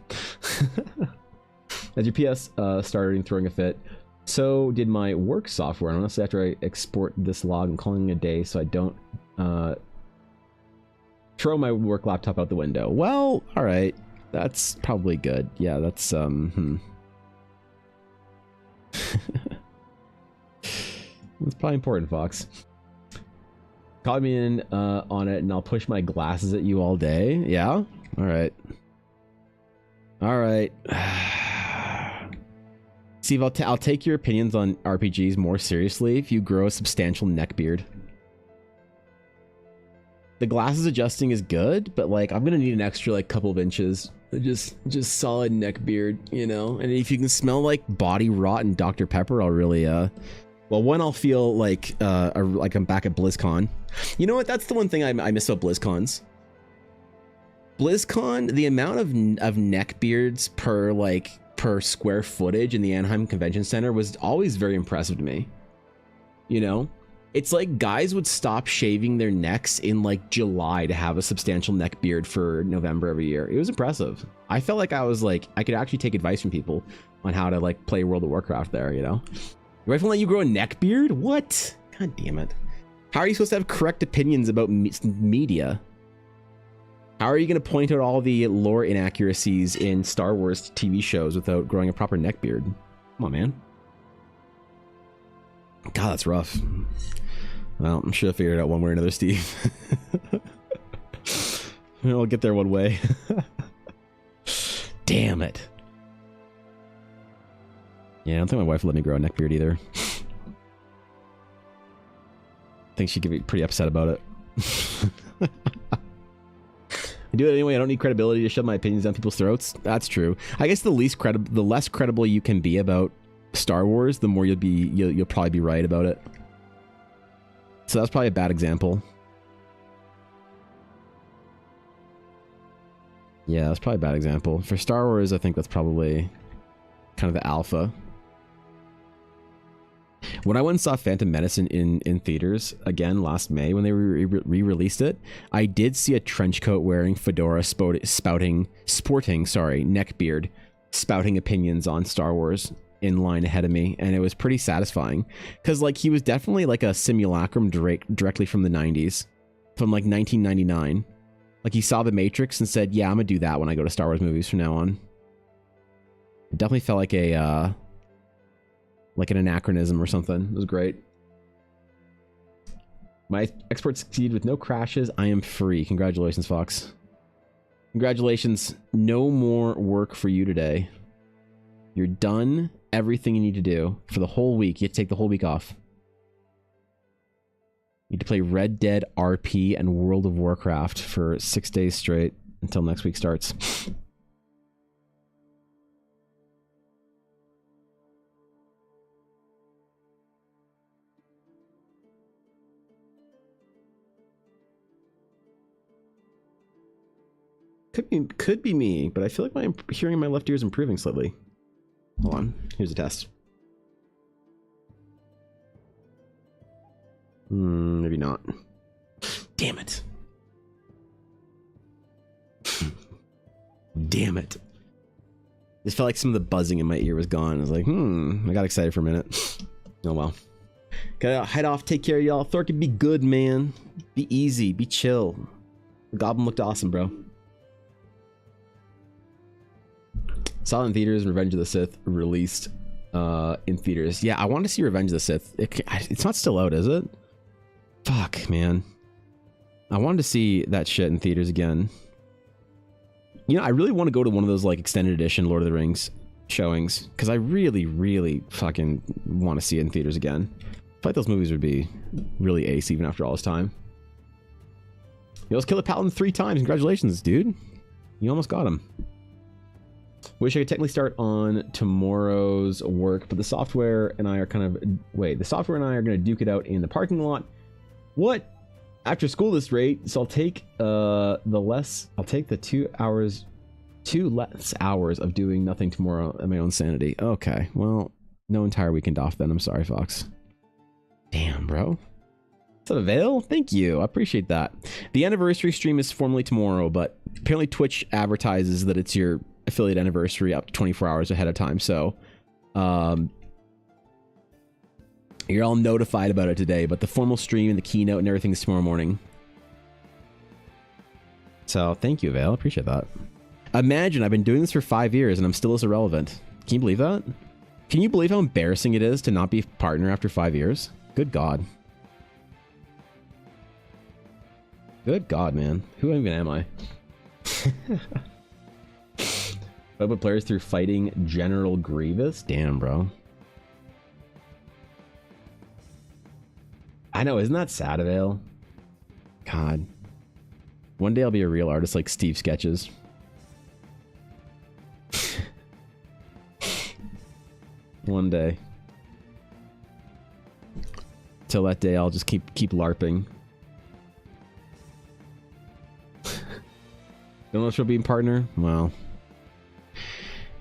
As your PS started throwing a fit, so did my work software. And honestly, after I export this log, I'm calling it a day so I don't throw my work laptop out the window. Well, all right. That's probably good. Yeah, that's It's probably important, Fox. Call me in on it, and I'll push my glasses at you all day. Yeah? All right. All right. Steve, I'll take your opinions on RPGs more seriously if you grow a substantial neck beard. The glasses adjusting is good, but like I'm gonna need an extra like couple of inches. Just solid neck beard, you know? And if you can smell like body rot and Dr. Pepper, I'll really well, one, I'll feel like I'm back at BlizzCon. You know what? That's the one thing I miss about BlizzCons. BlizzCon, the amount of neck beards per square footage in the Anaheim Convention Center was always very impressive to me. You know, it's like guys would stop shaving their necks in like July to have a substantial neck beard for November every year. It was impressive. I felt like I could actually take advice from people on how to like play World of Warcraft there. You know. Your wife won't let you grow a neck beard? What? God damn it. How are you supposed to have correct opinions about media? How are you going to point out all the lore inaccuracies in Star Wars TV shows without growing a proper neck beard? Come on, man. God, that's rough. Well, I'm sure I figured it out one way or another, Steve. I'll get there one way. Damn it. Yeah, I don't think my wife would let me grow a neck beard either. I think she'd get pretty upset about it. I do it anyway. I don't need credibility to shove my opinions down people's throats. That's true. I guess the less credible you can be about Star Wars, the more you'll probably be right about it. So that's probably a bad example. Yeah, that's probably a bad example. For Star Wars, I think that's probably kind of the alpha. When I went and saw Phantom Menace in theaters again last May when they re-released it, I did see a trench coat wearing fedora sporting neckbeard spouting opinions on Star Wars in line ahead of me, and it was pretty satisfying because like he was definitely like a simulacrum directly from the 90s, from like 1999. Like he saw The Matrix and said, "Yeah, I'm gonna do that when I go to Star Wars movies from now on." It definitely felt like a like an anachronism or something. It was great. My export succeeded with no crashes. I am free. Congratulations, Fox. Congratulations. No more work for you today. You're done everything you need to do for the whole week. You have to take the whole week off. You need to play Red Dead RP and World of Warcraft for 6 days straight until next week starts. Could be me, but I feel like my hearing in my left ear is improving slightly. Hold on, here's a test. Maybe not. Damn it. Damn it. It felt like some of the buzzing in my ear was gone. I was like, I got excited for a minute. Oh well. Gotta head off, take care of y'all. Thor can be good, man. Be easy, be chill. The Goblin looked awesome, bro. Saw it in theaters, Revenge of the Sith released in theaters. Yeah, I want to see Revenge of the Sith. It's not still out, is it? Fuck, man. I wanted to see that shit in theaters again. You know, I really want to go to one of those like extended edition Lord of the Rings showings because I really, really fucking want to see it in theaters again. I feel like those movies would be really ace even after all this time. You almost killed a paladin 3 times. Congratulations, dude. You almost got him. Wish I could technically start on tomorrow's work, but the software and I are kind of... Wait, the software and I are going to duke it out in the parking lot. What? After school this rate, so I'll take the 2 less hours of doing nothing tomorrow at my own sanity. Okay, well, no entire weekend off then. I'm sorry, Fox. Damn, bro. Is that a veil? Thank you. I appreciate that. The anniversary stream is formally tomorrow, but apparently Twitch advertises that it's your affiliate anniversary up to 24 hours ahead of time, so you're all notified about it today, but the formal stream and the keynote and everything is tomorrow morning. So thank you, Vale. Appreciate that. Imagine I've been doing this for 5 years and I'm still as irrelevant. Can you believe that? Can you believe how embarrassing it is to not be a partner after 5 years? Good God. Good God, man. Who even am I? I put players through fighting General Grievous? Damn, bro. I know, isn't that sad, Avail? God. One day I'll be a real artist like Steve Sketches. One day. Till that day, I'll just keep LARPing. Don't know if she'll be in partner? Well...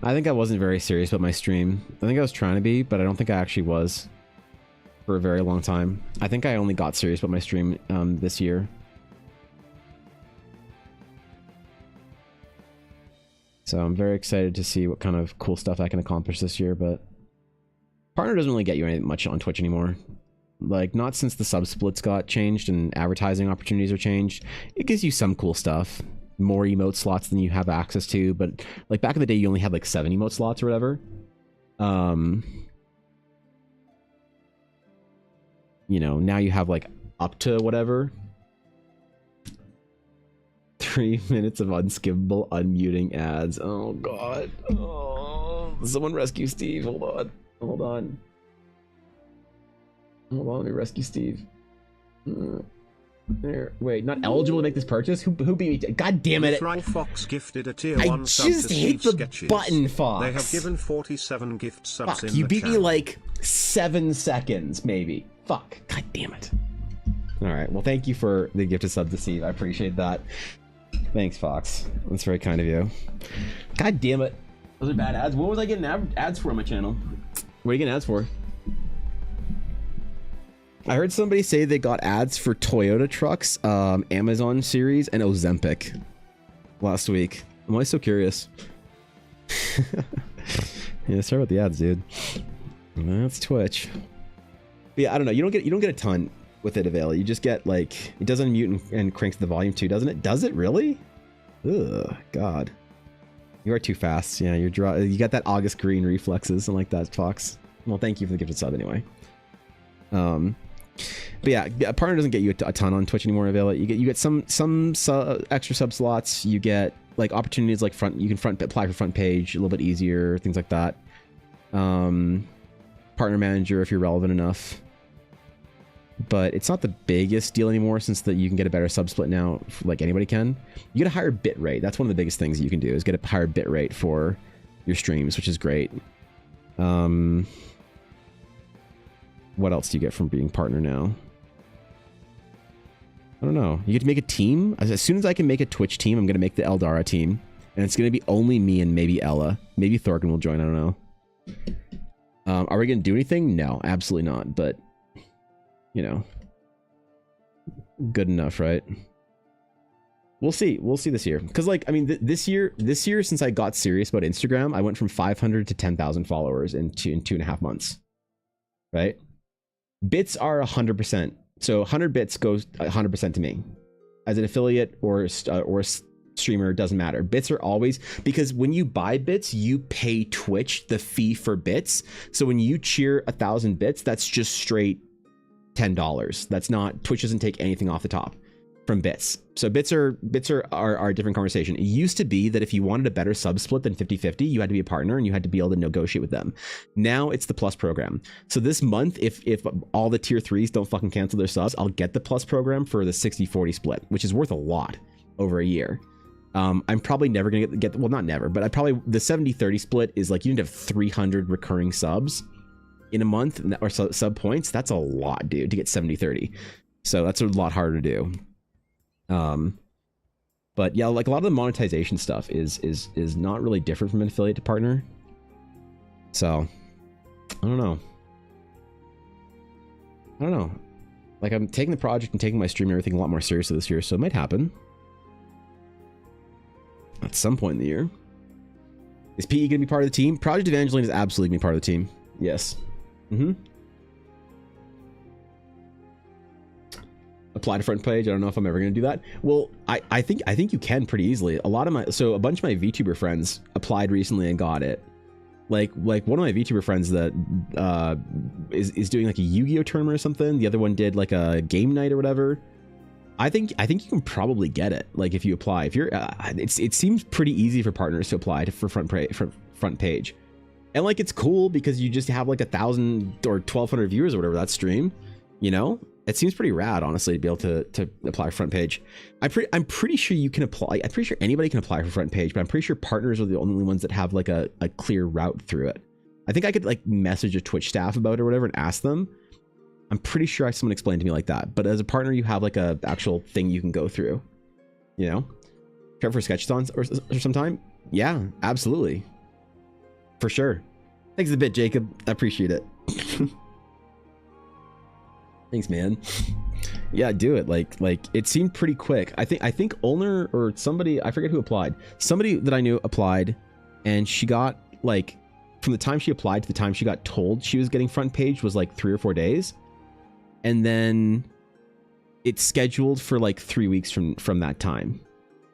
I think I wasn't very serious about my stream. I think I was trying to be, but I don't think I actually was for a very long time. I think I only got serious about my stream this year. So I'm very excited to see what kind of cool stuff I can accomplish this year, but partner doesn't really get you anything much on Twitch anymore. Like, not since the sub splits got changed and advertising opportunities are changed. It gives you some cool stuff. More emote slots than you have access to, but like back in the day you only had like 7 emote slots or whatever. You know, now you have like up to whatever. 3 minutes of unskippable unmuting ads. Oh god. Oh, someone rescue Steve. Hold on. Hold on. Let me rescue Steve. There. Wait, not eligible to make this purchase? Who beat me? God damn it! Right, Fox gifted a tier 1 sub just to hate Steve the Sketches. button, Fox. They have given 47 gift subs Fuck, in you the beat me channel. like 7 seconds, maybe. Fuck. God damn it. Alright, well thank you for the gifted sub to Steve. I appreciate that. Thanks, Fox. That's very kind of you. God damn it. Those are bad ads. What was I getting ads for on my channel? What are you getting ads for? I heard somebody say they got ads for Toyota trucks, Amazon series, and Ozempic last week. I'm always so curious. Yeah, sorry about the ads, dude. That's Twitch. But yeah, I don't know. You don't get a ton with it, Avail. You just get like it does unmute and cranks the volume too, doesn't it? Does it really? Ugh, God. You are too fast. Yeah, you got that August Green reflexes and like that, Fox. Well, thank you for the gifted sub anyway. But yeah, a partner doesn't get you a ton on Twitch anymore, Avail. You get some extra sub slots. You get like opportunities like you can apply for front page a little bit easier, things like that. Partner manager if you're relevant enough. But it's not the biggest deal anymore since you can get a better sub split now, like anybody can. You get a higher bit rate. That's one of the biggest things you can do is get a higher bit rate for your streams, which is great. What else do you get from being partner now? I don't know. You get to make a team. As soon as I can make a Twitch team, I'm going to make the Eldara team. And it's going to be only me and maybe Ella. Maybe Thorkin will join. I don't know. Are we going to do anything? No, absolutely not. But, you know, good enough, right? We'll see. We'll see this year. Because, like, I mean, this year, since I got serious about Instagram, I went from 500 to 10,000 followers in 2.5 months. Right? Bits are 100%. So 100 bits goes 100% to me. As an affiliate or streamer, doesn't matter. Bits are always, because when you buy bits, you pay Twitch the fee for bits. So when you cheer 1,000 bits, that's just straight $10. That's not, Twitch doesn't take anything off the top from bits. So bits are a different conversation. It used to be that if you wanted a better sub split than 50-50, you had to be a partner and you had to be able to negotiate with them. Now it's the plus program. So this month, if all the tier 3s don't fucking cancel their subs, I'll get the plus program for the 60-40 split, which is worth a lot over a year. I'm probably never gonna get well, not never, but the 70-30 split is like you need to have 300 recurring subs in a month or sub points. That's a lot, dude, to get 70-30. So that's a lot harder to do. But yeah, like a lot of the monetization stuff is not really different from an affiliate to partner. So I don't know. Like I'm taking the project and taking my stream and everything a lot more seriously this year, so it might happen at some point in the year. Is PE gonna be part of the team? Project Evangeline is absolutely gonna be part of the team. Yes. Apply to front page. I don't know if I'm ever going to do that. Well, I think you can pretty easily. A bunch of my VTuber friends applied recently and got it. Like one of my VTuber friends that is doing like a Yu-Gi-Oh tournament or something. The other one did like a game night or whatever. I think you can probably get it. Like if you apply, if you're, it seems pretty easy for partners to apply for front page, and like it's cool because you just have like 1,000 or 1,200 viewers or whatever that stream, you know. It seems pretty rad, honestly, to be able to apply front page. I'm pretty sure you can apply. I'm pretty sure anybody can apply for front page, but I'm pretty sure partners are the only ones that have like a clear route through it. I think I could like message a Twitch staff about it or whatever and ask them. I'm pretty sure someone explained to me like that. But as a partner, you have like a actual thing you can go through. You know, care for sketchathons or sometime? Yeah, absolutely, for sure. Thanks a bit, Jacob. I appreciate it. Thanks, man. Yeah, do it. Like it seemed pretty quick. I think Ulner or somebody, I forget who applied. Somebody that I knew applied, and she got like from the time she applied to the time she got told she was getting front page was like 3 or 4 days, and then it's scheduled for like 3 weeks from that time.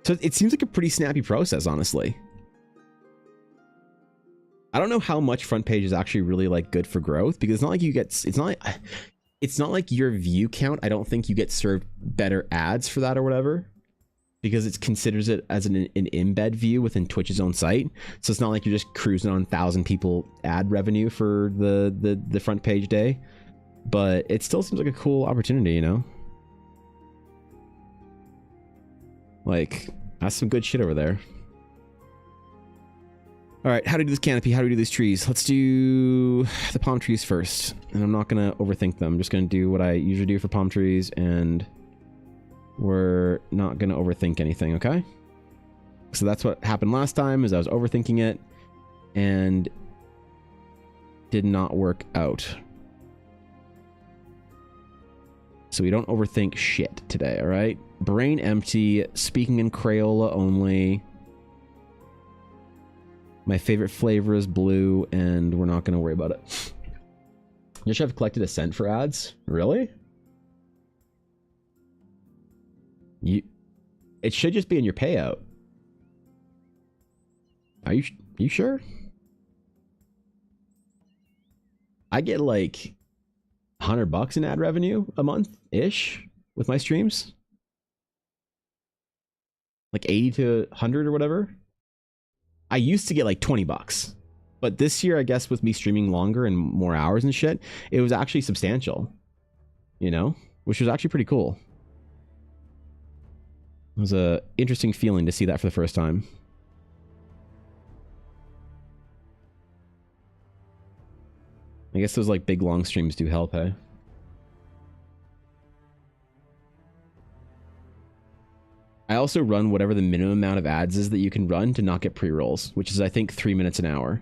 So it seems like a pretty snappy process, honestly. I don't know how much front page is actually really like good for growth, because it's not like you get, it's not like your view count. I don't think you get served better ads for that or whatever, because it considers it as an embed view within Twitch's own site. So it's not like you're just cruising on 1,000 people ad revenue for the front page day, but it still seems like a cool opportunity, you know? Like, that's some good shit over there. All right, how do we do this canopy? How do we do these trees? Let's do the palm trees first. And I'm not going to overthink them. I'm just going to do what I usually do for palm trees, and we're not going to overthink anything, okay? So that's what happened last time, is I was overthinking it and did not work out. So we don't overthink shit today, all right? Brain empty, speaking in Crayola only. My favorite flavor is blue, and we're not going to worry about it. You should have collected a cent for ads? Really? It should just be in your payout. Are you sure? I get like $100 in ad revenue a month-ish with my streams. Like 80 to 100 or whatever. I used to get like $20. But this year, I guess with me streaming longer and more hours and shit, it was actually substantial. You know? Which was actually pretty cool. It was a interesting feeling to see that for the first time. I guess those like big long streams do help, eh? I also run whatever the minimum amount of ads is that you can run to not get pre-rolls, which is I think 3 minutes an hour.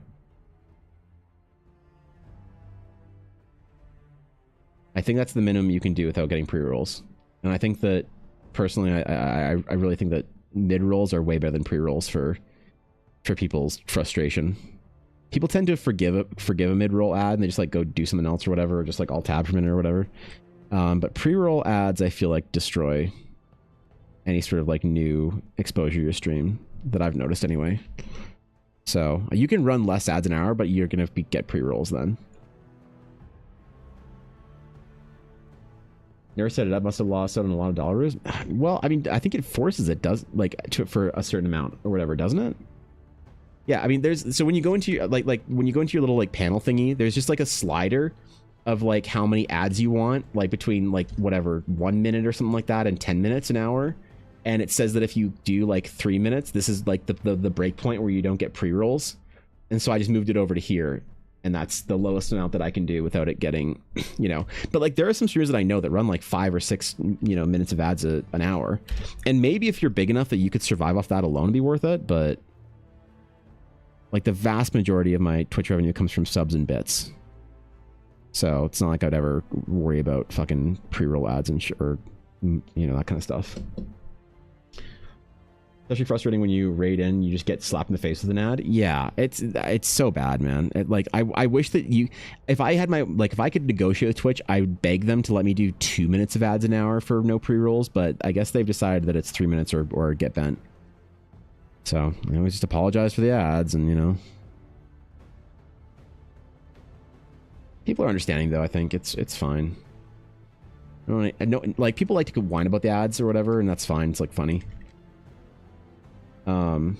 I think that's the minimum you can do without getting pre-rolls. And I think that personally, I really think that mid-rolls are way better than pre-rolls for people's frustration. People tend to forgive a mid-roll ad and they just like go do something else or whatever, or just like alt tab for a minute or whatever. But pre-roll ads, I feel like destroy any sort of like new exposure to your stream that I've noticed anyway. So you can run less ads an hour, but you're gonna get pre-rolls then. Never set it up. Must have lost out on a lot of dollars. Well, I mean, I think it forces it does like for a certain amount or whatever, doesn't it? Yeah, I mean, so when you go into your like when you go into your little like panel thingy, there's just like a slider of like how many ads you want, like between like whatever 1 minute or something like that and 10 minutes an hour. And it says that if you do like 3 minutes, this is like the break point where you don't get pre-rolls. And so I just moved it over to here. And that's the lowest amount that I can do without it getting, you know. But like there are some streamers that I know that run like 5 or 6, you know, minutes of ads an hour. And maybe if you're big enough that you could survive off that alone, it'd be worth it. But like the vast majority of my Twitch revenue comes from subs and bits. So it's not like I'd ever worry about fucking pre-roll ads and or, you know, that kind of stuff. Especially frustrating when you raid in, you just get slapped in the face with an ad. Yeah, it's so bad, man. Like I wish that if I had if I could negotiate with Twitch, I would beg them to let me do 2 minutes of ads an hour for no pre-rolls. But I guess they've decided that it's 3 minutes or get bent. So I always just apologize for the ads, and you know, people are understanding though. I think it's fine. I know, like people like to whine about the ads or whatever, and that's fine. It's like funny. And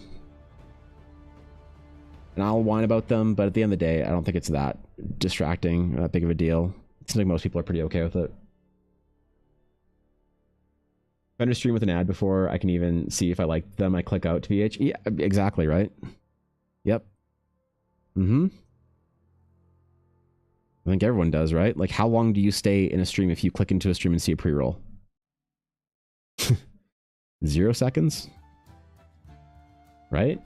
I'll whine about them, but at the end of the day, I don't think it's that distracting, that big of a deal. It seems like most people are pretty okay with it. If I enter stream with an ad before I can even see if I like them, I click out to VH. Yeah, exactly, right? Yep. I think everyone does, right? Like, how long do you stay in a stream if you click into a stream and see a pre-roll? 0 seconds? Right?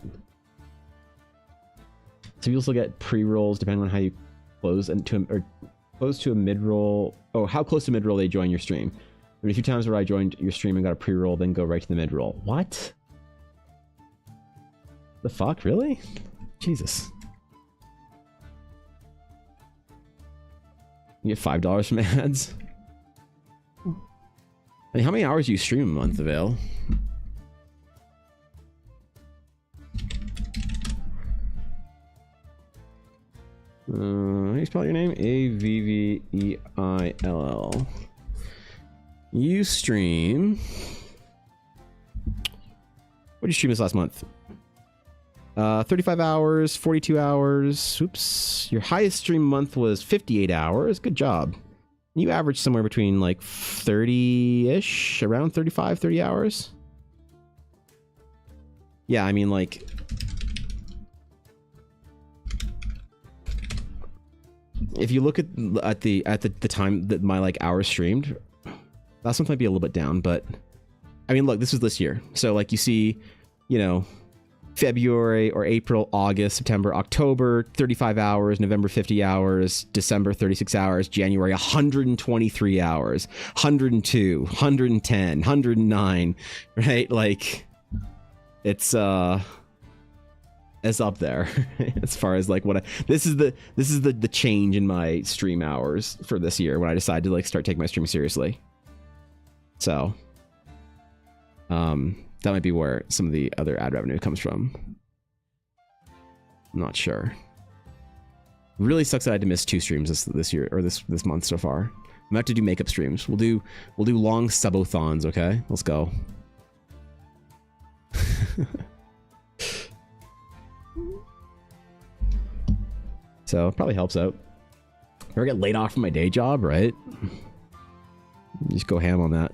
So you also get pre-rolls depending on how you close to a mid-roll. Oh, how close to mid-roll they join your stream. There were a few times where I joined your stream and got a pre-roll, then go right to the mid-roll. What? The fuck? Really? Jesus. You get $5 from ads? I mean, how many hours do you stream a month, Avail? How do you spell your name? Avveill. You stream. What did you stream this last month? 35 hours, 42 hours. Oops. Your highest stream month was 58 hours. Good job. You average somewhere between like 30-ish, around 35, 30 hours. Yeah, I mean like... If you look at the time that my like hours streamed, last month might be a little bit down, but I mean, look, this was this year, so like you see, you know, February or April, August, September, October, 35 hours, November, 50 hours, December, 36 hours, January, 123 hours, 102, 110, 109, right? Like, it's up there as far as like this is the change in my stream hours for this year when I decided to like start taking my stream seriously. So, that might be where some of the other ad revenue comes from. I'm not sure. Really sucks that I had to miss 2 streams this year or this month so far. I'm gonna have to do makeup streams. We'll do long subathons, okay? Let's go. So it probably helps out. If I ever get laid off from my day job, right? Just go ham on that.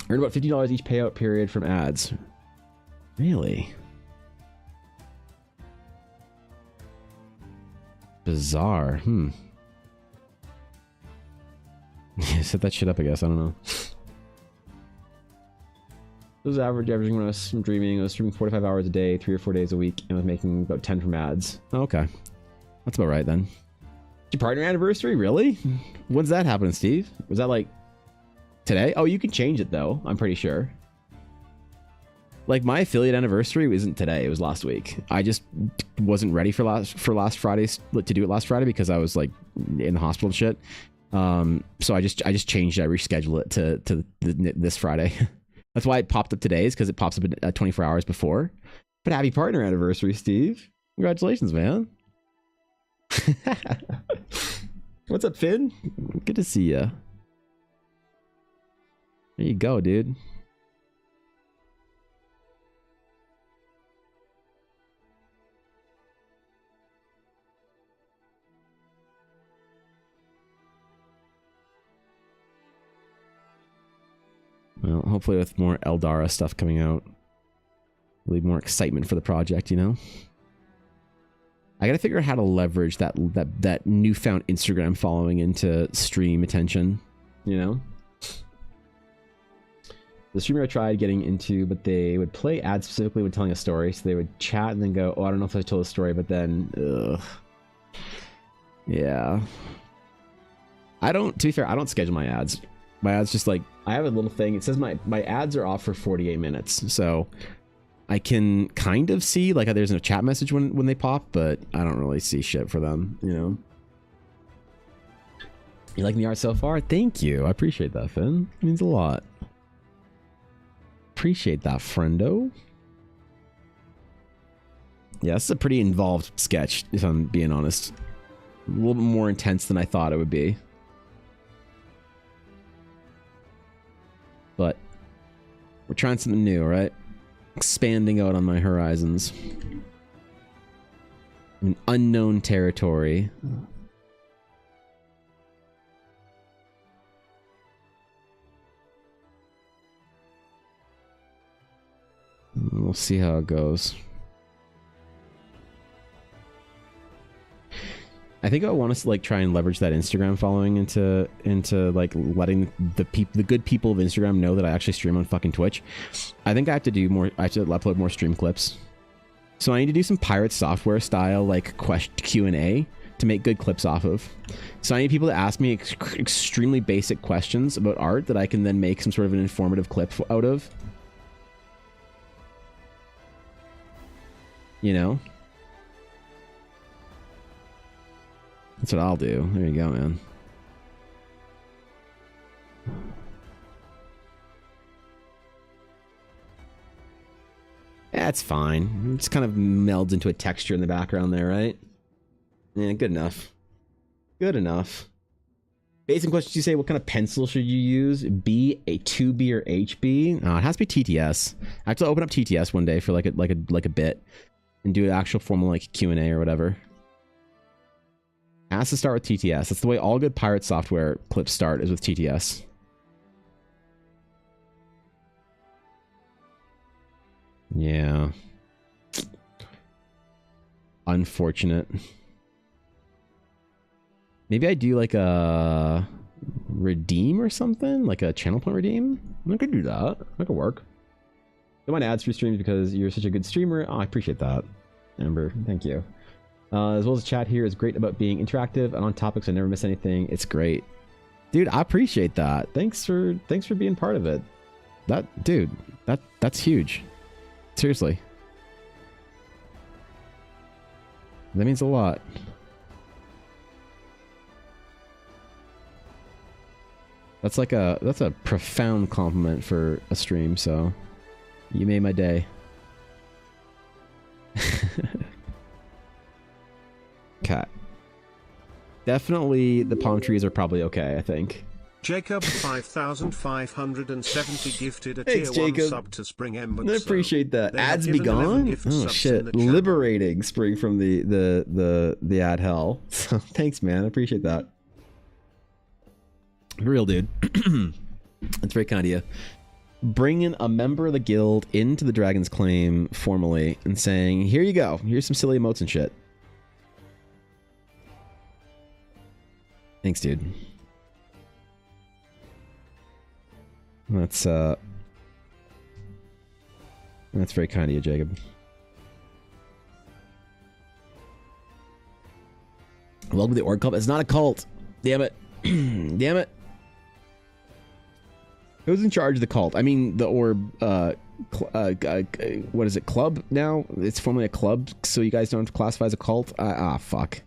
Earn about $50 each payout period from ads. Really? Bizarre. Set that shit up, I guess. I don't know. It was averaging when I was streaming. I was streaming 45 hours a day, 3 or 4 days a week, and I was making about 10 from ads. Oh, okay. That's about right then. Your partner anniversary? Really? When's that happening, Steve? Was that like today? Oh, you can change it though, I'm pretty sure. Like my affiliate anniversary isn't today, it was last week. I just wasn't ready for last Friday's to do it last Friday because I was like in the hospital and shit. So I just changed it. I rescheduled it to this Friday. That's why it popped up today, is because it pops up at 24 hours before. But happy partner anniversary, Steve. Congratulations, man. What's up, Finn? Good to see ya. There you go, dude. Well, hopefully with more Eldara stuff coming out, there'll be more excitement for the project, you know? I gotta figure out how to leverage that newfound Instagram following into stream attention, you know? The streamer I tried getting into, but they would play ads specifically when telling a story, so they would chat and then go, oh, I don't know if I told a story, but then, ugh. Yeah. To be fair, I don't schedule my ads. My ads just like, I have a little thing, it says my ads are off for 48 minutes, so I can kind of see, like, there's a chat message when they pop, but I don't really see shit for them, you know? You liking the art so far? Thank you. I appreciate that, Finn. It means a lot. Appreciate that, friendo. Yeah, this is a pretty involved sketch, if I'm being honest. A little bit more intense than I thought it would be. But we're trying something new, right? Expanding out on my horizons. An unknown territory. We'll see how it goes. I think I want to like try and leverage that Instagram following into like letting the good people of Instagram know that I actually stream on fucking Twitch. I think I have to do more. I have to upload more stream clips. So I need to do some pirate software style like Q&A to make good clips off of. So I need people to ask me extremely basic questions about art that I can then make some sort of an informative clip out of. You know? That's what I'll do. There you go, man. That's fine. It just kind of melds into a texture in the background there, right? Yeah, good enough. Good enough. Basic questions you say, what kind of pencil should you use? B, a 2B or HB? Oh, it has to be TTS. I have to open up TTS one day for like a bit and do an actual formal like Q&A or whatever. It has to start with TTS. That's the way all good pirate software clips start, is with TTS. Yeah. Unfortunate. Maybe I do like a redeem or something? Like a channel point redeem? I could do that. That could work. don't want ads for streams because you're such a good streamer. Oh, I appreciate that, Amber. Thank you. As well as the chat here is great about being interactive and on topics. I never miss anything. It's great, dude. I appreciate that. Thanks for being part of it. That's huge. Seriously, that means a lot. That's a profound compliment for a stream, so you made my day. Okay. Definitely the palm trees are probably okay, I think. Jacob 5570 gifted a Thanks, tier 1 Jacob. sub to Spring Ember. I appreciate that. They have Ads be given 11 gone? gift Oh subs in shit. the chat. Liberating Spring from the ad hell. So thanks, man. I appreciate that. Real dude. That's very kind of you. Bringing a member of the guild into the Dragon's Claim formally and saying, here you go. Here's some silly emotes and shit. Thanks, dude. That's very kind of you, Jacob. Welcome to the Org Club. It's not a cult. Damn it. Damn it. Who's in charge of the cult? I mean, the Orb, what is it, club now? It's formerly a club, so you guys don't classify as a cult? Fuck.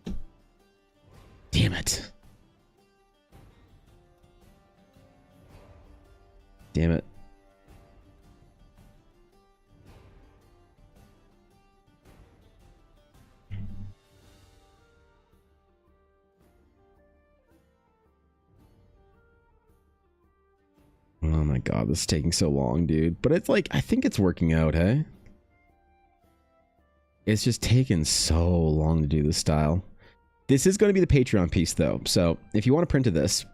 Damn it. Damn it. Oh my god, this is taking so long, dude. But it's like, I think it's working out, hey? It's just taken so long to do this style. This is going to be the Patreon piece, though. So, if you want to print to this,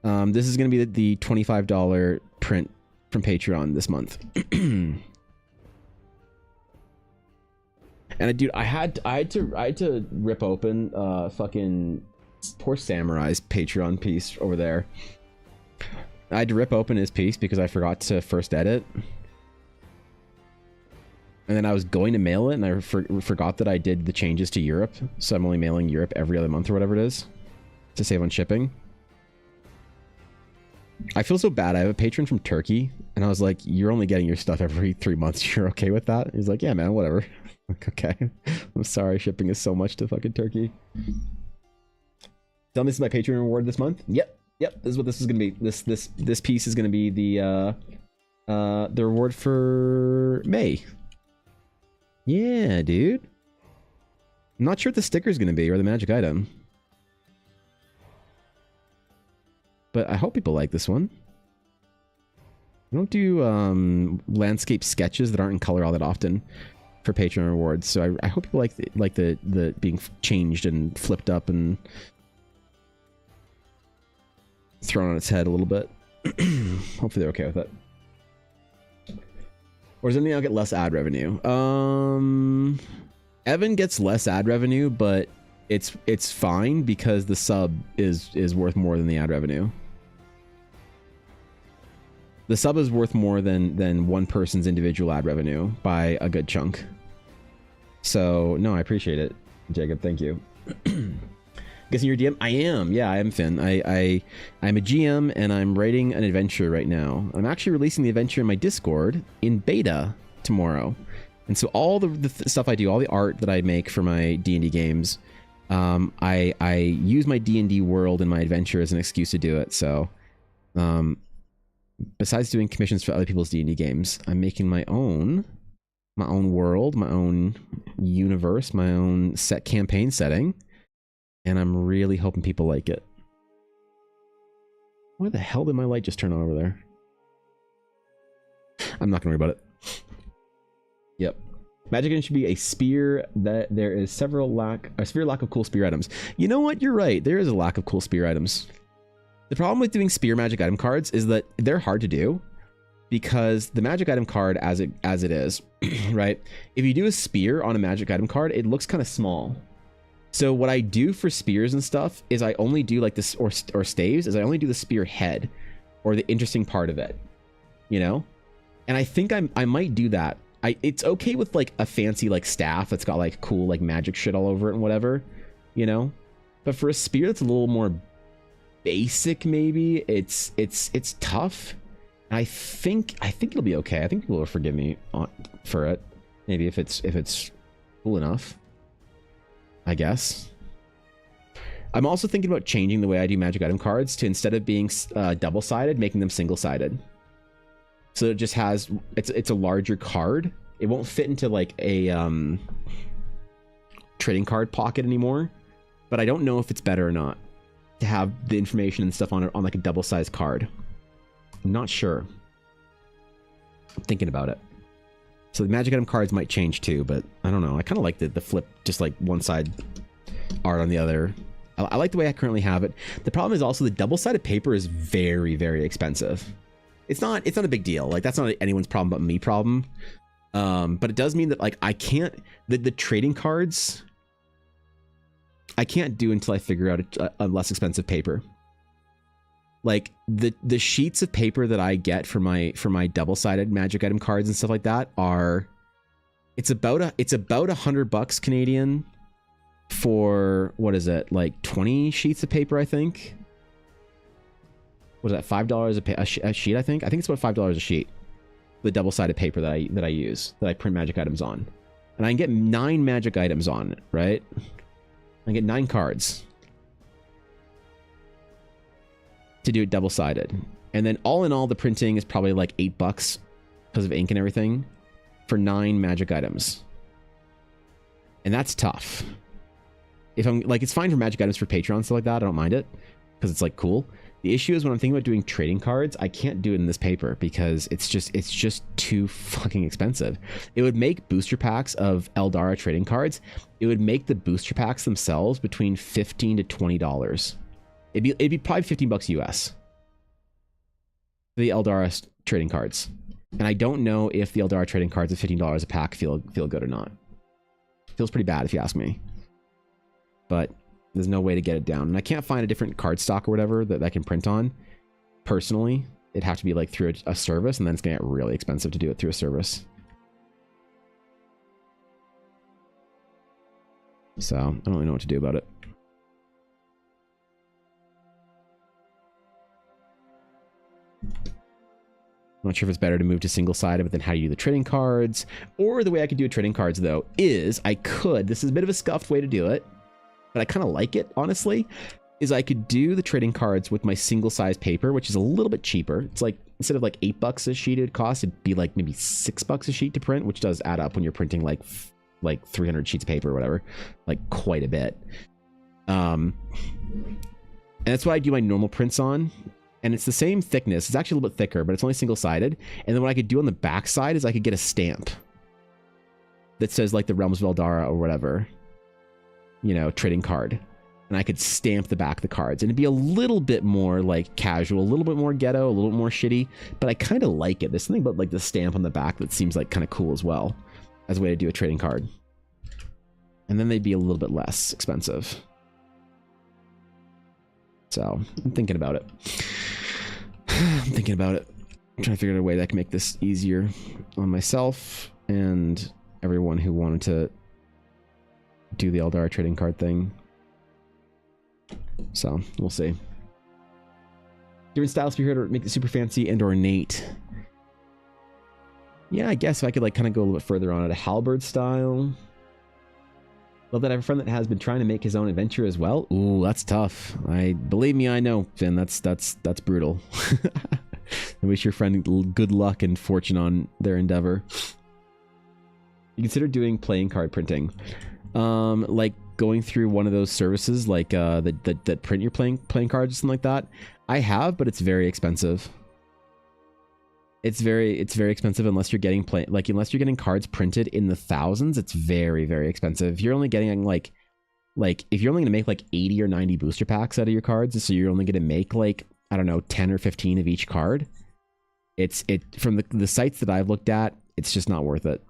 this is going to be the $25 print from Patreon this month. And dude, I had to rip open fucking poor Samurai's Patreon piece over there. I had to rip open his piece because I forgot to first edit. And then I was going to mail it and I forgot that I did the changes to Europe. So I'm only mailing Europe every other month or whatever it is to save on shipping. I feel so bad. I have a patron from Turkey and I was like, you're only getting your stuff every 3 months. You're okay with that? He's like, yeah, man, whatever. I'm like, okay. I'm sorry. Shipping is so much to fucking Turkey. Tell me this is my Patreon reward this month. Yep. Yep, this is what this is gonna be. This piece is gonna be the reward for May. Yeah, dude. I'm not sure what the sticker's gonna be or the magic item. But I hope people like this one. I don't do landscape sketches that aren't in color all that often for Patreon rewards. So I hope people like the being changed and flipped up and thrown on its head a little bit. Hopefully they're okay with it. Or does anything I'll get less ad revenue? Evan gets less ad revenue, but it's fine because the sub is worth more than the ad revenue. The sub is worth more than one person's individual ad revenue by a good chunk. So no, I appreciate it, Jacob. Thank you. Guessing you're a DM? I am. Yeah, I am, Finn. I'm a GM and I'm writing an adventure right now. I'm actually releasing the adventure in my Discord in beta tomorrow. And so all the stuff I do, all the art that I make for my D&D games, I use my D&D world and my adventure as an excuse to do it. So besides doing commissions for other people's D&D games, I'm making my own world, my own universe, my own set campaign setting. And I'm really hoping people like it. Why the hell did my light just turn on over there? I'm not gonna worry about it. Yep. Magic item should be a spear that there is a severe lack of cool spear items. You know what? You're right. There is a lack of cool spear items. The problem with doing spear magic item cards is that they're hard to do because the magic item card as it is, right? If you do a spear on a magic item card, it looks kind of small. So what I do for spears and stuff is I only do like this, or staves, is I only do the spear head or the interesting part of it, you know? And I think I might do that. It's okay with like a fancy like staff that's got like cool like magic shit all over it and whatever, you know. But for a spear that's a little more basic, maybe it's tough. I think it'll be okay. I think people will forgive me for it. Maybe if it's cool enough, I guess. I'm also thinking about changing the way I do magic item cards to, instead of being double-sided, making them single-sided. So it just has, it's a larger card. It won't fit into like a trading card pocket anymore. But I don't know if it's better or not to have the information and stuff on it on like a double-sized card. I'm not sure. I'm thinking about it. So the magic item cards might change too, but I don't know. I kind of like the flip, just like one side art on the other. I like the way I currently have it. The problem is also the double-sided paper is very, very expensive. It's not a big deal. Like that's not anyone's problem but me problem. But it does mean that like I can't, the trading cards, I can't do until I figure out a less expensive paper. Like the sheets of paper that I get for my double-sided magic item cards and stuff like that are, it's about $100 Canadian for, what is it, like 20 sheets of paper, I think. What is that, $5 a sheet? I think it's about $5 a sheet. The double-sided paper that I use, that I print magic items on, and I can get 9 magic items on it, right? I get 9 cards to do it double-sided, and then all in all, the printing is probably like $8 because of ink and everything for 9 magic items, and that's tough. If I'm like, it's fine for magic items for Patreon stuff like that. I don't mind it because it's like cool. The issue is when I'm thinking about doing trading cards, I can't do it in this paper because it's just too fucking expensive. It would make booster packs of Eldara trading cards. It would make the booster packs themselves between $15 to $20. It'd be probably $15 US. The Eldara trading cards, and I don't know if the Eldara trading cards at $15 a pack feel good or not. Feels pretty bad if you ask me. But there's no way to get it down. And I can't find a different card stock or whatever that I can print on. Personally, it'd have to be like through a service, and then it's gonna get really expensive to do it through a service. So I don't really know what to do about it. I'm not sure if it's better to move to single-sided, but then how do you do the trading cards? Or the way I could do trading cards, though, is this is a bit of a scuffed way to do it, but I kind of like it, honestly, is I could do the trading cards with my single-sized paper, which is a little bit cheaper. It's like, instead of like $8 a sheet it'd cost, it'd be like maybe $6 a sheet to print, which does add up when you're printing like 300 sheets of paper or whatever, like quite a bit. And that's what I do my normal prints on. And it's the same thickness. It's actually a little bit thicker, but it's only single-sided. And then what I could do on the back side is I could get a stamp that says like the Realms of Eldara or whatever, you know, trading card. And I could stamp the back of the cards. And it'd be a little bit more like casual, a little bit more ghetto, a little bit more shitty. But I kind of like it. There's something about like the stamp on the back that seems like kind of cool as well, as a way to do a trading card. And then they'd be a little bit less expensive. So I'm thinking about it. I'm thinking about it. I'm trying to figure out a way that I can make this easier on myself and everyone who wanted to do the Eldara trading card thing. So we'll see. Different styles to be heard, or make it super fancy and ornate. Yeah, I guess if I could like kind of go a little bit further on it, a halberd style. Love that I have a friend that has been trying to make his own adventure as well. Ooh, that's tough. Believe me, I know, Finn. That's brutal. I wish your friend good luck and fortune on their endeavor. You consider doing playing card printing, like going through one of those services, like that print your playing cards or something like that. I have, but it's very expensive. It's very expensive unless you're getting unless you're getting cards printed in the thousands. It's very, very expensive. If you're only getting like if you're only gonna make like 80 or 90 booster packs out of your cards, so you're only gonna make like, I don't know, 10 or 15 of each card. From the sites that I've looked at, it's just not worth it.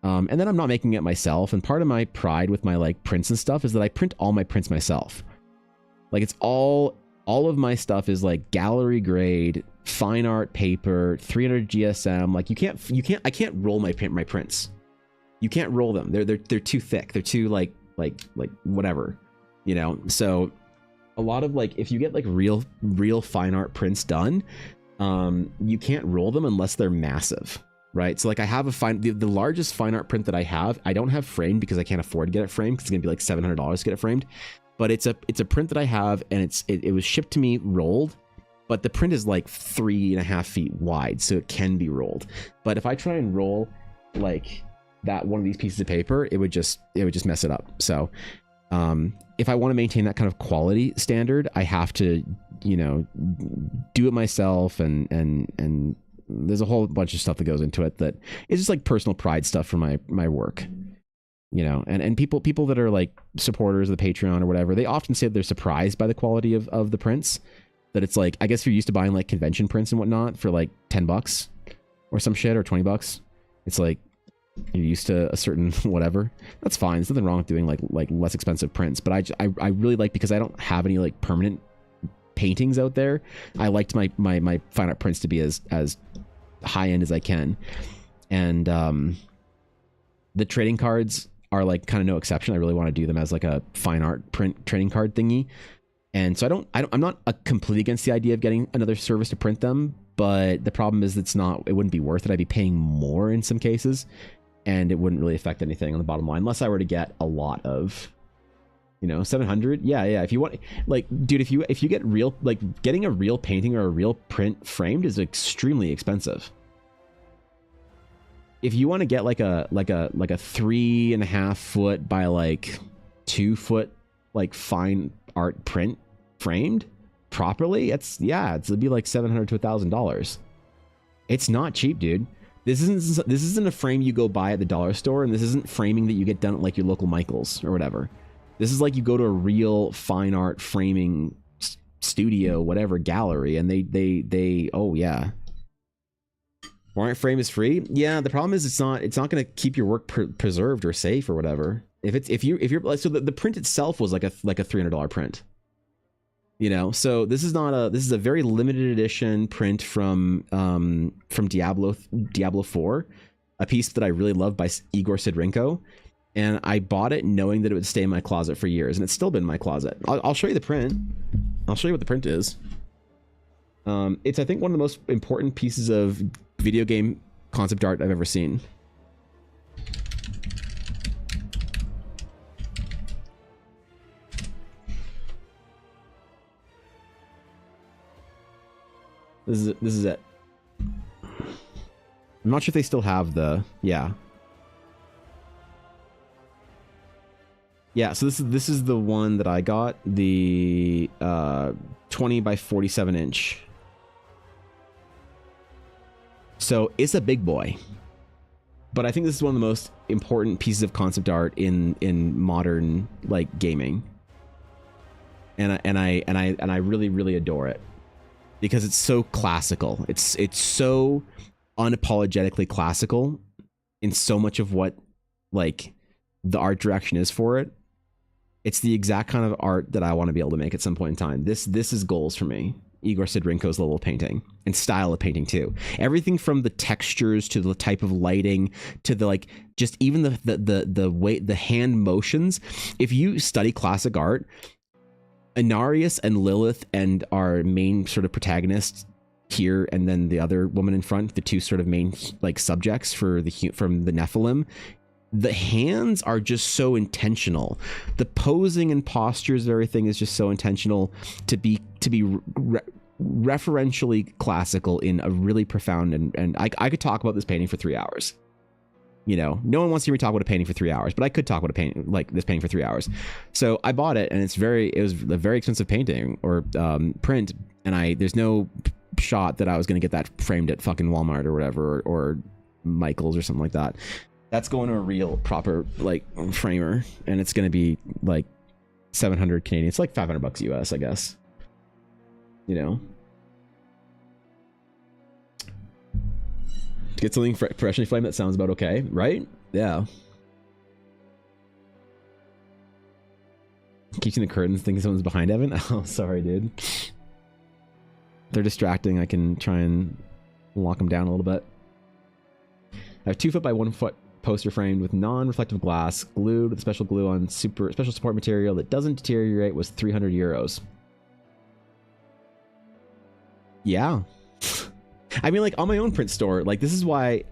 And then I'm not making it myself. And part of my pride with my like prints and stuff is that I print all my prints myself. Like it's all all of my stuff is like gallery grade, fine art paper, 300 GSM. Like I can't roll my prints. You can't roll them. They're too thick. They're too like whatever, you know? So a lot of like, if you get like real fine art prints done, you can't roll them unless they're massive, right? So like I have the largest fine art print that I have, I don't have framed because I can't afford to get it framed, because it's gonna be like $700 to get it framed. But it's a print that I have, and it was shipped to me rolled, but the print is like 3.5 feet wide, so it can be rolled. But if I try and roll like that one of these pieces of paper, it would just mess it up. So if I want to maintain that kind of quality standard, I have to, you know, do it myself, and there's a whole bunch of stuff that goes into it that is just like personal pride stuff for my work. You know, and people that are like supporters of the Patreon or whatever, they often say that they're surprised by the quality of the prints. That it's like, I guess you're used to buying like convention prints and whatnot for like $10 or some shit, or $20. It's like you're used to a certain whatever. That's fine. There's nothing wrong with doing like less expensive prints. But I really like, because I don't have any like permanent paintings out there, I liked my fine art prints to be as high end as I can. And the trading cards are like kind of no exception. I really want to do them as like a fine art print trading card thingy. And so I'm not completely against the idea of getting another service to print them, but the problem is it wouldn't be worth it. I'd be paying more in some cases, and it wouldn't really affect anything on the bottom line unless I were to get a lot of, you know, 700. Yeah. If you want, like, dude, if you get real, like getting a real painting or a real print framed is extremely expensive. If you want to get like a 3.5 foot by like 2 foot like fine art print framed properly, it'd be like $700 to $1,000. It's not cheap, dude. This isn't a frame you go buy at the dollar store, and this isn't framing that you get done at like your local Michaels or whatever. This is like you go to a real fine art framing studio, whatever, gallery, and they oh yeah. Warrant frame is free. Yeah, the problem is it's not going to keep your work preserved or safe or whatever. If you're so the print itself was like a $300 print. You know, so this is a very limited edition print from Diablo 4, a piece that I really love by Igor Sidrenko, and I bought it knowing that it would stay in my closet for years, and it's still been in my closet. I'll show you the print. I'll show you what the print is. It's, I think, one of the most important pieces of video game concept art I've ever seen. This is it. I'm not sure if they still have the, yeah. Yeah, so this is the one that I got, the 20 by 47 inch. So it's a big boy, but I think this is one of the most important pieces of concept art in modern like gaming, and I really adore it because it's so classical. It's so unapologetically classical in so much of what like the art direction is for it. It's the exact kind of art that I want to be able to make at some point in time. This is goals for me. Igor Sidrenko's level of painting and style of painting too. Everything from the textures to the type of lighting to the like, just even the way the hand motions. If you study classic art, Inarius and Lilith and our main sort of protagonists here, and then the other woman in front, the two sort of main like subjects from the Nephilim. The hands are just so intentional. The posing and postures of everything is just so intentional to be referentially classical in a really profound and I could talk about this painting for 3 hours. You know, no one wants to hear me talk about a painting for 3 hours, but I could talk about a painting like this painting for 3 hours. So I bought it, and it was a very expensive painting or print, and there's no shot that I was going to get that framed at fucking Walmart or whatever or Michael's or something like that. That's going to a real proper like framer, and it's going to be like 700 Canadian. It's like $500 US, I guess. You know, to get something professionally framed that sounds about okay, right? Yeah. Keeping the curtains, thinking someone's behind Evan. Oh, sorry, dude. they're distracting, I can try and lock them down a little bit. I have 2 foot by 1 foot poster framed with non-reflective glass, glued with special glue on special support material that doesn't deteriorate, was 300 euros. Yeah. I mean, like, on my own print store, like, this is why,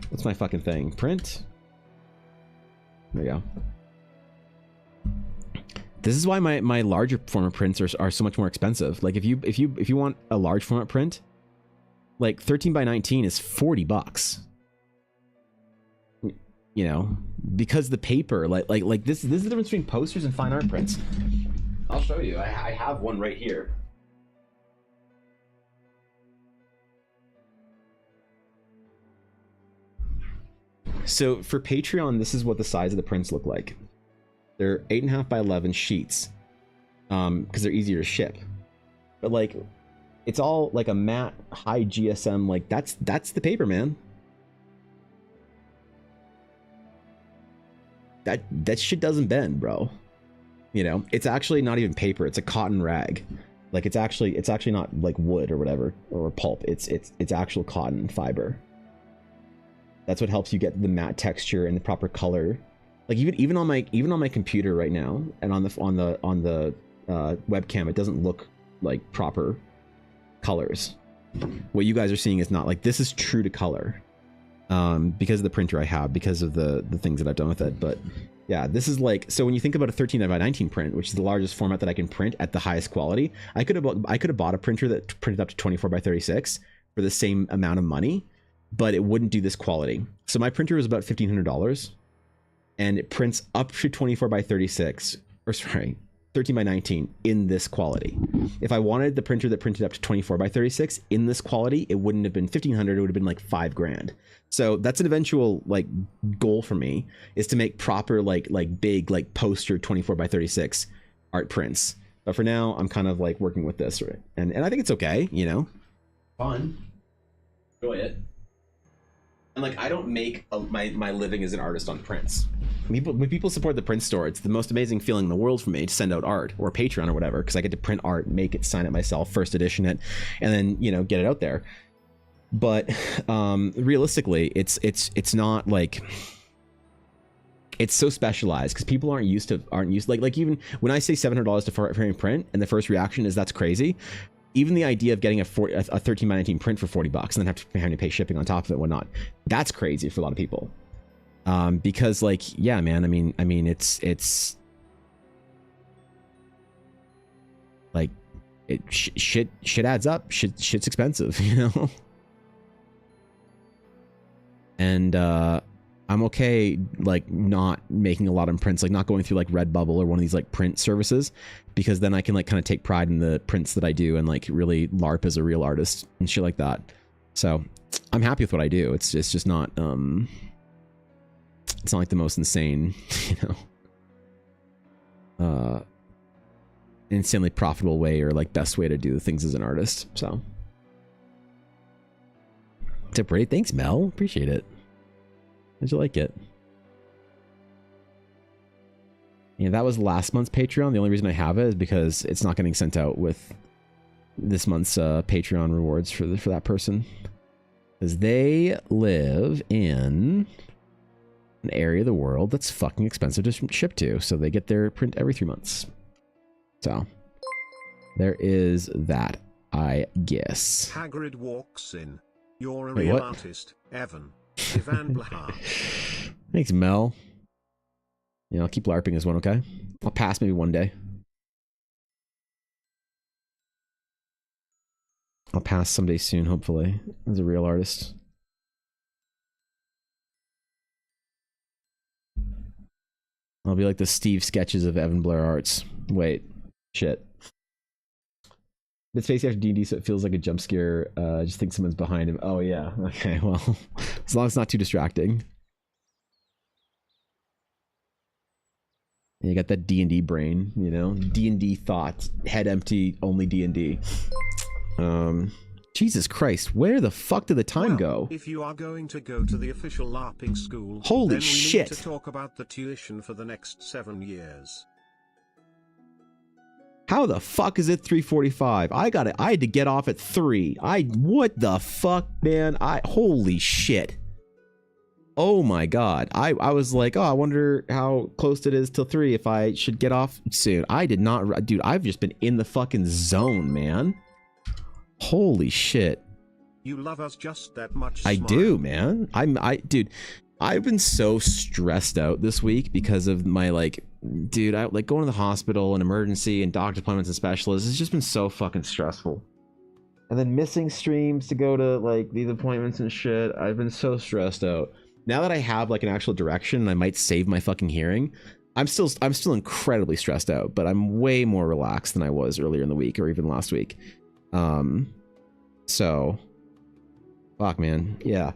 what's my fucking thing? Print? There we go. This is why my larger format prints are so much more expensive. Like, if you want a large format print, like 13 by 19 is $40. You know, because the paper, like this is the difference between posters and fine art prints. I'll show you. I have one right here. So for Patreon, this is what the size of the prints look like. They're 8.5 by 11 sheets, because they're easier to ship. But like, it's all like a matte high GSM. Like that's the paper, man. That shit doesn't bend, bro. You know, it's actually not even paper. It's a cotton rag. Like it's actually not like wood or whatever or pulp. It's actual cotton fiber. That's what helps you get the matte texture and the proper color. Like even on my computer right now and on the webcam, it doesn't look like proper colors. What you guys are seeing is not like, this is true to color, because of the printer I have, because of the things that I've done with it. But yeah, this is like, so when you think about a 13 by 19 print, which is the largest format that I can print at the highest quality, I could have bought a printer that printed up to 24 by 36 for the same amount of money, but it wouldn't do this quality. So my printer was about $1,500, and it prints up to 24 by 36, or sorry, 13 by 19 in this quality. If I wanted the printer that printed up to 24 by 36 in this quality, it wouldn't have been 1,500, it would have been like $5,000. So that's an eventual like goal for me, is to make proper like big like poster 24 by 36 art prints. But for now, I'm kind of like working with this, right? And I think it's okay, you know, fun, enjoy it. And like, I don't make my living as an artist on prints. When people support the print store, it's the most amazing feeling in the world for me to send out art or Patreon or whatever, because I get to print art, make it, sign it myself, first edition it, and then, you know, get it out there. But realistically, it's not like, it's so specialized because people aren't used like even when I say $700 to frame print, and the first reaction is that's crazy. Even the idea of getting a 13 by 19 print for $40 and then having to pay shipping on top of it and whatnot, that's crazy for a lot of people. Because like, yeah, man, I mean, it's like, shit adds up. Shit's expensive, you know? And, I'm okay, like, not making a lot of prints, like not going through like Redbubble or one of these like print services, because then I can like kind of take pride in the prints that I do and like really LARP as a real artist and shit like that. So I'm happy with what I do. It's just not, it's not like the most insane, you know, insanely profitable way or like best way to do things as an artist. So, tip rate, thanks Mel, appreciate it. How'd you like it? Yeah, that was last month's Patreon. The only reason I have it is because it's not getting sent out with this month's Patreon rewards for that person, because they live in an area of the world that's fucking expensive to ship to, so they get their print every 3 months. So there is that, I guess. Hagrid walks in. You're a real artist, Evan. Ivan Blaha. Thanks, Mel. Yeah, I'll keep LARPing as one, okay? I'll pass maybe one day. I'll pass someday soon, hopefully, as a real artist. I'll be like the Steve sketches of Evan Blair Arts. Wait, shit. It's facing after D&D, so it feels like a jump scare. I just think someone's behind him. Oh yeah, okay, well, as long as it's not too distracting. And you got that D&D brain, you know? D&D thoughts, head empty, only D&D. Jesus Christ, where the fuck did the time go? If you are going to go to the official LARPing school, holy then we shit, need to talk about the tuition for the next 7 years. How the fuck is it 3:45? I had to get off at 3. What the fuck, man? Holy shit. Oh my god. I was like, oh, I wonder how close it is till 3 if I should get off soon. I did not, dude, I've just been in the fucking zone, man. Holy shit. You love us just that much. I do, man. Dude, I've been so stressed out this week because of my dude, I like going to the hospital and emergency and doctor appointments and specialists. It's just been so fucking stressful. And then missing streams to go to like these appointments and shit. I've been so stressed out. Now that I have like an actual direction and I might save my fucking hearing, I'm still incredibly stressed out, but I'm way more relaxed than I was earlier in the week or even last week. So fuck, man. Yeah.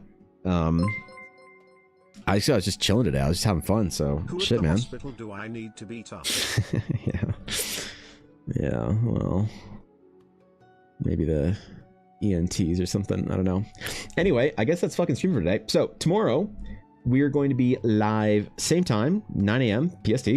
I was just chilling today. I was just having fun. So Who shit, at the man. Hospital do I need to beat up? Yeah. Well, maybe the ENTs or something. I don't know. Anyway, I guess that's fucking stream for today. So tomorrow we're going to be live same time, 9 a.m. PST,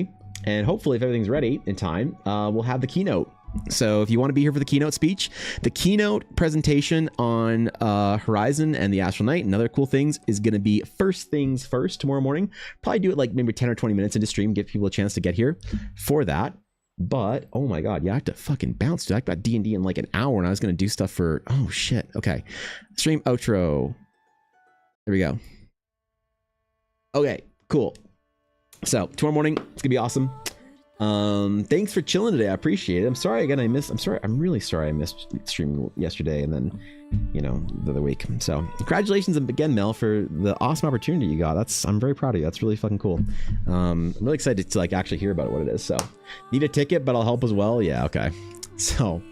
and hopefully if everything's ready in time, we'll have the keynote. So if you want to be here for the keynote speech, the keynote presentation on Horizon and the Astral Knight and other cool things is going to be first things first tomorrow morning. Probably do it like maybe 10 or 20 minutes into stream, give people a chance to get here for that. But oh my god, yeah, I have to fucking bounce, dude. I got D&D in like an hour and I was going to do stuff for, oh shit. Okay, stream outro. There we go. Okay, cool. So tomorrow morning it's gonna be awesome. Thanks for chilling today. I appreciate it. I'm sorry again. I'm really sorry I missed streaming yesterday and then, you know, the other week. So congratulations again, Mel, for the awesome opportunity you got. I'm very proud of you. That's really fucking cool. I'm really excited to like actually hear about what it is. So need a ticket, but I'll help as well. Yeah. Okay. So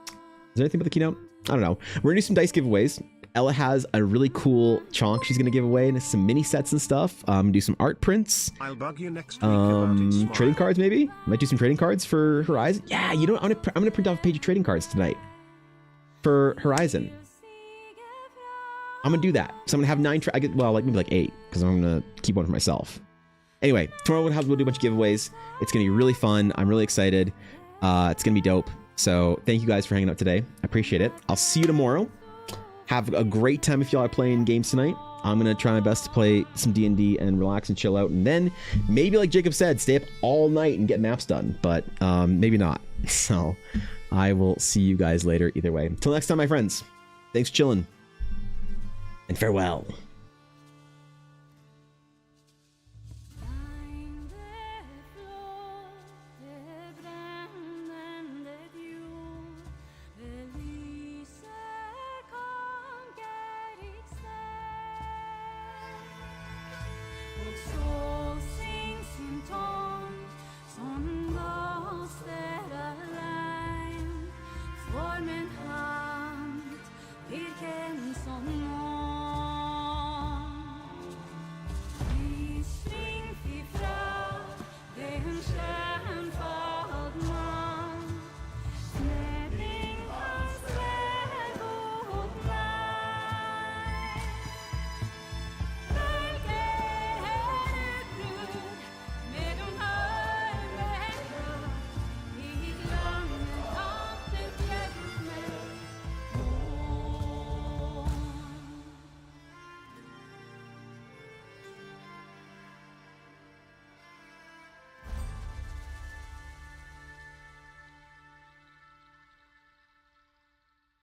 is there anything about the keynote? I don't know. We're gonna do some dice giveaways. Ella has a really cool chonk she's gonna give away and some mini sets and stuff. Do some art prints. I'll bug you next week about it, trading cards maybe. Might do some trading cards for Horizon. Yeah, you know, I'm gonna print off a page of trading cards tonight for Horizon. I'm gonna do that. So I'm gonna have 9. Maybe like 8 because I'm gonna keep one for myself. Anyway, tomorrow we'll do a bunch of giveaways. It's gonna be really fun. I'm really excited. It's gonna be dope. So thank you guys for hanging out today. I appreciate it. I'll see you tomorrow. Have a great time if y'all are playing games tonight. I'm going to try my best to play some D&D and relax and chill out. And then maybe like Jacob said, stay up all night and get maps done. But maybe not. So I will see you guys later either way. Until next time, my friends. Thanks for chilling. And farewell.